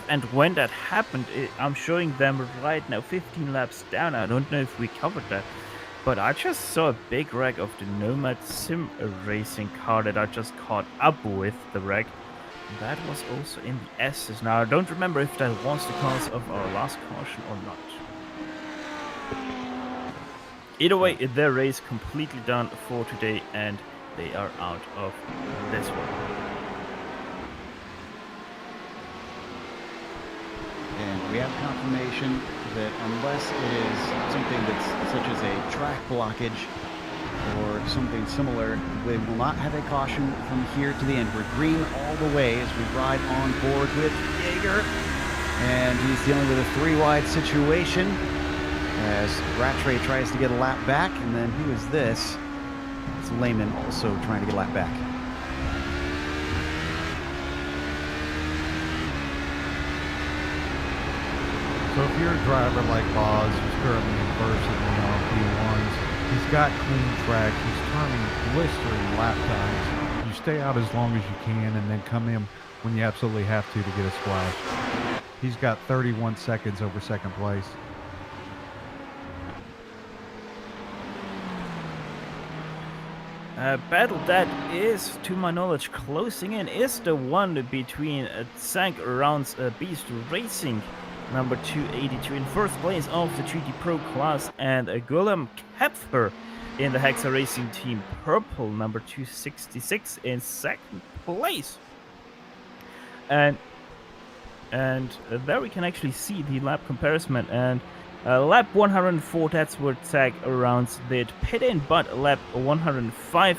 and when that happened. I'm showing them right now 15 laps down. I don't know if we covered that, but I just saw a big wreck of the Nomad Sim racing car that I just caught up with the wreck. That was also in the S's. Now, I don't remember if that was the cause of our last caution or not. Either way, their race completely done for today, and they are out of this one. And we have confirmation that unless it is something that's such as a track blockage or something similar, we will not have a caution from here to the end. We're green all the way as we ride on board with Jaeger. And he's dealing with a three-wide situation as Rattray tries to get a lap back. And then who is this? It's Lehman also trying to get a lap back. So if you're a driver like Boz, who's currently in first in the LMP1s, he's got clean track, he's turning blistering lap times. You stay out as long as you can and then come in when you absolutely have to get a splash. He's got 31 seconds over second place. Battle that is, to my knowledge, closing in is the one between Zank Rounds Beast Racing, number 282 in first place of the GT Pro class, and Golem Kepfer in the Hexa Racing Team Purple, number 266 in second place. And there we can actually see the lap comparison, and Lap 104, that's where Zach Rounds did pit in, but lap 105,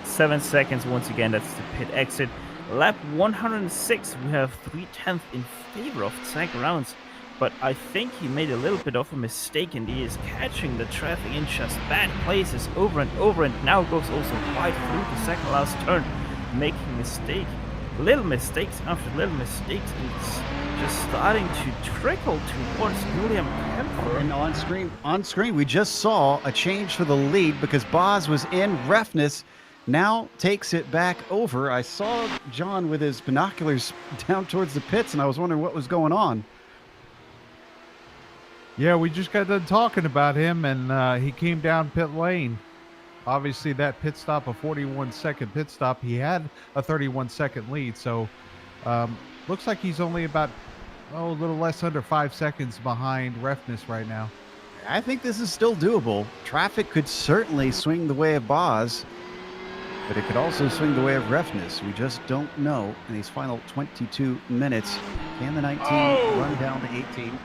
7 seconds once again, that's the pit exit. Lap 106, we have 3/10 in favor of Zach Rounds, but I think he made a little bit of a mistake and he is catching the traffic in just bad places over and over, and now goes also wide through the second last turn, making little mistakes after little mistakes, and it's just starting to trickle towards William Kemper. And on screen, we just saw a change for the lead because Boz was in. Refness now takes it back over. I saw John with his binoculars down towards the pits, and I was wondering what was going on. Yeah, we just got done talking about him, and he came down pit lane. Obviously, that pit stop, a 41-second pit stop, he had a 31-second lead. So, looks like he's only about a little less under 5 seconds behind Refness right now. I think this is still doable. Traffic could certainly swing the way of Boz, but it could also swing the way of Refness. We just don't know in these final 22 minutes. Can the 19 run down to 18?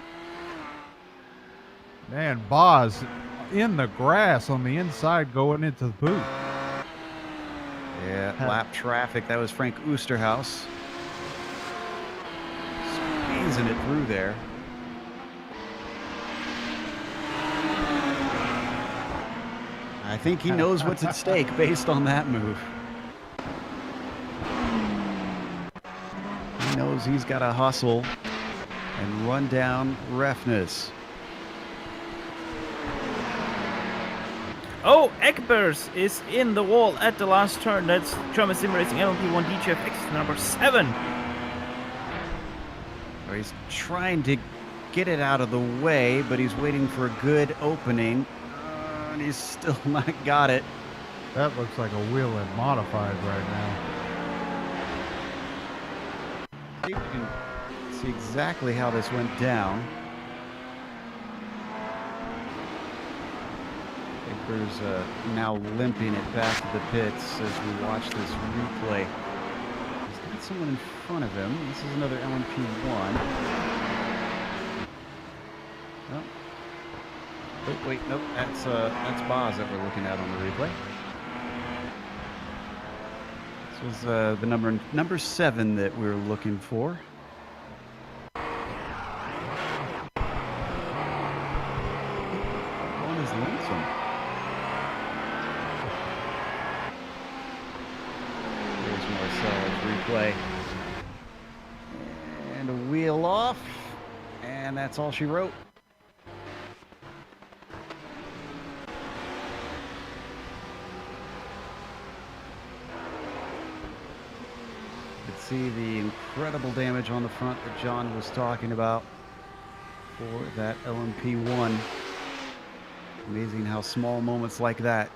Man, Boz in the grass on the inside going into the booth. Yeah, lap traffic. That was Frank Oosterhouse. Squeezing it through there. I think he knows what's at stake based on that move. He knows he's got to hustle and run down Refness. Oh, Ekbergs is in the wall at the last turn. That's German Sim Racing LMP1 DGFX number 7. He's trying to get it out of the way, but he's waiting for a good opening. And he's still not got it. That looks like a Whelen modified right now. See if we can see exactly how this went down. Ekbergs now limping it back to the pits as we watch this replay. He's got someone in front of him. This is another LMP1. Oh. Oh, wait, nope, that's Boz that we're looking at on the replay. This was the number 7 that we were looking for. One is lonesome. There's Marcel's replay. And a wheel off. And that's all she wrote. See the incredible damage on the front that John was talking about for that LMP1. Amazing how small moments like that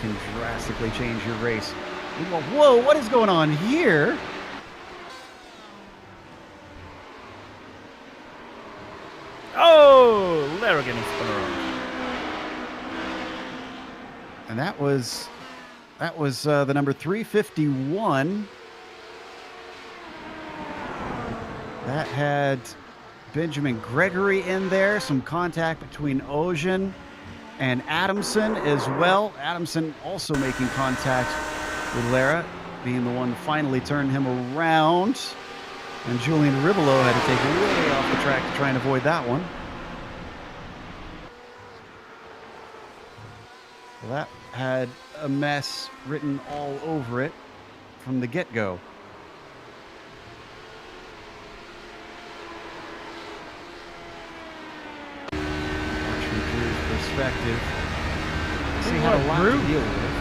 can drastically change your race. Whoa, what is going on here? Oh, Lara getting spun around. And that was the number 351. That had Benjamin Gregory in there. Some contact between Ocean and Adamson as well. Adamson also making contact with Lara, being the one to finally turn him around. And Julian Ribolo had to take it way off the track to try and avoid that one. Well, that had a mess written all over it from the get-go. Perspective. See how a lot to deal with.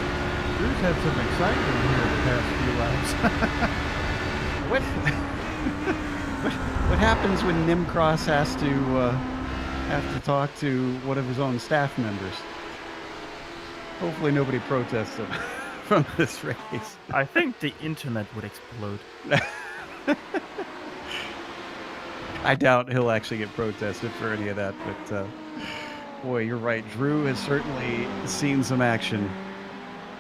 Drew's had some excitement here the past few laps. What happens when Nimcross has to talk to one of his own staff members? Hopefully nobody protests him from this race. I think the internet would explode. I doubt he'll actually get protested for any of that, but boy, you're right. Drew has certainly seen some action.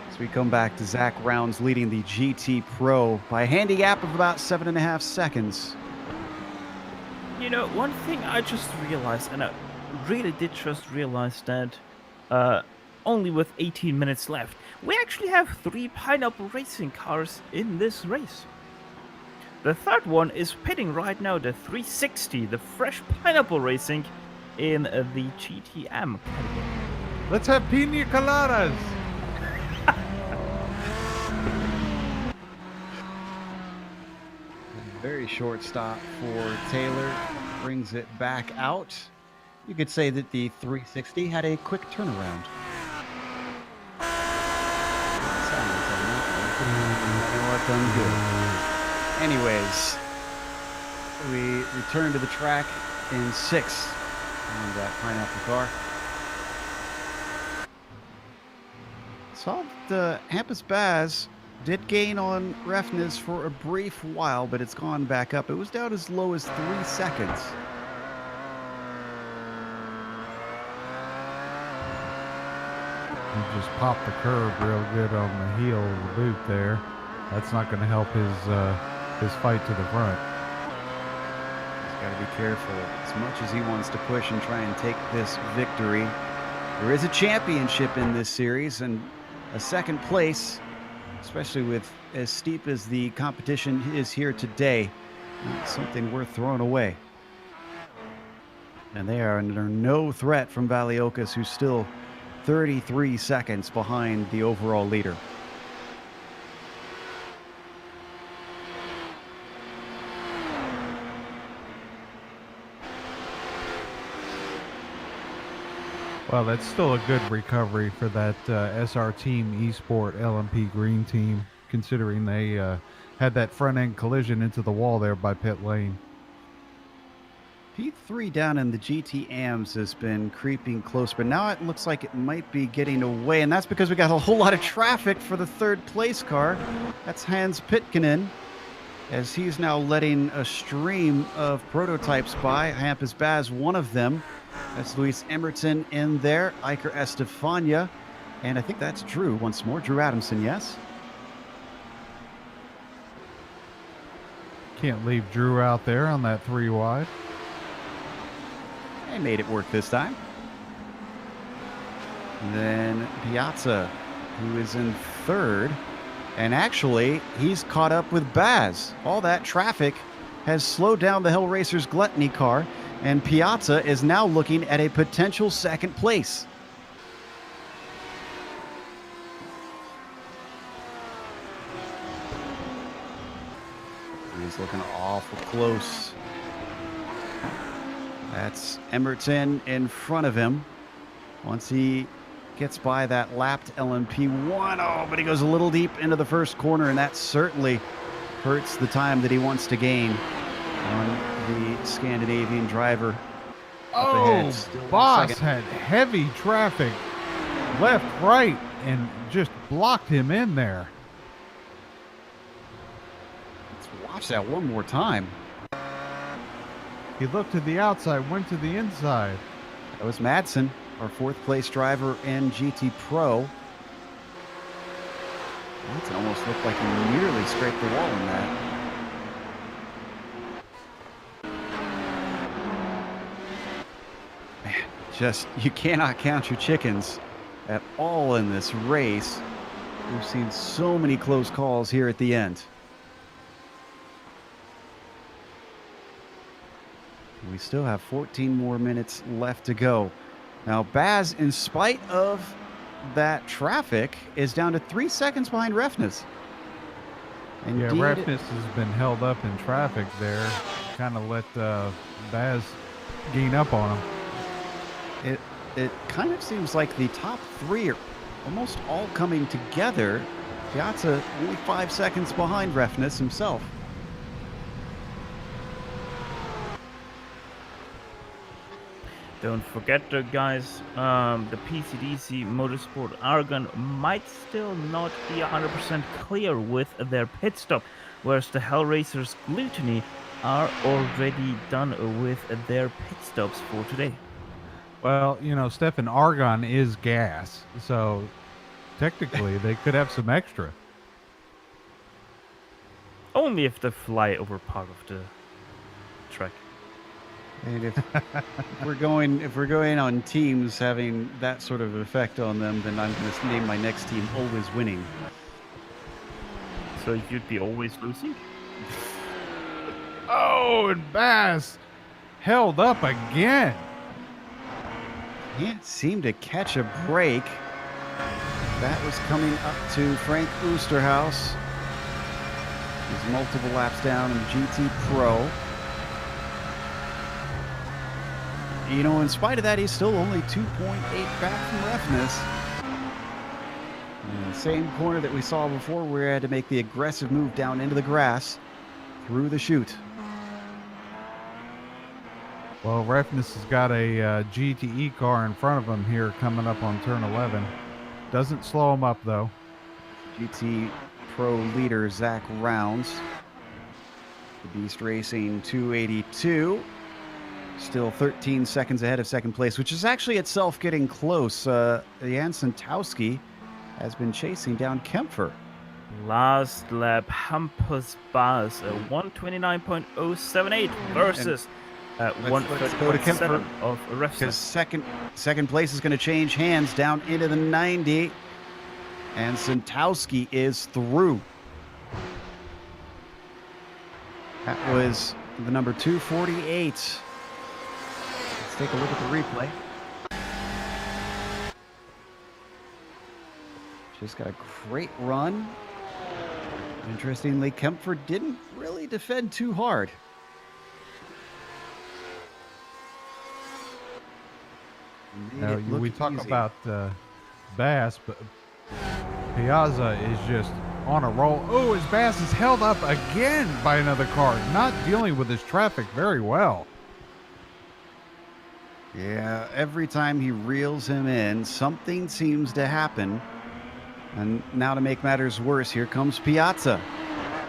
As we come back to Zach Rounds leading the GT Pro by a handicap of about 7.5 seconds. You know, one thing I just realized, and really did just realize that only with 18 minutes left, we actually have 3 Pineapple Racing cars in this race. The third one is pitting right now, the 360, the fresh Pineapple Racing in the GTM category. Let's have pina coladas. Very short stop for Taylor. Brings it back out. You could say that the 360 had a quick turnaround. Done good. Anyways, we return to the track in 6th on that Pineapple car. Saw that Hampus Baz did gain on Refnes for a brief while, but it's gone back up. It was down as low as 3 seconds. He just popped the curb real good on the heel of the boot there. That's not going to help his fight to the front. He's got to be careful. As much as he wants to push and try and take this victory, there is a championship in this series, and a second place, especially with as steep as the competition is here today, something worth throwing away. And they are under no threat from Valiokas, who's still 33 seconds behind the overall leader. Well, that's still a good recovery for that SR Team Esport LMP Green team, considering they had that front end collision into the wall there by pit lane. P3 down in the GT AMS has been creeping close, but now it looks like it might be getting away, and that's because we got a whole lot of traffic for the third place car. That's Hans Pitkinen, as he's now letting a stream of prototypes by. Hampus Baz, one of them. That's Luis Emerton in there, Iker Estefania, and I think that's Drew once more. Drew Adamson, yes? Can't leave Drew out there on that 3 wide. They made it work this time. And then Piazza, who is in 3rd, and actually he's caught up with Baz. All that traffic has slowed down the Hellracers Gluttony car, and Piazza is now looking at a potential 2nd place. He's looking awful close. That's Emerton in front of him. Once he gets by that lapped LMP1, oh, but he goes a little deep into the first corner, and that certainly hurts the time that he wants to gain on the Scandinavian driver. Oh, Boss had heavy traffic left, right, and just blocked him in there. Let's watch that one more time. He looked to the outside, went to the inside. That was Madsen, our 4th place driver in GT Pro. Madsen almost looked like he nearly scraped the wall in that. Man, just, you cannot count your chickens at all in this race. We've seen so many close calls here at the end. We still have 14 more minutes left to go. Now, Baz, in spite of that traffic, is down to 3 seconds behind Refnes. Yeah, Refnes has been held up in traffic there. Kind of let Baz gain up on him. It kind of seems like the top 3 are almost all coming together. Piazza only 5 seconds behind Refnes himself. Don't forget, guys, the PCDC Motorsport Argon might still not be 100% clear with their pit stop, whereas the Hellracers Gluttony are already done with their pit stops for today. Well, you know, Stefan, Argon is gas, so technically they could have some extra. Only if they fly over part of the track. And if we're going on teams having that sort of effect on them, then I'm going to name my next team Always Winning. So you'd be always losing? Oh, and Bass held up again. Can't seem to catch a break. That was coming up to Frank Oosterhouse. He's multiple laps down in GT Pro. You know, in spite of that, he's still only 2.8 back from Refness. In the same corner that we saw before, where we had to make the aggressive move down into the grass through the chute. Well, Refness has got a GTE car in front of him here coming up on turn 11. Doesn't slow him up, though. GT Pro leader Zach Rounds. The Beast Racing 282. Still 13 seconds ahead of second place, which is actually itself getting close. Jan Santowski has been chasing down Kempfer. Last lap, Hampus Bas, 129.078 versus Let's go to Kempfer, 130.7 of because Refsness. second place is going to change hands down into the 90, and Santowski is through. That was the number 248. Let's take a look at the replay. Just got a great run. Interestingly, Kempfer didn't really defend too hard. Now, we talk about Bass, but Piazza is just on a roll. Oh, his Bass is held up again by another car, not dealing with his traffic very well. Yeah, every time he reels him in, something seems to happen. And now to make matters worse, here comes Piazza.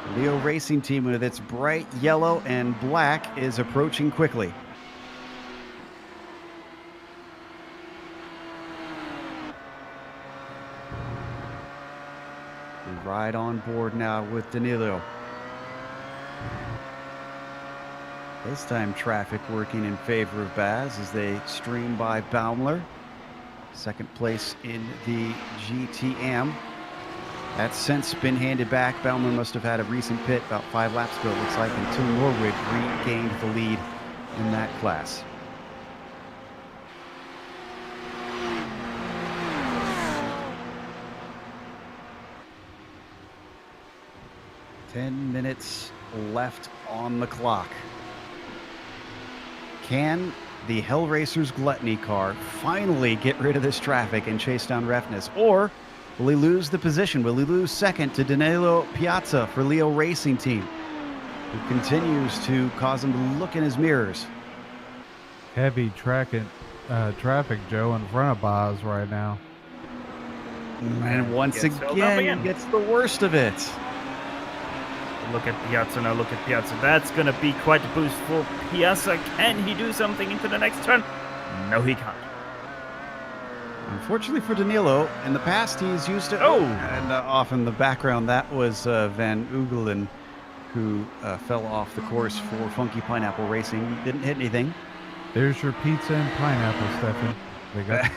The Leo Racing Team with its bright yellow and black is approaching quickly. We ride on board now with Danilo. This time traffic working in favor of Baz as they stream by Baumler. Second place in the GTM. That's since been handed back. Baumler must have had a recent pit about 5 laps ago, it looks like, until Norwood regained the lead in that class. Ten minutes left on the clock. Can the Hell Racers Gluttony car finally get rid of this traffic and chase down Refness? Or will he lose the position? Will he lose second to Danilo Piazza for Leo Racing Team, who continues to cause him to look in his mirrors? Heavy traffic, Joe, in front of Boz right now. And once Gets held up again, again. gets the worst of it. Look at Piazza now, look at Piazza. That's going to be quite a boost for Piazza. Can he do something into the next turn? No, he can't. Unfortunately for Danilo, in the past he's used it. Oh! And off in the background, that was Van Ugelen, who fell off the course for Funky Pineapple Racing. Didn't hit anything. There's your pizza and pineapple, Stefan. They got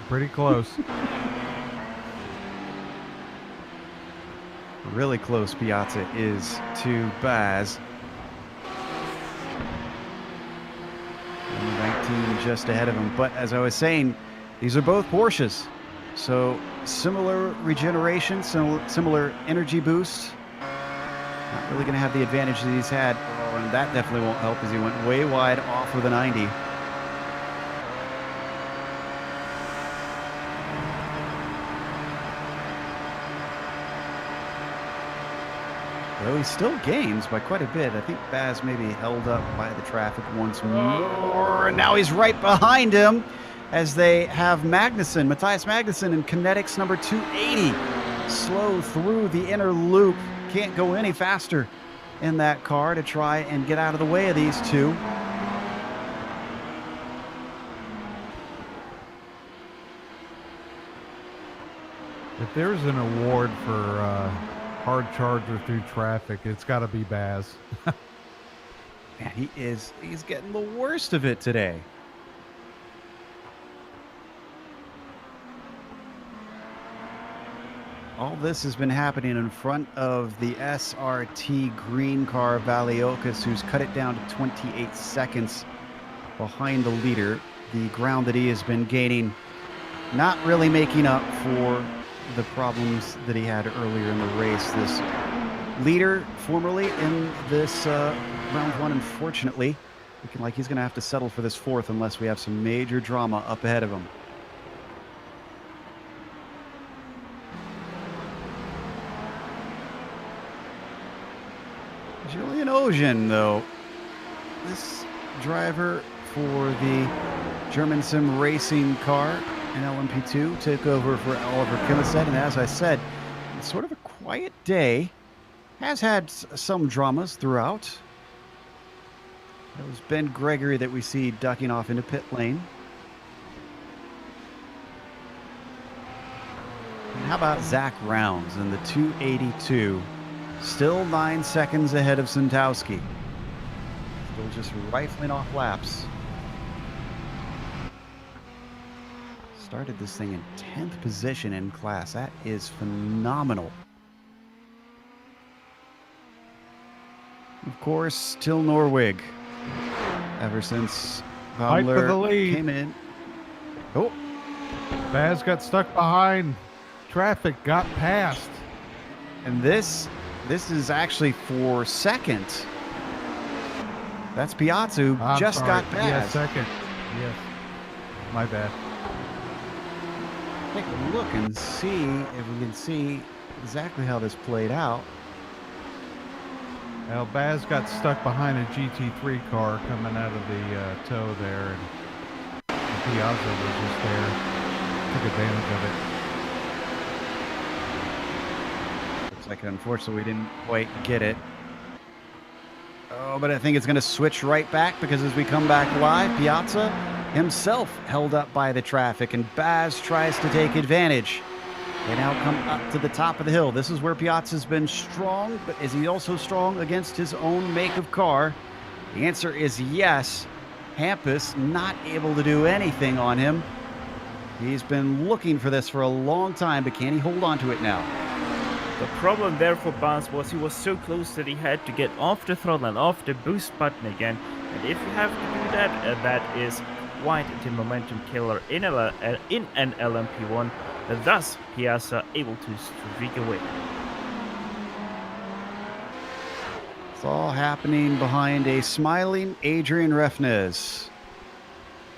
pretty close. Really close Piazza is to Baz. And 19 just ahead of him. But as I was saying, these are both Porsches. So similar regeneration, similar energy boost. Not really going to have the advantage that he's had. Oh, and that definitely won't help as he went way wide off with a 90. Though he still gains by quite a bit. I think Baz maybe held up by the traffic once more. And now he's right behind him as they have Magnussen, Matthias Magnussen in Kinetics number 280. Slow through the inner loop. Can't go any faster in that car to try and get out of the way of these two. If there's an award for hard charger through traffic, it's got to be Baz. Man, he's getting the worst of it today. All this has been happening in front of the SRT green car Valiokas, who's cut it down to 28 seconds behind the leader. The ground that he has been gaining, not really making up for the problems that he had earlier in the race. This leader formerly in this round one, unfortunately, looking like he's going to have to settle for this fourth unless we have some major drama up ahead of him. Julian Ogier, though, this driver for the German Sim racing car in LMP2 took over for Oliver Kimmelseth, and as I said, it's sort of a quiet day. Has had some dramas throughout. It was Ben Gregory that we see ducking off into pit lane. And how about Zach Rounds in the 282? Still 9 seconds ahead of Santowski. Still just rifling off laps. Started this thing in 10th position in class. That is phenomenal. Of course, Till Norwig. Ever since Fight for the Baumler lead. came in. Oh, Baz got stuck behind. Traffic got past. and this is actually for second. That's Piazza who I'm just sorry. got Yeah, past. second. Yes. My bad. Take a look and see if we can see exactly how this played out. Well, Baz got stuck behind a GT3 car coming out of the tow there, and Piazza was just there. Took advantage of it. Looks like, unfortunately, we didn't quite get it. Oh, but I think it's going to switch right back because as we come back live, Piazza himself held up by the traffic, and Baz tries to take advantage. They now come up to the top of the hill. This is where Piazza's been strong, but is he also strong against his own make of car? The answer is yes. Hampus not able to do anything on him. He's been looking for this for a long time, but can he hold on to it now? The problem there for Baz was he was so close that he had to get off the throttle and off the boost button again. And if you have to do that, that is quite the momentum killer in an LMP1. Thus, Piazza able to streak away. It's all happening behind a smiling Adrian Refnes.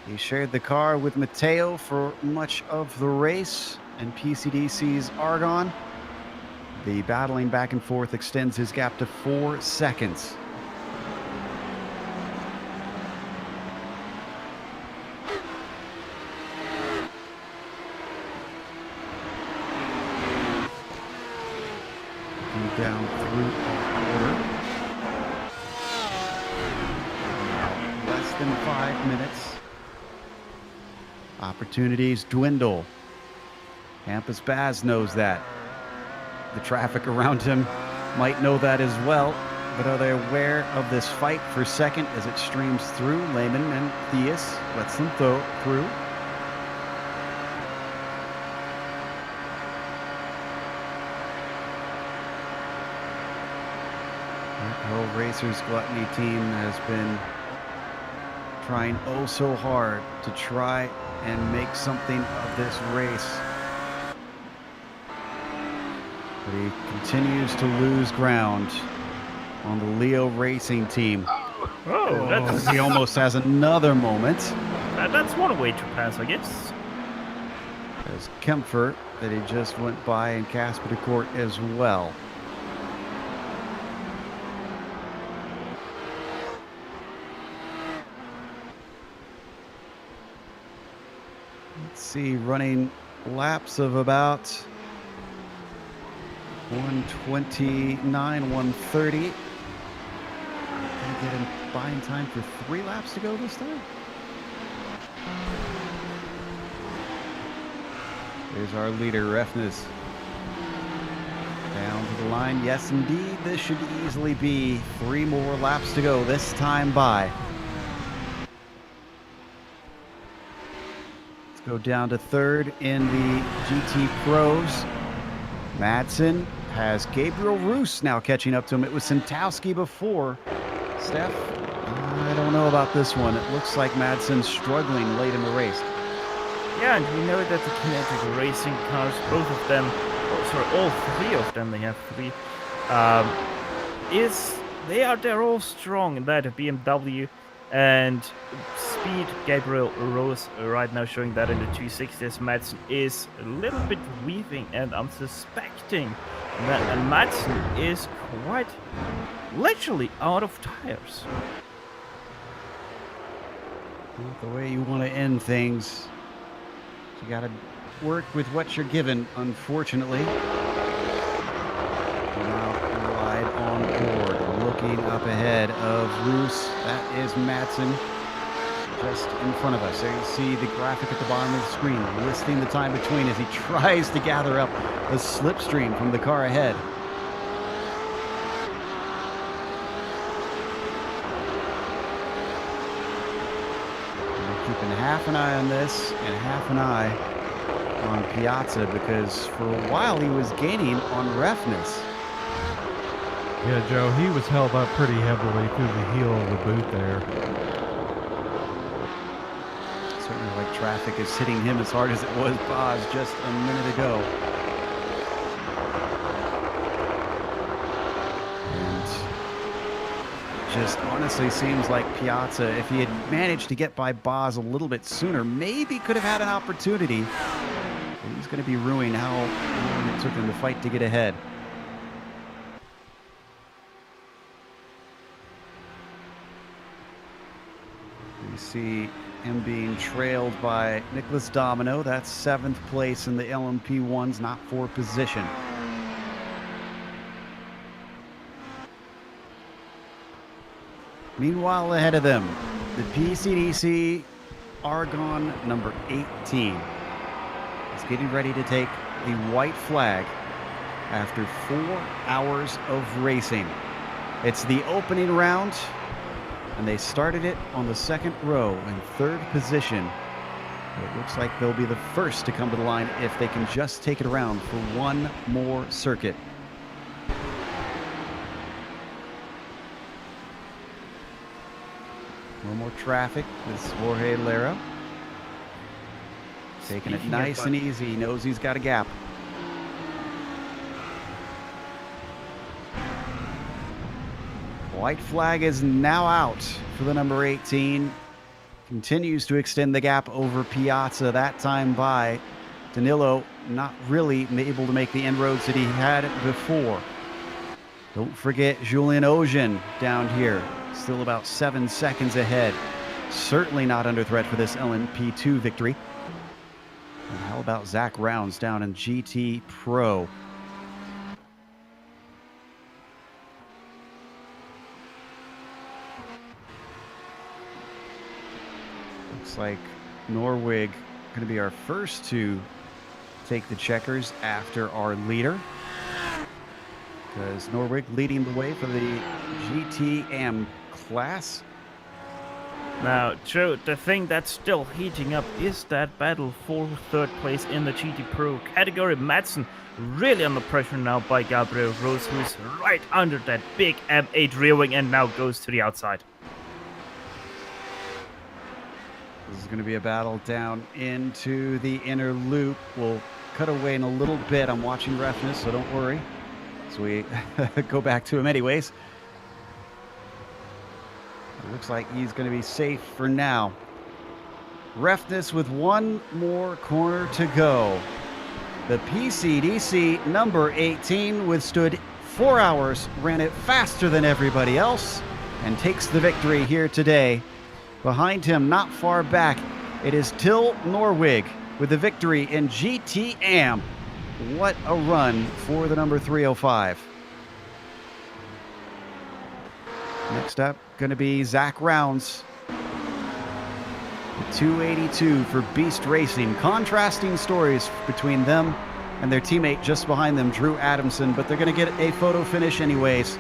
He shared the car with Matteo for much of the race, and PCDC's Argon. The battling back and forth extends his gap to 4 seconds. Down through order. Less than 5 minutes. Opportunities dwindle. Hampus Baz knows that. The traffic around him might know that as well, but are they aware of this fight for second as it streams through? Lehman and Theus lets them through. The Racers Gluttony team has been trying oh so hard to try and make something of this race. But he continues to lose ground on the Leo Racing team. Oh, that's, He almost has another moment. that's one way to pass, I guess. There's Kempfer that he just went by, and Casper de Court as well. Let's see, running laps of about 129, 130. Gonna get him buying time for 3 laps to go this time. There's our leader, Refnes. Down to the line. Yes, indeed. This should easily be 3 more laps to go this time by. Let's go down to third in the GT Pros. Madsen has Gabriel Roos now catching up to him. It was Santowski before. Steph, I don't know about this one. It looks like Madsen's struggling late in the race. Yeah, and we know that the kinetic racing cars, both of them, all 3 of them, they have 3, they're all strong in that BMW and speed. Gabriel Rose right now showing that in the 260s. Madsen is a little bit weaving, and I'm suspecting that Madsen is quite literally out of tires. Not the way you want to end things. You got to work with what you're given, unfortunately. Now wide on board, looking up ahead of Roos. That is Madsen just in front of us. There you see the graphic at the bottom of the screen, listing the time between as he tries to gather up the slipstream from the car ahead. Keeping half an eye on this and half an eye on Piazza, because for a while he was gaining on Refness. Yeah, Joe, he was held up pretty heavily through the heel of the boot there. Certainly like traffic is hitting him as hard as it was Boz just a minute ago. Just honestly seems like Piazza, if he had managed to get by Boz a little bit sooner, maybe could have had an opportunity. But he's going to be ruining how long it took him to fight to get ahead. We see him being trailed by Nicholas Domino. That's 7th place in the LMP1's not for position. Meanwhile, ahead of them, the PCDC Argon number 18 is getting ready to take the white flag after 4 hours of racing. It's the opening round, and they started it on the 2nd row in 3rd position. It looks like they'll be the first to come to the line if they can just take it around for one more circuit. No more traffic with Jorge Lara. Taking it nice and easy. He knows he's got a gap. White flag is now out for the number 18. Continues to extend the gap over Piazza, that time by Danilo, not really able to make the inroads that he had before. Don't forget Julian Ogen down here. Still about 7 seconds ahead. Certainly not under threat for this LMP2 victory. And how about Zach Rounds down in GT Pro? Looks like Norwig going to be our first to take the checkers after our leader. Because Norwig leading the way for the GTM class. Now, Joe, the thing that's still heating up is that battle for 3rd place in the GT Pro category. Madsen really under pressure now by Gabriel Rose, who's right under that big M8 rear wing and now goes to the outside. This is going to be a battle down into the inner loop. We'll cut away in a little bit. I'm watching Refness, so don't worry. So we go back to him anyways. It looks like he's going to be safe for now. Refness with one more corner to go. The PCDC number 18 withstood 4 hours, ran it faster than everybody else, and takes the victory here today. Behind him, not far back, it is Till Norwig with the victory in GTM. What a run for the number 305. Next up, going to be Zach Rounds. The 282 for Beast Racing. Contrasting stories between them and their teammate just behind them, Drew Adamson, but they're going to get a photo finish anyways.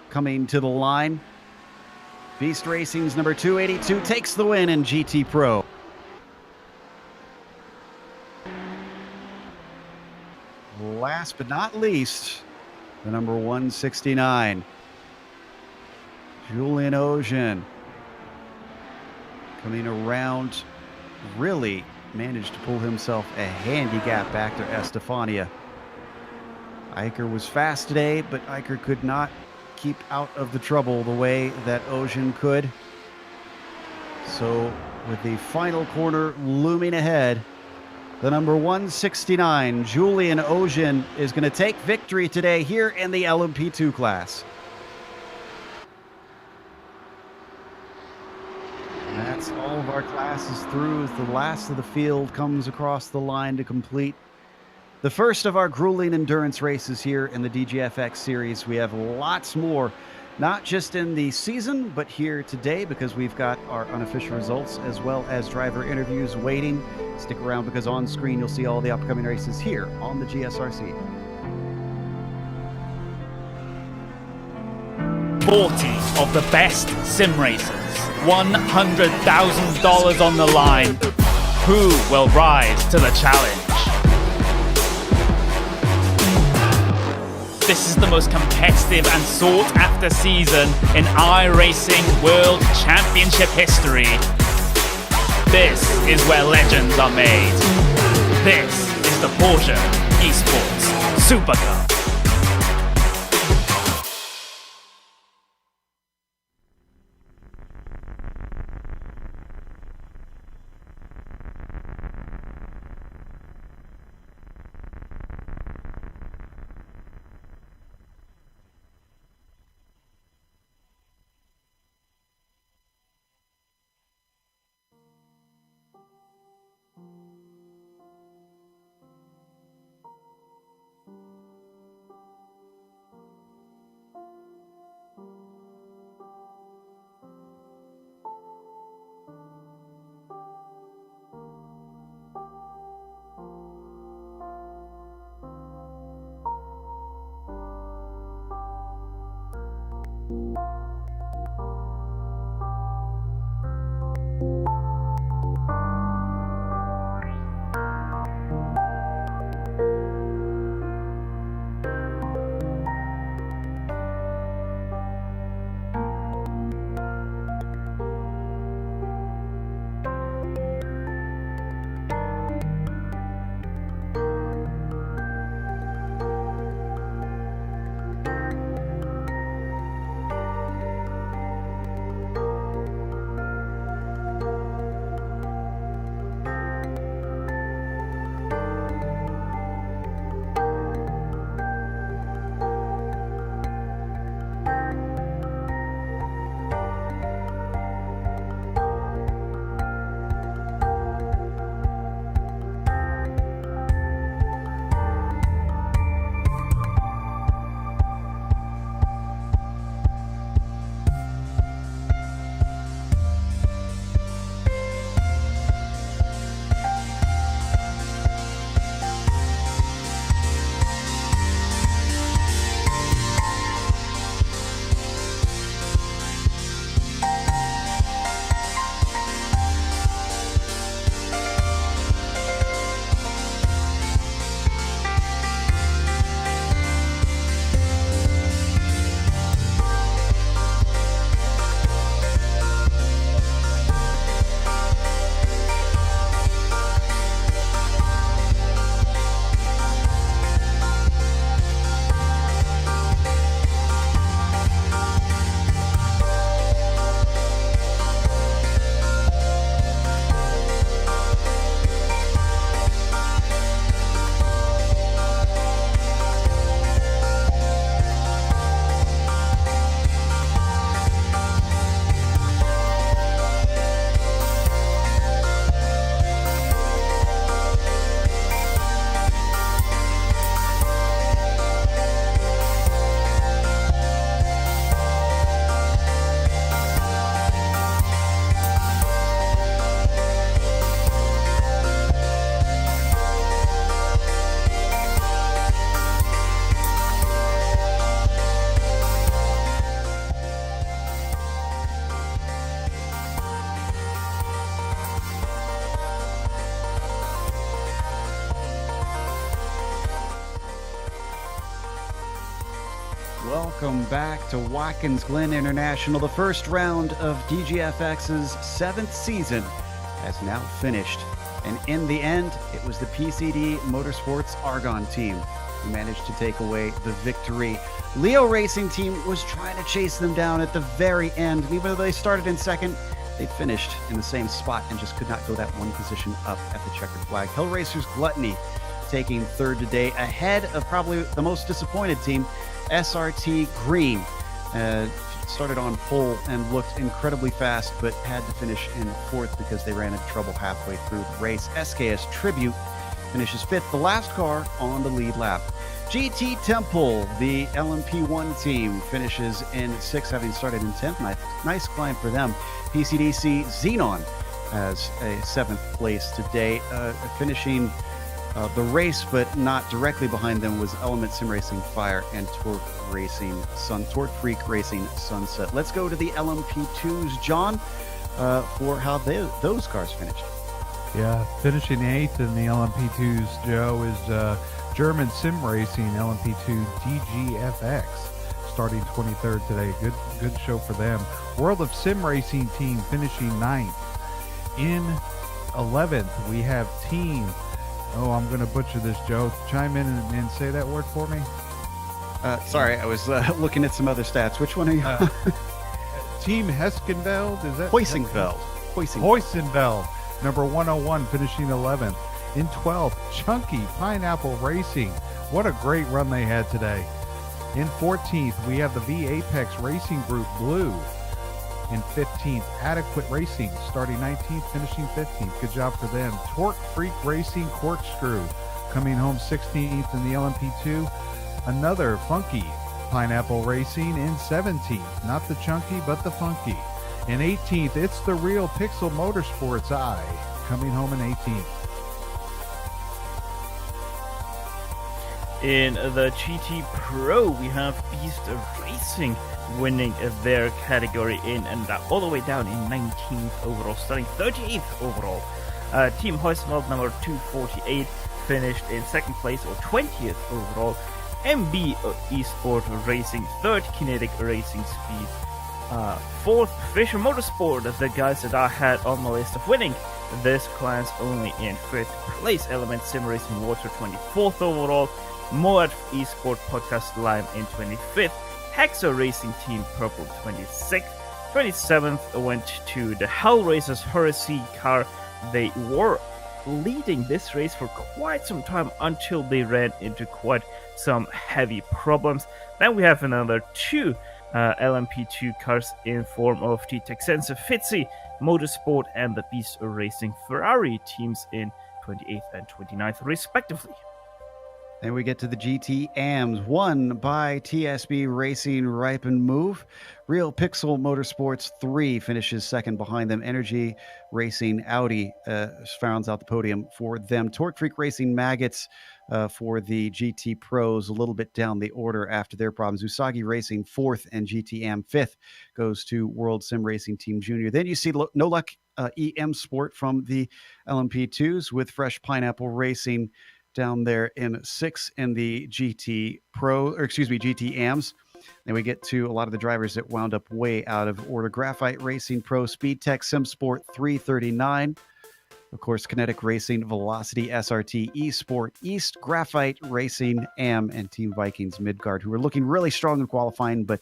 Coming to the line, Beast Racing's number 282 takes the win in GT Pro. Last but not least, the number 169, Julian Ocean, coming around, really managed to pull himself a handy gap back to Estefania. Eicher was fast today, but Eicher could not keep out of the trouble the way that Ocean could. So with the final corner looming ahead, the number 169, Julian Ocean, is going to take victory today here in the LMP2 class. And that's all of our classes through as the last of the field comes across the line to complete the first of our grueling endurance races here in the DGFX series. We have lots more, not just in the season, but here today, because we've got our unofficial results as well as driver interviews waiting. Stick around, because on screen you'll see all the upcoming races here on the GSRC. 40 of the best sim racers, $100,000 on the line. Who will rise to the challenge? This is the most competitive and sought-after season in iRacing World Championship history. This is where legends are made. This is the Porsche Esports Super Cup. Welcome back to Watkins Glen International. The first round of DGFX's 7th season has now finished. And in the end, it was the PCD Motorsports Argon team who managed to take away the victory. Leo Racing Team was trying to chase them down at the very end. And even though they started in second, they finished in the same spot and just could not go that one position up at the checkered flag. Hellracers Gluttony taking third today, ahead of probably the most disappointed team, SRT Green. Started on pole and looked incredibly fast, but had to finish in fourth because they ran into trouble halfway through the race. SKS Tribute finishes fifth, the last car on the lead lap. GT Temple, the LMP1 team, finishes in sixth, having started in 10th. Nice climb for them. PCDC Xenon has a seventh place today, finishing the race, but not directly behind them was Element Sim Racing Fire and Torque Freak Racing Sunset. Let's go to the LMP2s, John, for how those cars finished. Yeah, finishing eighth in the LMP2s, Joe, is German Sim Racing LMP2 DGFX, starting 23rd today. Good show for them. World of Sim Racing team finishing ninth. In 11th, we have Team. Oh, I'm going to butcher this, Joe. Chime in and say that word for me. Sorry, I was looking at some other stats. Which one are you? Team Heskenveld, is that? Hoisingveld. Hoisingveld, number 101, finishing 11th. In 12th, Chunky Pineapple Racing. What a great run they had today. In 14th, we have the V Apex Racing Group Blue. In 15th, Adequate Racing, starting 19th, finishing 15th. Good job for them. Torque Freak Racing Corkscrew, coming home 16th in the LMP2. Another Funky Pineapple Racing in 17th. Not the chunky, but the funky. In 18th, it's the real Pixel Motorsports Eye, coming home in 18th. In the GT Pro, we have Beast Racing winning their category in and all the way down in 19th overall, starting 38th overall. Team Hoismeld number 248 finished in second place or 20th overall. MB Esport Racing, third. Kinetic Racing Speed, fourth. Fisher Motorsport, the guys that I had on my list of winning this class, only in fifth place. Element Sim Racing Water 24th overall. Moat Esport Podcast Lime in 25th. Haxo Racing Team Purple 26th. 27th went to the Hellracers Heresy car. They were leading this race for quite some time until they ran into quite some heavy problems. Then we have another two LMP2 cars in form of the Texense Fitzy Motorsport and the Beast Racing Ferrari teams in 28th and 29th respectively. And we get to the GT AMs, won by TSB Racing Ripe and Move. Real Pixel Motorsports 3 finishes second behind them. Energy Racing Audi rounds out the podium for them. Torque Freak Racing Maggots for the GT Pros, a little bit down the order after their problems. Usagi Racing 4th and GT AM 5th goes to World Sim Racing Team Junior. Then you see No Luck EM Sport from the LMP2s with Fresh Pineapple Racing down there in 6th in the GT AMs. Then we get to a lot of the drivers that wound up way out of order. Graphite Racing Pro, Speed Tech Sim Sport 339. Of course, Kinetic Racing, Velocity, SRT, Esport, East, Graphite Racing, AM, and Team Vikings Midgard, who were looking really strong in qualifying, but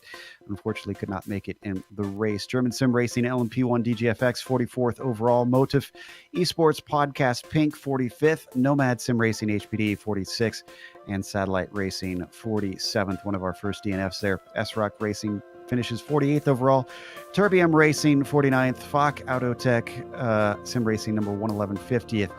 unfortunately could not make it in the race. German Sim Racing, LMP1 DGFX, 44th overall. Motif Esports Podcast Pink, 45th. Nomad Sim Racing HPD, 46th. And Satellite Racing, 47th. One of our first DNFs there. S-Rock Racing finishes 48th overall. Turbium Racing, 49th. FOC Autotech Sim Racing number 111, 50th.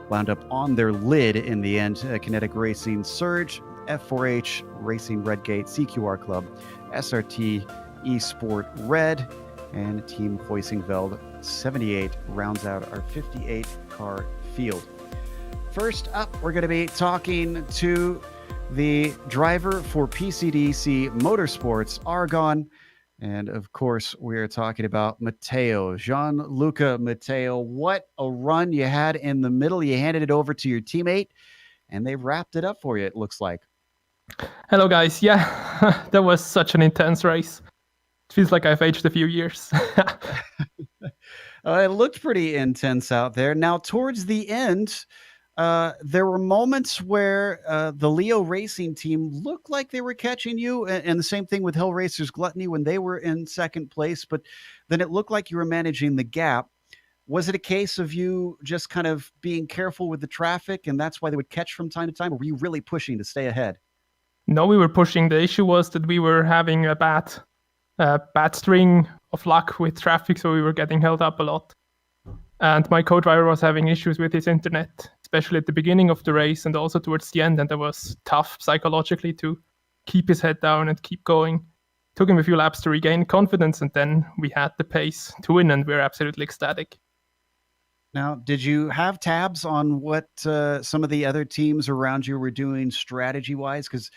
Wound up on their lid in the end. Kinetic Racing Surge, F4H Racing Redgate, CQR Club, SRT Esport Red, and Team Hoisingveld 78 rounds out our 58 car field. First up, we're going to be talking to the driver for PCDC Motorsports Argon. And of course, we are talking about Matteo, Gianluca Matteo. What a run you had in the middle. You handed it over to your teammate, and they wrapped it up for you, it looks like. Hello, guys. Yeah, that was such an intense race. It feels like I've aged a few years. It looked pretty intense out there. Now, towards the end, there were moments where the Leo Racing team looked like they were catching you, and the same thing with Hill Racers Gluttony when they were in second place, but then it looked like you were managing the gap. Was it a case of you just kind of being careful with the traffic, and that's why they would catch from time to time, or were you really pushing to stay ahead? No, we were pushing. The issue was that we were having a bad string of luck with traffic, so we were getting held up a lot. And my co-driver was having issues with his internet, especially at the beginning of the race and also towards the end, and it was tough psychologically to keep his head down and keep going. Took him a few laps to regain confidence, and then we had the pace to win, and we were absolutely ecstatic. Now, did you have tabs on what some of the other teams around you were doing strategy-wise? Because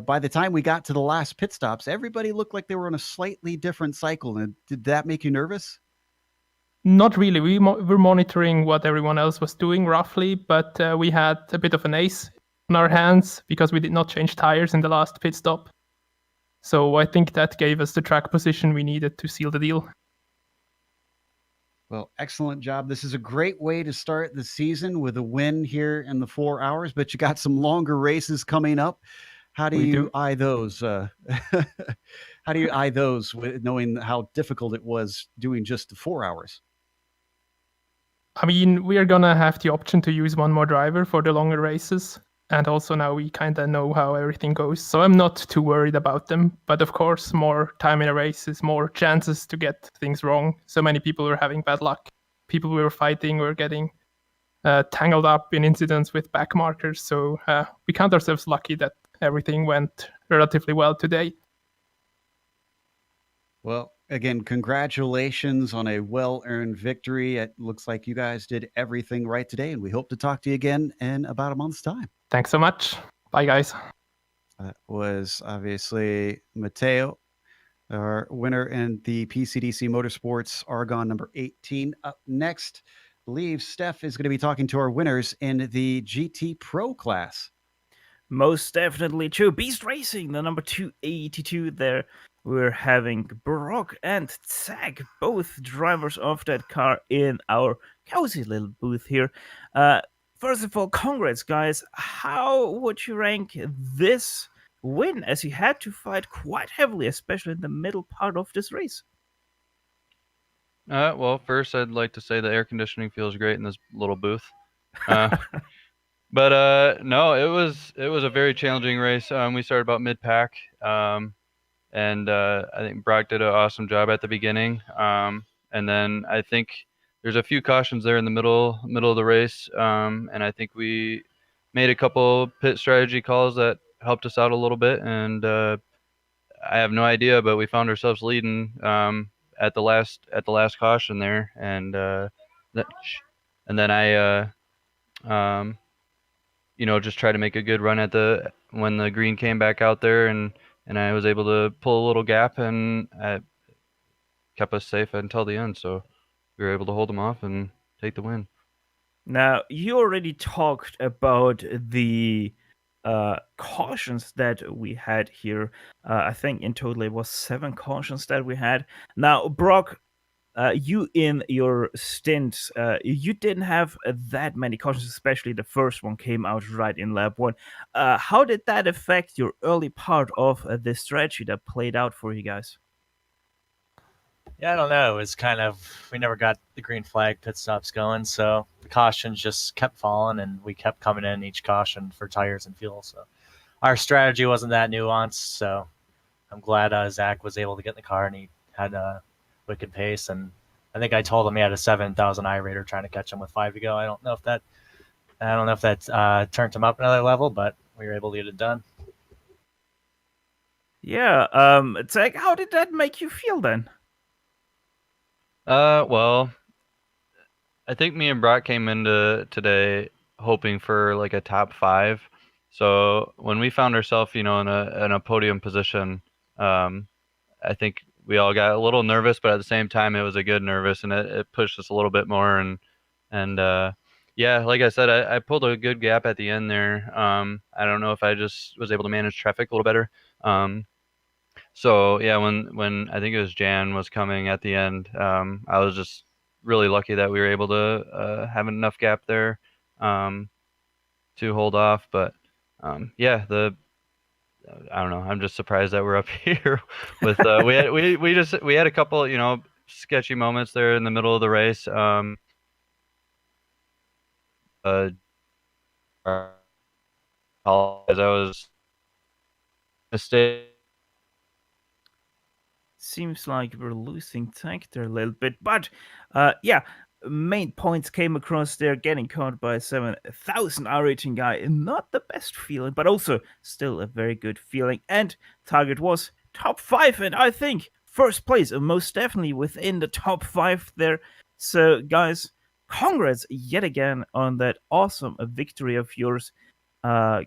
by the time we got to the last pit stops, everybody looked like they were on a slightly different cycle. And did that make you nervous? Not really. We were monitoring what everyone else was doing roughly, but we had a bit of an ace on our hands because we did not change tires in the last pit stop. So I think that gave us the track position we needed to seal the deal. Well, excellent job. This is a great way to start the season with a win here in the 4 hours, but you got some longer races coming up. How do you eye those? How do you eye those with knowing how difficult it was doing just the 4 hours? I mean, we are going to have the option to use one more driver for the longer races. And also now we kind of know how everything goes. So I'm not too worried about them. But of course, more time in a race is more chances to get things wrong. So many people were having bad luck. People we were fighting were getting tangled up in incidents with back markers. So we count ourselves lucky that everything went relatively well today. Well, again, congratulations on a well-earned victory. It looks like you guys did everything right today, and we hope to talk to you again in about a month's time. Thanks so much. Bye, guys. That was obviously Matteo, our winner in the PCDC Motorsports Argon number 18. Up next, I believe Steph is going to be talking to our winners in the GT Pro class. Most definitely true. Beast Racing, the number 282 there. We're having Brock and Zach, both drivers of that car in our cozy little booth here. First of all, congrats, guys. How would you rank this win, as you had to fight quite heavily, especially in the middle part of this race? Well, first I'd like to say the air conditioning feels great in this little booth. But no, it was a very challenging race. We started about mid-pack, and I think Brock did an awesome job at the beginning. And then I think there's a few cautions there in the middle of the race, and I think we made a couple pit strategy calls that helped us out a little bit. And I have no idea, but we found ourselves leading at the last caution there, and then I just try to make a good run at when the green came back out there, and I was able to pull a little gap, and it kept us safe until the end. So we were able to hold them off and take the win. Now, you already talked about the cautions that we had here. I think in total it was 7 cautions that we had. Now, Brock, you in your stints, you didn't have that many cautions, especially the first one came out right in lap 1. How did that affect your early part of the strategy that played out for you guys? Yeah, I don't know. It was kind of, we never got the green flag pit stops going, so the cautions just kept falling, and we kept coming in each caution for tires and fuel. So our strategy wasn't that nuanced, so I'm glad Zach was able to get in the car, and he had a wicked pace. And I think I told him he had a 7,000 iRater trying to catch him with 5 to go. I don't know if that turned him up another level, but we were able to get it done. Yeah, Zach, how did that make you feel then? Well, I think me and Brock came into today hoping for like a top 5. So when we found ourselves, in a podium position, I think we all got a little nervous, but at the same time, it was a good nervous, and it pushed us a little bit more. And Yeah, like I said, I pulled a good gap at the end there. I don't know if I just was able to manage traffic a little better. So yeah, when I think it was Jan was coming at the end, I was just really lucky that we were able to have enough gap there to hold off. But yeah, I don't know. I'm just surprised that we're up here with we had a couple sketchy moments there in the middle of the race. Uh, as I was mistake. Seems like we're losing tech there a little bit, but yeah, main points came across there, getting caught by a 7,000 R rating guy. Not the best feeling, but also still a very good feeling. And target was top 5, and I think first place, most definitely within the top 5 there. So, guys, congrats yet again on that awesome victory of yours. I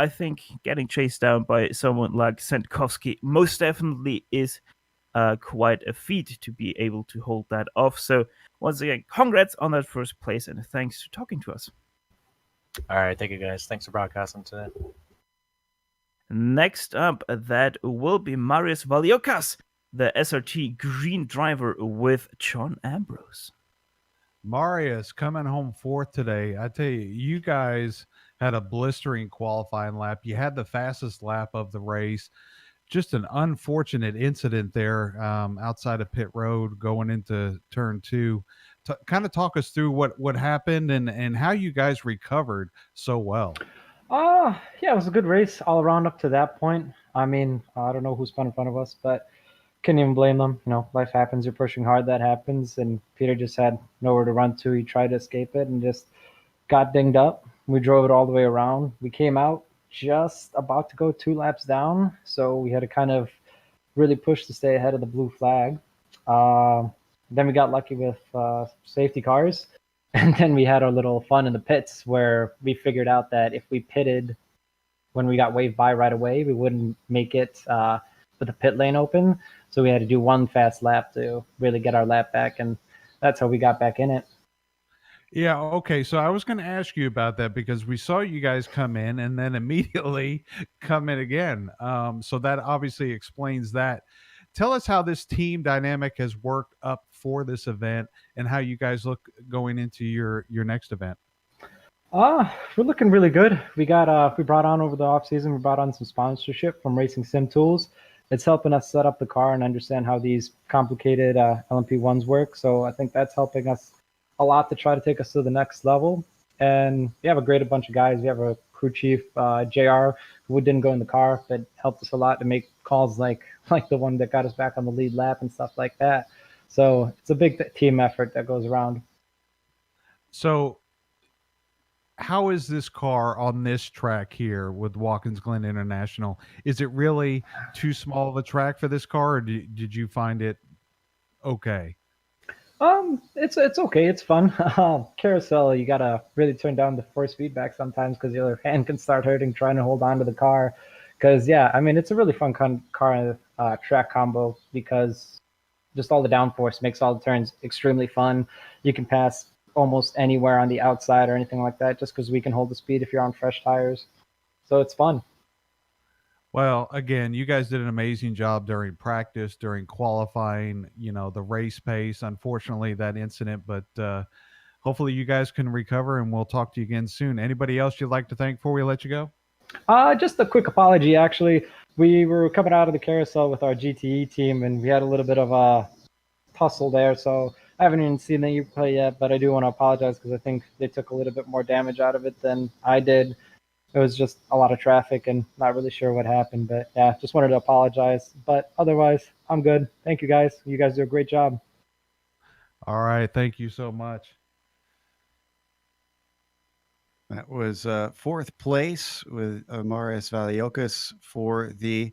think getting chased down by someone like Sentkovsky most definitely is quite a feat to be able to hold that off. So once again, congrats on that first place, and thanks for talking to us. All right, thank you guys. Thanks for broadcasting today. Next up, that will be Marius Valiokas, the SRT green driver with John Ambrose. Marius coming home fourth today. I tell you, you guys had a blistering qualifying lap. You had the fastest lap of the race. Just an unfortunate incident there outside of pit road going into turn 2. Kind of talk us through what happened and how you guys recovered so well. Yeah, it was a good race all around up to that point. I mean, I don't know who spun in front of us, but couldn't even blame them. You know, life happens. You're pushing hard, that happens. And Peter just had nowhere to run to. He tried to escape it and just got dinged up. We drove it all the way around. We came out just about to go 2 laps down, so we had to kind of really push to stay ahead of the blue flag. Then we got lucky with safety cars. And then we had our little fun in the pits where we figured out that if we pitted when we got waved by right away, we wouldn't make it with the pit lane open. So we had to do 1 fast lap to really get our lap back, and that's how we got back in it. Yeah, okay. So I was going to ask you about that because we saw you guys come in and then immediately come in again. So that obviously explains that. Tell us how this team dynamic has worked up for this event and how you guys look going into your next event. We're looking really good. We brought on over the off season. We brought on some sponsorship from Racing Sim Tools. It's helping us set up the car and understand how these complicated LMP1s work. So I think that's helping us a lot to try to take us to the next level. And we have a great bunch of guys. We have a crew chief, JR, who didn't go in the car, but helped us a lot to make calls like the one that got us back on the lead lap and stuff like that. So it's a big team effort that goes around. So how is this car on this track here with Watkins Glen International? Is it really too small of a track for this car, or did you find it okay? It's okay. It's fun. Carousel, you gotta really turn down the force feedback sometimes because your hand can start hurting trying to hold on to the car. Because yeah, I mean it's a really fun car track combo because just all the downforce makes all the turns extremely fun. You can pass almost anywhere on the outside or anything like that just because we can hold the speed if you're on fresh tires. So it's fun. Well, again, you guys did an amazing job during practice, during qualifying, the race pace. Unfortunately, that incident, but hopefully you guys can recover and we'll talk to you again soon. Anybody else you'd like to thank before we let you go? Just a quick apology, actually. We were coming out of the carousel with our GTE team and we had a little bit of a tussle there. So I haven't even seen the replay yet, but I do want to apologize because I think they took a little bit more damage out of it than I did. It was just a lot of traffic and not really sure what happened. But yeah, just wanted to apologize. But otherwise, I'm good. Thank you, guys. You guys do a great job. All right. Thank you so much. That was fourth place with Marius Valiokas for the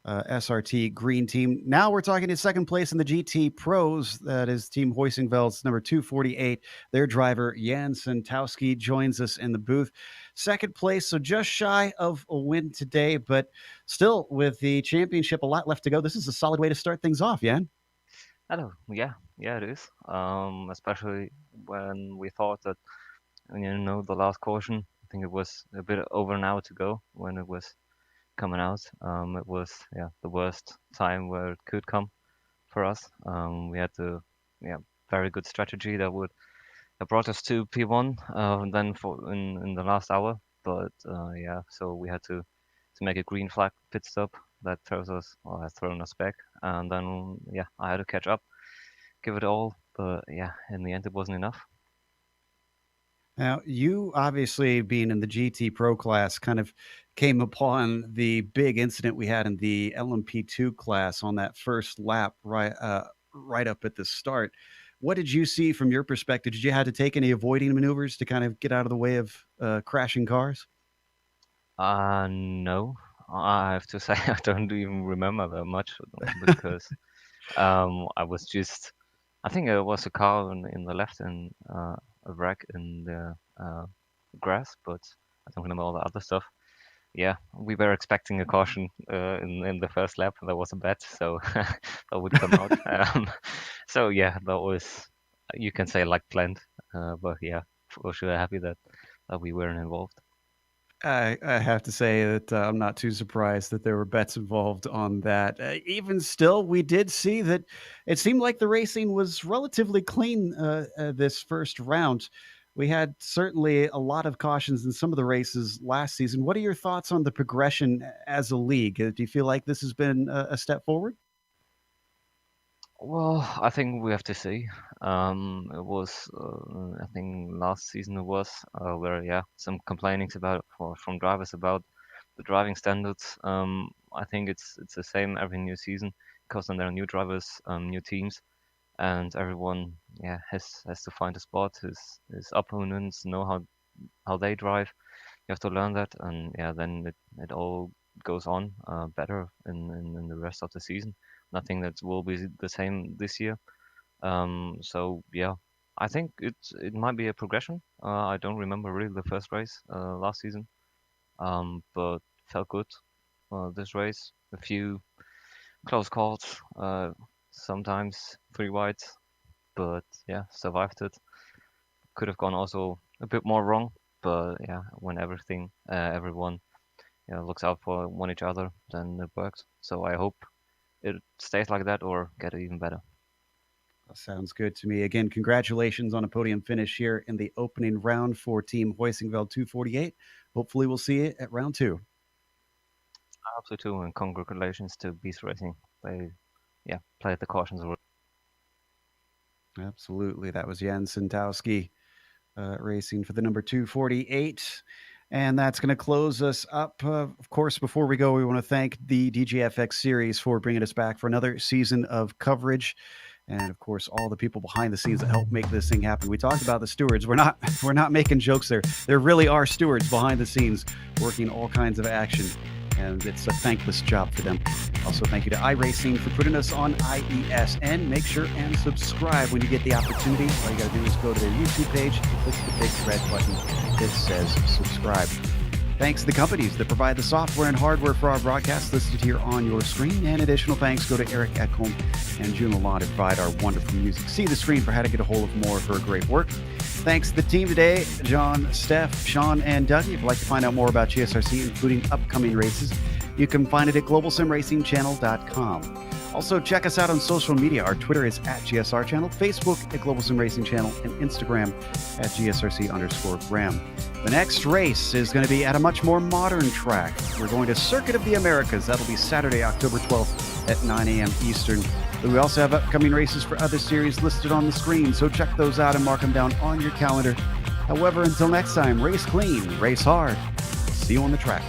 SRT Green Team. Now we're talking to second place in the GT Pros. That is Team Hoisingveld's number 248. Their driver, Jan Sentowski, joins us in the booth. Second place, so just shy of a win today, but still with the championship a lot left to go. This is a solid way to start things off, Jan. Hello. Yeah, it is. Especially when we thought that the last caution. I think it was a bit over an hour to go when it was coming out. It was the worst time where it could come for us. We had to very good strategy that brought us to P1 then for in the last hour. But so we had to make a green flag pit stop that has thrown us back, and then I had to catch up, give it all. But in the end it wasn't enough. Now, you obviously being in the GT Pro class kind of came upon the big incident we had in the LMP2 class on that first lap right up at the start. What did you see from your perspective? Did you have to take any avoiding maneuvers to kind of get out of the way of crashing cars? No, I have to say I don't even remember that much because I was just, I think it was a car in the left and a wreck in the grass, but I don't remember all the other stuff. Yeah, we were expecting a caution in the first lap. That was a bet, so that would come out. So that was, you can say, like planned. But for sure happy that we weren't involved. I have to say that I'm not too surprised that there were bets involved on that. Even still, we did see that it seemed like the racing was relatively clean this first round. We had certainly a lot of cautions in some of the races last season. What are your thoughts on the progression as a league? Do you feel like this has been a step forward? Well, I think we have to see. It was, I think last season it was where some complainings from drivers about the driving standards. I think it's the same every new season because then there are new drivers, new teams, and everyone has to find a spot. His opponents know how they drive. You have to learn that, and then it all goes on better in the rest of the season. Nothing that will be the same this year. So I think it might be a progression. I don't remember really the first race last season, but felt good. This race, a few close calls, sometimes 3 wides, but survived it. Could have gone also a bit more wrong, but when everyone looks out for each other, then it works. So I hope it stays like that or get even better. Sounds good to me. Again, congratulations on a podium finish here in the opening round for Team Hoisingveld 248. Hopefully we'll see it at round 2. I hope so too, and congratulations to Beast Racing. They played the cautions. Absolutely. That was Jens Santowski racing for the number 248. And that's going to close us up. Of course, before we go, we want to thank the DJFX series for bringing us back for another season of coverage. And of course, all the people behind the scenes that help make this thing happen. We talked about the stewards. We're not making jokes there. There really are stewards behind the scenes working all kinds of action. And it's a thankless job for them. Also, thank you to iRacing for putting us on IESN. Make sure and subscribe when you get the opportunity. All you got to do is go to their YouTube page, click the big red button that says subscribe. Thanks to the companies that provide the software and hardware for our broadcast listed here on your screen. And additional thanks go to Eric Ekholm and June Lalonde to provide our wonderful music. See the screen for how to get a hold of more of her great work. Thanks to the team today, John, Steph, Sean, and Dougie. If you'd like to find out more about GSRC, including upcoming races, you can find it at globalsimracingchannel.com. Also, check us out on social media. Our Twitter is at GSR Channel, Facebook at Global Sim Racing Channel, and Instagram at GSRC_Graham. The next race is going to be at a much more modern track. We're going to Circuit of the Americas. That'll be Saturday, October 12th at 9 a.m. Eastern. But we also have upcoming races for other series listed on the screen, so check those out and mark them down on your calendar. However, until next time, race clean, race hard. See you on the track.